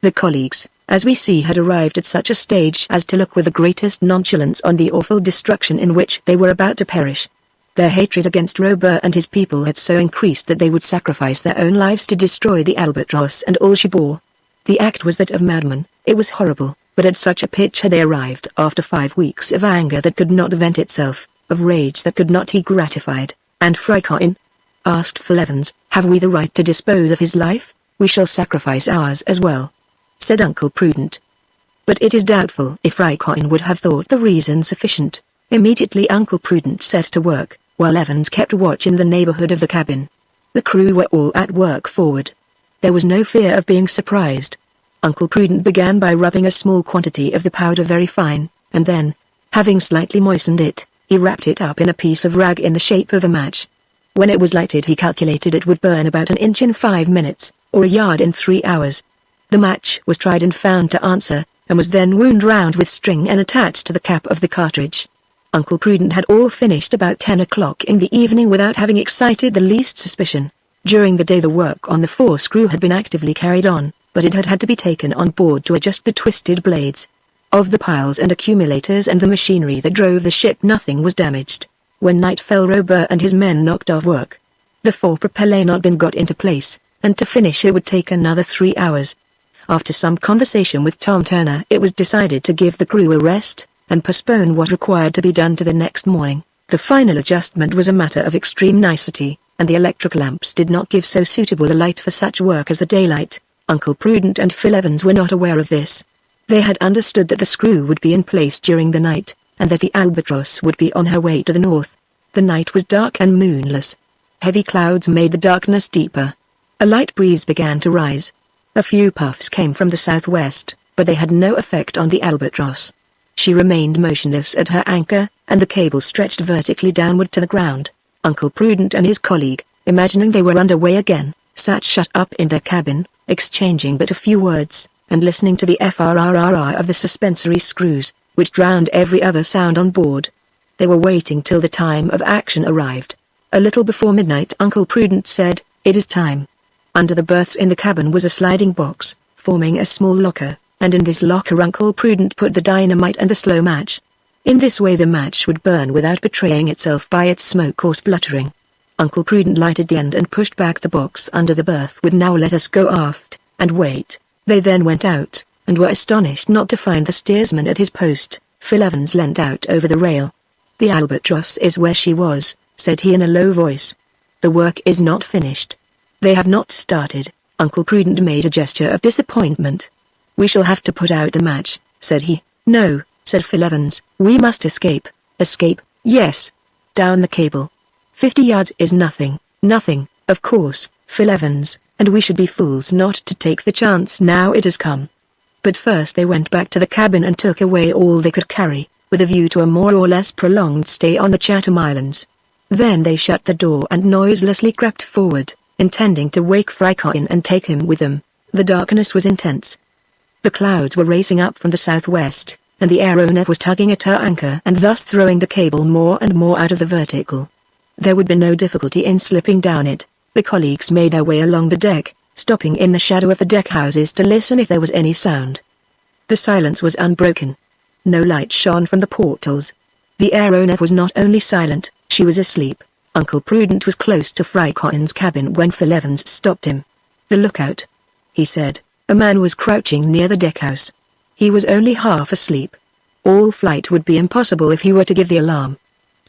The colleagues, as we see, had arrived at such a stage as to look with the greatest nonchalance on the awful destruction in which they were about to perish. Their hatred against Robur and his people had so increased that they would sacrifice their own lives to destroy the Albatross and all she bore. The act was that of madmen. It was horrible, but at such a pitch had they arrived after 5 weeks of anger that could not vent itself, of rage that could not be gratified. "And Freicoin?" asked Phil Evans. "Have we the right to dispose of his life?" "We shall sacrifice ours as well," said Uncle Prudent. But it is doubtful if Freicoin would have thought the reason sufficient. Immediately Uncle Prudent set to work, while Evans kept watch in the neighborhood of the cabin. The crew were all at work forward. There was no fear of being surprised. Uncle Prudent began by rubbing a small quantity of the powder very fine, and then, having slightly moistened it, he wrapped it up in a piece of rag in the shape of a match. When it was lighted he calculated it would burn about an inch in 5 minutes, or a yard in 3 hours. The match was tried and found to answer, and was then wound round with string and attached to the cap of the cartridge. Uncle Prudent had all finished about 10 o'clock in the evening without having excited the least suspicion. During the day the work on the fore screw had been actively carried on, but it had had to be taken on board to adjust the twisted blades. Of the piles and accumulators and the machinery that drove the ship, nothing was damaged. When night fell, Robur and his men knocked off work. The forepropeller had not been got into place, and to finish it would take another 3 hours. After some conversation with Tom Turner, it was decided to give the crew a rest, and postpone what required to be done to the next morning. The final adjustment was a matter of extreme nicety, and the electric lamps did not give so suitable a light for such work as the daylight. Uncle Prudent and Phil Evans were not aware of this. They had understood that the screw would be in place during the night, and that the Albatross would be on her way to the north. The night was dark and moonless. Heavy clouds made the darkness deeper. A light breeze began to rise. A few puffs came from the southwest, but they had no effect on the Albatross. She remained motionless at her anchor, and the cable stretched vertically downward to the ground. Uncle Prudent and his colleague, imagining they were underway again, sat shut up in their cabin, exchanging but a few words, and listening to the frrrr of the suspensory screws, which drowned every other sound on board. They were waiting till the time of action arrived. A little before midnight, Uncle Prudent said, "It is time." Under the berths in the cabin was a sliding box, forming a small locker, and in this locker Uncle Prudent put the dynamite and the slow match. In this way the match would burn without betraying itself by its smoke or spluttering. Uncle Prudent lighted the end and pushed back the box under the berth with "Now let us go aft, and wait." They then went out, and were astonished not to find the steersman at his post. Phil Evans leant out over the rail. "The Albatross is where she was," said he in a low voice. "The work is not finished. They have not started." Uncle Prudent made a gesture of disappointment. "We shall have to put out the match," said he. "No," said Phil Evans, "we must escape." "Escape, yes. Down the cable. 50 yards is nothing." "Nothing, of course, Phil Evans, and we should be fools not to take the chance now it has come." But first they went back to the cabin and took away all they could carry, with a view to a more or less prolonged stay on the Chatham Islands. Then they shut the door and noiselessly crept forward, intending to wake Frykine and take him with them. The darkness was intense. The clouds were racing up from the southwest, and the aeronaut was tugging at her anchor and thus throwing the cable more and more out of the vertical. There would be no difficulty in slipping down it. The colleagues made their way along the deck, stopping in the shadow of the deck houses to listen if there was any sound. The silence was unbroken. No light shone from the portholes. The aeronaut was not only silent, she was asleep. Uncle Prudent was close to Frykine's cabin when Phil Evans stopped him. "The lookout," he said. A man was crouching near the deckhouse. He was only half asleep. All flight would be impossible if he were to give the alarm.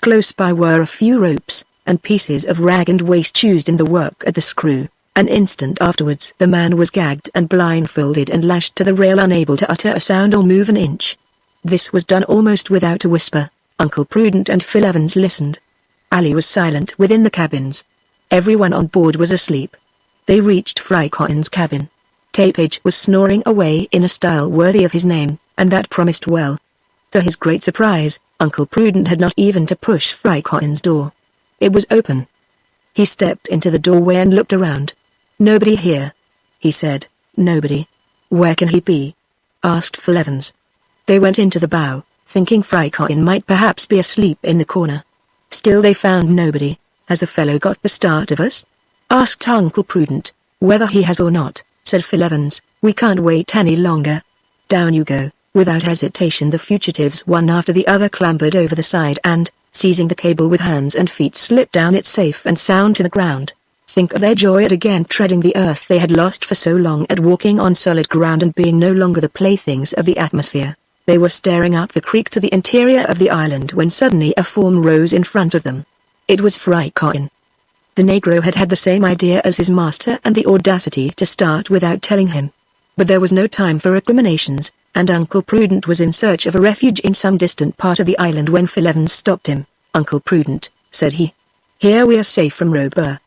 Close by were a few ropes, and pieces of rag and waste used in the work at the screw. An instant afterwards the man was gagged and blindfolded and lashed to the rail, unable to utter a sound or move an inch. This was done almost without a whisper. Uncle Prudent and Phil Evans listened. Ali was silent within the cabins. Everyone on board was asleep. They reached Frykine's cabin. Tapage was snoring away in a style worthy of his name, and that promised well. To his great surprise, Uncle Prudent had not even to push Frykine's door. It was open. He stepped into the doorway and looked around. "Nobody here," he said. "Nobody." "Where can he be?" asked Phil Evans. They went into the bow, thinking Frykine might perhaps be asleep in the corner. Still they found nobody. "Has the fellow got the start of us?" asked Uncle Prudent. "Whether he has or not," said Phil Evans, "we can't wait any longer. Down you go." Without hesitation the fugitives one after the other clambered over the side and, seizing the cable with hands and feet, slipped down it safe and sound to the ground. Think of their joy at again treading the earth they had lost for so long, at walking on solid ground and being no longer the playthings of the atmosphere. They were staring up the creek to the interior of the island when suddenly a form rose in front of them. It was Frykine. The negro had had the same idea as his master and the audacity to start without telling him. But there was no time for recriminations, and Uncle Prudent was in search of a refuge in some distant part of the island when Phil Evans stopped him. "Uncle Prudent," said he. "Here we are safe from Robur.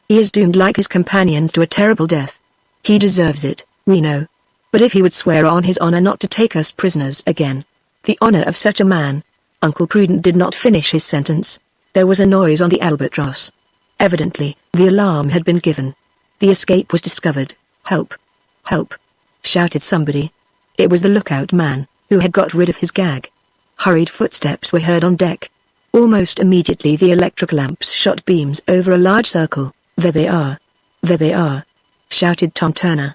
He is doomed like his companions to a terrible death. He deserves it, we know. But if he would swear on his honor not to take us prisoners again." "The honor of such a man." Uncle Prudent did not finish his sentence. There was a noise on the Albatross. Evidently, the alarm had been given. The escape was discovered. "Help! Help!" shouted somebody. It was the lookout man, who had got rid of his gag. Hurried footsteps were heard on deck. Almost immediately the electric lamps shot beams over a large circle. "There they are! There they are!" shouted Tom Turner.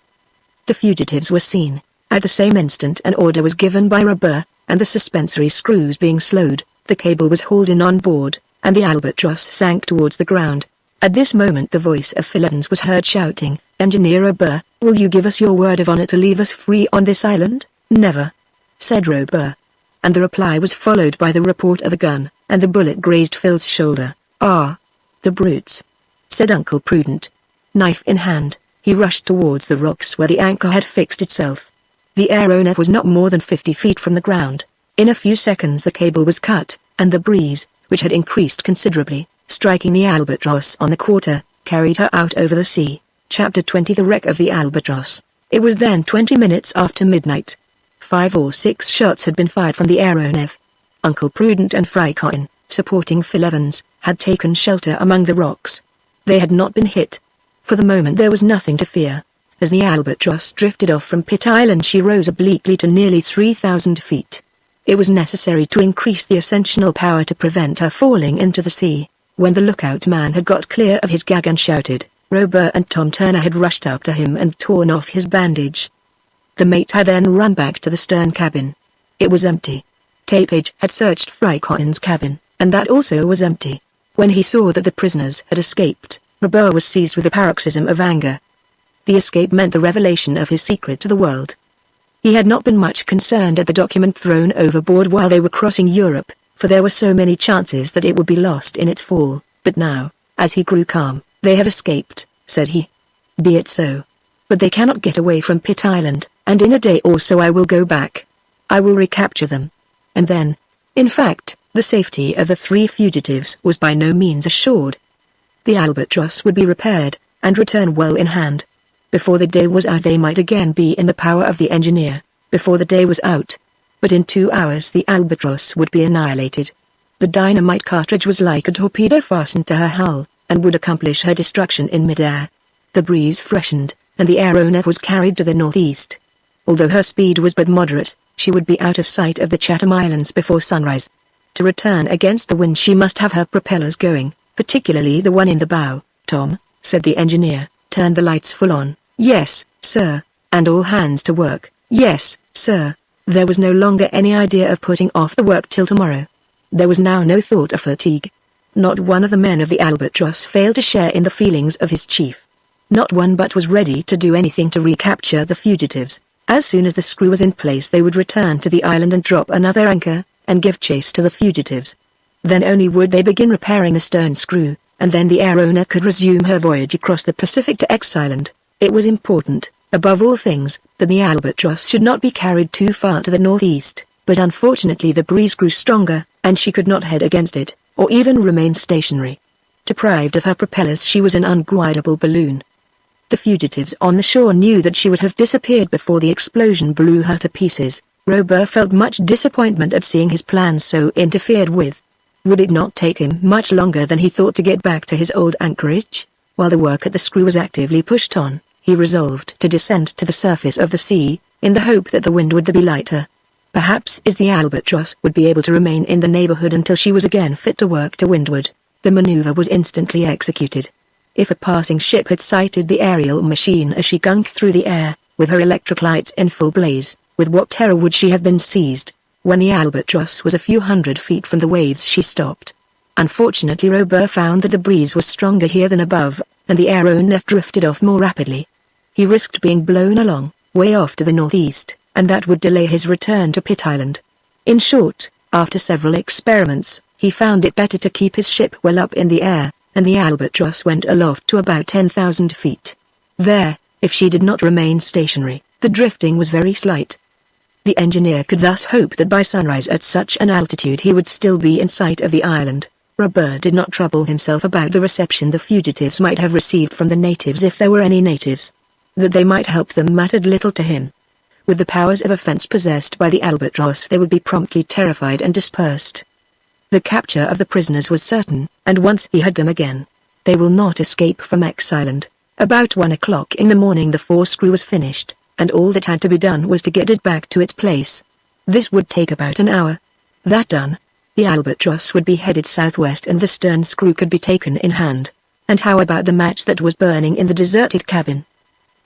The fugitives were seen. At the same instant an order was given by Robur, and the suspensory screws being slowed, the cable was hauled in on board, and the albatross sank towards the ground. At this moment the voice of Phil Evans was heard shouting, "Engineer Robur, will you give us your word of honor to leave us free on this island?" "Never," said Robur. And the reply was followed by the report of a gun, and the bullet grazed Phil's shoulder. "Ah, the brutes," said Uncle Prudent. Knife in hand, he rushed towards the rocks where the anchor had fixed itself. The aeronef was not more than 50 feet from the ground. In a few seconds the cable was cut, and the breeze, which had increased considerably, striking the albatross on the quarter, carried her out over the sea. Chapter 20 The Wreck of the Albatross. It was then 20 minutes after midnight. 5 or 6 shots had been fired from the aeronef. Uncle Prudent and Fry Cotton, supporting Phil Evans, had taken shelter among the rocks. They had not been hit. For the moment there was nothing to fear. As the albatross drifted off from Pitt Island she rose obliquely to nearly 3,000 feet. It was necessary to increase the ascensional power to prevent her falling into the sea. When the lookout man had got clear of his gag and shouted, Robur and Tom Turner had rushed up to him and torn off his bandage. The mate had then run back to the stern cabin. It was empty. Tapage had searched Fry Cotton's cabin, and that also was empty. When he saw that the prisoners had escaped, Robur was seized with a paroxysm of anger. The escape meant the revelation of his secret to the world. He had not been much concerned at the document thrown overboard while they were crossing Europe, for there were so many chances that it would be lost in its fall, but now, as he grew calm, "They have escaped," said he. "Be it so. But they cannot get away from Pitt Island, and in a day or so I will go back. I will recapture them. And then, in fact, the safety of the 3 fugitives was by no means assured. The albatross would be repaired, and return well in hand. Before the day was out they might again be in the power of the engineer, before the day was out. But in 2 hours the albatross would be annihilated. The dynamite cartridge was like a torpedo fastened to her hull, and would accomplish her destruction in mid-air. The breeze freshened, and the aeronef was carried to the northeast. Although her speed was but moderate, she would be out of sight of the Chatham Islands before sunrise. To return against the wind she must have her propellers going, particularly the one in the bow. "Tom," said the engineer, "turn the lights full on." "Yes, sir," and all hands to work. "Yes, sir." There was no longer any idea of putting off the work till tomorrow. There was now no thought of fatigue. Not one of the men of the Albatross failed to share in the feelings of his chief. Not one but was ready to do anything to recapture the fugitives. As soon as the screw was in place they would return to the island and drop another anchor, and give chase to the fugitives. Then only would they begin repairing the stern screw, and then the aeronef could resume her voyage across the Pacific to X Island. It was important, above all things, that the Albatross should not be carried too far to the northeast, but unfortunately the breeze grew stronger, and she could not head against it, or even remain stationary. Deprived of her propellers she was an unguidable balloon. The fugitives on the shore knew that she would have disappeared before the explosion blew her to pieces. Robur felt much disappointment at seeing his plans so interfered with. Would it not take him much longer than he thought to get back to his old anchorage? While the work at the screw was actively pushed on, he resolved to descend to the surface of the sea, in the hope that the wind would be lighter. Perhaps the Albatross would be able to remain in the neighborhood until she was again fit to work to windward. The maneuver was instantly executed. If a passing ship had sighted the aerial machine as she gunked through the air, with her electric lights in full blaze, with what terror would she have been seized? When the Albatross was a few hundred feet from the waves she stopped. Unfortunately Robur found that the breeze was stronger here than above, and the aeronef drifted off more rapidly. He risked being blown along, way off to the northeast, and that would delay his return to Pitt Island. In short, after several experiments, he found it better to keep his ship well up in the air, and the Albatross went aloft to about 10,000 feet. There, if she did not remain stationary, the drifting was very slight. The engineer could thus hope that by sunrise at such an altitude he would still be in sight of the island. Robur did not trouble himself about the reception the fugitives might have received from the natives if there were any natives. That they might help them mattered little to him. With the powers of offense possessed by the Albatross they would be promptly terrified and dispersed. The capture of the prisoners was certain, and once he had them again, they will not escape from X Island. About 1 o'clock in the morning the forescrew was finished, and all that had to be done was to get it back to its place. This would take about an hour. That done, the Albatross would be headed southwest and the stern screw could be taken in hand. And how about the match that was burning in the deserted cabin?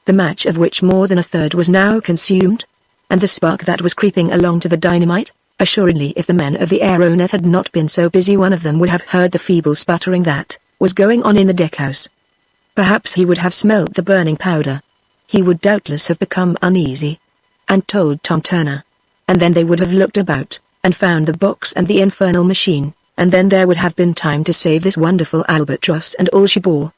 The match of which more than a third was now consumed? and the spark that was creeping along to the dynamite? Assuredly, if the men of the aeronef had not been so busy, one of them would have heard the feeble sputtering that was going on in the deckhouse. Perhaps he would have smelt the burning powder. He would doubtless have become uneasy and told Tom Turner. And then they would have looked about and found the box and the infernal machine, and then there would have been time to save this wonderful albatross and all she bore.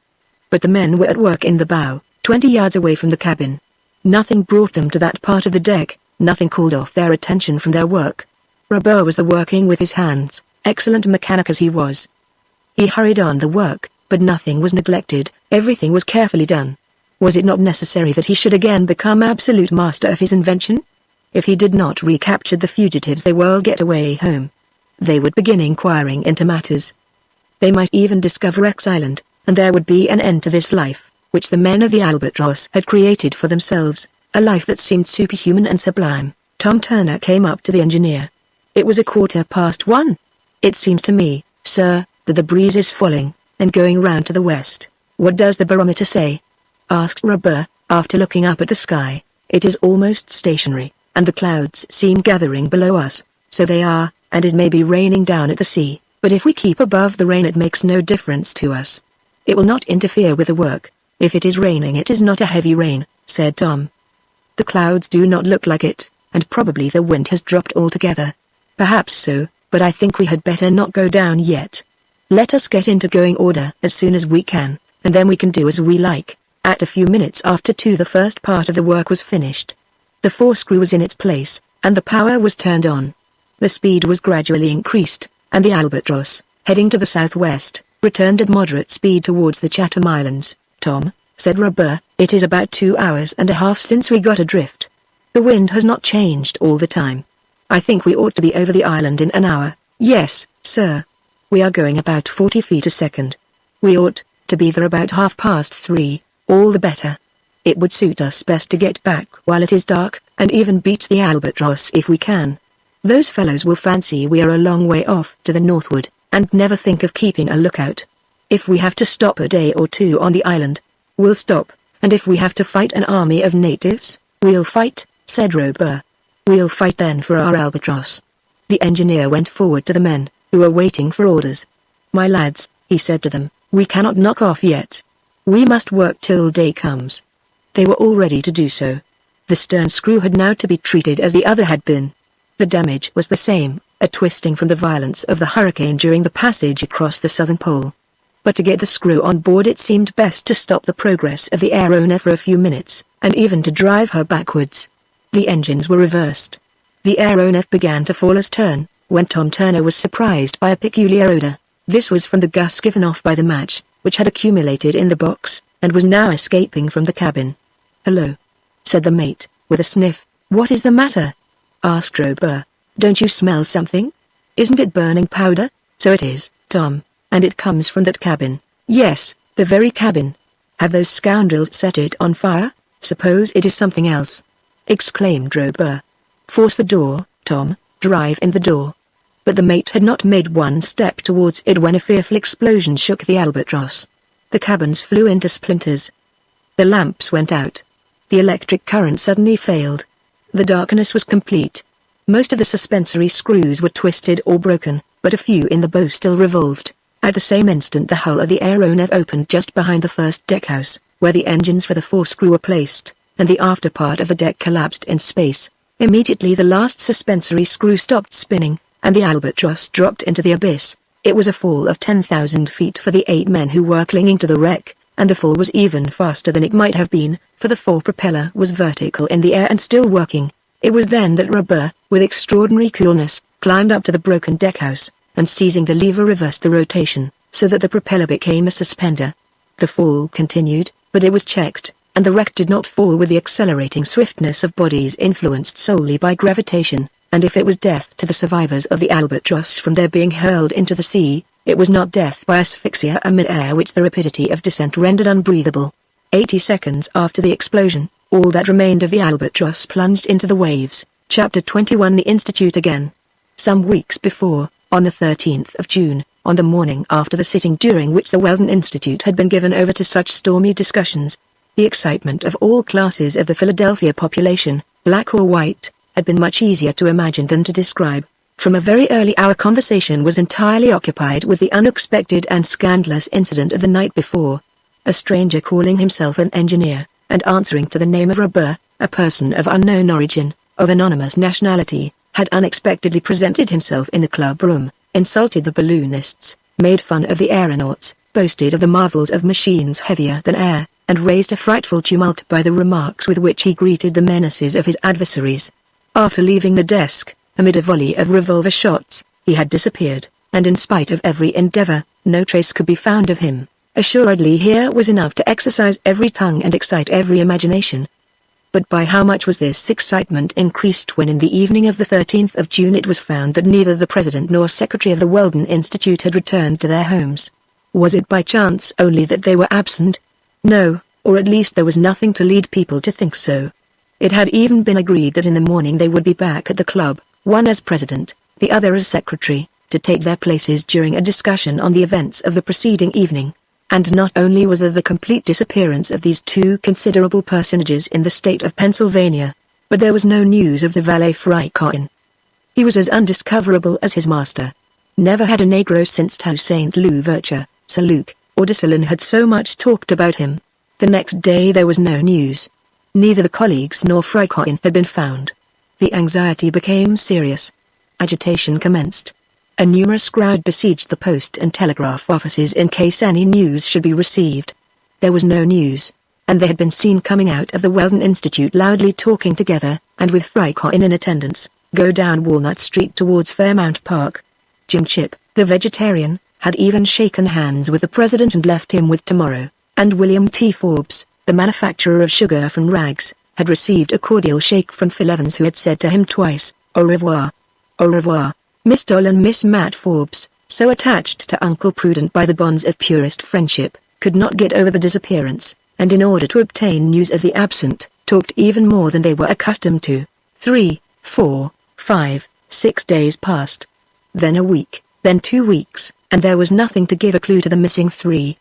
But the men were at work in the bow, 20 yards away from the cabin. Nothing brought them to that part of the deck, nothing called off their attention from their work. Robur was working with his hands, excellent mechanic as he was. He hurried on the work, but nothing was neglected, everything was carefully done. Was it not necessary that he should again become absolute master of his invention? If he did not recapture the fugitives, they would get away home. They would begin inquiring into matters. They might even discover X Island, and there would be an end to this life, which the men of the Albatross had created for themselves, a life that seemed superhuman and sublime. Tom Turner came up to the engineer. It was 1:15. "It seems to me, sir, that the breeze is falling, and going round to the west." "What does the barometer say?" asked Robur, after looking up at the sky. "It is almost stationary, and the clouds seem gathering below us, so they are, and it may be raining down at the sea, but if we keep above the rain it makes no difference to us. It will not interfere with the work. If it is raining it is not a heavy rain," said Tom. "The clouds do not look like it, and probably the wind has dropped altogether." "Perhaps so, but I think we had better not go down yet. Let us get into going order as soon as we can, and then we can do as we like." At a few minutes after 2 the first part of the work was finished. The forescrew was in its place, and the power was turned on. The speed was gradually increased, and the Albatross, heading to the southwest, returned at moderate speed towards the Chatham Islands. "Tom," said Robur, "it is about 2 hours and a half since we got adrift. The wind has not changed all the time. I think we ought to be over the island in an hour." "Yes, sir. We are going about 40 feet a second. We ought to be there about 3:30, all the better. It would suit us best to get back while it is dark, and even beat the Albatross if we can. Those fellows will fancy we are a long way off to the northward, and never think of keeping a lookout. If we have to stop a day or two on the island, we'll stop, and if we have to fight an army of natives, we'll fight," said Robur. "We'll fight then for our Albatross." The engineer went forward to the men, who were waiting for orders. "My lads," he said to them, "we cannot knock off yet. We must work till day comes." They were all ready to do so. The stern screw had now to be treated as the other had been. The damage was the same, a twisting from the violence of the hurricane during the passage across the southern pole. But to get the screw on board it seemed best to stop the progress of the aeronef for a few minutes, and even to drive her backwards. The engines were reversed. The aeronef began to fall astern, when Tom Turner was surprised by a peculiar odor. This was from the gas given off by the match, which had accumulated in the box, and was now escaping from the cabin. "Hello," said the mate, with a sniff. "What is the matter?" asked Robur. "Don't you smell something? Isn't it burning powder?" "So it is, Tom, and it comes from that cabin." "Yes, the very cabin. Have those scoundrels set it on fire?" "Suppose it is something else," exclaimed Robur. "Force the door, Tom, drive in the door." But the mate had not made one step towards it when a fearful explosion shook the Albatross. The cabins flew into splinters. The lamps went out. The electric current suddenly failed. The darkness was complete. Most of the suspensory screws were twisted or broken, but a few in the bow still revolved. At the same instant the hull of the aeronef opened just behind the first deckhouse, where the engines for the forescrew were placed, and the after part of the deck collapsed in space. Immediately the last suspensory screw stopped spinning, and the Albatross dropped into the abyss. It was a fall of 10,000 feet for the 8 men who were clinging to the wreck, and the fall was even faster than it might have been, for the fore-propeller was vertical in the air and still working. It was then that Robur, with extraordinary coolness, climbed up to the broken deckhouse, and seizing the lever reversed the rotation, so that the propeller became a suspender. The fall continued, but it was checked, and the wreck did not fall with the accelerating swiftness of bodies influenced solely by gravitation, and if it was death to the survivors of the Albatross from their being hurled into the sea, it was not death by asphyxia amid-air which the rapidity of descent rendered unbreathable. 80 seconds after the explosion, all that remained of the Albatross plunged into the waves. Chapter 21 The Institute again. Some weeks before, on the 13th of June, on the morning after the sitting during which the Weldon Institute had been given over to such stormy discussions, the excitement of all classes of the Philadelphia population, black or white, had been much easier to imagine than to describe. From a very early hour conversation was entirely occupied with the unexpected and scandalous incident of the night before. A stranger calling himself an engineer, and answering to the name of Robur, a person of unknown origin, of anonymous nationality, had unexpectedly presented himself in the club room, insulted the balloonists, made fun of the aeronauts, boasted of the marvels of machines heavier than air, and raised a frightful tumult by the remarks with which he greeted the menaces of his adversaries. After leaving the desk, amid a volley of revolver shots, he had disappeared, and in spite of every endeavor, no trace could be found of him. Assuredly here was enough to exercise every tongue and excite every imagination. But by how much was this excitement increased when in the evening of the 13th of June it was found that neither the president nor secretary of the Weldon Institute had returned to their homes? Was it by chance only that they were absent? No, or at least there was nothing to lead people to think so. It had even been agreed that in the morning they would be back at the club, one as president, the other as secretary, to take their places during a discussion on the events of the preceding evening. And not only was there the complete disappearance of these two considerable personages in the state of Pennsylvania, but there was no news of the valet Freikorn. He was as undiscoverable as his master. Never had a Negro since Toussaint Louverture, Sir Luke, or Dessalines had so much talked about him. The next day there was no news. Neither the colleagues nor Freikorn had been found. The anxiety became serious. Agitation commenced. A numerous crowd besieged the post and telegraph offices in case any news should be received. There was no news, and they had been seen coming out of the Weldon Institute loudly talking together, and with Freikorn in attendance, go down Walnut Street towards Fairmount Park. Jim Chip, the vegetarian, had even shaken hands with the president and left him with tomorrow, and William T. Forbes, the manufacturer of sugar from rags, had received a cordial shake from Phil Evans, who had said to him twice, "Au revoir. Au revoir." Miss Doll and Miss Matt Forbes, so attached to Uncle Prudent by the bonds of purest friendship, could not get over the disappearance, and in order to obtain news of the absent, talked even more than they were accustomed to. 3, 4, 5, 6 days passed. Then a week, then 2 weeks, and there was nothing to give a clue to the missing three.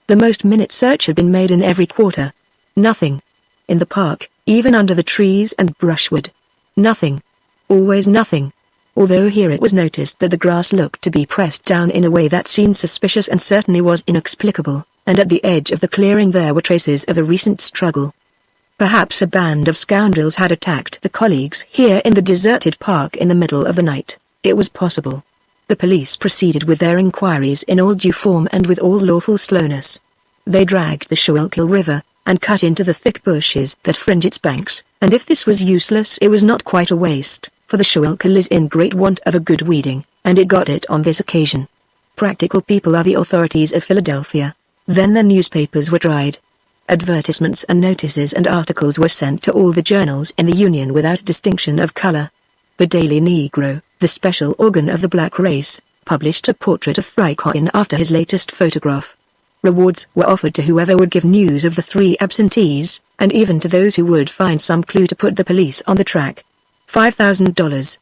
The most minute search had been made in every quarter. Nothing. In the park, even under the trees and brushwood. Nothing. Always nothing. Although here it was noticed that the grass looked to be pressed down in a way that seemed suspicious and certainly was inexplicable, and at the edge of the clearing there were traces of a recent struggle. Perhaps a band of scoundrels had attacked the colleagues here in the deserted park in the middle of the night. It was possible. The police proceeded with their inquiries in all due form and with all lawful slowness. They dragged the Schuylkill River, and cut into the thick bushes that fringe its banks, and if this was useless it was not quite a waste, for the Schuylkill is in great want of a good weeding, and it got it on this occasion. Practical people are the authorities of Philadelphia. Then the newspapers were tried. Advertisements and notices and articles were sent to all the journals in the Union without distinction of color. The Daily Negro, the special organ of the black race, published a portrait of Freikorn after his latest photograph. Rewards were offered to whoever would give news of the three absentees, and even to those who would find some clue to put the police on the track. $5,000.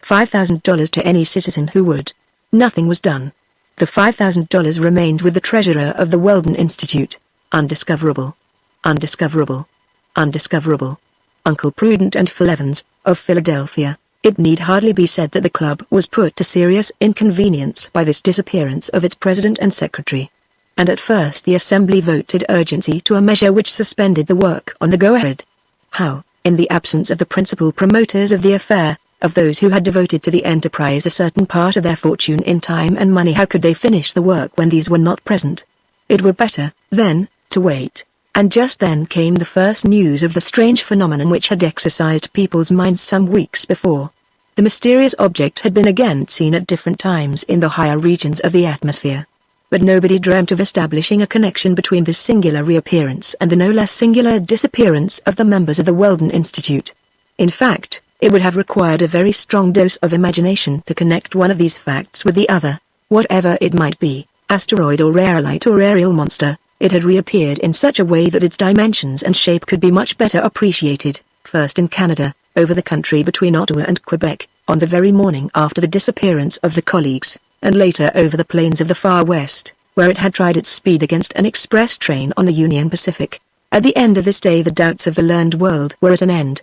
$5,000 to any citizen who would. Nothing was done. The $5,000 remained with the treasurer of the Weldon Institute. Undiscoverable. Undiscoverable. Undiscoverable. Uncle Prudent and Phil Evans, of Philadelphia. It need hardly be said that the club was put to serious inconvenience by this disappearance of its president and secretary. And at first the assembly voted urgency to a measure which suspended the work on the go-ahead. How, in the absence of the principal promoters of the affair, of those who had devoted to the enterprise a certain part of their fortune in time and money, how could they finish the work when these were not present? It were better, then, to wait. And just then came the first news of the strange phenomenon which had exercised people's minds some weeks before. The mysterious object had been again seen at different times in the higher regions of the atmosphere. But nobody dreamt of establishing a connection between this singular reappearance and the no less singular disappearance of the members of the Weldon Institute. In fact, it would have required a very strong dose of imagination to connect one of these facts with the other. Whatever it might be, asteroid or aerolite or aerial monster, it had reappeared in such a way that its dimensions and shape could be much better appreciated, first in Canada, over the country between Ottawa and Quebec, on the very morning after the disappearance of the colleagues, and later over the plains of the far west, where it had tried its speed against an express train on the Union Pacific. At the end of this day the doubts of the learned world were at an end.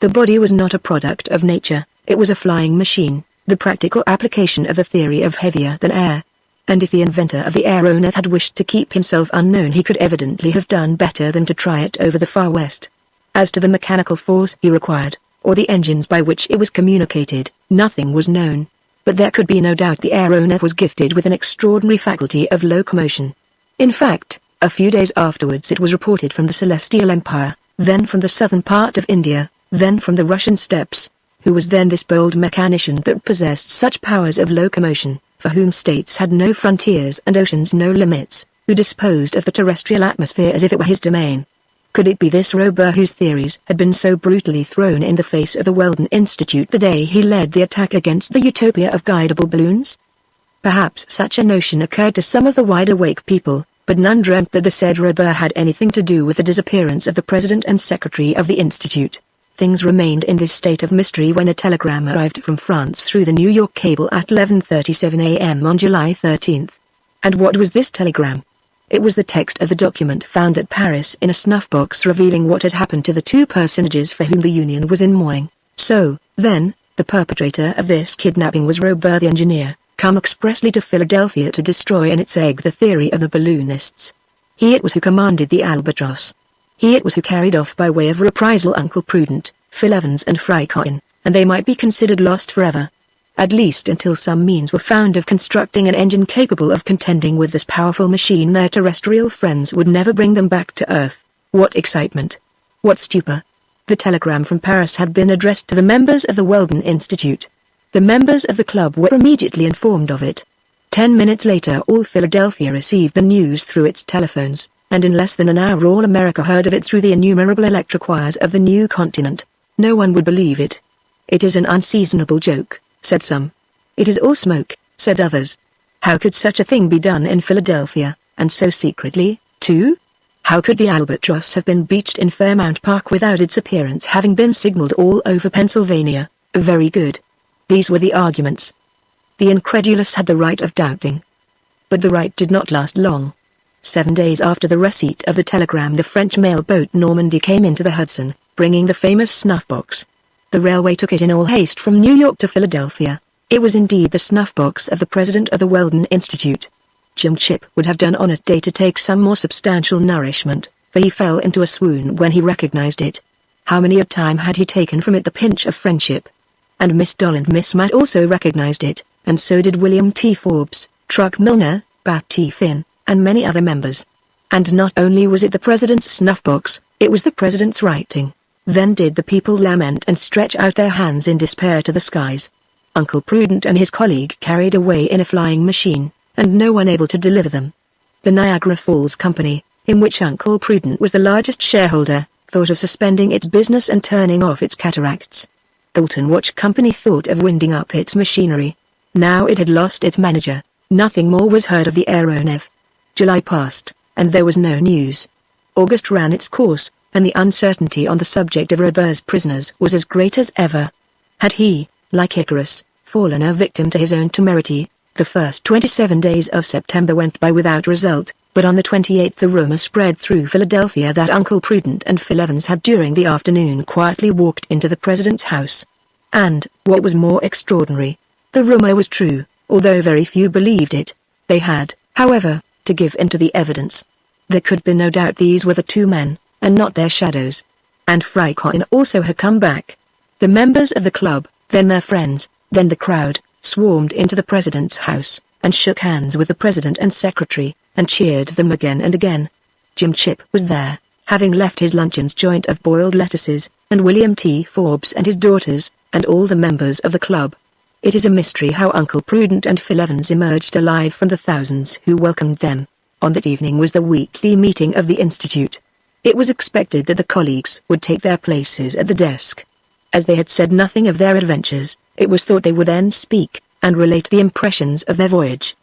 The body was not a product of nature, it was a flying machine, the practical application of the theory of heavier than air. And if the inventor of the aeronef had wished to keep himself unknown, he could evidently have done better than to try it over the far west. As to the mechanical force he required, or the engines by which it was communicated, nothing was known. But there could be no doubt the aeronef was gifted with an extraordinary faculty of locomotion. In fact, a few days afterwards it was reported from the Celestial Empire, then from the southern part of India, then from the Russian steppes. Who was then this bold mechanician that possessed such powers of locomotion, for whom states had no frontiers and oceans no limits, who disposed of the terrestrial atmosphere as if it were his domain? Could it be this Robur whose theories had been so brutally thrown in the face of the Weldon Institute the day he led the attack against the utopia of guidable balloons? Perhaps such a notion occurred to some of the wide-awake people, but none dreamt that the said Robur had anything to do with the disappearance of the president and secretary of the institute. Things remained in this state of mystery when a telegram arrived from France through the New York cable at 11:37 a.m. on July 13th. And what was this telegram? It was the text of the document found at Paris in a snuff box revealing what had happened to the two personages for whom the Union was in mourning. So, then, the perpetrator of this kidnapping was Robur the engineer, come expressly to Philadelphia to destroy in its egg the theory of the balloonists. He it was who commanded the Albatross. He it was who carried off by way of reprisal Uncle Prudent, Phil Evans and Frycotton, and they might be considered lost forever. At least until some means were found of constructing an engine capable of contending with this powerful machine, their terrestrial friends would never bring them back to Earth. What excitement! What stupor! The telegram from Paris had been addressed to the members of the Weldon Institute. The members of the club were immediately informed of it. 10 minutes later all Philadelphia received the news through its telephones, and in less than an hour all America heard of it through the innumerable electric wires of the new continent. No one would believe it. It is an unseasonable joke, said some. It is all smoke, said others. How could such a thing be done in Philadelphia, and so secretly, too? How could the Albatross have been beached in Fairmount Park without its appearance having been signaled all over Pennsylvania? Very good. These were the arguments. The incredulous had the right of doubting. But the right did not last long. 7 days after the receipt of the telegram the French mail boat Normandy came into the Hudson, bringing the famous snuff box. The railway took it in all haste from New York to Philadelphia. It was indeed the snuff box of the president of the Weldon Institute. Jim Chip would have done on a day to take some more substantial nourishment, for he fell into a swoon when he recognized it. How many a time had he taken from it the pinch of friendship? And Miss Doll and Miss Matt also recognized it, and so did William T. Forbes, Truck Milner, Bat T. Finn, and many other members. And not only was it the president's snuff box, it was the president's writing. Then did the people lament and stretch out their hands in despair to the skies. Uncle Prudent and his colleague carried away in a flying machine, and no one able to deliver them. The Niagara Falls Company, in which Uncle Prudent was the largest shareholder, thought of suspending its business and turning off its cataracts. The Alton Watch Company thought of winding up its machinery. Now it had lost its manager. Nothing more was heard of the aeronef. July passed, and there was no news. August ran its course, and the uncertainty on the subject of Robur's prisoners was as great as ever. Had he, like Icarus, fallen a victim to his own temerity? The first 27 days of September went by without result, but on the 28th the rumor spread through Philadelphia that Uncle Prudent and Phil Evans had during the afternoon quietly walked into the president's house. And, what was more extraordinary, the rumor was true, although very few believed it. They had, however, to give in to the evidence. There could be no doubt these were the two men, and not their shadows. And Frycotton also had come back. The members of the club, then their friends, then the crowd, swarmed into the president's house, and shook hands with the president and secretary, and cheered them again and again. Jim Chip was there, having left his luncheon's joint of boiled lettuces, and William T. Forbes and his daughters, and all the members of the club. It is a mystery how Uncle Prudent and Phil Evans emerged alive from the thousands who welcomed them. On that evening was the weekly meeting of the Institute. It was expected that the colleagues would take their places at the desk. As they had said nothing of their adventures, it was thought they would then speak, and relate the impressions of their voyage.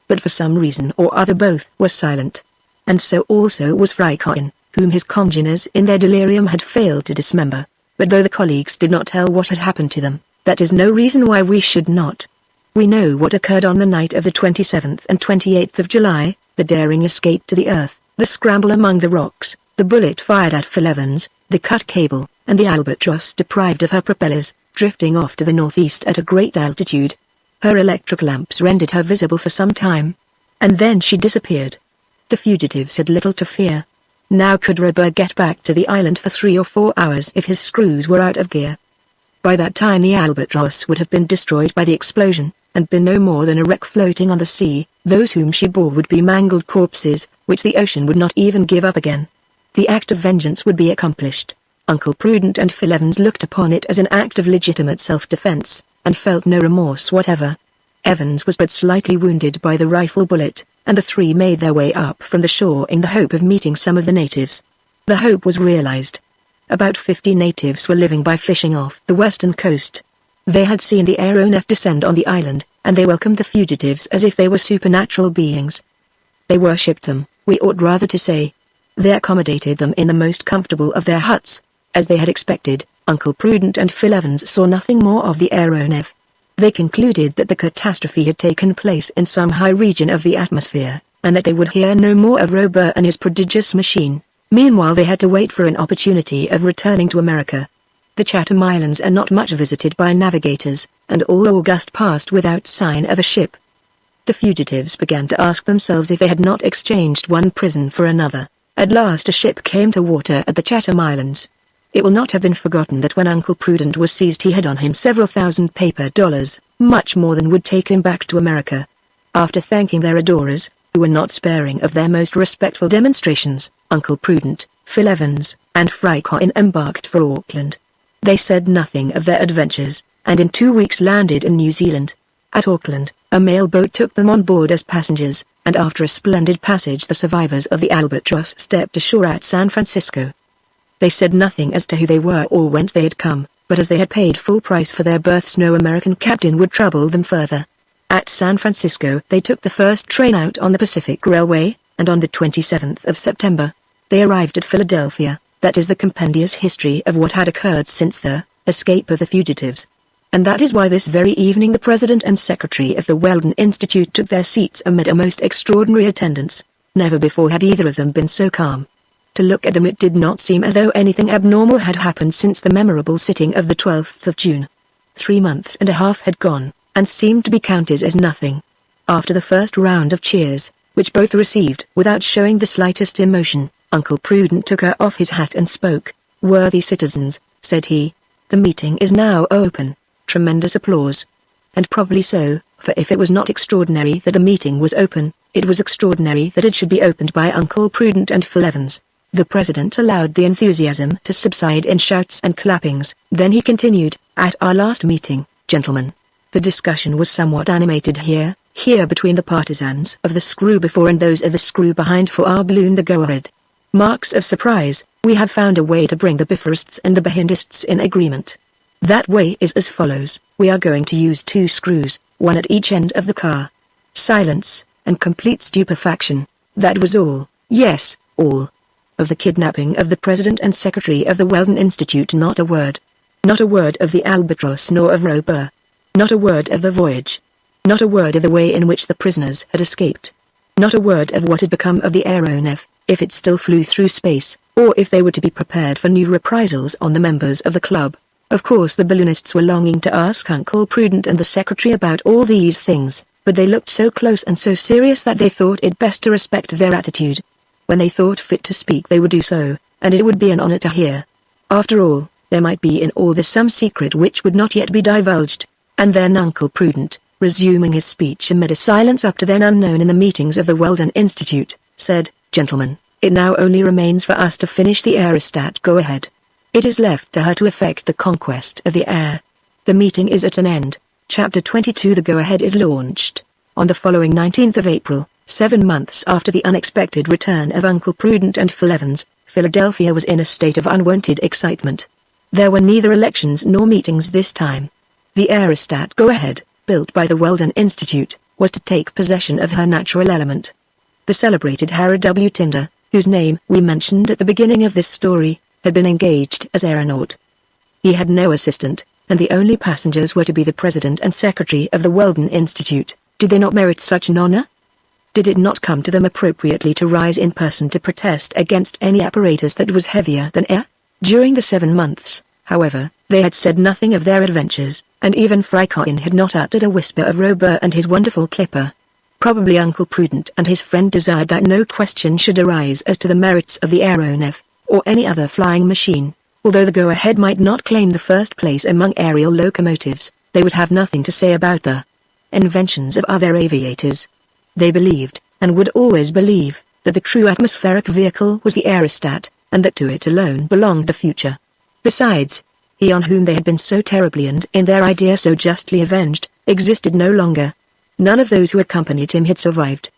But for some reason or other both were silent. And so also was Frycotton, whom his congeners in their delirium had failed to dismember. But though the colleagues did not tell what had happened to them, that is no reason why we should not. We know what occurred on the night of the 27th and 28th of July, the daring escape to the earth, the scramble among the rocks, the bullet fired at Phil Evans, the cut cable, and the albatross deprived of her propellers, drifting off to the northeast at a great altitude. Her electric lamps rendered her visible for some time. And then she disappeared. The fugitives had little to fear. Now could Robur get back to the island for 3 or 4 hours if his screws were out of gear. By that time the albatross would have been destroyed by the explosion, and been no more than a wreck floating on the sea. Those whom she bore would be mangled corpses, which the ocean would not even give up again. The act of vengeance would be accomplished. Uncle Prudent and Phil Evans looked upon it as an act of legitimate self-defense, and felt no remorse whatever. Evans was but slightly wounded by the rifle bullet, and the three made their way up from the shore in the hope of meeting some of the natives. The hope was realized. About 50 natives were living by fishing off the western coast. They had seen the aeronef descend on the island, and they welcomed the fugitives as if they were supernatural beings. They worshipped them, we ought rather to say. They accommodated them in the most comfortable of their huts. As they had expected, Uncle Prudent and Phil Evans saw nothing more of the aeronef. They concluded that the catastrophe had taken place in some high region of the atmosphere, and that they would hear no more of Robur and his prodigious machine. Meanwhile they had to wait for an opportunity of returning to America. The Chatham Islands are not much visited by navigators, and all August passed without sign of a ship. The fugitives began to ask themselves if they had not exchanged one prison for another. At last a ship came to water at the Chatham Islands. It will not have been forgotten that when Uncle Prudent was seized he had on him several thousand paper dollars, much more than would take him back to America. After thanking their adorers, who were not sparing of their most respectful demonstrations, Uncle Prudent, Phil Evans, and Fry Coin embarked for Auckland. They said nothing of their adventures, and in 2 weeks landed in New Zealand. At Auckland, a mail boat took them on board as passengers, and after a splendid passage the survivors of the Albatross stepped ashore at San Francisco. They said nothing as to who they were or whence they had come, but as they had paid full price for their berths no American captain would trouble them further. At San Francisco they took the first train out on the Pacific Railway, and on the 27th of September, they arrived at Philadelphia. That is the compendious history of what had occurred since the escape of the fugitives. And that is why this very evening the President and Secretary of the Weldon Institute took their seats amid a most extraordinary attendance. Never before had either of them been so calm. To look at them it did not seem as though anything abnormal had happened since the memorable sitting of the 12th of June. 3 months and a half had gone, and seemed to be counted as nothing. After the first round of cheers, which both received without showing the slightest emotion, Uncle Prudent took off his hat and spoke. "Worthy citizens," said he, "the meeting is now open." Tremendous applause. And probably so, for if it was not extraordinary that the meeting was open, it was extraordinary that it should be opened by Uncle Prudent and Phil Evans. The President allowed the enthusiasm to subside in shouts and clappings, then he continued, "At our last meeting, gentlemen, the discussion was somewhat animated here between the partisans of the screw before and those of the screw behind for our balloon the Go-Ahead. Marks of surprise, we have found a way to bring the Bifferists and the Behindists in agreement. That way is as follows: we are going to use 2 screws, one at each end of the car." Silence, and complete stupefaction. That was all, yes, all. Of the kidnapping of the President and Secretary of the Weldon Institute not a word. Not a word of the Albatross nor of Robur. Not a word of the voyage. Not a word of the way in which the prisoners had escaped. Not a word of what had become of the aeronef, if it still flew through space, or if they were to be prepared for new reprisals on the members of the club. Of course the balloonists were longing to ask Uncle Prudent and the Secretary about all these things, but they looked so close and so serious that they thought it best to respect their attitude. When they thought fit to speak they would do so, and it would be an honor to hear. After all, there might be in all this some secret which would not yet be divulged. And then Uncle Prudent, resuming his speech amid a silence up to then unknown in the meetings of the Weldon Institute, said, "Gentlemen, it now only remains for us to finish the aerostat Go-Ahead. It is left to her to effect the conquest of the air. The meeting is at an end. Chapter 22 The Go-Ahead is launched. On the following 19th of April, 7 months after the unexpected return of Uncle Prudent and Phil Evans, Philadelphia was in a state of unwonted excitement. There were neither elections nor meetings this time. The aerostat Go-Ahead, built by the Weldon Institute, was to take possession of her natural element. The celebrated Harry W. Tinder, whose name we mentioned at the beginning of this story, had been engaged as aeronaut. He had no assistant, and the only passengers were to be the President and Secretary of the Weldon Institute. Did they not merit such an honor? Did it not come to them appropriately to rise in person to protest against any apparatus that was heavier than air? During the 7 months, however, they had said nothing of their adventures, and even Frycoin had not uttered a whisper of Robur and his wonderful clipper. Probably Uncle Prudent and his friend desired that no question should arise as to the merits of the aeronef, or any other flying machine. Although the Go-Ahead might not claim the first place among aerial locomotives, they would have nothing to say about the inventions of other aviators. They believed, and would always believe, that the true atmospheric vehicle was the aerostat, and that to it alone belonged the future. Besides, he on whom they had been so terribly and in their idea so justly avenged, existed no longer. None of those who accompanied him had survived.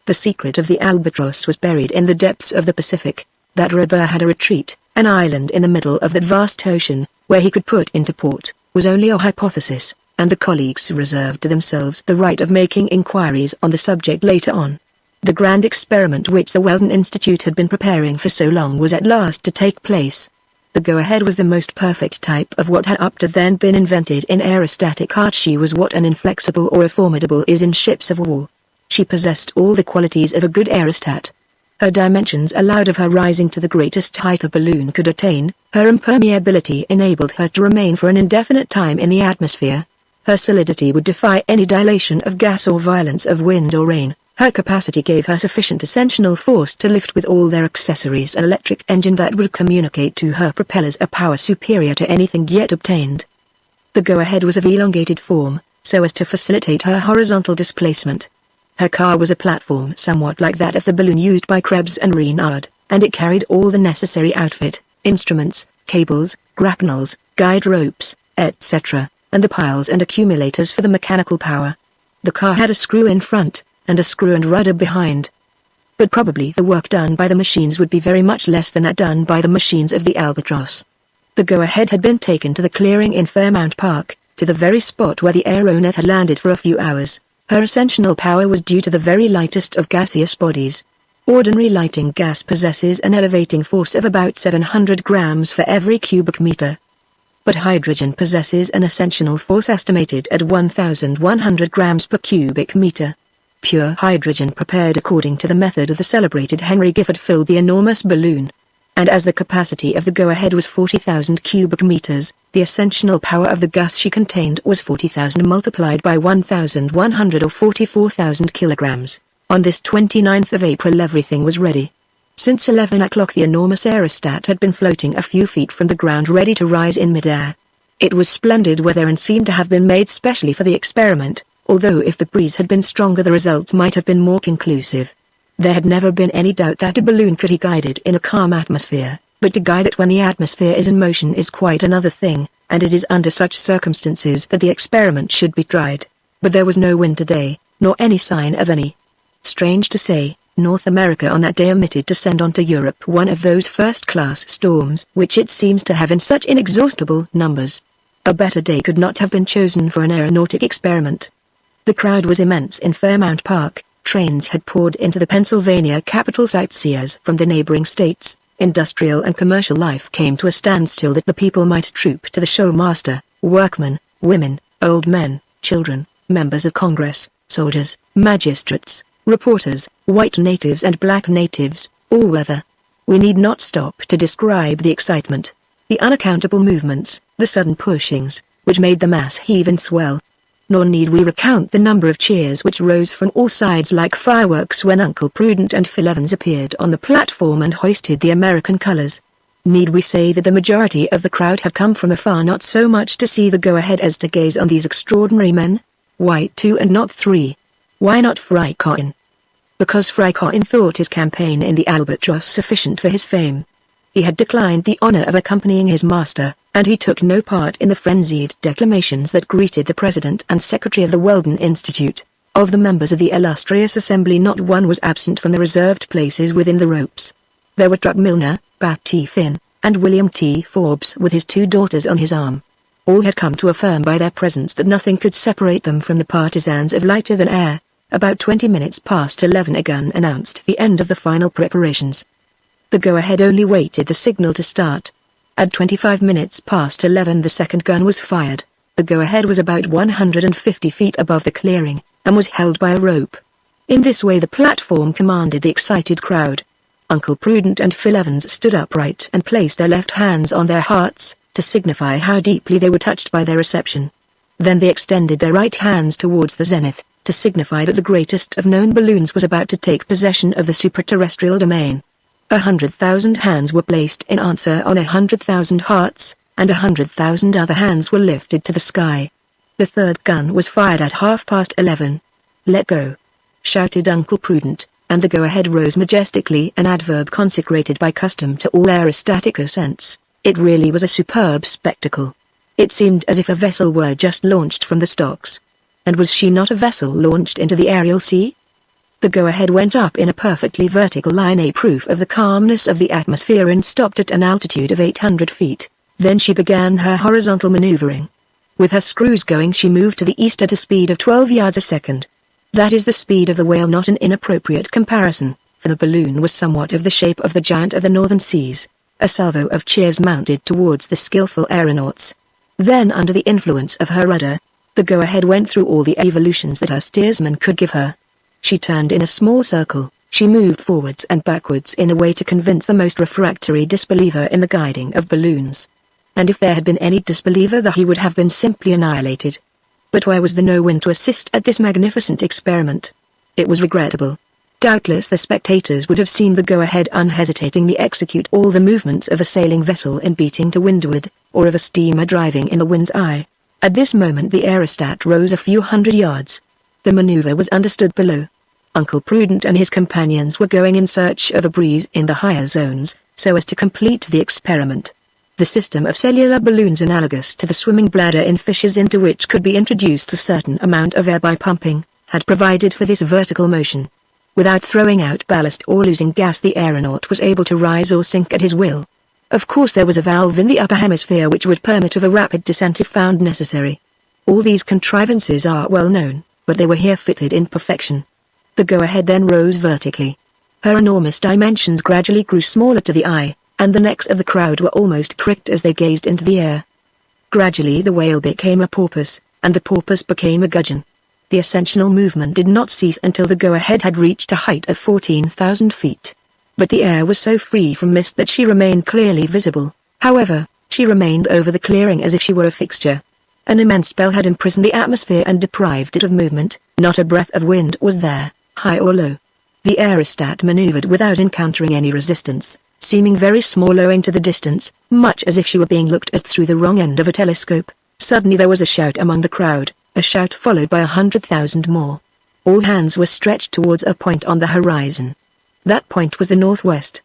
The secret of the Albatross was buried in the depths of the Pacific, that Robur had a retreat, an island in the middle of that vast ocean, where he could put into port, was only a hypothesis, and the colleagues reserved to themselves the right of making inquiries on the subject later on. The grand experiment which the Weldon Institute had been preparing for so long was at last to take place. The Go-Ahead was the most perfect type of what had up to then been invented in aerostatic art. She was what an inflexible or a formidable is in ships of war. She possessed all the qualities of a good aerostat. Her dimensions allowed of her rising to the greatest height a balloon could attain, her impermeability enabled her to remain for an indefinite time in the atmosphere. Her solidity would defy any dilation of gas or violence of wind or rain. Her capacity gave her sufficient ascensional force to lift with all their accessories an electric engine that would communicate to her propellers a power superior to anything yet obtained. The Go-Ahead was of elongated form, so as to facilitate her horizontal displacement. Her car was a platform somewhat like that of the balloon used by Krebs and Renard, and it carried all the necessary outfit, instruments, cables, grapnels, guide ropes, etc., and the piles and accumulators for the mechanical power. The car had a screw in front, and a screw and rudder behind. But probably the work done by the machines would be very much less than that done by the machines of the Albatross. The Go-Ahead had been taken to the clearing in Fairmount Park, to the very spot where the aeronef had landed for a few hours. Her ascensional power was due to the very lightest of gaseous bodies. Ordinary lighting gas possesses an elevating force of about 700 grams for every cubic meter. But hydrogen possesses an ascensional force estimated at 1,100 grams per cubic meter. Pure hydrogen prepared according to the method of the celebrated Henry Giffard filled the enormous balloon. And as the capacity of the Go-Ahead was 40,000 cubic meters, the ascensional power of the gas she contained was 40,000 multiplied by 1,100 or 44,000 kilograms. On this 29th of April everything was ready. Since 11 o'clock the enormous aerostat had been floating a few feet from the ground ready to rise in midair. It was splendid weather and seemed to have been made specially for the experiment, although if the breeze had been stronger the results might have been more conclusive. There had never been any doubt that a balloon could be guided in a calm atmosphere, but to guide it when the atmosphere is in motion is quite another thing, and it is under such circumstances that the experiment should be tried. But there was no wind today, nor any sign of any. Strange to say, North America on that day omitted to send on to Europe one of those first-class storms which it seems to have in such inexhaustible numbers. A better day could not have been chosen for an aeronautic experiment. The crowd was immense in Fairmount Park. Trains had poured into the Pennsylvania capital. Sightseers from the neighboring states. Industrial and commercial life came to a standstill that the people might troop to the showmaster. Workmen, women, old men, children, members of Congress, soldiers, magistrates, reporters, white natives and black natives, all weather. We need not stop to describe the excitement, the unaccountable movements, the sudden pushings, which made the mass heave and swell. Nor need we recount the number of cheers which rose from all sides like fireworks when Uncle Prudent and Phil Evans appeared on the platform and hoisted the American colors. Need we say that the majority of the crowd had come from afar not so much to see the Go-Ahead as to gaze on these extraordinary men? Why 2 and not 3? Why not Frycoin? Because Frycoin thought his campaign in the Albatross sufficient for his fame. He had declined the honor of accompanying his master, and he took no part in the frenzied declamations that greeted the president and secretary of the Weldon Institute. Of the members of the illustrious assembly not one was absent from the reserved places within the ropes. There were Truck Milner, Bat T. Finn, and William T. Forbes with his 2 daughters on his arm. All had come to affirm by their presence that nothing could separate them from the partisans of lighter than air. About 20 minutes past 11 a gun announced the end of the final preparations. The Go-Ahead only waited the signal to start. At 25 minutes past 11 the second gun was fired. The Go-Ahead was about 150 feet above the clearing, and was held by a rope. In this way the platform commanded the excited crowd. Uncle Prudent and Phil Evans stood upright and placed their left hands on their hearts, to signify how deeply they were touched by their reception. Then they extended their right hands towards the zenith, to signify that the greatest of known balloons was about to take possession of the supraterrestrial domain. 100,000 hands were placed in answer on 100,000 hearts, and 100,000 other hands were lifted to the sky. The third gun was fired at 11:30. "Let go!" shouted Uncle Prudent, and the go-ahead rose majestically, an adverb consecrated by custom to all aerostatic ascents. It really was a superb spectacle. It seemed as if a vessel were just launched from the stocks. And was she not a vessel launched into the aerial sea? The go-ahead went up in a perfectly vertical line, a proof of the calmness of the atmosphere, and stopped at an altitude of 800 feet. Then she began her horizontal maneuvering. With her screws going, she moved to the east at a speed of 12 yards a second. That is the speed of the whale, not an inappropriate comparison, for the balloon was somewhat of the shape of the giant of the northern seas. A salvo of cheers mounted towards the skillful aeronauts. Then, under the influence of her rudder, the go-ahead went through all the evolutions that her steersman could give her. She turned in a small circle, she moved forwards and backwards in a way to convince the most refractory disbeliever in the guiding of balloons. And if there had been any disbeliever, he would have been simply annihilated. But why was there no one to assist at this magnificent experiment? It was regrettable. Doubtless the spectators would have seen the go-ahead unhesitatingly execute all the movements of a sailing vessel in beating to windward, or of a steamer driving in the wind's eye. At this moment the aerostat rose a few hundred yards. The maneuver was understood below. Uncle Prudent and his companions were going in search of a breeze in the higher zones, so as to complete the experiment. The system of cellular balloons, analogous to the swimming bladder in fishes into which could be introduced a certain amount of air by pumping, had provided for this vertical motion. Without throwing out ballast or losing gas, the aeronaut was able to rise or sink at his will. Of course there was a valve in the upper hemisphere which would permit of a rapid descent if found necessary. All these contrivances are well known, but they were here fitted in perfection. The go-ahead then rose vertically. Her enormous dimensions gradually grew smaller to the eye, and the necks of the crowd were almost cricked as they gazed into the air. Gradually the whale became a porpoise, and the porpoise became a gudgeon. The ascensional movement did not cease until the go-ahead had reached a height of 14,000 feet. But the air was so free from mist that she remained clearly visible. However, she remained over the clearing as if she were a fixture. An immense spell had imprisoned the atmosphere and deprived it of movement. Not a breath of wind was there, high or low. The aerostat maneuvered without encountering any resistance, seeming very small owing to the distance, much as if she were being looked at through the wrong end of a telescope. Suddenly there was a shout among the crowd. A shout followed by 100,000 more. All hands were stretched towards a point on the horizon. That point was the northwest.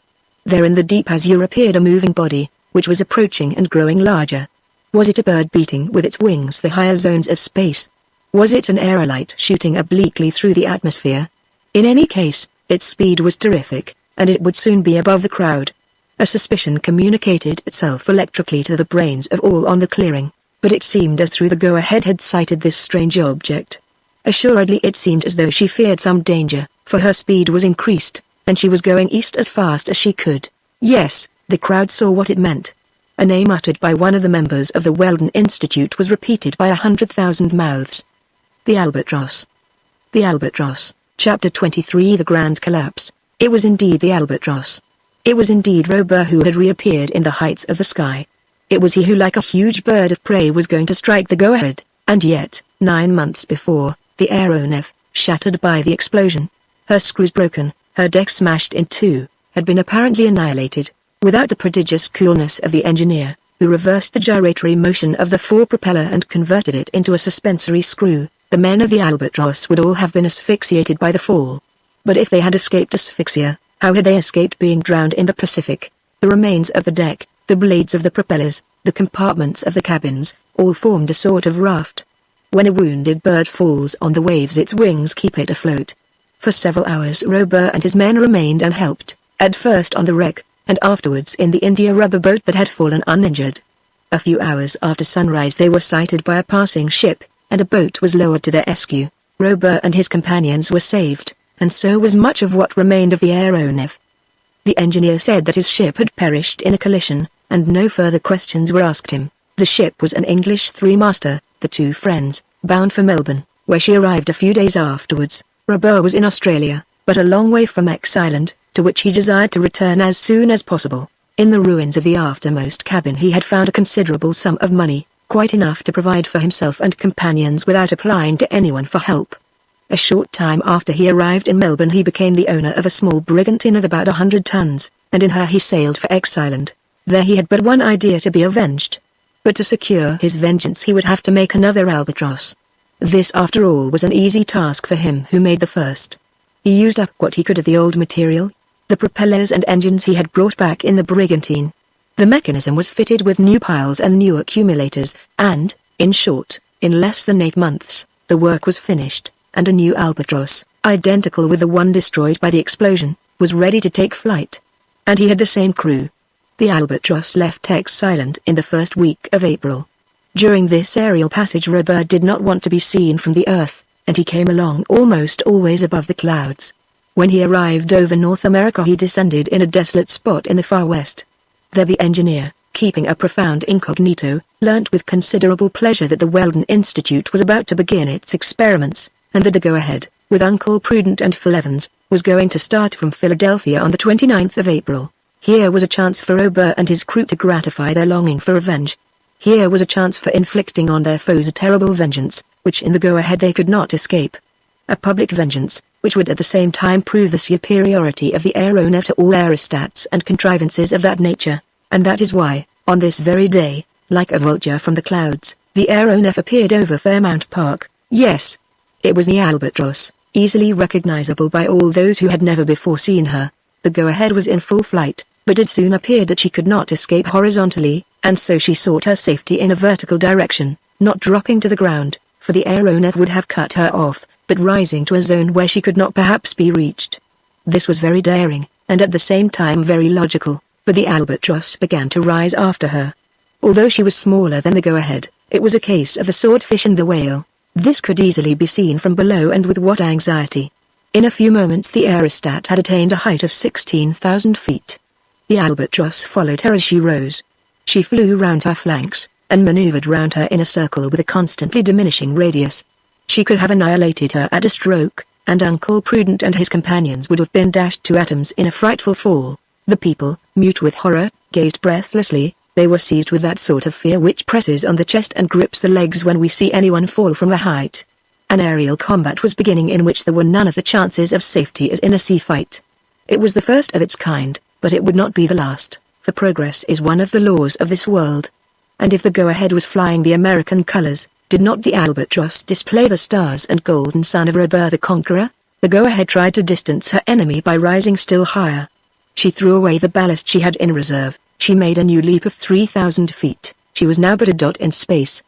There in the deep azure appeared a moving body, which was approaching and growing larger. Was it a bird beating with its wings the higher zones of space? Was it an aerolite shooting obliquely through the atmosphere? In any case, its speed was terrific, and it would soon be above the crowd. A suspicion communicated itself electrically to the brains of all on the clearing. But it seemed as though the go-ahead had sighted this strange object. Assuredly it seemed as though she feared some danger, for her speed was increased, and she was going east as fast as she could. Yes, the crowd saw what it meant. A name uttered by one of the members of the Weldon Institute was repeated by 100,000 mouths. The Albatross. The Albatross. Chapter 23. The Grand Collapse. It was indeed the Albatross. It was indeed Robur who had reappeared in the heights of the sky. It was he who, like a huge bird of prey, was going to strike the go-ahead, and yet, 9 months before, the aeronef, shattered by the explosion, her screws broken, her deck smashed in two, had been apparently annihilated, without the prodigious coolness of the engineer, who reversed the gyratory motion of the fore-propeller and converted it into a suspensory screw. The men of the Albatross would all have been asphyxiated by the fall. But if they had escaped asphyxia, how had they escaped being drowned in the Pacific? The remains of the deck, the blades of the propellers, the compartments of the cabins, all formed a sort of raft. When a wounded bird falls on the waves, its wings keep it afloat. For several hours Robur and his men remained unhelped, at first on the wreck, and afterwards in the India rubber boat that had fallen uninjured. A few hours after sunrise they were sighted by a passing ship, and a boat was lowered to their rescue. Robur and his companions were saved, and so was much of what remained of the aeronef. The engineer said that his ship had perished in a collision, and no further questions were asked him. The ship was an English three-master, the Two Friends, bound for Melbourne, where she arrived a few days afterwards. Robur was in Australia, but a long way from X Island, to which he desired to return as soon as possible. In the ruins of the aftermost cabin he had found a considerable sum of money, quite enough to provide for himself and companions without applying to anyone for help. A short time after he arrived in Melbourne he became the owner of a small brigantine of about 100 tons, and in her he sailed for X-Island. There he had but one idea: to be avenged. But to secure his vengeance he would have to make another albatross. This after all was an easy task for him who made the first. He used up what he could of the old material, the propellers and engines he had brought back in the brigantine. The mechanism was fitted with new piles and new accumulators, and, in short, in less than 8 months, the work was finished, and a new albatross, identical with the one destroyed by the explosion, was ready to take flight. And he had the same crew. The albatross left X-Island in the first week of April. During this aerial passage Robur did not want to be seen from the earth, and he came along almost always above the clouds. When he arrived over North America he descended in a desolate spot in the far west. There the engineer, keeping a profound incognito, learnt with considerable pleasure that the Weldon Institute was about to begin its experiments, and that the Go-Ahead, with Uncle Prudent and Phil Evans, was going to start from Philadelphia on the 29th of April. Here was a chance for Robur and his crew to gratify their longing for revenge. Here was a chance for inflicting on their foes a terrible vengeance, which in the Go-Ahead they could not escape. A public vengeance, which would at the same time prove the superiority of the aeronef to all aerostats and contrivances of that nature, and that is why, on this very day, like a vulture from the clouds, the aeronef appeared over Fairmount Park. Yes, it was the albatross, easily recognizable by all those who had never before seen her. The Go-Ahead was in full flight, but it soon appeared that she could not escape horizontally, and so she sought her safety in a vertical direction, not dropping to the ground, for the aeronef would have cut her off, but rising to a zone where she could not perhaps be reached. This was very daring, and at the same time very logical, for the albatross began to rise after her. Although she was smaller than the Go-Ahead, it was a case of the swordfish and the whale. This could easily be seen from below, and with what anxiety. In a few moments the aerostat had attained a height of 16,000 feet. The albatross followed her as she rose. She flew round her flanks, and maneuvered round her in a circle with a constantly diminishing radius. She could have annihilated her at a stroke, and Uncle Prudent and his companions would have been dashed to atoms in a frightful fall. The people, mute with horror, gazed breathlessly. They were seized with that sort of fear which presses on the chest and grips the legs when we see anyone fall from a height. An aerial combat was beginning in which there were none of the chances of safety as in a sea fight. It was the first of its kind, but it would not be the last, for progress is one of the laws of this world. And if the Go-Ahead was flying the American colors, did not the albatross display the stars and golden sun of Robur the Conqueror? The Go-Ahead tried to distance her enemy by rising still higher. She threw away the ballast she had in reserve. She made a new leap of 3,000 feet. She was now but a dot in space.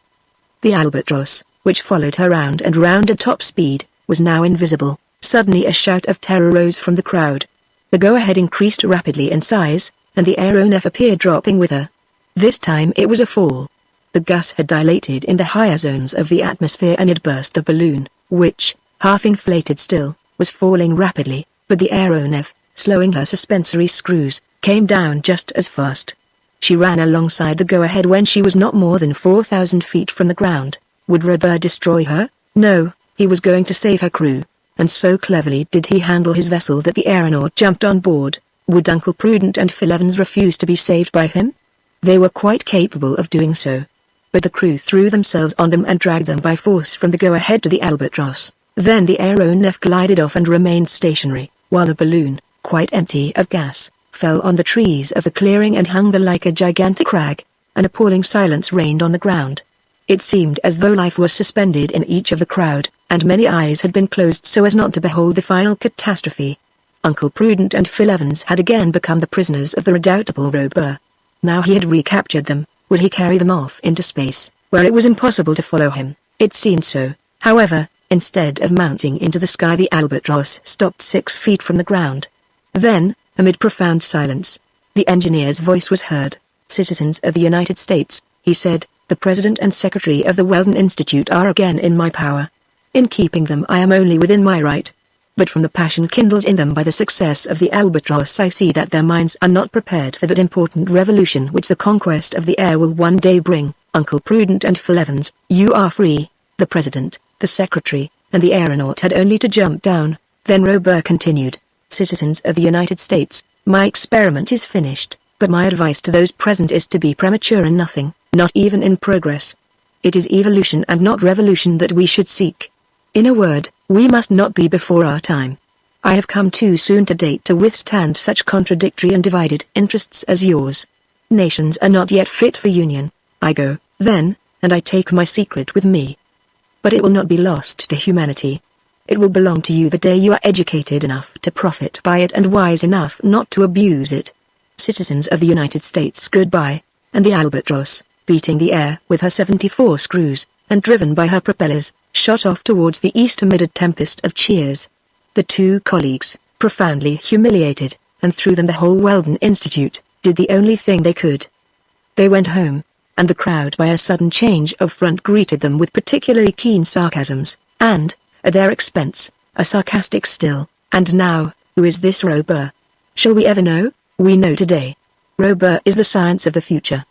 The albatross, which followed her round and round at top speed, was now invisible. Suddenly a shout of terror rose from the crowd. The Go-Ahead increased rapidly in size, and the aeronef appeared dropping with her. This time it was a fall. The gas had dilated in the higher zones of the atmosphere and had burst the balloon, which, half inflated still, was falling rapidly, but the aeronef, slowing her suspensory screws, came down just as fast. She ran alongside the Go-Ahead when she was not more than 4,000 feet from the ground. Would Robur destroy her? No, he was going to save her crew, and so cleverly did he handle his vessel that the aeronaut jumped on board. Would Uncle Prudent and Phil Evans refuse to be saved by him? They were quite capable of doing so. But the crew threw themselves on them and dragged them by force from the Go-Ahead to the albatross. Then the aeronef glided off and remained stationary, while the balloon, quite empty of gas, fell on the trees of the clearing and hung there like a gigantic crag. An appalling silence reigned on the ground. It seemed as though life was suspended in each of the crowd, and many eyes had been closed so as not to behold the final catastrophe. Uncle Prudent and Phil Evans had again become the prisoners of the redoubtable Robur. Now he had recaptured them. Would he carry them off into space, where it was impossible to follow him? It seemed so. However, instead of mounting into the sky, the albatross stopped 6 feet from the ground. Then, amid profound silence, the engineer's voice was heard. "Citizens of the United States," he said, "the President and Secretary of the Weldon Institute are again in my power. In keeping them I am only within my right. But from the passion kindled in them by the success of the albatross I see that their minds are not prepared for that important revolution which the conquest of the air will one day bring. Uncle Prudent and Phil Evans, you are free." The President, the Secretary, and the aeronaut had only to jump down. Then Robur continued, citizens of the United States, my experiment is finished, but my advice to those present is to be premature in nothing, not even in progress. It is evolution and not revolution that we should seek. In a word, we must not be before our time. I have come too soon to date to withstand such contradictory and divided interests as yours. Nations are not yet fit for union. I go, then, and I take my secret with me. But it will not be lost to humanity. It will belong to you the day you are educated enough to profit by it and wise enough not to abuse it. Citizens of the United States, goodbye. And the Albatross, beating the air with her 74 screws, and driven by her propellers, shot off towards the east amid a tempest of cheers. The two colleagues, profoundly humiliated, and through them the whole Weldon Institute, did the only thing they could. They went home, and the crowd by a sudden change of front greeted them with particularly keen sarcasms, and, at their expense, a sarcastic still, "And now, who is this Robur? Shall we ever know? We know today. Robur is the science of the future.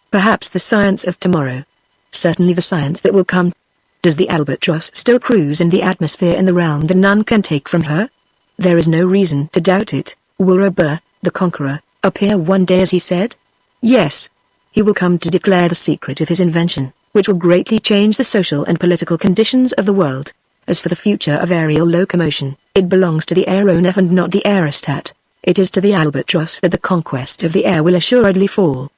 Perhaps the science of tomorrow. Certainly the science that will come. Does the Albatross still cruise in the atmosphere in the realm that none can take from her? There is no reason to doubt it. Will Robur, the Conqueror, appear one day as he said? Yes. He will come to declare the secret of his invention, which will greatly change the social and political conditions of the world. As for the future of aerial locomotion, it belongs to the aeronef and not the aerostat. It is to the Albatross that the conquest of the air will assuredly fall.